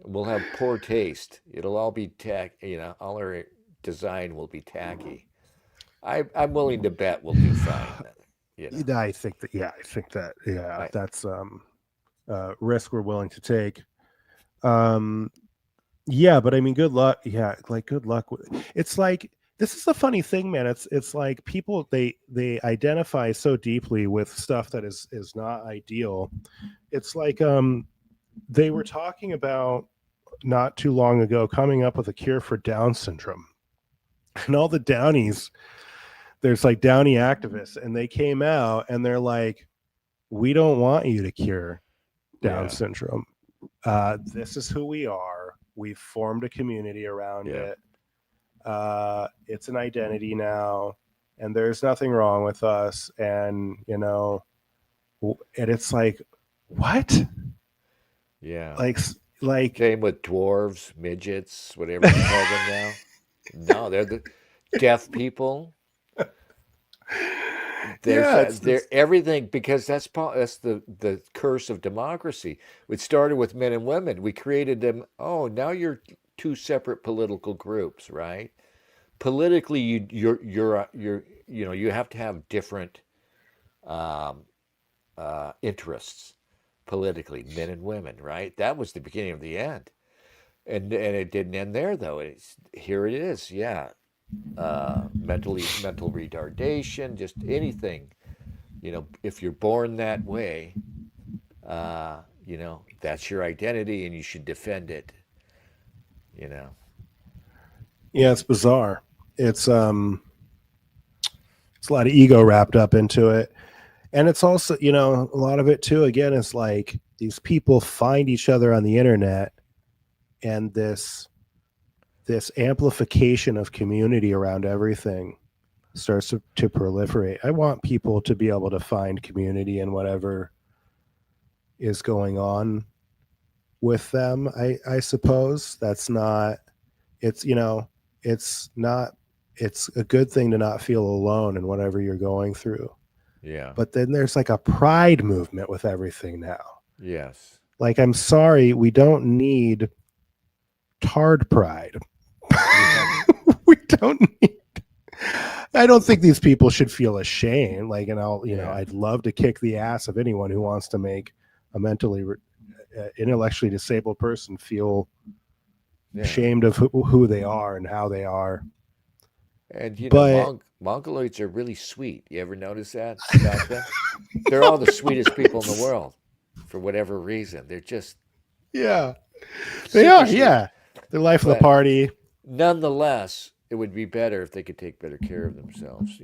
Speaker 2: We'll have poor taste. It'll all be all our design will be tacky. I'm willing to bet we'll do fine.
Speaker 19: I think that that's risk we're willing to take. But I mean, good luck. Yeah, like good luck. It's like, this is the funny thing, man. It's like people they identify so deeply with stuff that is not ideal. It's like they were talking about not too long ago coming up with a cure for Down syndrome, and all the Downies, there's like Downy activists, and they came out and they're like, we don't want you to cure Down
Speaker 2: Yeah.
Speaker 19: syndrome. This is who we are. We've formed a community around it. It's an identity now, and there's nothing wrong with us. And and it's like, what?
Speaker 2: Yeah.
Speaker 19: Like
Speaker 2: same with dwarves, midgets, whatever you call them now. No, they're the deaf people. They're everything, because that's the curse of democracy. It started with men and women. We created them. Oh, now you're two separate political groups, right? Politically, you have to have different interests politically, men and women, right? That was the beginning of the end, and it didn't end there though. Here it is, yeah. Mental retardation, just anything. If you're born that way, that's your identity, and you should defend it.
Speaker 19: Yeah, it's bizarre. It's a lot of ego wrapped up into it. And it's also, a lot of it too, again, is like these people find each other on the internet, and this amplification of community around everything starts to proliferate. I want people to be able to find community in whatever is going on with them. I suppose that's not, it's a good thing to not feel alone in whatever you're going through.
Speaker 2: Yeah.
Speaker 19: But then there's like a pride movement with everything now.
Speaker 2: Yes.
Speaker 19: Like, I'm sorry, we don't need tard pride. We don't need. I don't think these people should feel ashamed. Like, and I'd love to kick the ass of anyone who wants to make a mentally, intellectually disabled person feel ashamed of who they are and how they are.
Speaker 2: And Mongoloids are really sweet. You ever notice that about them? They're all the sweetest people in the world, for whatever reason. They're just
Speaker 19: they are.
Speaker 2: sweet.
Speaker 19: Yeah, the life of the
Speaker 2: But
Speaker 19: party.
Speaker 2: Nonetheless, it would be better if they could take better care of themselves.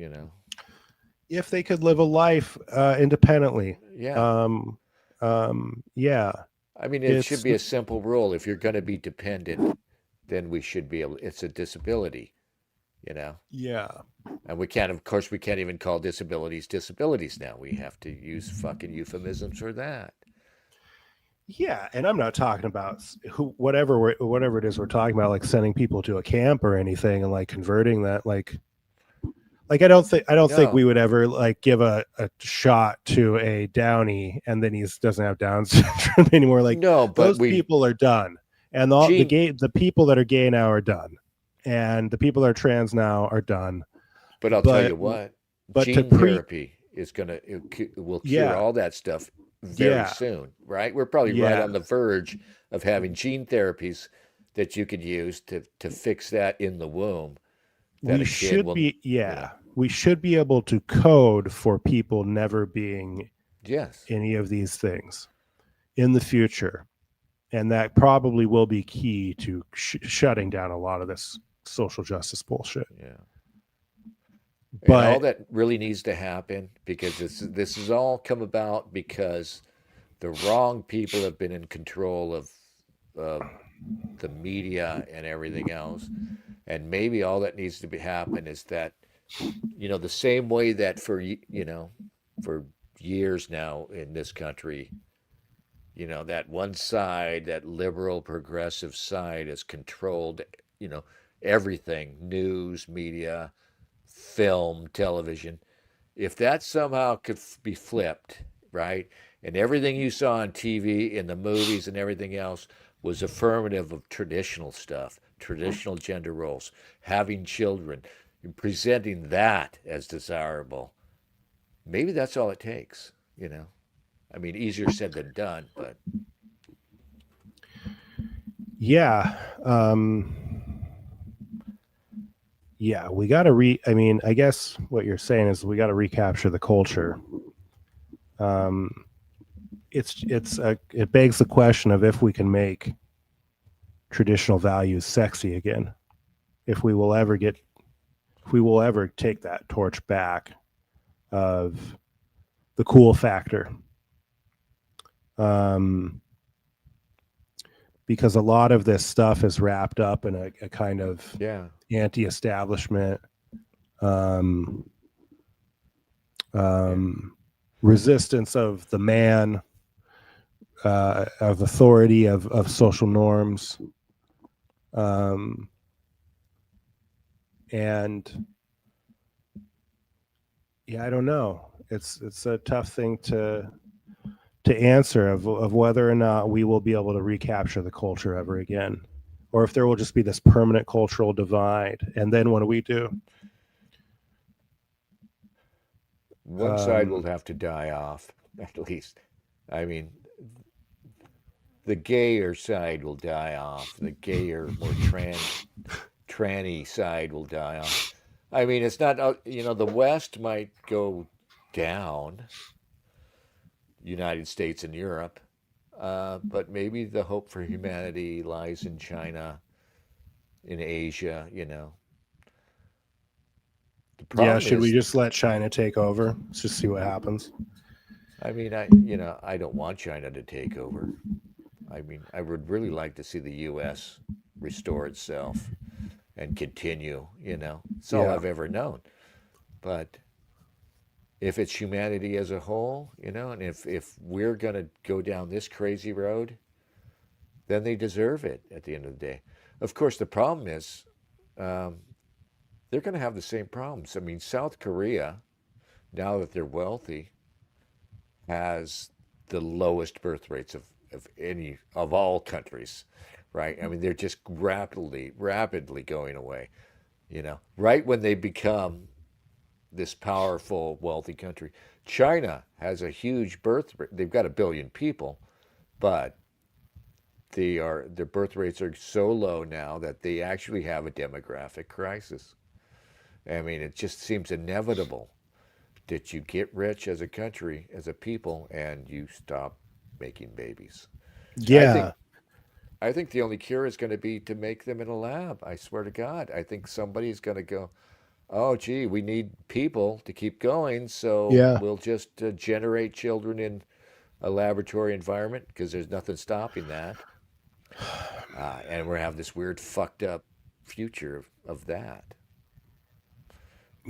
Speaker 19: If they could live a life independently.
Speaker 2: Yeah.
Speaker 19: Yeah.
Speaker 2: I mean, it should be a simple rule. If you're going to be dependent, then we should be able. It's a disability.
Speaker 19: Yeah.
Speaker 2: And we can't even call disabilities now. We have to use fucking euphemisms for that.
Speaker 19: Yeah, and I'm not talking about whatever it is we're talking about, like sending people to a camp or anything, and like converting that, like I don't think we would ever like give a shot to a Downy and then he doesn't have Down syndrome anymore. Like,
Speaker 2: no, but
Speaker 19: those people are done, and the people that are gay now are done. And the people that are trans now are done.
Speaker 2: But I'll tell you what, gene therapy will cure all that stuff very soon, right? We're probably right on the verge of having gene therapies that you could use to fix that in the womb.
Speaker 19: We should be able to code for people never being any of these things in the future. And that probably will be key to shutting down a lot of this social justice bullshit.
Speaker 2: Yeah.
Speaker 19: But
Speaker 2: and all that really needs to happen, because this has all come about because the wrong people have been in control of the media and everything else. And maybe all that needs to happen is that, the same way that for years now in this country, that one side, that liberal progressive side, has controlled, everything, news, media, film, television. If that somehow could be flipped, right, and everything you saw on TV, in the movies and everything else was affirmative of traditional stuff, traditional gender roles, having children, presenting that as desirable, maybe that's all it takes, I mean, easier said than done, but
Speaker 19: yeah. Yeah, we got to I mean, I guess what you're saying is we got to recapture the culture. It begs the question of if we can make traditional values sexy again. If we will ever take that torch back of the cool factor Because a lot of this stuff is wrapped up in a kind of
Speaker 2: Yeah.
Speaker 19: anti-establishment resistance of the man, of authority, of social norms, and yeah, I don't know. It's a tough thing to answer of whether or not we will be able to recapture the culture ever again, or if there will just be this permanent cultural divide. And then what do we do?
Speaker 2: One side will have to die off, at least. I mean, the gayer side will die off. The gayer, more tranny side will die off. I mean, it's not, the West might go down, United States and Europe, but maybe the hope for humanity lies in China, in Asia, The
Speaker 19: Yeah,
Speaker 2: problem
Speaker 19: should we
Speaker 2: is,
Speaker 19: just let China take over? Let's just see what happens.
Speaker 2: I mean, I don't want China to take over. I mean, I would really like to see the U.S. restore itself and continue, It's all
Speaker 19: Yeah.
Speaker 2: I've ever known. But if it's humanity as a whole, and if we're going to go down this crazy road, then they deserve it at the end of the day. Of course, the problem is they're going to have the same problems. I mean, South Korea, now that they're wealthy, has the lowest birth rates of all countries, right? I mean, they're just rapidly going away. Right when they become this powerful, wealthy country. China has a huge birth rate. They've got 1 billion people, but their birth rates are so low now that they actually have a demographic crisis. I mean, it just seems inevitable that you get rich as a country, as a people, and you stop making babies.
Speaker 19: Yeah.
Speaker 2: I think the only cure is going to be to make them in a lab. I swear to God. I think somebody's going to go, oh, gee, we need people to keep going, so
Speaker 19: Yeah.
Speaker 2: we'll just generate children in a laboratory environment because there's nothing stopping that. And we're going to have this weird, fucked up future of that.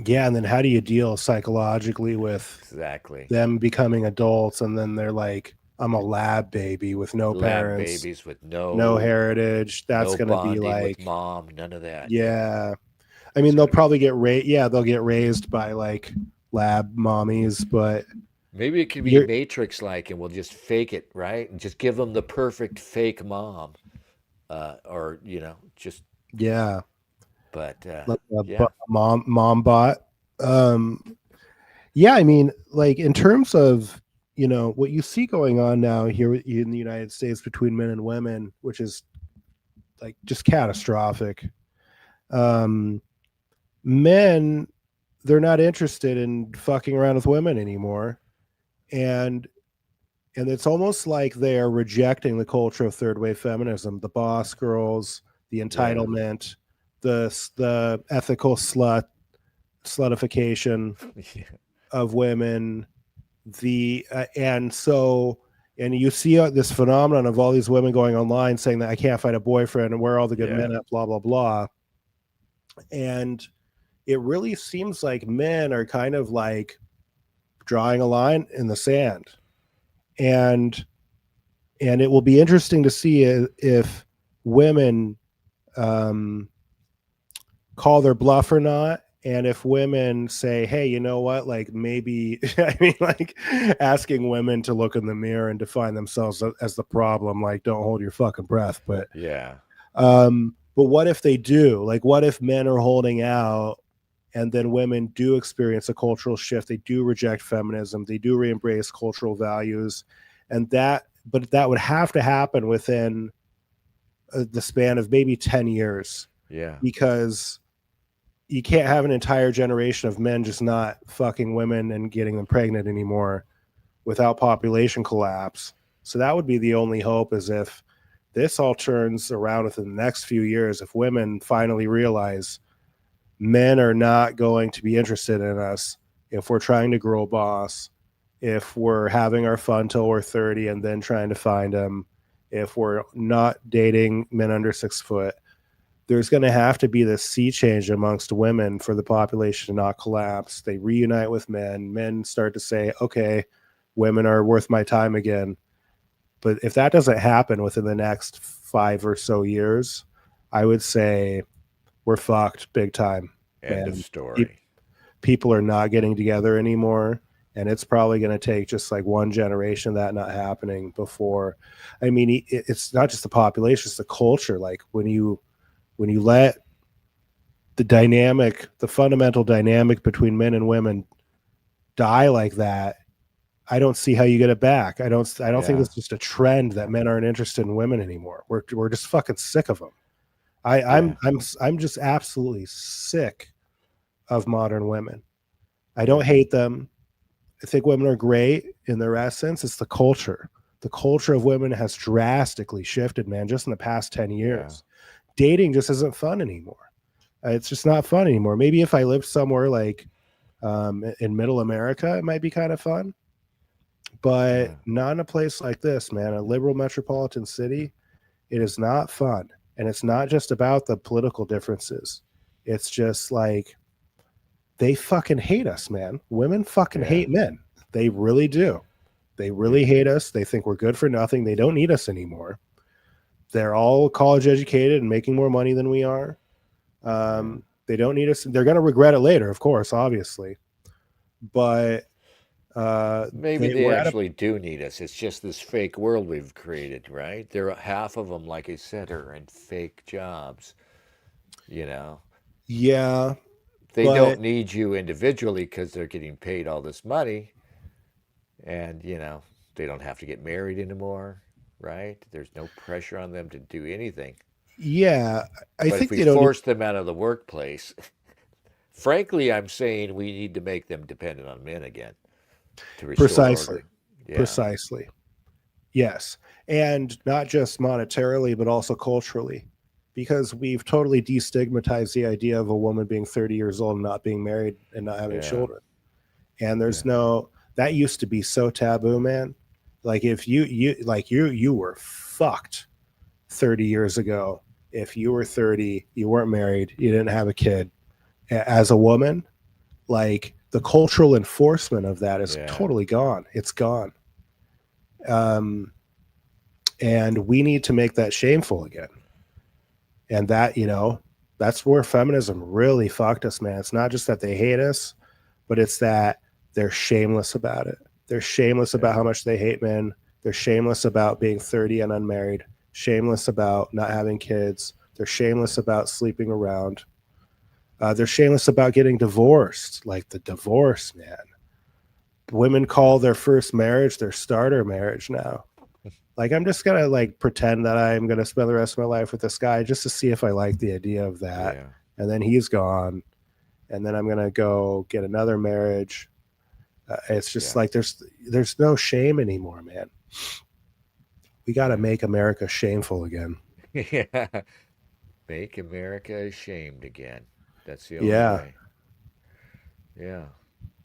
Speaker 19: Yeah, and then how do you deal psychologically with
Speaker 2: Exactly
Speaker 19: them becoming adults, and then they're like, I'm a lab baby with no
Speaker 2: lab
Speaker 19: parents,
Speaker 2: babies with
Speaker 19: no heritage. That's
Speaker 2: no
Speaker 19: going to be
Speaker 2: bonding
Speaker 19: like,
Speaker 2: with mom, none of that.
Speaker 19: yeah. I mean, they'll probably get raised. Yeah, they'll get raised by like lab mommies, but
Speaker 2: maybe it could be Matrix like, and we'll just fake it, right? And just give them the perfect fake mom, or just
Speaker 19: yeah.
Speaker 2: But
Speaker 19: like
Speaker 2: yeah,
Speaker 19: mom bot. Yeah, I mean, like in terms of what you see going on now here in the United States between men and women, which is like just catastrophic. Men, they're not interested in fucking around with women anymore, and it's almost like they are rejecting the culture of third wave feminism, the boss girls, the entitlement, the ethical slutification of women, and you see this phenomenon of all these women going online saying that I can't find a boyfriend and where are all the good men at, blah blah blah. And it really seems like men are kind of like drawing a line in the sand, and it will be interesting to see if women call their bluff or not. And if women say, hey, you know what, like maybe, I mean, like asking women to look in the mirror and define themselves as the problem, like don't hold your fucking breath. But but what if they do? Like, what if men are holding out and then women do experience a cultural shift? They do reject feminism. They do re-embrace cultural values. But that would have to happen within the span of maybe 10 years.
Speaker 2: Yeah.
Speaker 19: Because you can't have an entire generation of men just not fucking women and getting them pregnant anymore without population collapse. So that would be the only hope, is if this all turns around within the next few years, if women finally realize men are not going to be interested in us if we're trying to grow a boss, if we're having our fun till we're 30 and then trying to find them, if we're not dating men under 6 foot, there's going to have to be this sea change amongst women for the population to not collapse. They reunite with men. Men start to say, okay, women are worth my time again. But if that doesn't happen within the next 5 or so years, I would say we're fucked big time.
Speaker 2: End of story.
Speaker 19: People are not getting together anymore. And it's probably going to take just like one generation of that not happening before. I mean, it's not just the population, it's the culture. Like when you let the fundamental dynamic between men and women die like that, I don't see how you get it back. I don't think it's just a trend that men aren't interested in women anymore. We're just fucking sick of them. I'm just absolutely sick of modern women. I don't hate them. I think women are great in their essence. It's the culture. The culture of women has drastically shifted, man, just in the past 10 years. Dating just isn't fun anymore. It's just not fun anymore. Maybe if I lived somewhere like in middle America, it might be kind of fun. But not in a place like this, man, a liberal metropolitan city. It is not fun. And it's not just about the political differences. It's just like they fucking hate us, man. Women fucking hate men. They really do. They really hate us. They think we're good for nothing. They don't need us anymore. They're all college educated and making more money than we are. They don't need us. They're going to regret it later, of course, obviously. But
Speaker 2: maybe they actually do need us. It's just this fake world we've created, right? Half of them, like I said, are in fake jobs.
Speaker 19: Yeah.
Speaker 2: They don't need you individually because they're getting paid all this money, and they don't have to get married anymore, right? There's no pressure on them to do anything.
Speaker 19: Yeah,
Speaker 2: I think if we force them out of the workplace, frankly, I'm saying we need to make them dependent on men again to restore order.
Speaker 19: Precisely. Yes, and not just monetarily, but also culturally. Because we've totally destigmatized the idea of a woman being 30 years old and not being married and not having children. And there's that used to be so taboo, man. Like if you were fucked 30 years ago. If you were 30, you weren't married, you didn't have a kid. As a woman, like the cultural enforcement of that is totally gone. It's gone. And we need to make that shameful again. And that, that's where feminism really fucked us, man. It's not just that they hate us, but it's that they're shameless about it. They're shameless about how much they hate men. They're shameless about being 30 and unmarried, shameless about not having kids. They're shameless about sleeping around. They're shameless about getting divorced, like the divorce, man. Women call their first marriage their starter marriage now. Like, I'm just going to like pretend that I'm going to spend the rest of my life with this guy just to see if I like the idea of that. Yeah. And then he's gone. And then I'm going to go get another marriage. It's just like there's no shame anymore, man. We got to make America shameful again.
Speaker 2: Yeah. Make America ashamed again. That's the only way. Yeah.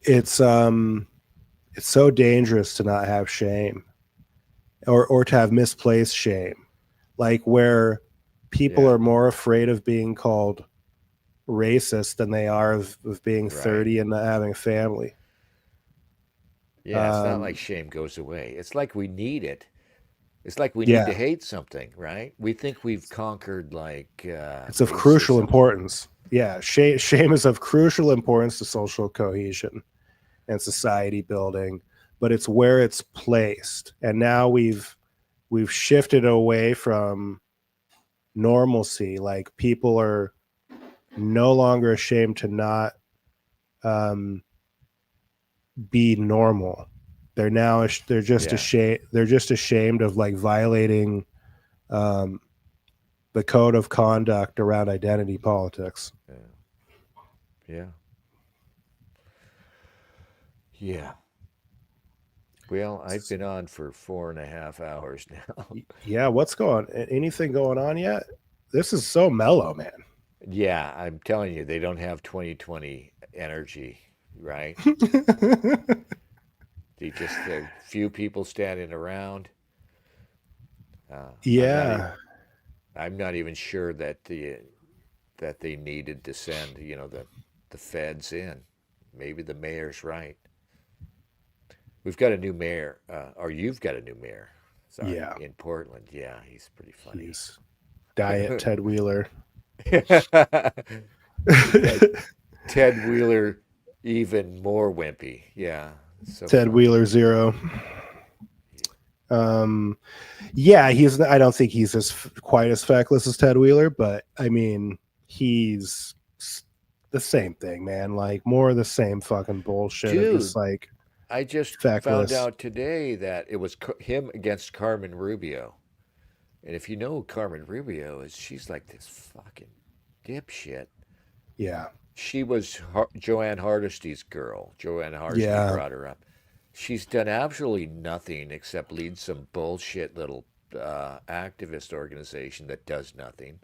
Speaker 19: It's so dangerous to not have shame. Or to have misplaced shame, like where people are more afraid of being called racist than they are of being 30 and not having a family.
Speaker 2: Yeah, it's not like shame goes away. It's like we need it. It's like we need to hate something, right? We think we've conquered
Speaker 19: it's of crucial importance. Yeah, shame is of crucial importance to social cohesion and society building. But it's where it's placed. And now we've shifted away from normalcy. Like people are no longer ashamed to not be normal. They're just ashamed. They're just ashamed of like violating the code of conduct around identity politics.
Speaker 2: Yeah. Well, I've been on for 4.5 hours now.
Speaker 19: Yeah, anything going on yet? This is so mellow, man.
Speaker 2: Yeah, I'm telling you, they don't have 2020 energy, right? They just a few people standing around.
Speaker 19: Yeah.
Speaker 2: I'm not even sure that they needed to send the feds in. Maybe the mayor's right. We've got a new mayor, or you've got a new mayor. Sorry,
Speaker 19: Yeah.
Speaker 2: in Portland. Yeah, he's pretty funny.
Speaker 19: He's Diet Ted Wheeler.
Speaker 2: Ted Wheeler, even more wimpy. Yeah. So
Speaker 19: Ted
Speaker 2: funny.
Speaker 19: Wheeler 0. Yeah, I don't think he's quite as feckless as Ted Wheeler, but I mean, he's the same thing, man. Like more of the same fucking bullshit.
Speaker 2: Dude,
Speaker 19: of just like
Speaker 2: I just
Speaker 19: feckless.
Speaker 2: found out today that it was him against Carmen Rubio. And if you know who Carmen Rubio is, she's like this fucking dipshit.
Speaker 19: Yeah.
Speaker 2: She was Joanne Hardesty's girl. Joanne Hardesty brought her up. She's done absolutely nothing except lead some bullshit little activist organization that does nothing.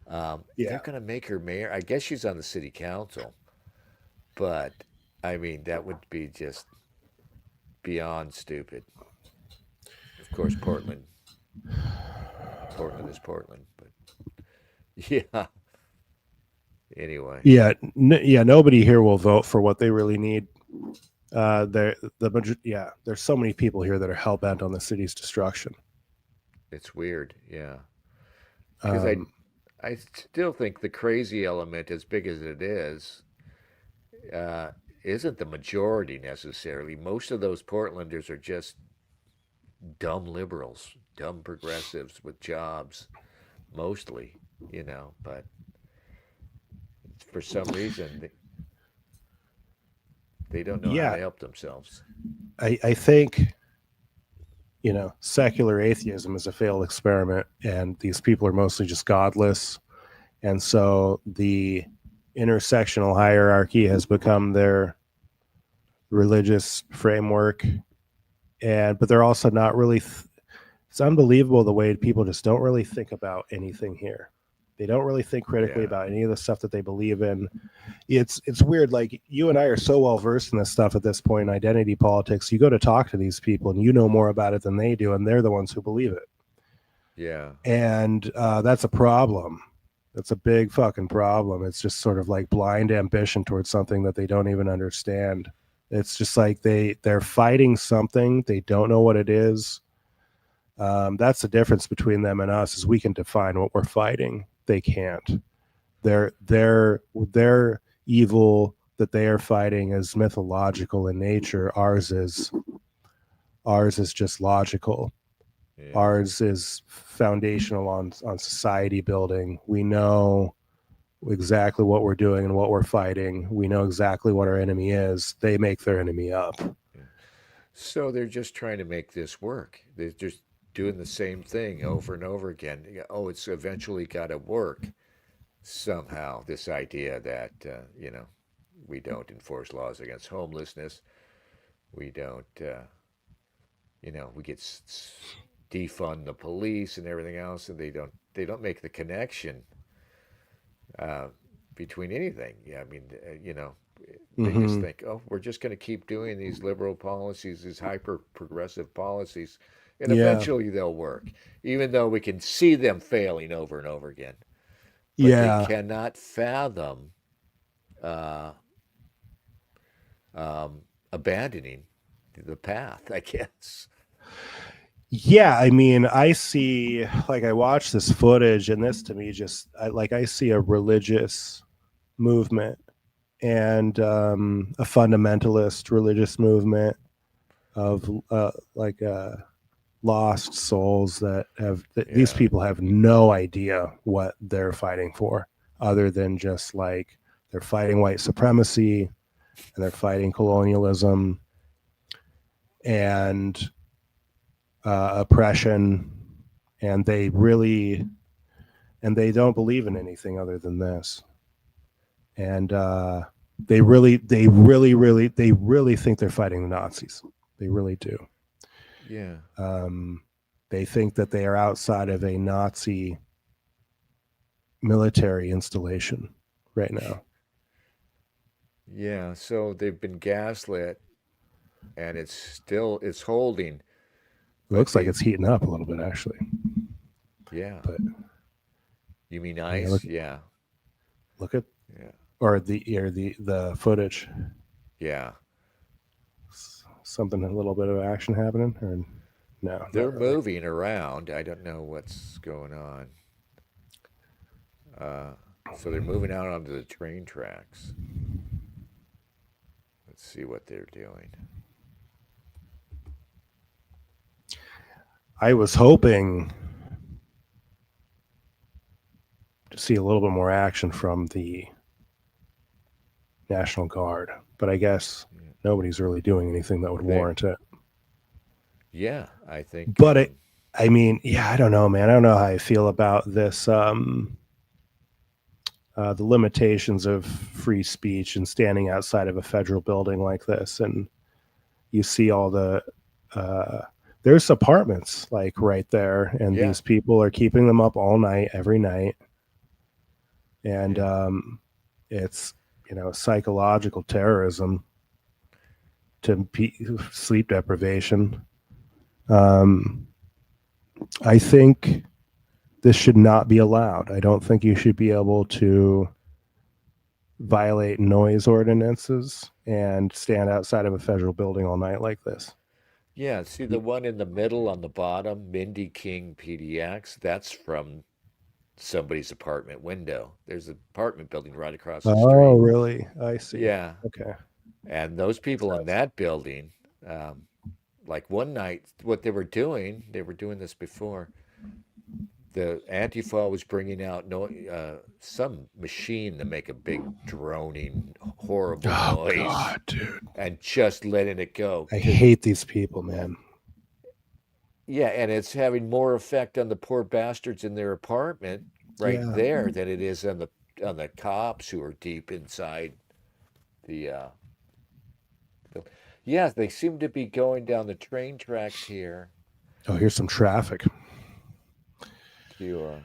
Speaker 2: They're going to make her mayor. I guess she's on the city council. But, I mean, that would be just beyond stupid. Of course, Portland is Portland. But, yeah. Anyway.
Speaker 19: Yeah, nobody here will vote for what they really need. There's so many people here that are hell bent on the city's destruction.
Speaker 2: It's weird, yeah. Because I still think the crazy element, as big as it is, isn't the majority necessarily. Most of those Portlanders are just dumb liberals, dumb progressives with jobs, mostly, but for some reason they don't know how to help themselves.
Speaker 19: I think, secular atheism is a failed experiment, and these people are mostly just godless. And so the intersectional hierarchy has become their religious framework. But they're also not really, it's unbelievable the way people just don't really think about anything here. They don't really think critically about any of the stuff that they believe in. It's weird. Like, you and I are so well versed in this stuff at this point, in identity politics. You go to talk to these people and you know more about it than they do, and they're the ones who believe it.
Speaker 2: Yeah.
Speaker 19: And that's a problem. That's a big fucking problem. It's just sort of like blind ambition towards something that they don't even understand. It's just like they're fighting something. They don't know what it is. That's the difference between them and us, is we can define what we're fighting. They can't. Their evil that they are fighting is mythological in nature. Ours is just logical. Yeah. Ours is foundational on society building. We know exactly what we're doing and what we're fighting. We know exactly what our enemy is. They make their enemy up.
Speaker 2: So they're just trying to make this work. They're just doing the same thing over and over again. Oh, it's eventually got to work somehow. This idea that, we don't enforce laws against homelessness. We don't, we get defund the police and everything else, and they don't make the connection between anything. Yeah, I mean, they just think, oh, we're just going to keep doing these liberal policies, these hyper progressive policies, and eventually they'll work, even though we can see them failing over and over again. But they cannot fathom abandoning the path, I guess.
Speaker 19: Yeah, I mean, I watch this footage, and this to me I see a religious movement and a fundamentalist religious movement of lost souls that these people have no idea what they're fighting for, other than just like they're fighting white supremacy and they're fighting colonialism and oppression, and they don't believe in anything other than this. And they really think they're fighting the Nazis. They really do.
Speaker 2: Yeah.
Speaker 19: They think that they are outside of a Nazi military installation right now.
Speaker 2: Yeah, so they've been gaslit and it's holding.
Speaker 19: It looks like it's heating up a little bit, actually.
Speaker 2: Yeah.
Speaker 19: But
Speaker 2: you mean
Speaker 19: yeah,
Speaker 2: ice? Yeah.
Speaker 19: Look at
Speaker 2: Yeah.
Speaker 19: or the footage.
Speaker 2: Yeah.
Speaker 19: Something, a little bit of action happening, or no?
Speaker 2: They're
Speaker 19: Not really.
Speaker 2: moving around. I don't know what's going on. So they're moving out onto the train tracks. Let's see what they're doing.
Speaker 19: I was hoping to see a little bit more action from the National Guard, but I guess nobody's really doing anything that would warrant it.
Speaker 2: Yeah, I think.
Speaker 19: But I mean, yeah, I don't know, man. I don't know how I feel about this. The limitations of free speech and standing outside of a federal building like this, and you see all the there's apartments like right there, and these people are keeping them up all night, every night, and it's psychological terrorism to sleep deprivation. I think this should not be allowed. I don't think you should be able to violate noise ordinances and stand outside of a federal building all night like this.
Speaker 2: Yeah, see the one in the middle on the bottom, Mindy King PDX, that's from somebody's apartment window. There's an apartment building right across the street.
Speaker 19: Oh, really? I see.
Speaker 2: Yeah.
Speaker 19: Okay.
Speaker 2: And those people in that building, like one night, what they were doing this before, the Antifa was bringing out some machine to make a big droning, horrible noise.
Speaker 19: God, dude.
Speaker 2: And just letting it go.
Speaker 19: I hate these people, man.
Speaker 2: Yeah, and it's having more effect on the poor bastards in their apartment there than it is on the cops who are deep inside the yeah, they seem to be going down the train tracks here.
Speaker 19: Oh, here's some traffic.
Speaker 2: Yeah.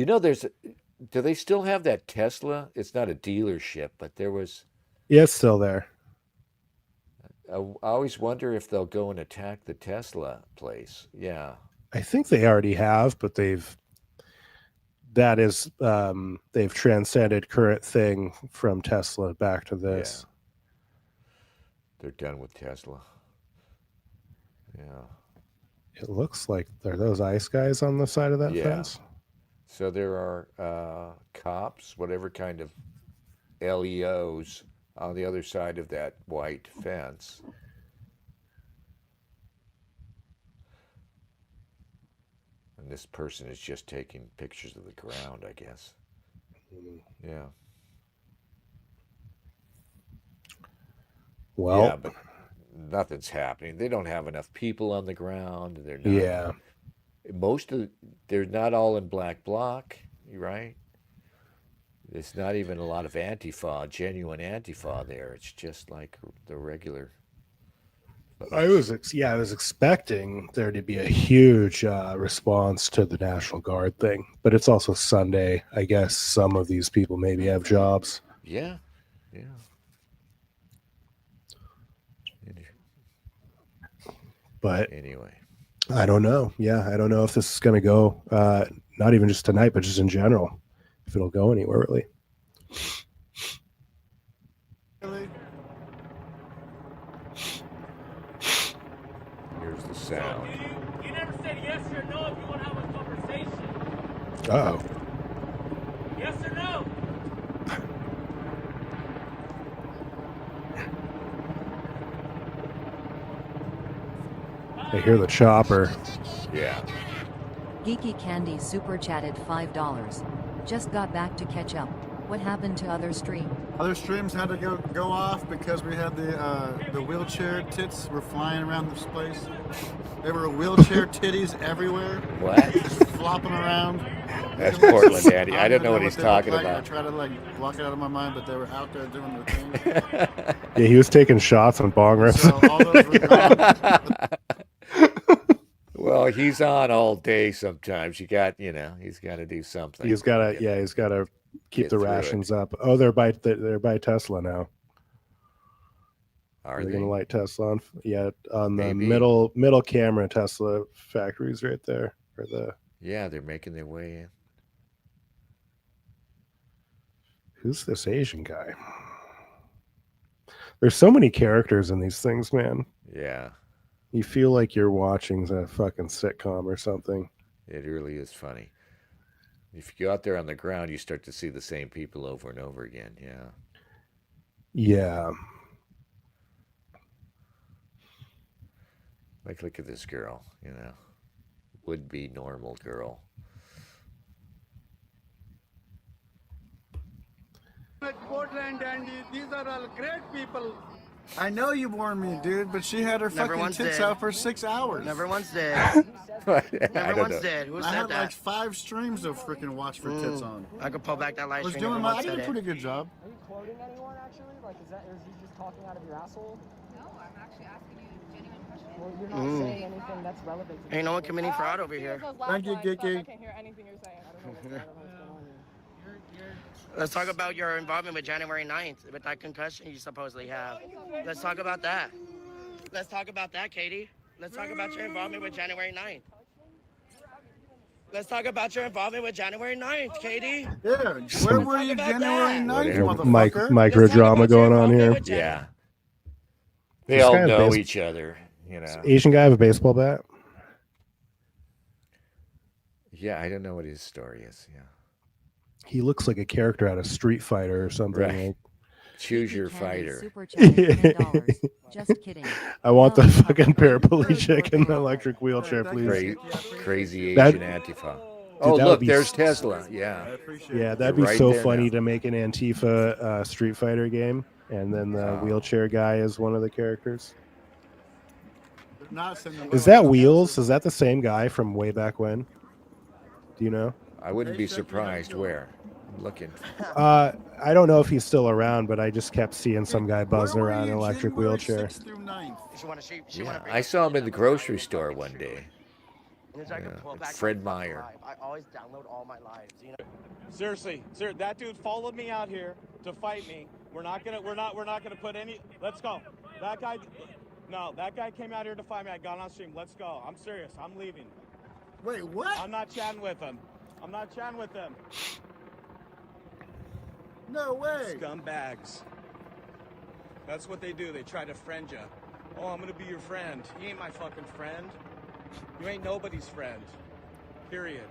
Speaker 2: Do they still have that Tesla? It's not a dealership, but there was.
Speaker 19: Yeah, it's still there.
Speaker 2: I always wonder if they'll go and attack the Tesla place. Yeah.
Speaker 19: I think they already have, but they've transcended current thing from Tesla back to this.
Speaker 2: Yeah. They're done with Tesla. Yeah.
Speaker 19: It looks like there are those ICE guys on the side of that fence.
Speaker 2: So there are cops, whatever kind of LEOs, on the other side of that white fence. And this person is just taking pictures of the ground, I guess. Yeah.
Speaker 19: Well,
Speaker 2: yeah, but nothing's happening. They don't have enough people on the ground. They're not.
Speaker 19: Yeah.
Speaker 2: They're not all in black bloc, right? There's not even a lot of genuine Antifa there. It's just like the regular.
Speaker 19: I was expecting there to be a huge response to the National Guard thing, but it's also Sunday. I guess some of these people maybe have jobs.
Speaker 2: Yeah.
Speaker 19: But
Speaker 2: anyway,
Speaker 19: I don't know. Yeah, I don't know if this is going to go, not even just tonight, but just in general, if it'll go anywhere, really.
Speaker 2: Here's the sound.
Speaker 9: You never said yes or no if you want to have a conversation.
Speaker 19: Uh-oh.
Speaker 9: Yes or no?
Speaker 19: I hear the chopper.
Speaker 2: Yeah.
Speaker 15: Geeky Candy super chatted $5. Just got back to catch up. What happened to other stream?
Speaker 4: Other streams had to go off because we had the wheelchair tits were flying around this place. There were wheelchair titties everywhere.
Speaker 2: What?
Speaker 4: Just flopping around.
Speaker 2: That's Portland, Daddy. I don't know what he's talking about.
Speaker 4: I try to block it out of my mind, but they were out there doing their thing.
Speaker 19: Yeah, he was taking shots on bong rips.
Speaker 4: So all those were gone.
Speaker 2: Well, he's on all day sometimes. He's got to do something.
Speaker 19: He's got to keep the rations up. Oh, they're by Tesla now.
Speaker 2: Are
Speaker 19: they
Speaker 2: they?
Speaker 19: gonna light Tesla on? Yeah, on the
Speaker 2: Maybe.
Speaker 19: middle camera, Tesla factories right there. Or the
Speaker 2: Yeah, they're making their way in.
Speaker 19: who's this Asian guy? There's so many characters in these things, man.
Speaker 2: Yeah,
Speaker 19: You feel like you're watching a fucking sitcom or something.
Speaker 2: it really is funny. If you go out there on the ground, you start to see the same people over and over again. Yeah.
Speaker 19: Yeah.
Speaker 2: Like, look at this girl, would be normal girl.
Speaker 12: Portland, and these are all great people.
Speaker 4: I know you warned me, dude, but she had her
Speaker 13: Never
Speaker 4: fucking
Speaker 13: once
Speaker 4: tits
Speaker 13: did.
Speaker 4: out for 6 hours.
Speaker 13: Never once did.
Speaker 2: I
Speaker 13: Never
Speaker 2: don't
Speaker 13: once
Speaker 2: know.
Speaker 13: did. Who
Speaker 4: I
Speaker 13: said
Speaker 4: had
Speaker 13: that?
Speaker 4: like 5 streams of freaking watch for tits on.
Speaker 13: I could pull back that live
Speaker 4: I was
Speaker 13: stream.
Speaker 4: doing
Speaker 13: Never
Speaker 4: I
Speaker 13: once
Speaker 4: did
Speaker 13: said
Speaker 4: a
Speaker 13: it.
Speaker 4: pretty good job.
Speaker 20: Are you quoting anyone actually? Like, is that, or is he just talking out of your asshole?
Speaker 14: No, I'm actually asking you genuine questions.
Speaker 20: Well, you're not saying anything that's relevant to
Speaker 13: Ain't no one committing fraud over here.
Speaker 4: Thank you, Kiki.
Speaker 20: I can't hear anything you're saying. I don't know what's going on here.
Speaker 13: Let's talk about your involvement with January 9th, with that concussion you supposedly have. Let's talk about that. Let's talk about that, Katie. Let's talk about your involvement with January 9th. Let's talk about your involvement with January 9th, Katie.
Speaker 4: Yeah, where were you January 9th, motherfucker?
Speaker 19: Micro drama going on here.
Speaker 2: Yeah. They
Speaker 19: This
Speaker 2: all
Speaker 19: guy have
Speaker 2: know
Speaker 19: base-
Speaker 2: each other,
Speaker 19: Asian guy have a baseball bat?
Speaker 2: Yeah, I don't know what his story is. Yeah.
Speaker 19: He looks like a character out of Street Fighter or something.
Speaker 2: Right.
Speaker 19: Like.
Speaker 2: Choose your fighter.
Speaker 15: Super chatted $10. Just kidding.
Speaker 19: I want the fucking paraplegic in the electric wheelchair, please.
Speaker 2: Crazy
Speaker 19: That-
Speaker 2: Asian Antifa.
Speaker 19: Dude,
Speaker 2: Oh,
Speaker 19: that would
Speaker 2: look,
Speaker 19: be
Speaker 2: there's
Speaker 19: s-
Speaker 2: Tesla. Yeah.
Speaker 19: Yeah, that'd
Speaker 2: You're
Speaker 19: be
Speaker 2: right
Speaker 19: so
Speaker 2: there
Speaker 19: funny
Speaker 2: now.
Speaker 19: to make an Antifa Street Fighter game, and then the wheelchair guy is one of the characters.
Speaker 4: Not sending
Speaker 19: Is that Wheels? Is that the same guy from way back when? Do you know?
Speaker 2: I wouldn't be surprised. Where? I'm looking.
Speaker 19: I don't know if he's still around, but I just kept seeing some guy buzzing around in an electric wheelchair.
Speaker 2: Yeah, I saw him in the grocery store one day.
Speaker 13: I can pull back
Speaker 2: Fred
Speaker 13: my
Speaker 2: Meyer.
Speaker 13: live. I always download all my lives. You know?
Speaker 9: Seriously, sir, that dude followed me out here to fight me. We're not gonna put any. Let's go. That guy came out here to fight me. I got on stream. Let's go. I'm serious. I'm leaving.
Speaker 4: Wait, what?
Speaker 9: I'm not chatting with him.
Speaker 4: No way.
Speaker 9: Scumbags. That's what they do. They try to friend you. Oh, I'm gonna be your friend. You ain't my fucking friend. You ain't nobody's friend. Period.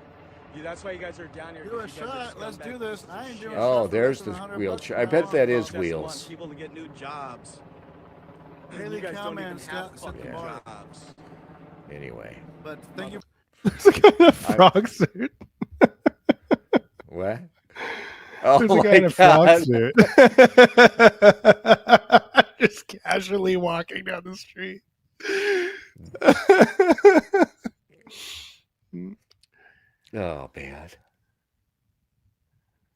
Speaker 9: That's why you guys are down here.
Speaker 4: Do a
Speaker 9: 'cause you guys are
Speaker 4: shot. Let's
Speaker 9: scumbag
Speaker 4: do this.
Speaker 9: pieces
Speaker 4: I
Speaker 9: of
Speaker 4: ain't
Speaker 9: shit.
Speaker 4: doing
Speaker 2: Oh,
Speaker 4: shit for
Speaker 2: there's
Speaker 4: less than
Speaker 2: the
Speaker 4: 100
Speaker 2: wheelchair.
Speaker 4: bucks
Speaker 2: I bet
Speaker 4: an
Speaker 2: that
Speaker 4: hour.
Speaker 2: is
Speaker 9: Just want
Speaker 2: Wheels.
Speaker 9: people to get new jobs.
Speaker 4: Haley
Speaker 9: You guys don't
Speaker 4: Cowman
Speaker 9: even
Speaker 4: set
Speaker 9: have
Speaker 4: the
Speaker 9: fucking
Speaker 4: bar.
Speaker 9: jobs.
Speaker 2: Anyway.
Speaker 4: But thank you.
Speaker 19: There's a guy in a frog suit.
Speaker 2: What? Oh
Speaker 19: There's a
Speaker 2: my
Speaker 19: guy in a frog
Speaker 2: God.
Speaker 19: suit. Just casually walking down the street.
Speaker 2: Oh, bad.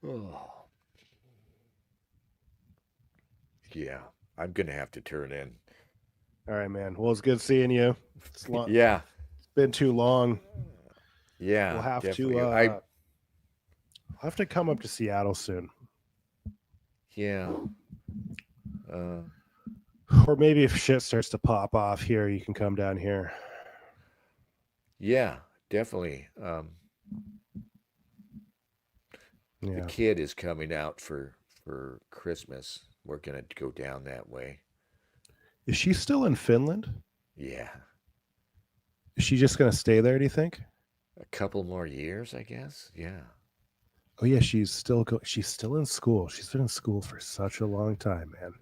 Speaker 2: Oh. Yeah, I'm gonna have to turn in.
Speaker 19: All right, man. Well, it's good seeing you. It's
Speaker 2: Yeah.
Speaker 19: It's been too long.
Speaker 2: Yeah,
Speaker 19: We'll have
Speaker 2: definitely.
Speaker 19: to. I'll have to come up to Seattle soon.
Speaker 2: Yeah.
Speaker 19: Or maybe if shit starts to pop off here, you can come down here.
Speaker 2: Yeah, definitely.
Speaker 19: Yeah.
Speaker 2: The kid is coming out for Christmas. We're gonna go down that way.
Speaker 19: Is she still in Finland?
Speaker 2: Yeah,
Speaker 19: Is she just going to stay there, do you think?
Speaker 2: a couple more years, I guess. Yeah.
Speaker 19: Oh yeah, she's still in school. She's been in school for such a long time, man.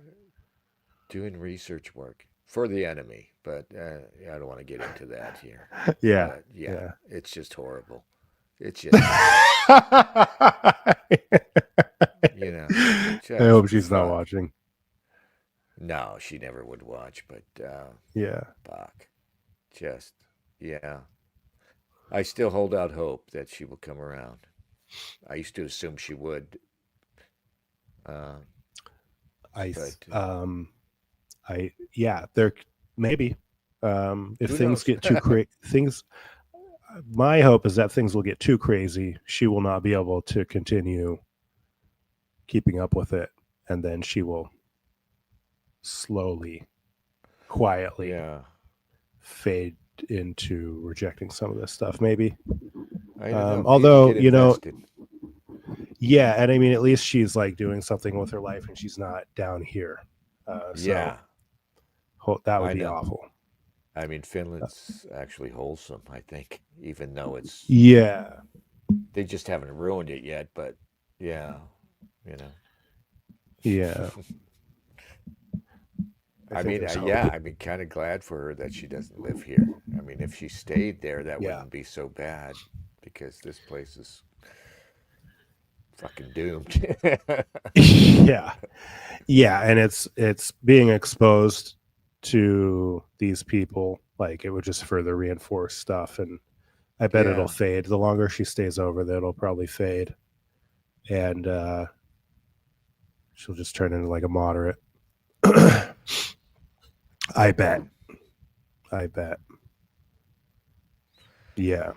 Speaker 2: Doing research work for the enemy, but I don't want to get into that here.
Speaker 19: Yeah,
Speaker 2: But,
Speaker 19: yeah.
Speaker 2: It's just horrible. It's just,
Speaker 19: I hope she's not watching.
Speaker 2: No, she never would watch, but
Speaker 19: Yeah.
Speaker 2: Fuck. Just, yeah. I still hold out hope that she will come around. I used to assume she would.
Speaker 19: There maybe if
Speaker 2: Who
Speaker 19: things
Speaker 2: knows?
Speaker 19: get too my hope is that things will get too crazy. She will not be able to continue keeping up with it, and then she will slowly quietly
Speaker 2: Yeah.
Speaker 19: fade into rejecting some of this stuff, maybe.
Speaker 2: I don't know. People
Speaker 19: Although,
Speaker 2: get
Speaker 19: you know,
Speaker 2: invested.
Speaker 19: yeah, and I mean, at least she's like doing something with her life, and she's not down here.
Speaker 2: Yeah.
Speaker 19: That would
Speaker 2: I
Speaker 19: be
Speaker 2: know.
Speaker 19: awful.
Speaker 2: I mean, Finland's actually wholesome, I think, even though it's
Speaker 19: Yeah,
Speaker 2: they just haven't ruined it yet. But yeah, you know.
Speaker 19: yeah.
Speaker 2: I
Speaker 19: think
Speaker 2: mean,
Speaker 19: there's
Speaker 2: yeah,
Speaker 19: hope.
Speaker 2: I mean, kind of glad for her that she doesn't live here. I mean, if she stayed there, that
Speaker 19: Yeah.
Speaker 2: wouldn't be so bad because this place is fucking doomed.
Speaker 19: Yeah, yeah, and it's being exposed to these people. Like it would just further reinforce stuff, and I bet it'll
Speaker 2: Yeah.
Speaker 19: fade. The longer she stays over there, it'll probably fade, and she'll just turn into like a moderate. I bet. Yeah. All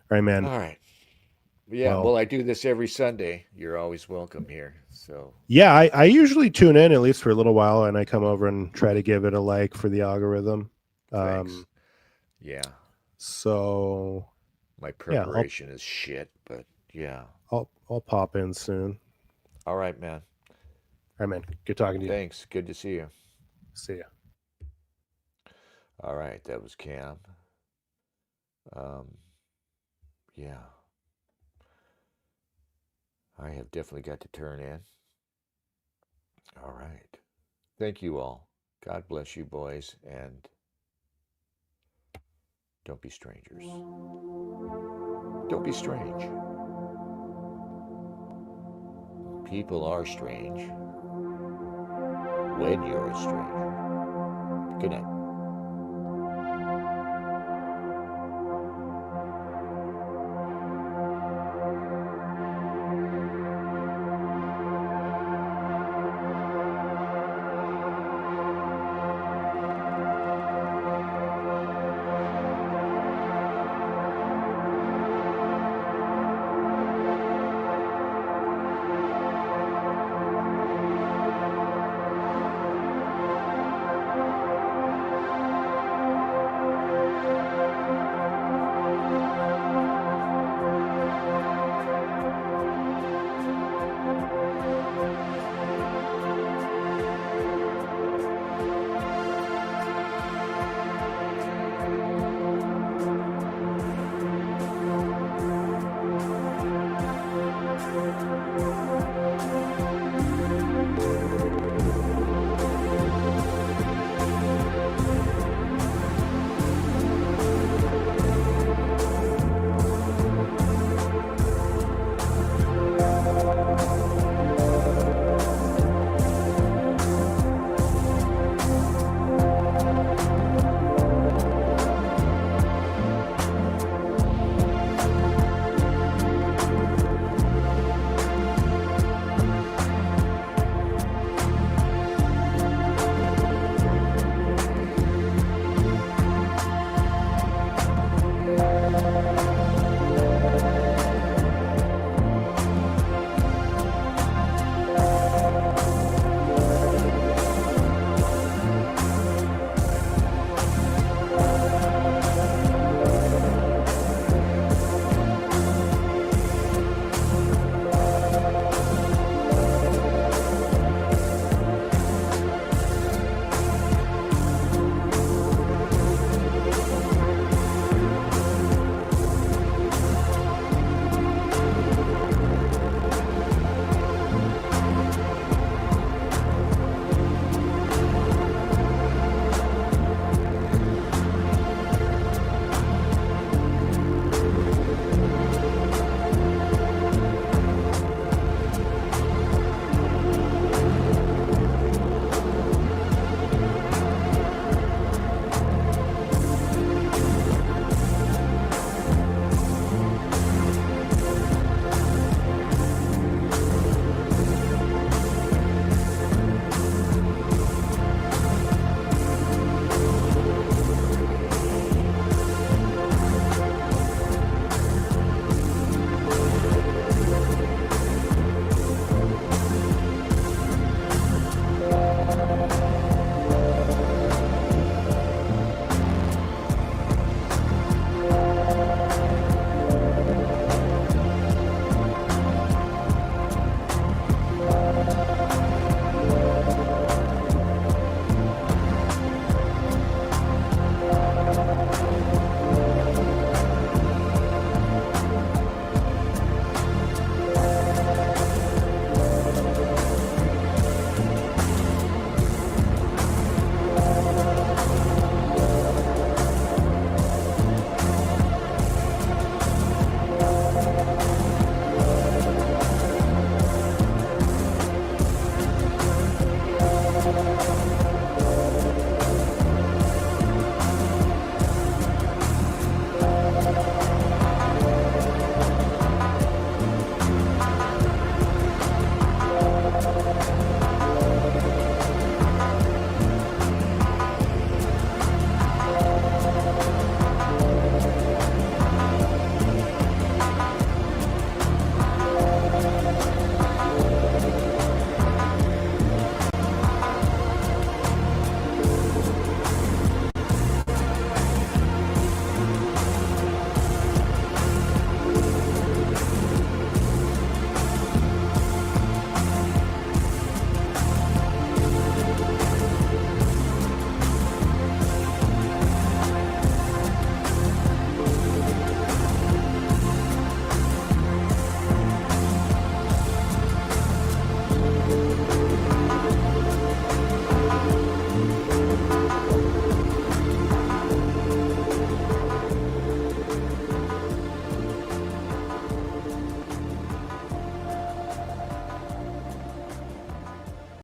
Speaker 19: right, man.
Speaker 2: All right. Yeah. Well, I do this every Sunday. You're always welcome here. So.
Speaker 19: Yeah, I usually tune in at least for a little while, and I come over and try to give it a like for the algorithm.
Speaker 2: Thanks. Yeah.
Speaker 19: So.
Speaker 2: My preparation is shit, but yeah.
Speaker 19: I'll pop in soon.
Speaker 2: All right, man.
Speaker 19: All right, man. Good talking to you.
Speaker 2: Thanks. Good to see you.
Speaker 19: See ya.
Speaker 2: All right, that was Cam. Yeah. I have definitely got to turn in. All right. Thank you all. God bless you, boys, and don't be strangers. Don't be strange. People are strange when you're a stranger. Good night.